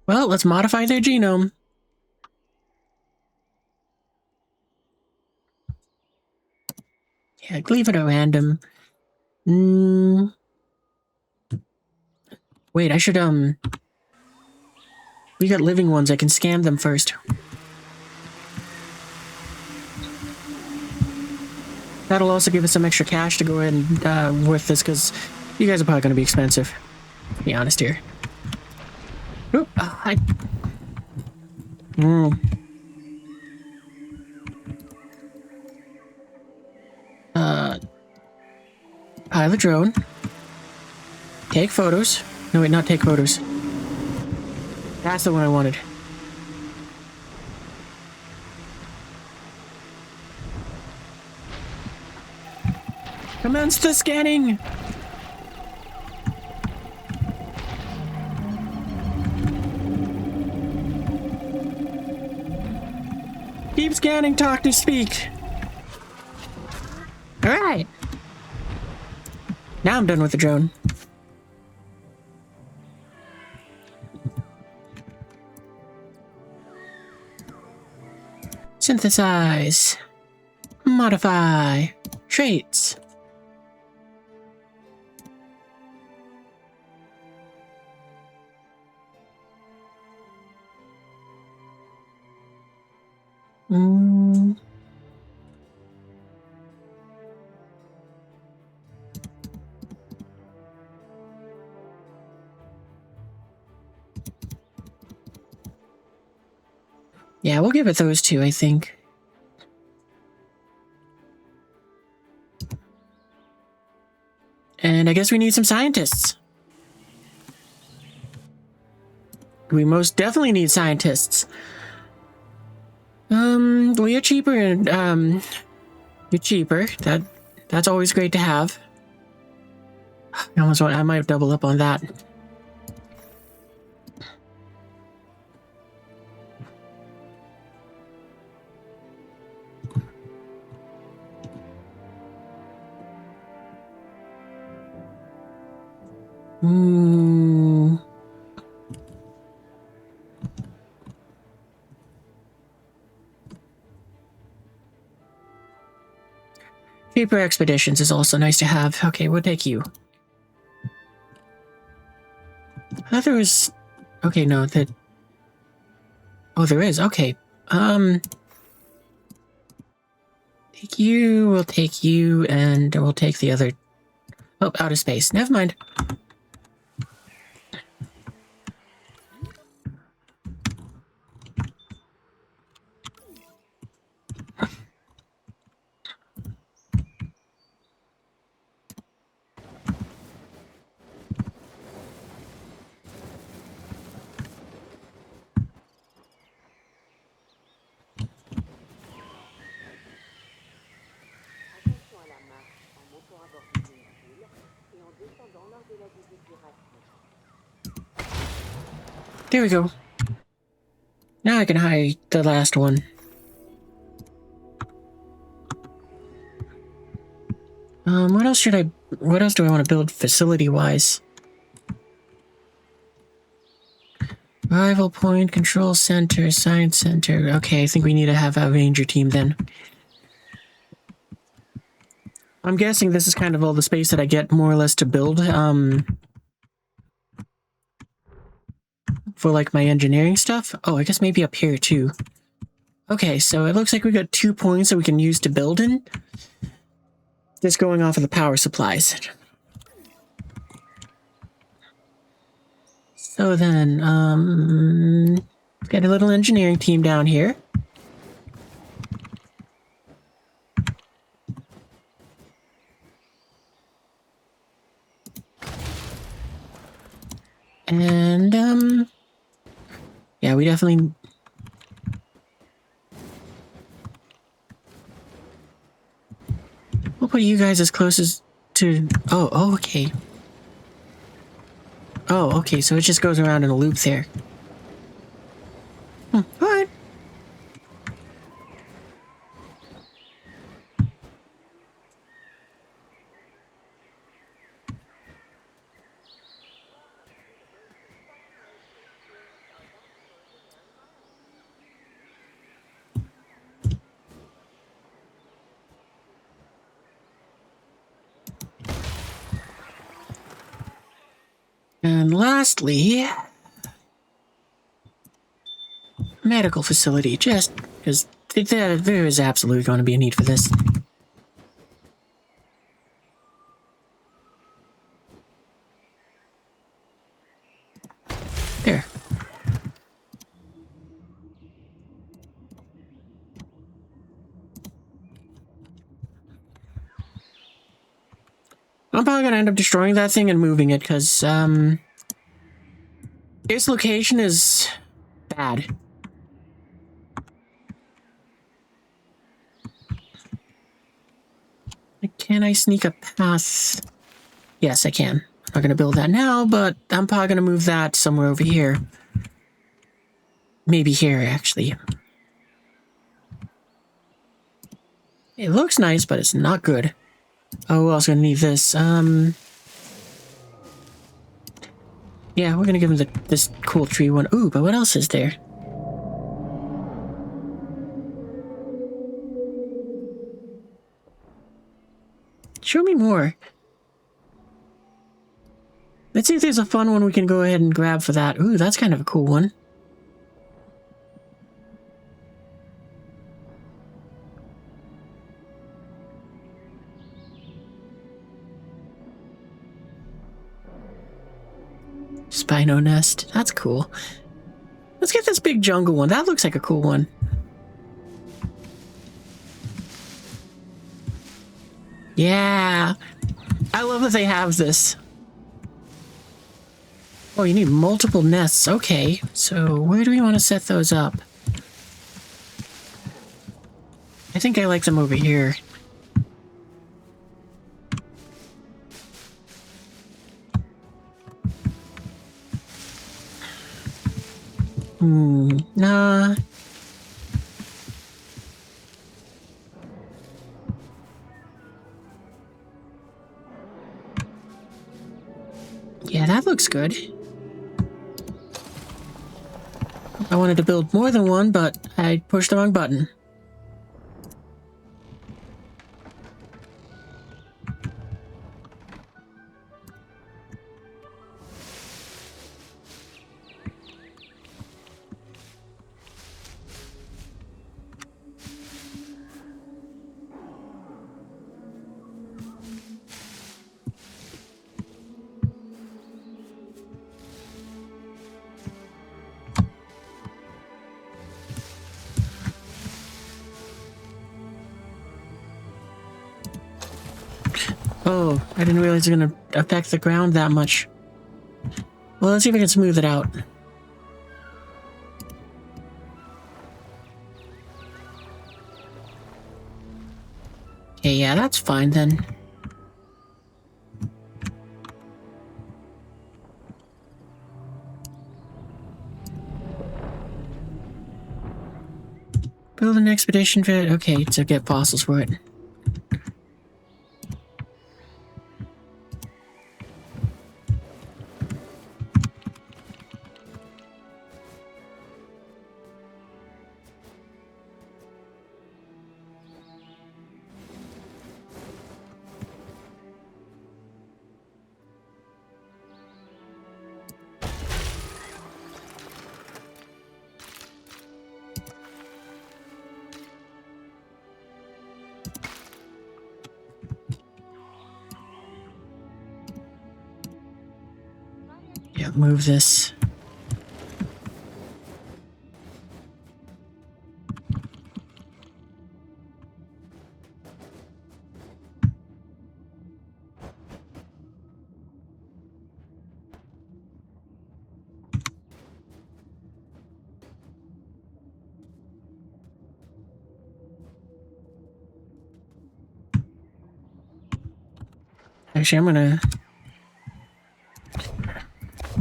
S1: Well, let's modify their genome. Yeah, leave it at random. Wait, I should, we got living ones. I can scan them first. That'll also give us some extra cash to go ahead and, worth this, because you guys are probably going to be expensive. To be honest here. Oop, pilot drone. Take photos. No, wait, not take photos. That's the one I wanted. Commence the scanning! Keep scanning, talk to speak. Alright. Now I'm done with the drone. Synthesize. Modify. Traits. Yeah, we'll give it those 2, I think. And I guess we need some scientists. We most definitely need scientists. Well, you're cheaper and, you're cheaper. That's always great to have. I might double up on that. Cheaper expeditions is also nice to have. Okay, we'll take you. I thought there was... Okay, no, that... Oh, there is. Okay. Take you, we'll take you, and we'll take the other... Oh, out of space. Never mind.
S5: Attention à la marche en montant à bord du véhicule et en descendant lors de la visite du rapide.
S1: There we go. Now I can hide the last one. What else do I want to build facility-wise? Rival point, control center, science center. Okay, I think we need to have a ranger team then. I'm guessing this is kind of all the space that I get more or less to build, for like my engineering stuff. Oh, I guess maybe up here too. Okay, so it looks like we got 2 points that we can use to build in. Just going off of the power supplies. So then, get a little engineering team down here. And, yeah, we definitely... We'll put you guys as close as to... Oh, okay. Oh, okay, so it just goes around in a loop there. Alright. And lastly, medical facility, just because there is absolutely going to be a need for this. There. I'm probably going to end up destroying that thing and moving it, because, its location is bad. Can I sneak a path? Yes, I can. I'm not going to build that now, but I'm probably going to move that somewhere over here. Maybe here, actually. It looks nice, but it's not good. Oh, we're also going to need this. Yeah, we're going to give him this cool tree one. Ooh, but what else is there? Show me more. Let's see if there's a fun one we can go ahead and grab for that. Ooh, that's kind of a cool one. Spino nest. That's cool. Let's get this big jungle one. That looks like a cool one. Yeah. I love that they have this. Oh, you need multiple nests. Okay. So where do we want to set those up? I think I like them over here. Nah. Yeah, that looks good. I wanted to build more than one, but I pushed the wrong button. Oh, I didn't realize it's going to affect the ground that much. Well, let's see if I can smooth it out. Okay, yeah, that's fine then. Build an expedition for it. Okay, to get fossils for it. Yeah, move this. Actually, I'm gonna...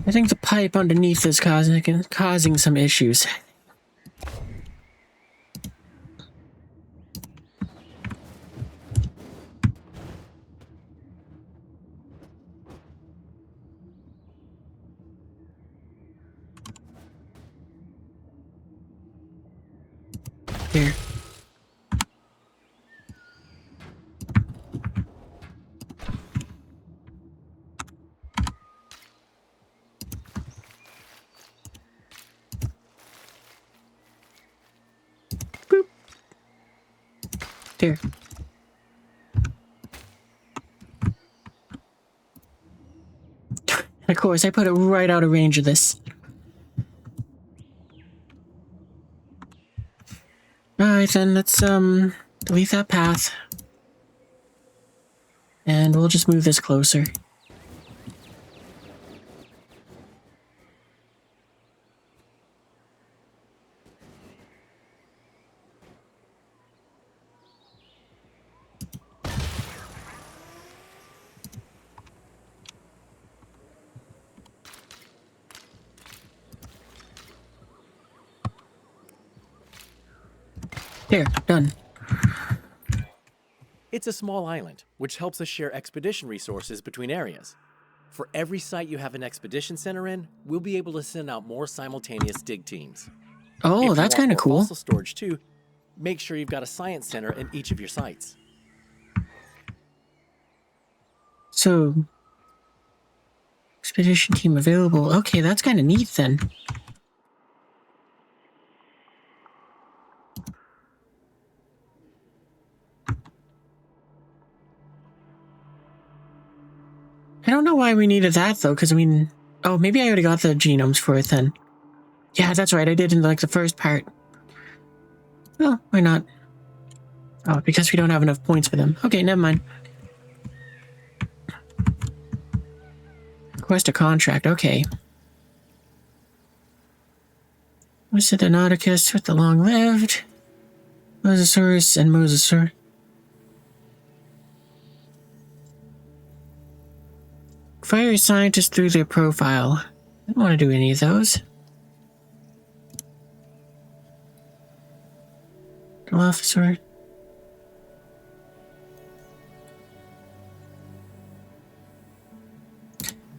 S1: I think the pipe underneath is causing some issues. Here. Boop. There. Of course, I put it right out of range of this. Alright then, let's delete that path. And we'll just move this closer. There, done.
S3: It's a small island, which helps us share expedition resources between areas. For every site you have an expedition center in, we'll be able to send out more simultaneous dig teams.
S1: Oh, that's kind of cool.
S3: Fossil storage too. Make sure you've got a science center in each of your sites.
S1: So, expedition team available. Okay, that's kind of neat then. I don't know why we needed that though, because I mean, oh, maybe I already got the genomes for it then. Yeah, that's right, I did in like the first part. Oh, why not? Oh, because we don't have enough points for them. Okay, never mind. Request a contract, okay. Was it the Nauticus with the long-lived? Mosasaurus and Mosasaur. Fire scientists through their profile. I don't want to do any of those. Officer.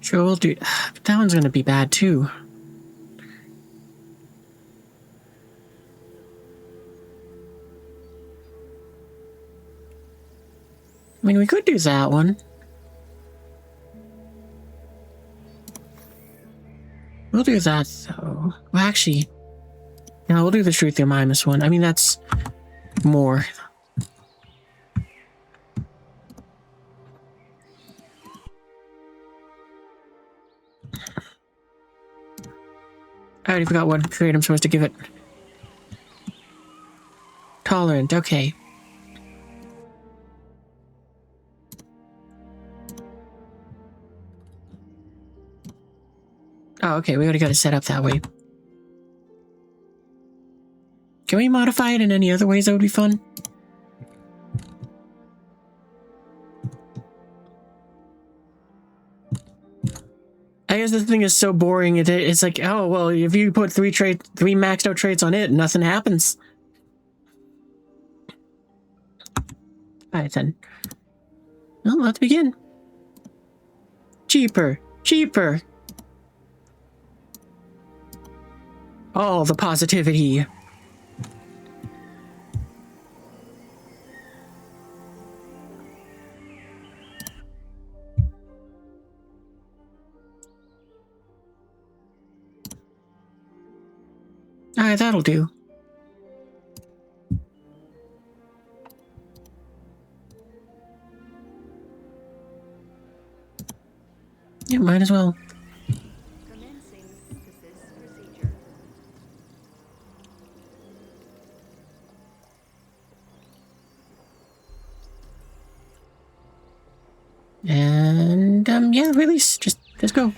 S1: Sure, we'll do. But that one's gonna be bad too. I mean, we could do that one. We'll do that though. Well, actually, no, we'll do the Truth or Mimus one. I mean, that's more. I already forgot what grade I'm supposed to give it. Tolerant, okay. Oh, okay, we already got it set up that way. Can we modify it in any other ways that would be fun? I guess this thing is so boring, it's like, oh, well, if you put three maxed out traits on it, nothing happens. Alright then. Well, let's begin. Cheaper, cheaper. All the positivity. Alright, that'll do. Yeah, might as well. Yeah, release. Just go.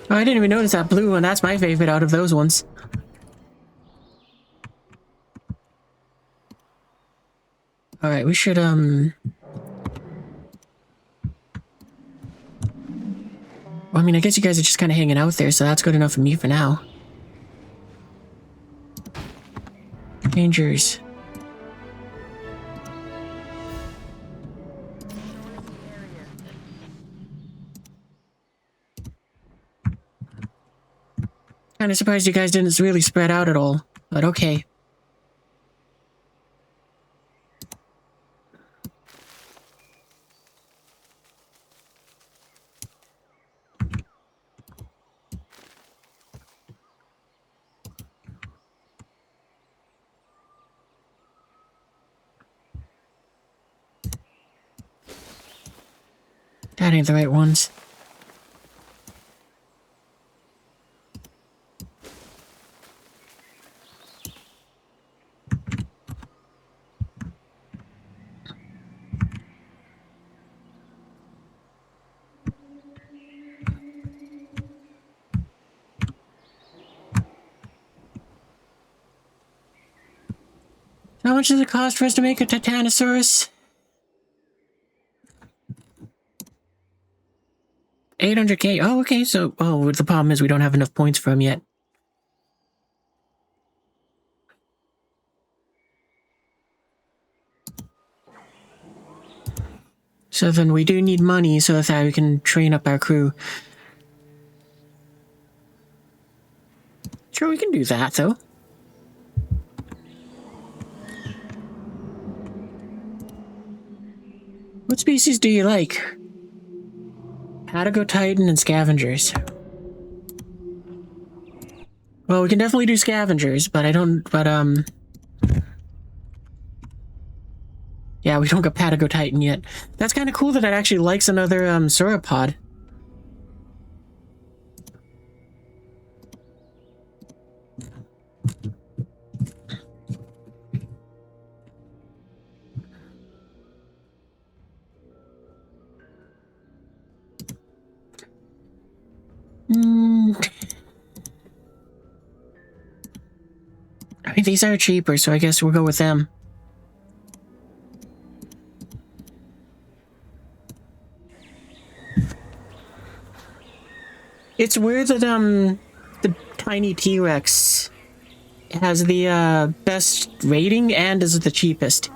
S1: Oh, I didn't even notice that blue one. That's my favorite out of those ones. Alright, we should, Well, I mean, I guess you guys are just kind of hanging out there, so that's good enough for me for now. Dangers. Kind of surprised you guys didn't really spread out at all, but okay. That ain't the right ones. How much does it cost for us to make a Titanosaurus? 800k. Oh, okay. So, oh, the problem is we don't have enough points for him yet. So then we do need money so that we can train up our crew. Sure, we can do that, though. What species do you like? Patagotitan and scavengers. Well, we can definitely do scavengers, but yeah, we don't got Patagotitan yet. That's kind of cool that it actually likes another, sauropod. I mean, these are cheaper, so I guess we'll go with them. It's weird that, the tiny T-Rex has the, best rating and is the cheapest.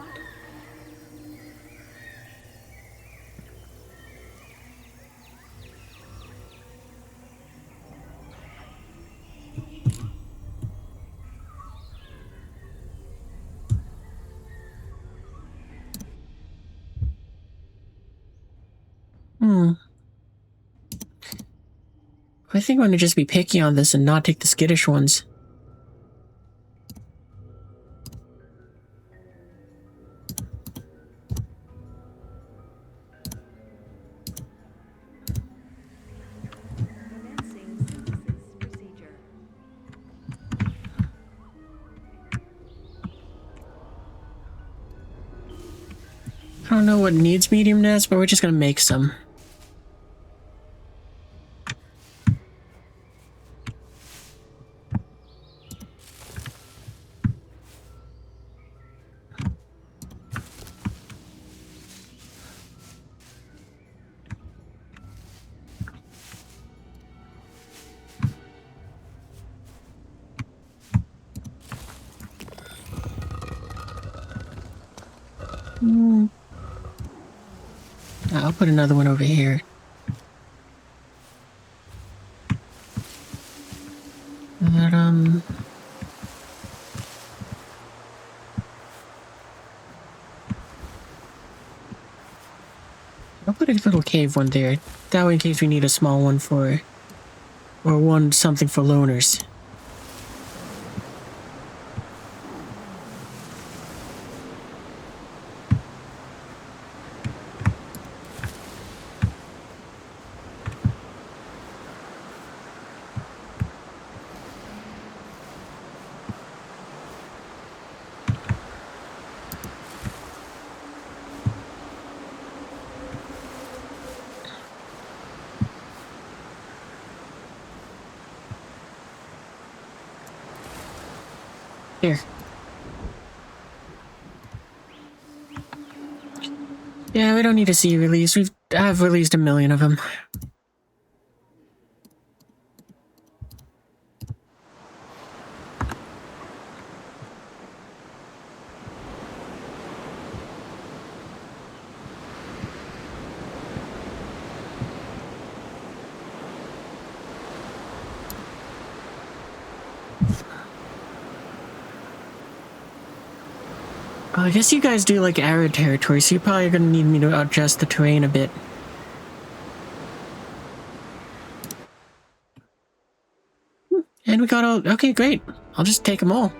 S1: I think I'm gonna just be picky on this and not take the skittish ones.
S4: Commencing synthesis procedure.
S1: I don't know what needs mediumness, but we're just gonna make some. I'll put another one over here. But, I'll put a little cave one there. That way in case we need a small one for... or one something for loners. Here. Yeah, we don't need to see release. I've released 1 million of them. Well, I guess you guys do like arid territory, so you're probably gonna need me to adjust the terrain a bit. And we got all... Okay, great. I'll just take them all.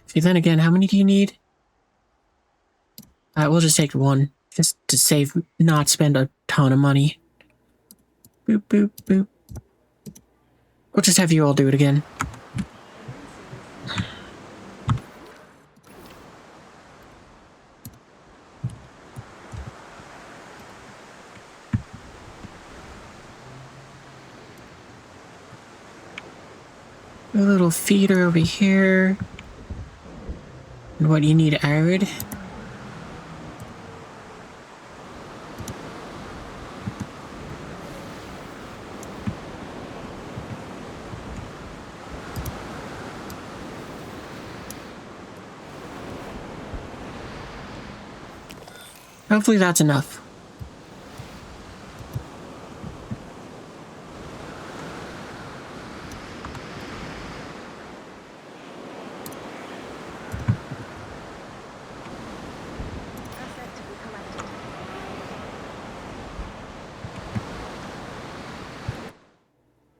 S1: See, then again, how many do you need? We'll just take 1. Just to save, not spend a ton of money. Boop, boop, boop. We'll just have you all do it again. A little feeder over here. And what do you need, arid? Hopefully that's enough.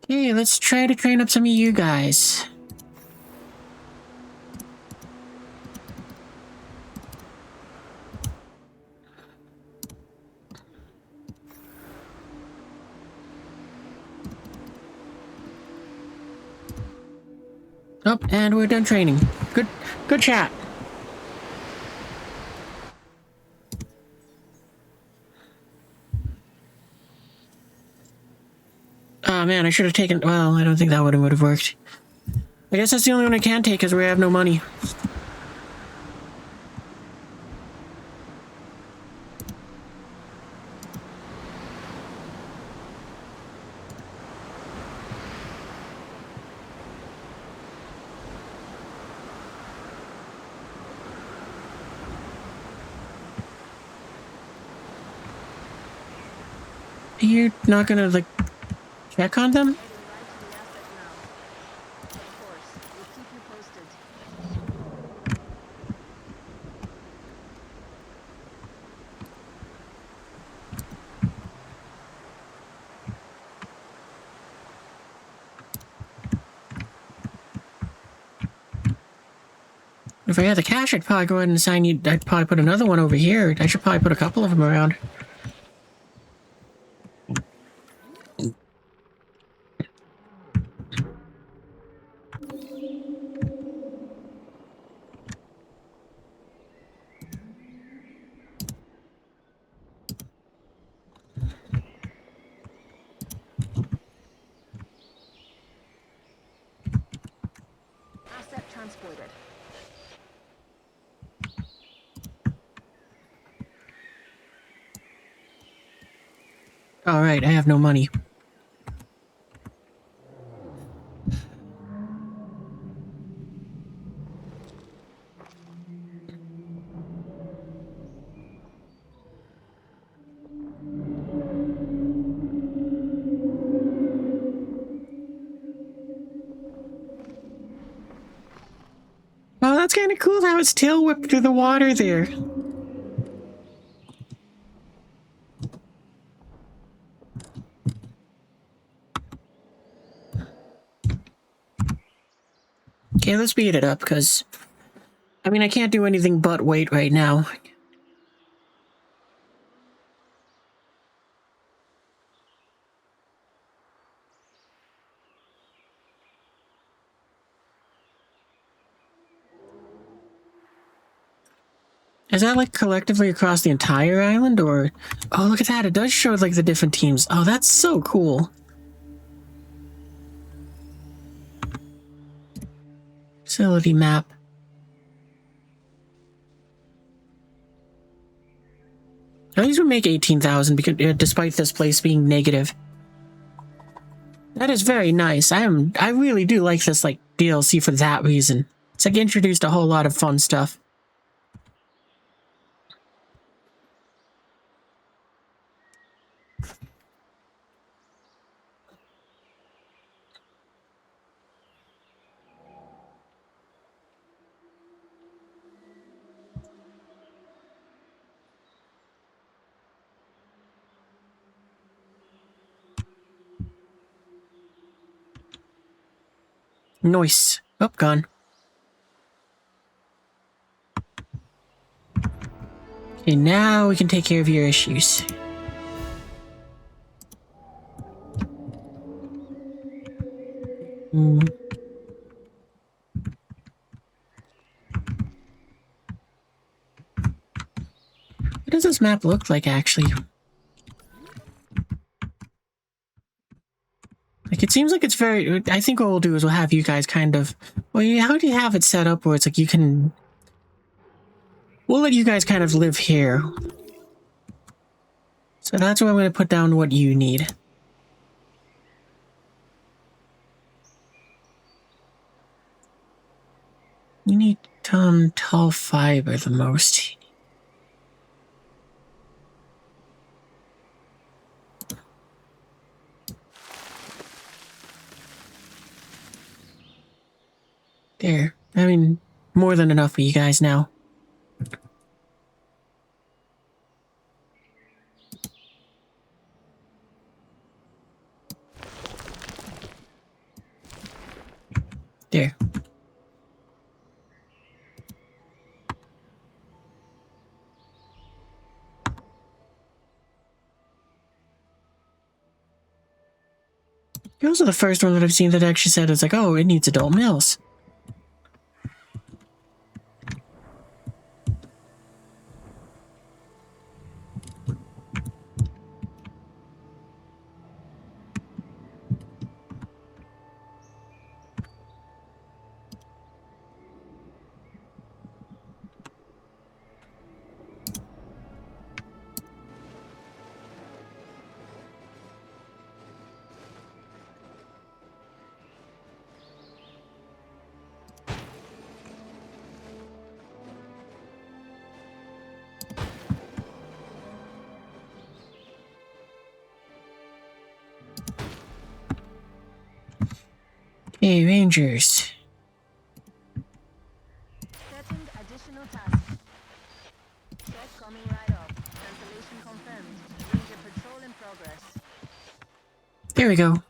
S1: Okay, let's try to train up some of you guys. Oh, and we're done training. Good chat. Oh man, I should have taken... Well, I don't think that would have worked. I guess that's the only one I can take because we have no money. You're not gonna, like, check on them? If I had the cash, I'd probably go ahead and assign you... I'd probably put another one over here. I should probably put a couple of them around.
S8: Asset transported.
S1: Alright, I have no money. Oh, that's kind of cool how its tail whipped through the water there. Okay, let's speed it up, because... I mean, I can't do anything but wait right now. Is that, like, collectively across the entire island, or... Oh, look at that, it does show, like, the different teams. Oh, that's so cool. Facility map. At least we make 18,000 because despite this place being negative. That is very nice. I really do like this like DLC for that reason. It's like introduced a whole lot of fun stuff. Nice. Oh, gone. Okay, now we can take care of your issues. What does this map look like, actually? Like, it seems like it's very... I think what we'll do is we'll have you guys kind of... Well, how do you have it set up where it's like you can... We'll let you guys kind of live here. So that's where I'm going to put down what you need. You need tall fiber the most. There. I mean, more than enough for you guys now. There. You're also the first one that I've seen that actually said it's like, oh, it needs adult males. Hey, Rangers.
S8: Setting additional task. Check coming right up. Cancellation confirmed. Ranger patrol in progress.
S1: There we go.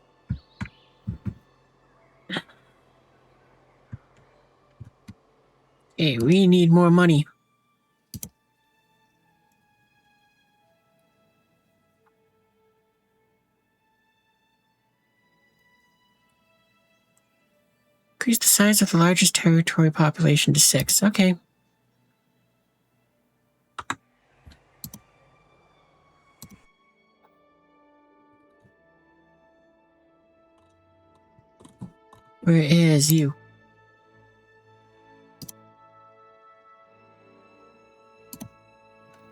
S1: Hey, we need more money. Increase the size of the largest territory population to 6. Okay. Where is you?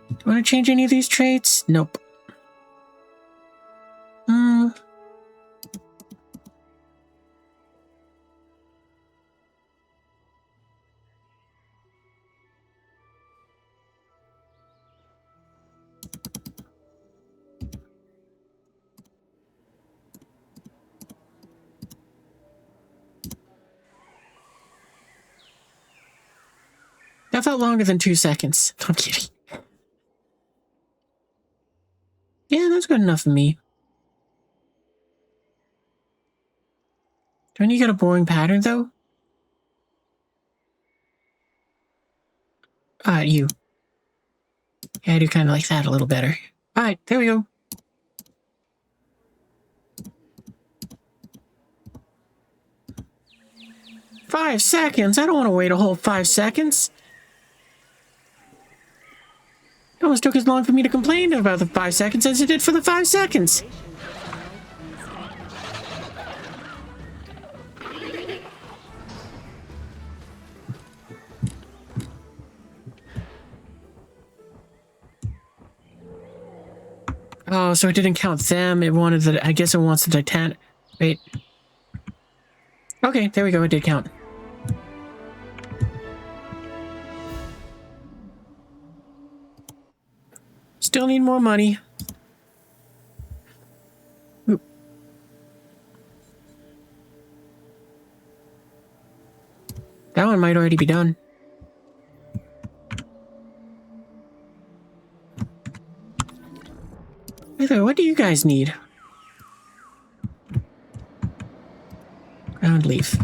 S1: Do you want to change any of these traits? Nope. That felt longer than 2 seconds. I'm kidding. Yeah, that's good enough for me. Don't you get a boring pattern, though? You. Yeah, I do kind of like that a little better. Alright, there we go. Five seconds? I don't want to wait a whole 5 seconds. It almost took as long for me to complain about the 5 seconds as it did for the 5 seconds. Oh, so it didn't count them. It wanted the. I guess it wants the Titan. Wait. Okay, there we go. It did count. Still need more money. Oop. That one might already be done. Either, what do you guys need? Ground leaf.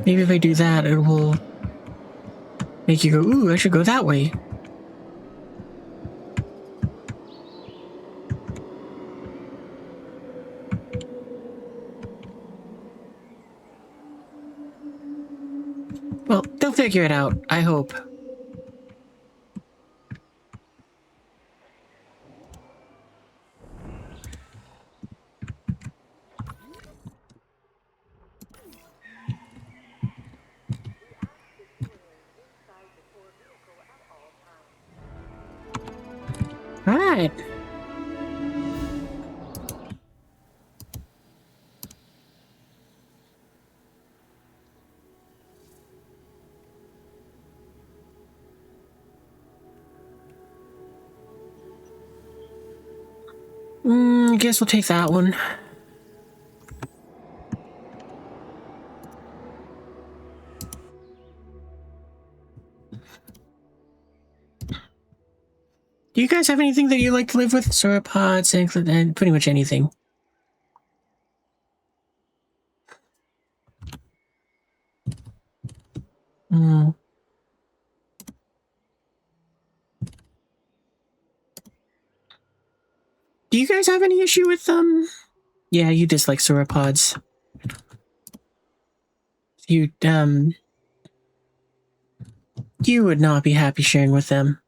S1: Maybe if I do that, it will make you go, ooh, I should go that way. Well, they'll figure it out, I hope. Alright. I guess we'll take that one. Do you guys have anything that you like to live with? Sauropods, and pretty much anything. Do you guys have any issue with them? Yeah, you dislike sauropods. You would not be happy sharing with them.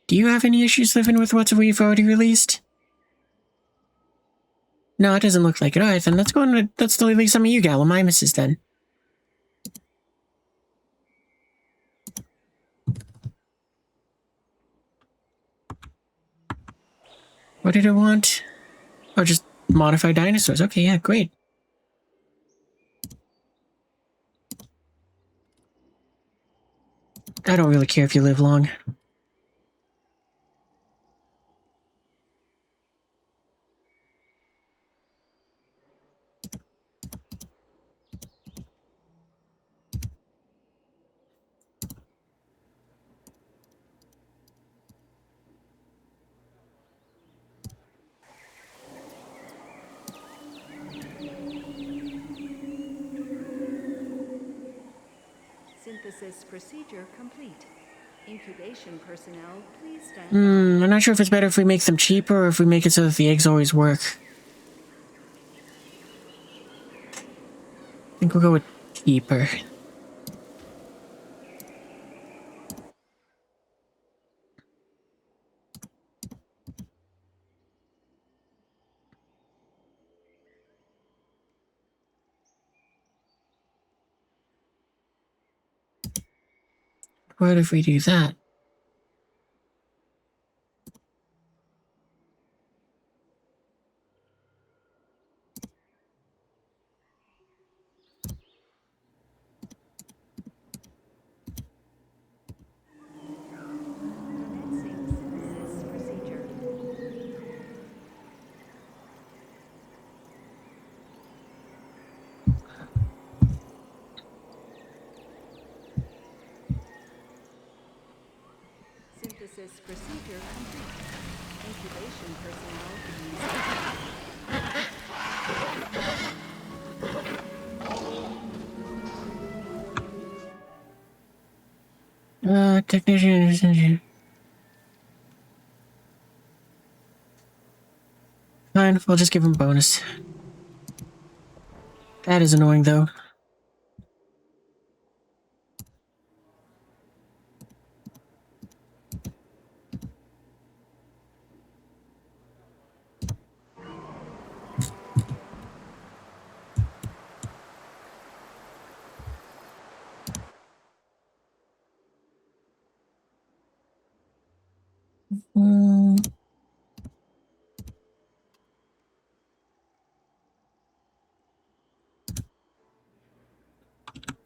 S1: Do you have any issues living with what we've already released? No, it doesn't look like it. Alright, then let's delete some of you Gallimimuses then. What did it want? Oh, just modified dinosaurs. Okay, yeah, great. I don't really care if you live long.
S4: Synthesis procedure complete. Incubation personnel, please stand.
S1: I'm not sure if it's better if we make them cheaper or if we make it so that the eggs always work. I think we'll go with cheaper. What if we do that?
S4: Commencing synthesis procedure. synthesis procedure complete. Incubation personnel begins.
S1: Technician. Fine, we'll just give him a bonus. That is annoying, though.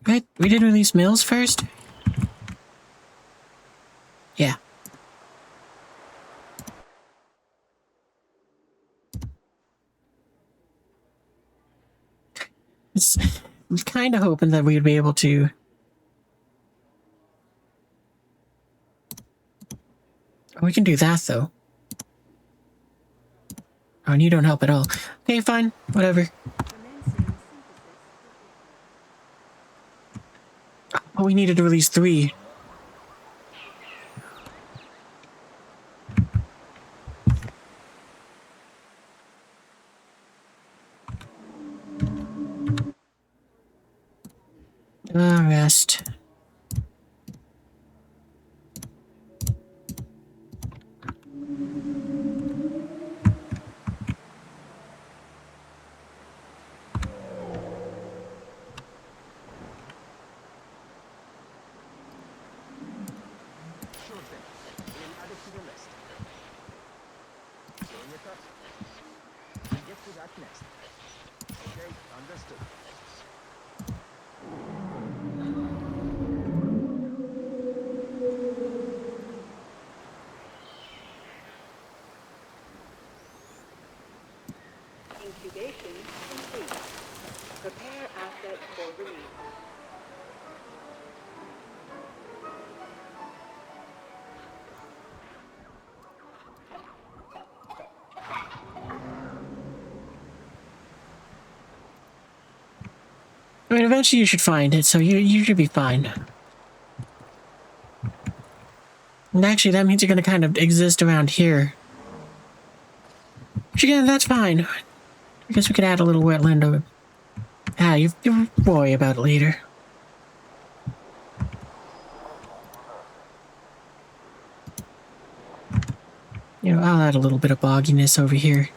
S1: Right, we did release Mills first? Yeah. I was kind of hoping that we'd be able to... Oh, we can do that, though. Oh, and you don't help at all. Okay, fine. Whatever. Oh, we needed to release 3. Rest.
S5: Sure thing. We'll add it to the list. Going with us. We'll get to that next. Okay, understood.
S4: Incubation complete. Prepare asset for release.
S1: I mean, eventually you should find it, so you should be fine. And actually, that means you're going to kind of exist around here. Which again, that's fine. I guess we could add a little wetland over. Ah, you worry about it later. You know, I'll add a little bit of bogginess over here.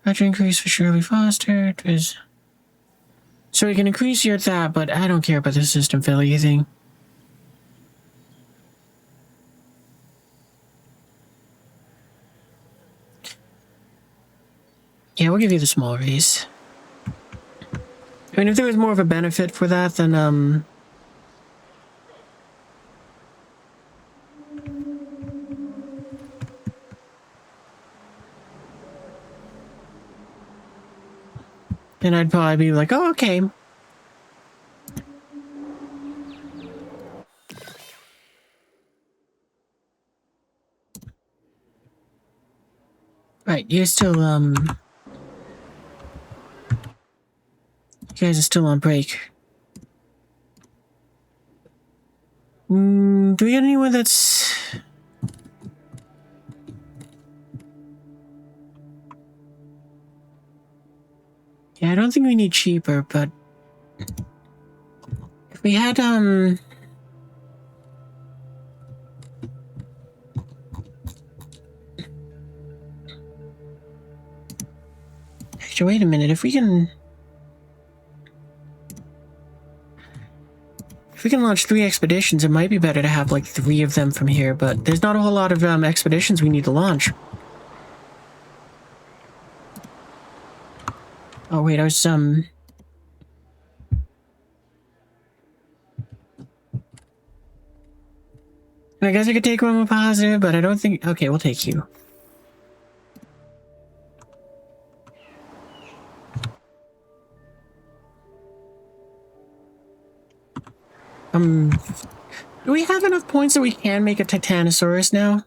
S1: Budget increase for Shirley Foster. So we can increase your that, but I don't care about the system failure thing. Yeah, we'll give you the small raise. I mean, if there was more of a benefit for that, then, then I'd probably be like, oh, okay. Right, you're still, you guys are still on break. Do we have anyone that's... Yeah, I don't think we need cheaper, but... If we had, Actually, wait a minute, if we can... If we can launch 3 expeditions, it might be better to have like 3 of them from here, but there's not a whole lot of expeditions we need to launch. Oh wait, I was I guess I could take one more positive, but I don't think... Okay, we'll take you. Do we have enough points that we can make a Titanosaurus now?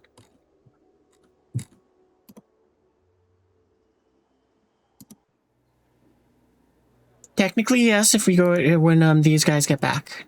S1: Technically, yes, if we go when these guys get back.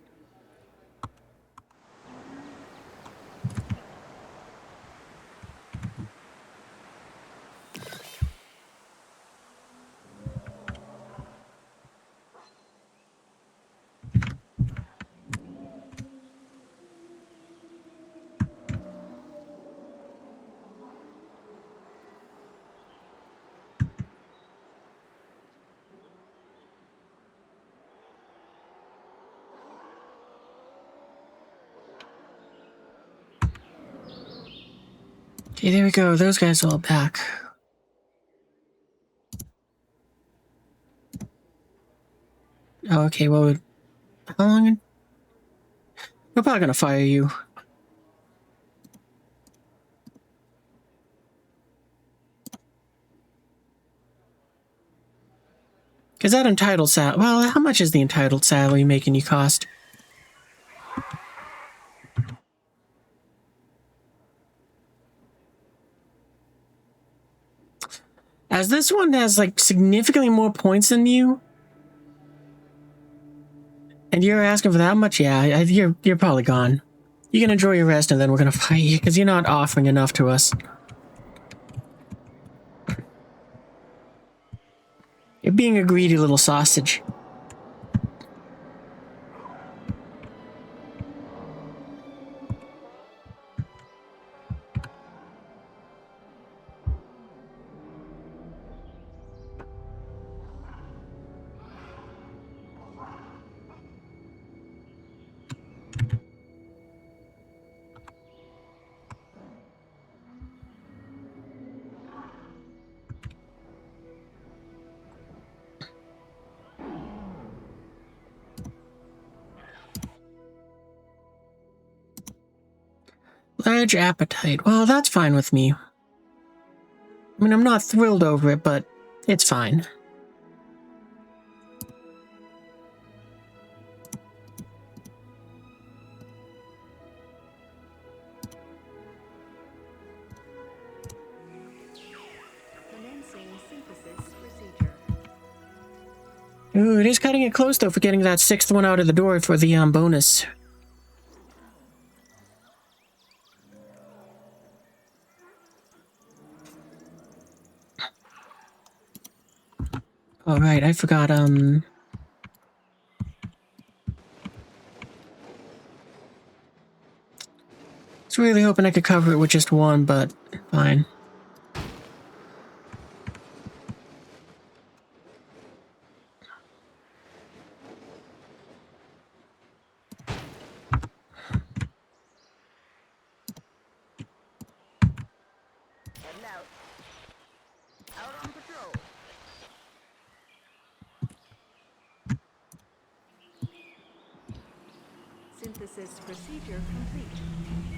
S1: Okay, there we go. Those guys are all back. Oh, okay, well, how long? We're probably gonna fire you. Because that entitled salary... Well, how much is the entitled salary making you cost? As this one has, like, significantly more points than you, and you're asking for that much, yeah, you're probably gone. You can enjoy your rest, and then we're gonna fight you, because you're not offering enough to us. You're being a greedy little sausage. Large appetite. Well, that's fine with me. I mean, I'm not thrilled over it, but it's fine.
S4: Commencing synthesis procedure.
S1: Ooh, it is cutting it close, though, for getting that 6th one out of the door for the bonus. Oh, right, I forgot, I was really hoping I could cover it with just one, but fine.
S8: Heading out. Out on patrol.
S4: Synthesis procedure complete.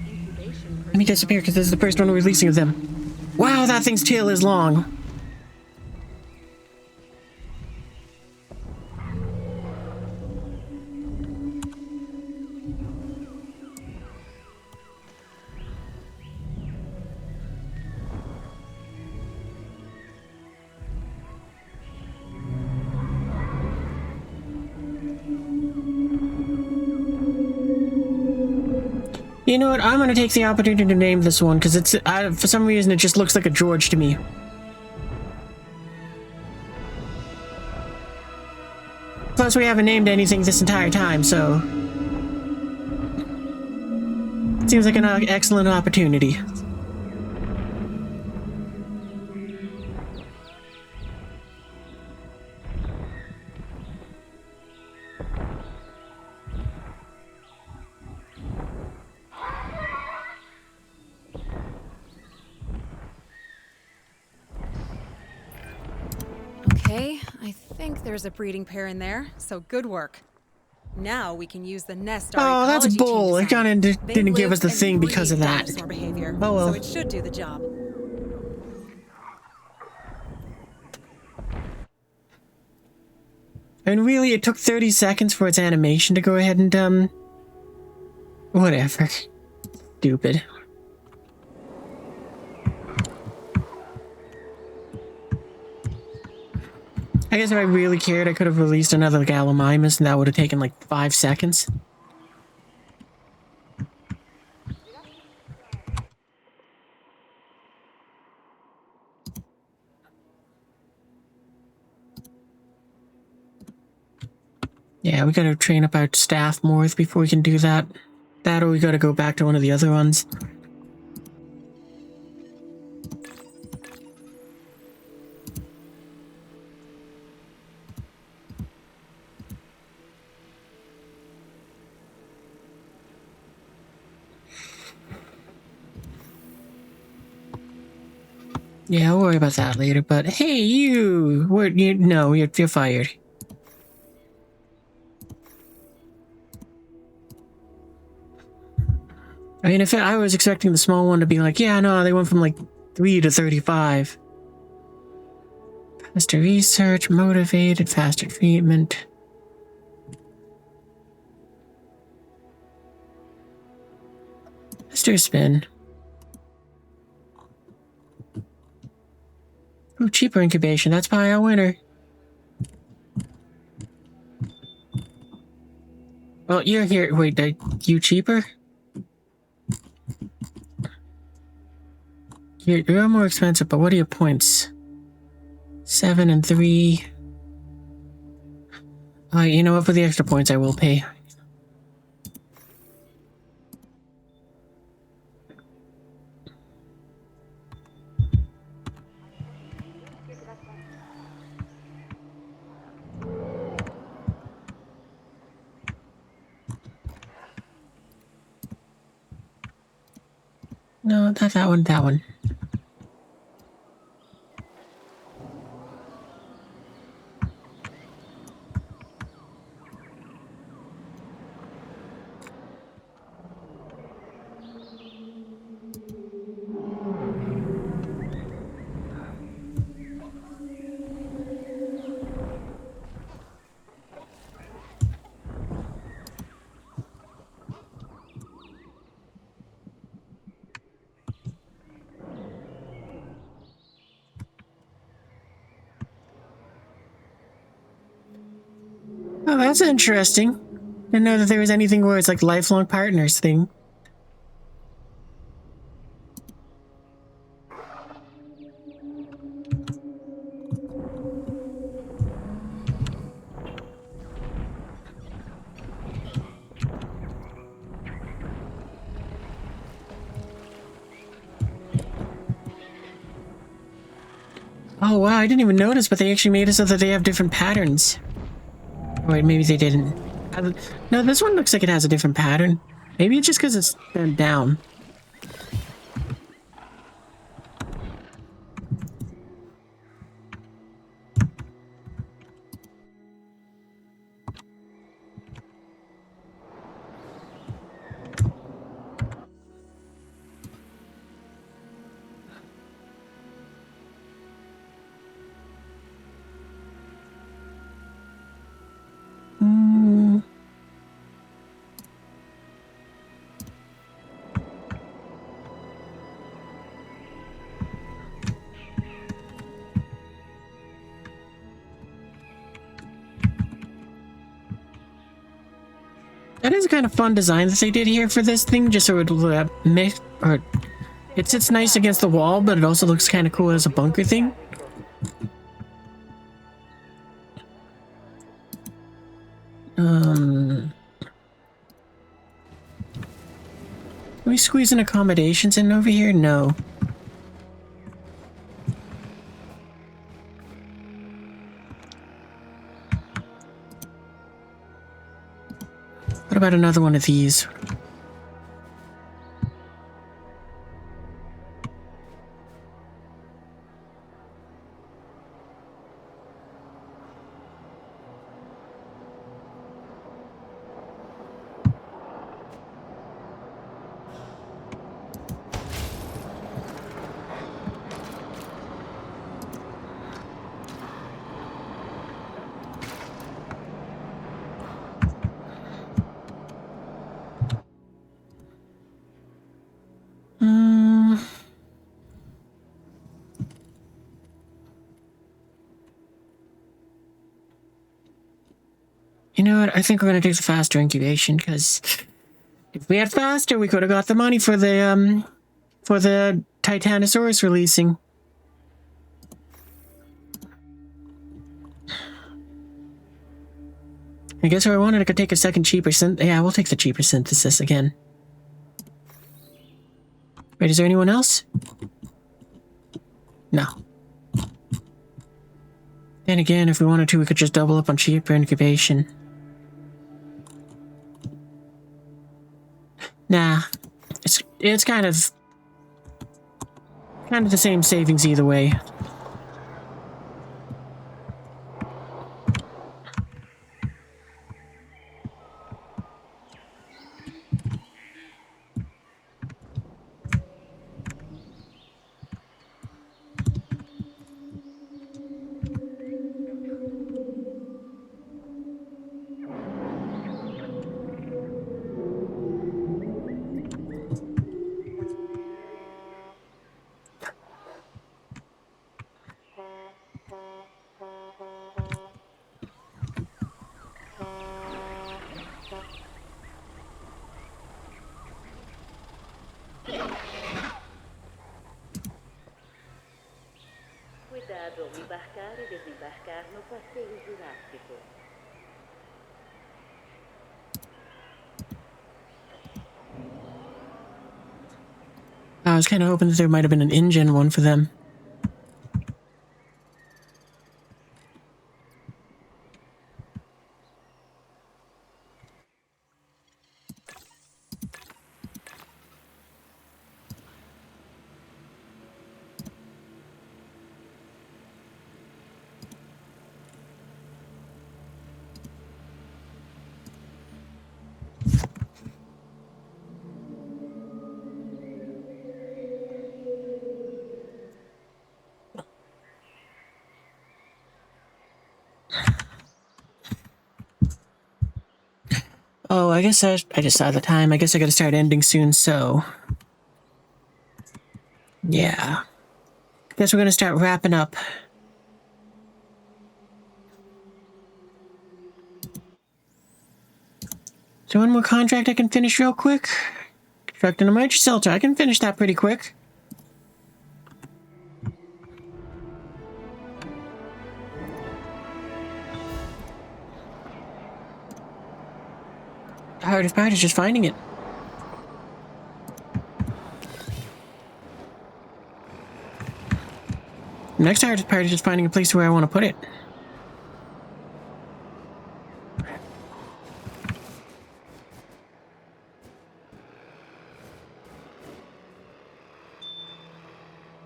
S4: Incubation.
S1: Let me disappear, because this is the first one releasing of them. Wow, that thing's tail is long. You know what? I'm gonna take the opportunity to name this one, because it's for some reason it just looks like a George to me. Plus, we haven't named anything this entire time, so seems like an excellent opportunity.
S2: Okay, I think there's a breeding pair in there, so good work. Now we can use the nest our
S1: Oh, that's
S2: ecology team
S1: bull. It
S2: designed. They
S1: didn't give
S2: live
S1: us the
S2: and
S1: thing because of
S2: breed
S1: that.
S2: dinosaur behavior,
S1: Oh well.
S2: so it should do the job.
S1: And really, it took 30 seconds for its animation to go ahead and, whatever. Stupid. I guess if I really cared, I could have released another Gallimimus, and that would have taken like 5 seconds. Yeah, we gotta train up our staff more before we can do that. That or we gotta go back to one of the other ones. Yeah, I'll worry about that later, but hey, you're fired. I mean, if I was expecting the small one to be like, yeah, no, they went from like 3 to 35. Faster research, motivated, faster treatment. Faster spin. Ooh, cheaper incubation, that's probably our winner. Well, you're here. Wait, you cheaper? You're more expensive, but what are your points? 7 and 3. You know what? For the extra points, I will pay. No, not that one, that one. Oh, that's interesting. Didn't know that there was anything where it's like lifelong partners thing. Oh wow, I didn't even notice, but they actually made it so that they have different patterns. Wait, maybe they didn't. No, this one looks like it has a different pattern. Maybe it's just because it's bent down. Mm. That is a kind of fun design that they did here for this thing, just so it would mix, or it sits nice against the wall, but it also looks kind of cool as a bunker thing. Can we squeeze in accommodations in over here? No. What about another one of these? You know what? I think we're gonna take the faster incubation, because if we had faster, we could have got the money for the Titanosaurus releasing. I guess if I wanted, I could take a second cheaper yeah, we'll take the cheaper synthesis again. Wait, is there anyone else? No. Then again, if we wanted to, we could just double up on cheaper incubation. Nah. It's kind of the same savings either way.
S4: Cuidado ao embarcar e desembarcar no passeio jurássico.
S1: I was kind of hoping that there might have been an InGen one for them. Oh, I guess I just saw the time. I guess I gotta start ending soon, so... yeah. Guess we're gonna start wrapping up. So one more contract I can finish real quick. Construct an emergency shelter. I can finish that pretty quick. The hardest part is just finding it. The next hardest part is just finding a place where I want to put it.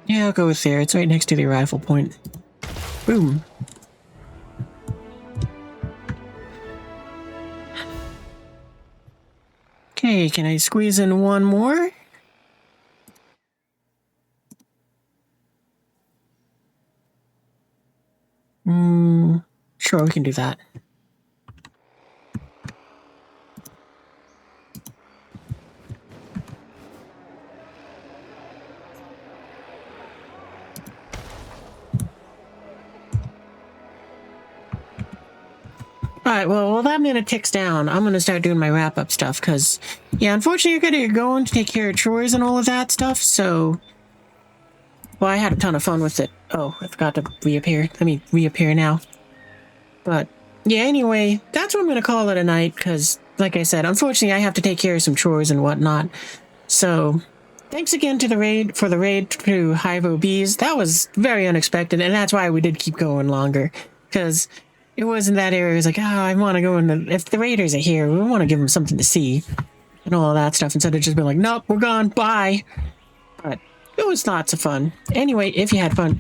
S1: Yeah, I'll go with there. It's right next to the arrival point. Boom. Okay, can I squeeze in one more? Sure, we can do that. Alright, well, while that minute ticks down, I'm gonna start doing my wrap-up stuff, because, yeah, unfortunately, I gotta get going to take care of chores and all of that stuff, so... well, I had a ton of fun with it. Oh, I forgot to reappear. Let me reappear now. But, yeah, anyway, that's what I'm gonna call it a night, because, like I said, unfortunately, I have to take care of some chores and whatnot. So, thanks again to the raid, for the raid to Hivo Bees. That was very unexpected, and that's why we did keep going longer, because... it wasn't that area. It was like, I want to go in the... if the raiders are here, we want to give them something to see. And all that stuff. Instead of just being like, nope, we're gone, bye. But it was lots of fun. Anyway, if you had fun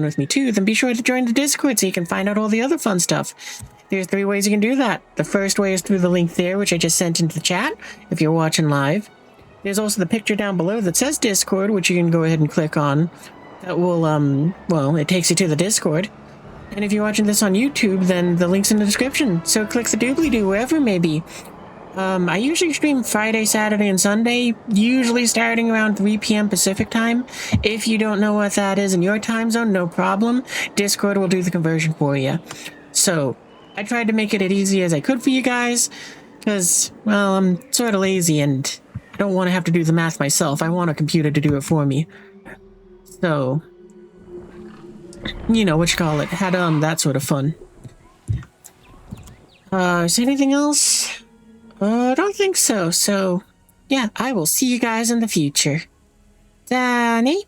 S1: with me too, then be sure to join the Discord so you can find out all the other fun stuff. There's 3 ways you can do that. The first way is through the link there, which I just sent into the chat, if you're watching live. There's also the picture down below that says Discord, which you can go ahead and click on. That will, well, it takes you to the Discord. And if you're watching this on YouTube, then the link's in the description. So click the doobly-doo, wherever it may be. I usually stream Friday, Saturday, and Sunday, usually starting around 3 p.m. Pacific time. If you don't know what that is in your time zone, no problem. Discord will do the conversion for you. So, I tried to make it as easy as I could for you guys, because, well, I'm sort of lazy and I don't want to have to do the math myself. I want a computer to do it for me. So, you know, what you call it, had, that sort of fun. Is there anything else? I don't think so. So, yeah, I will see you guys in the future. Danny?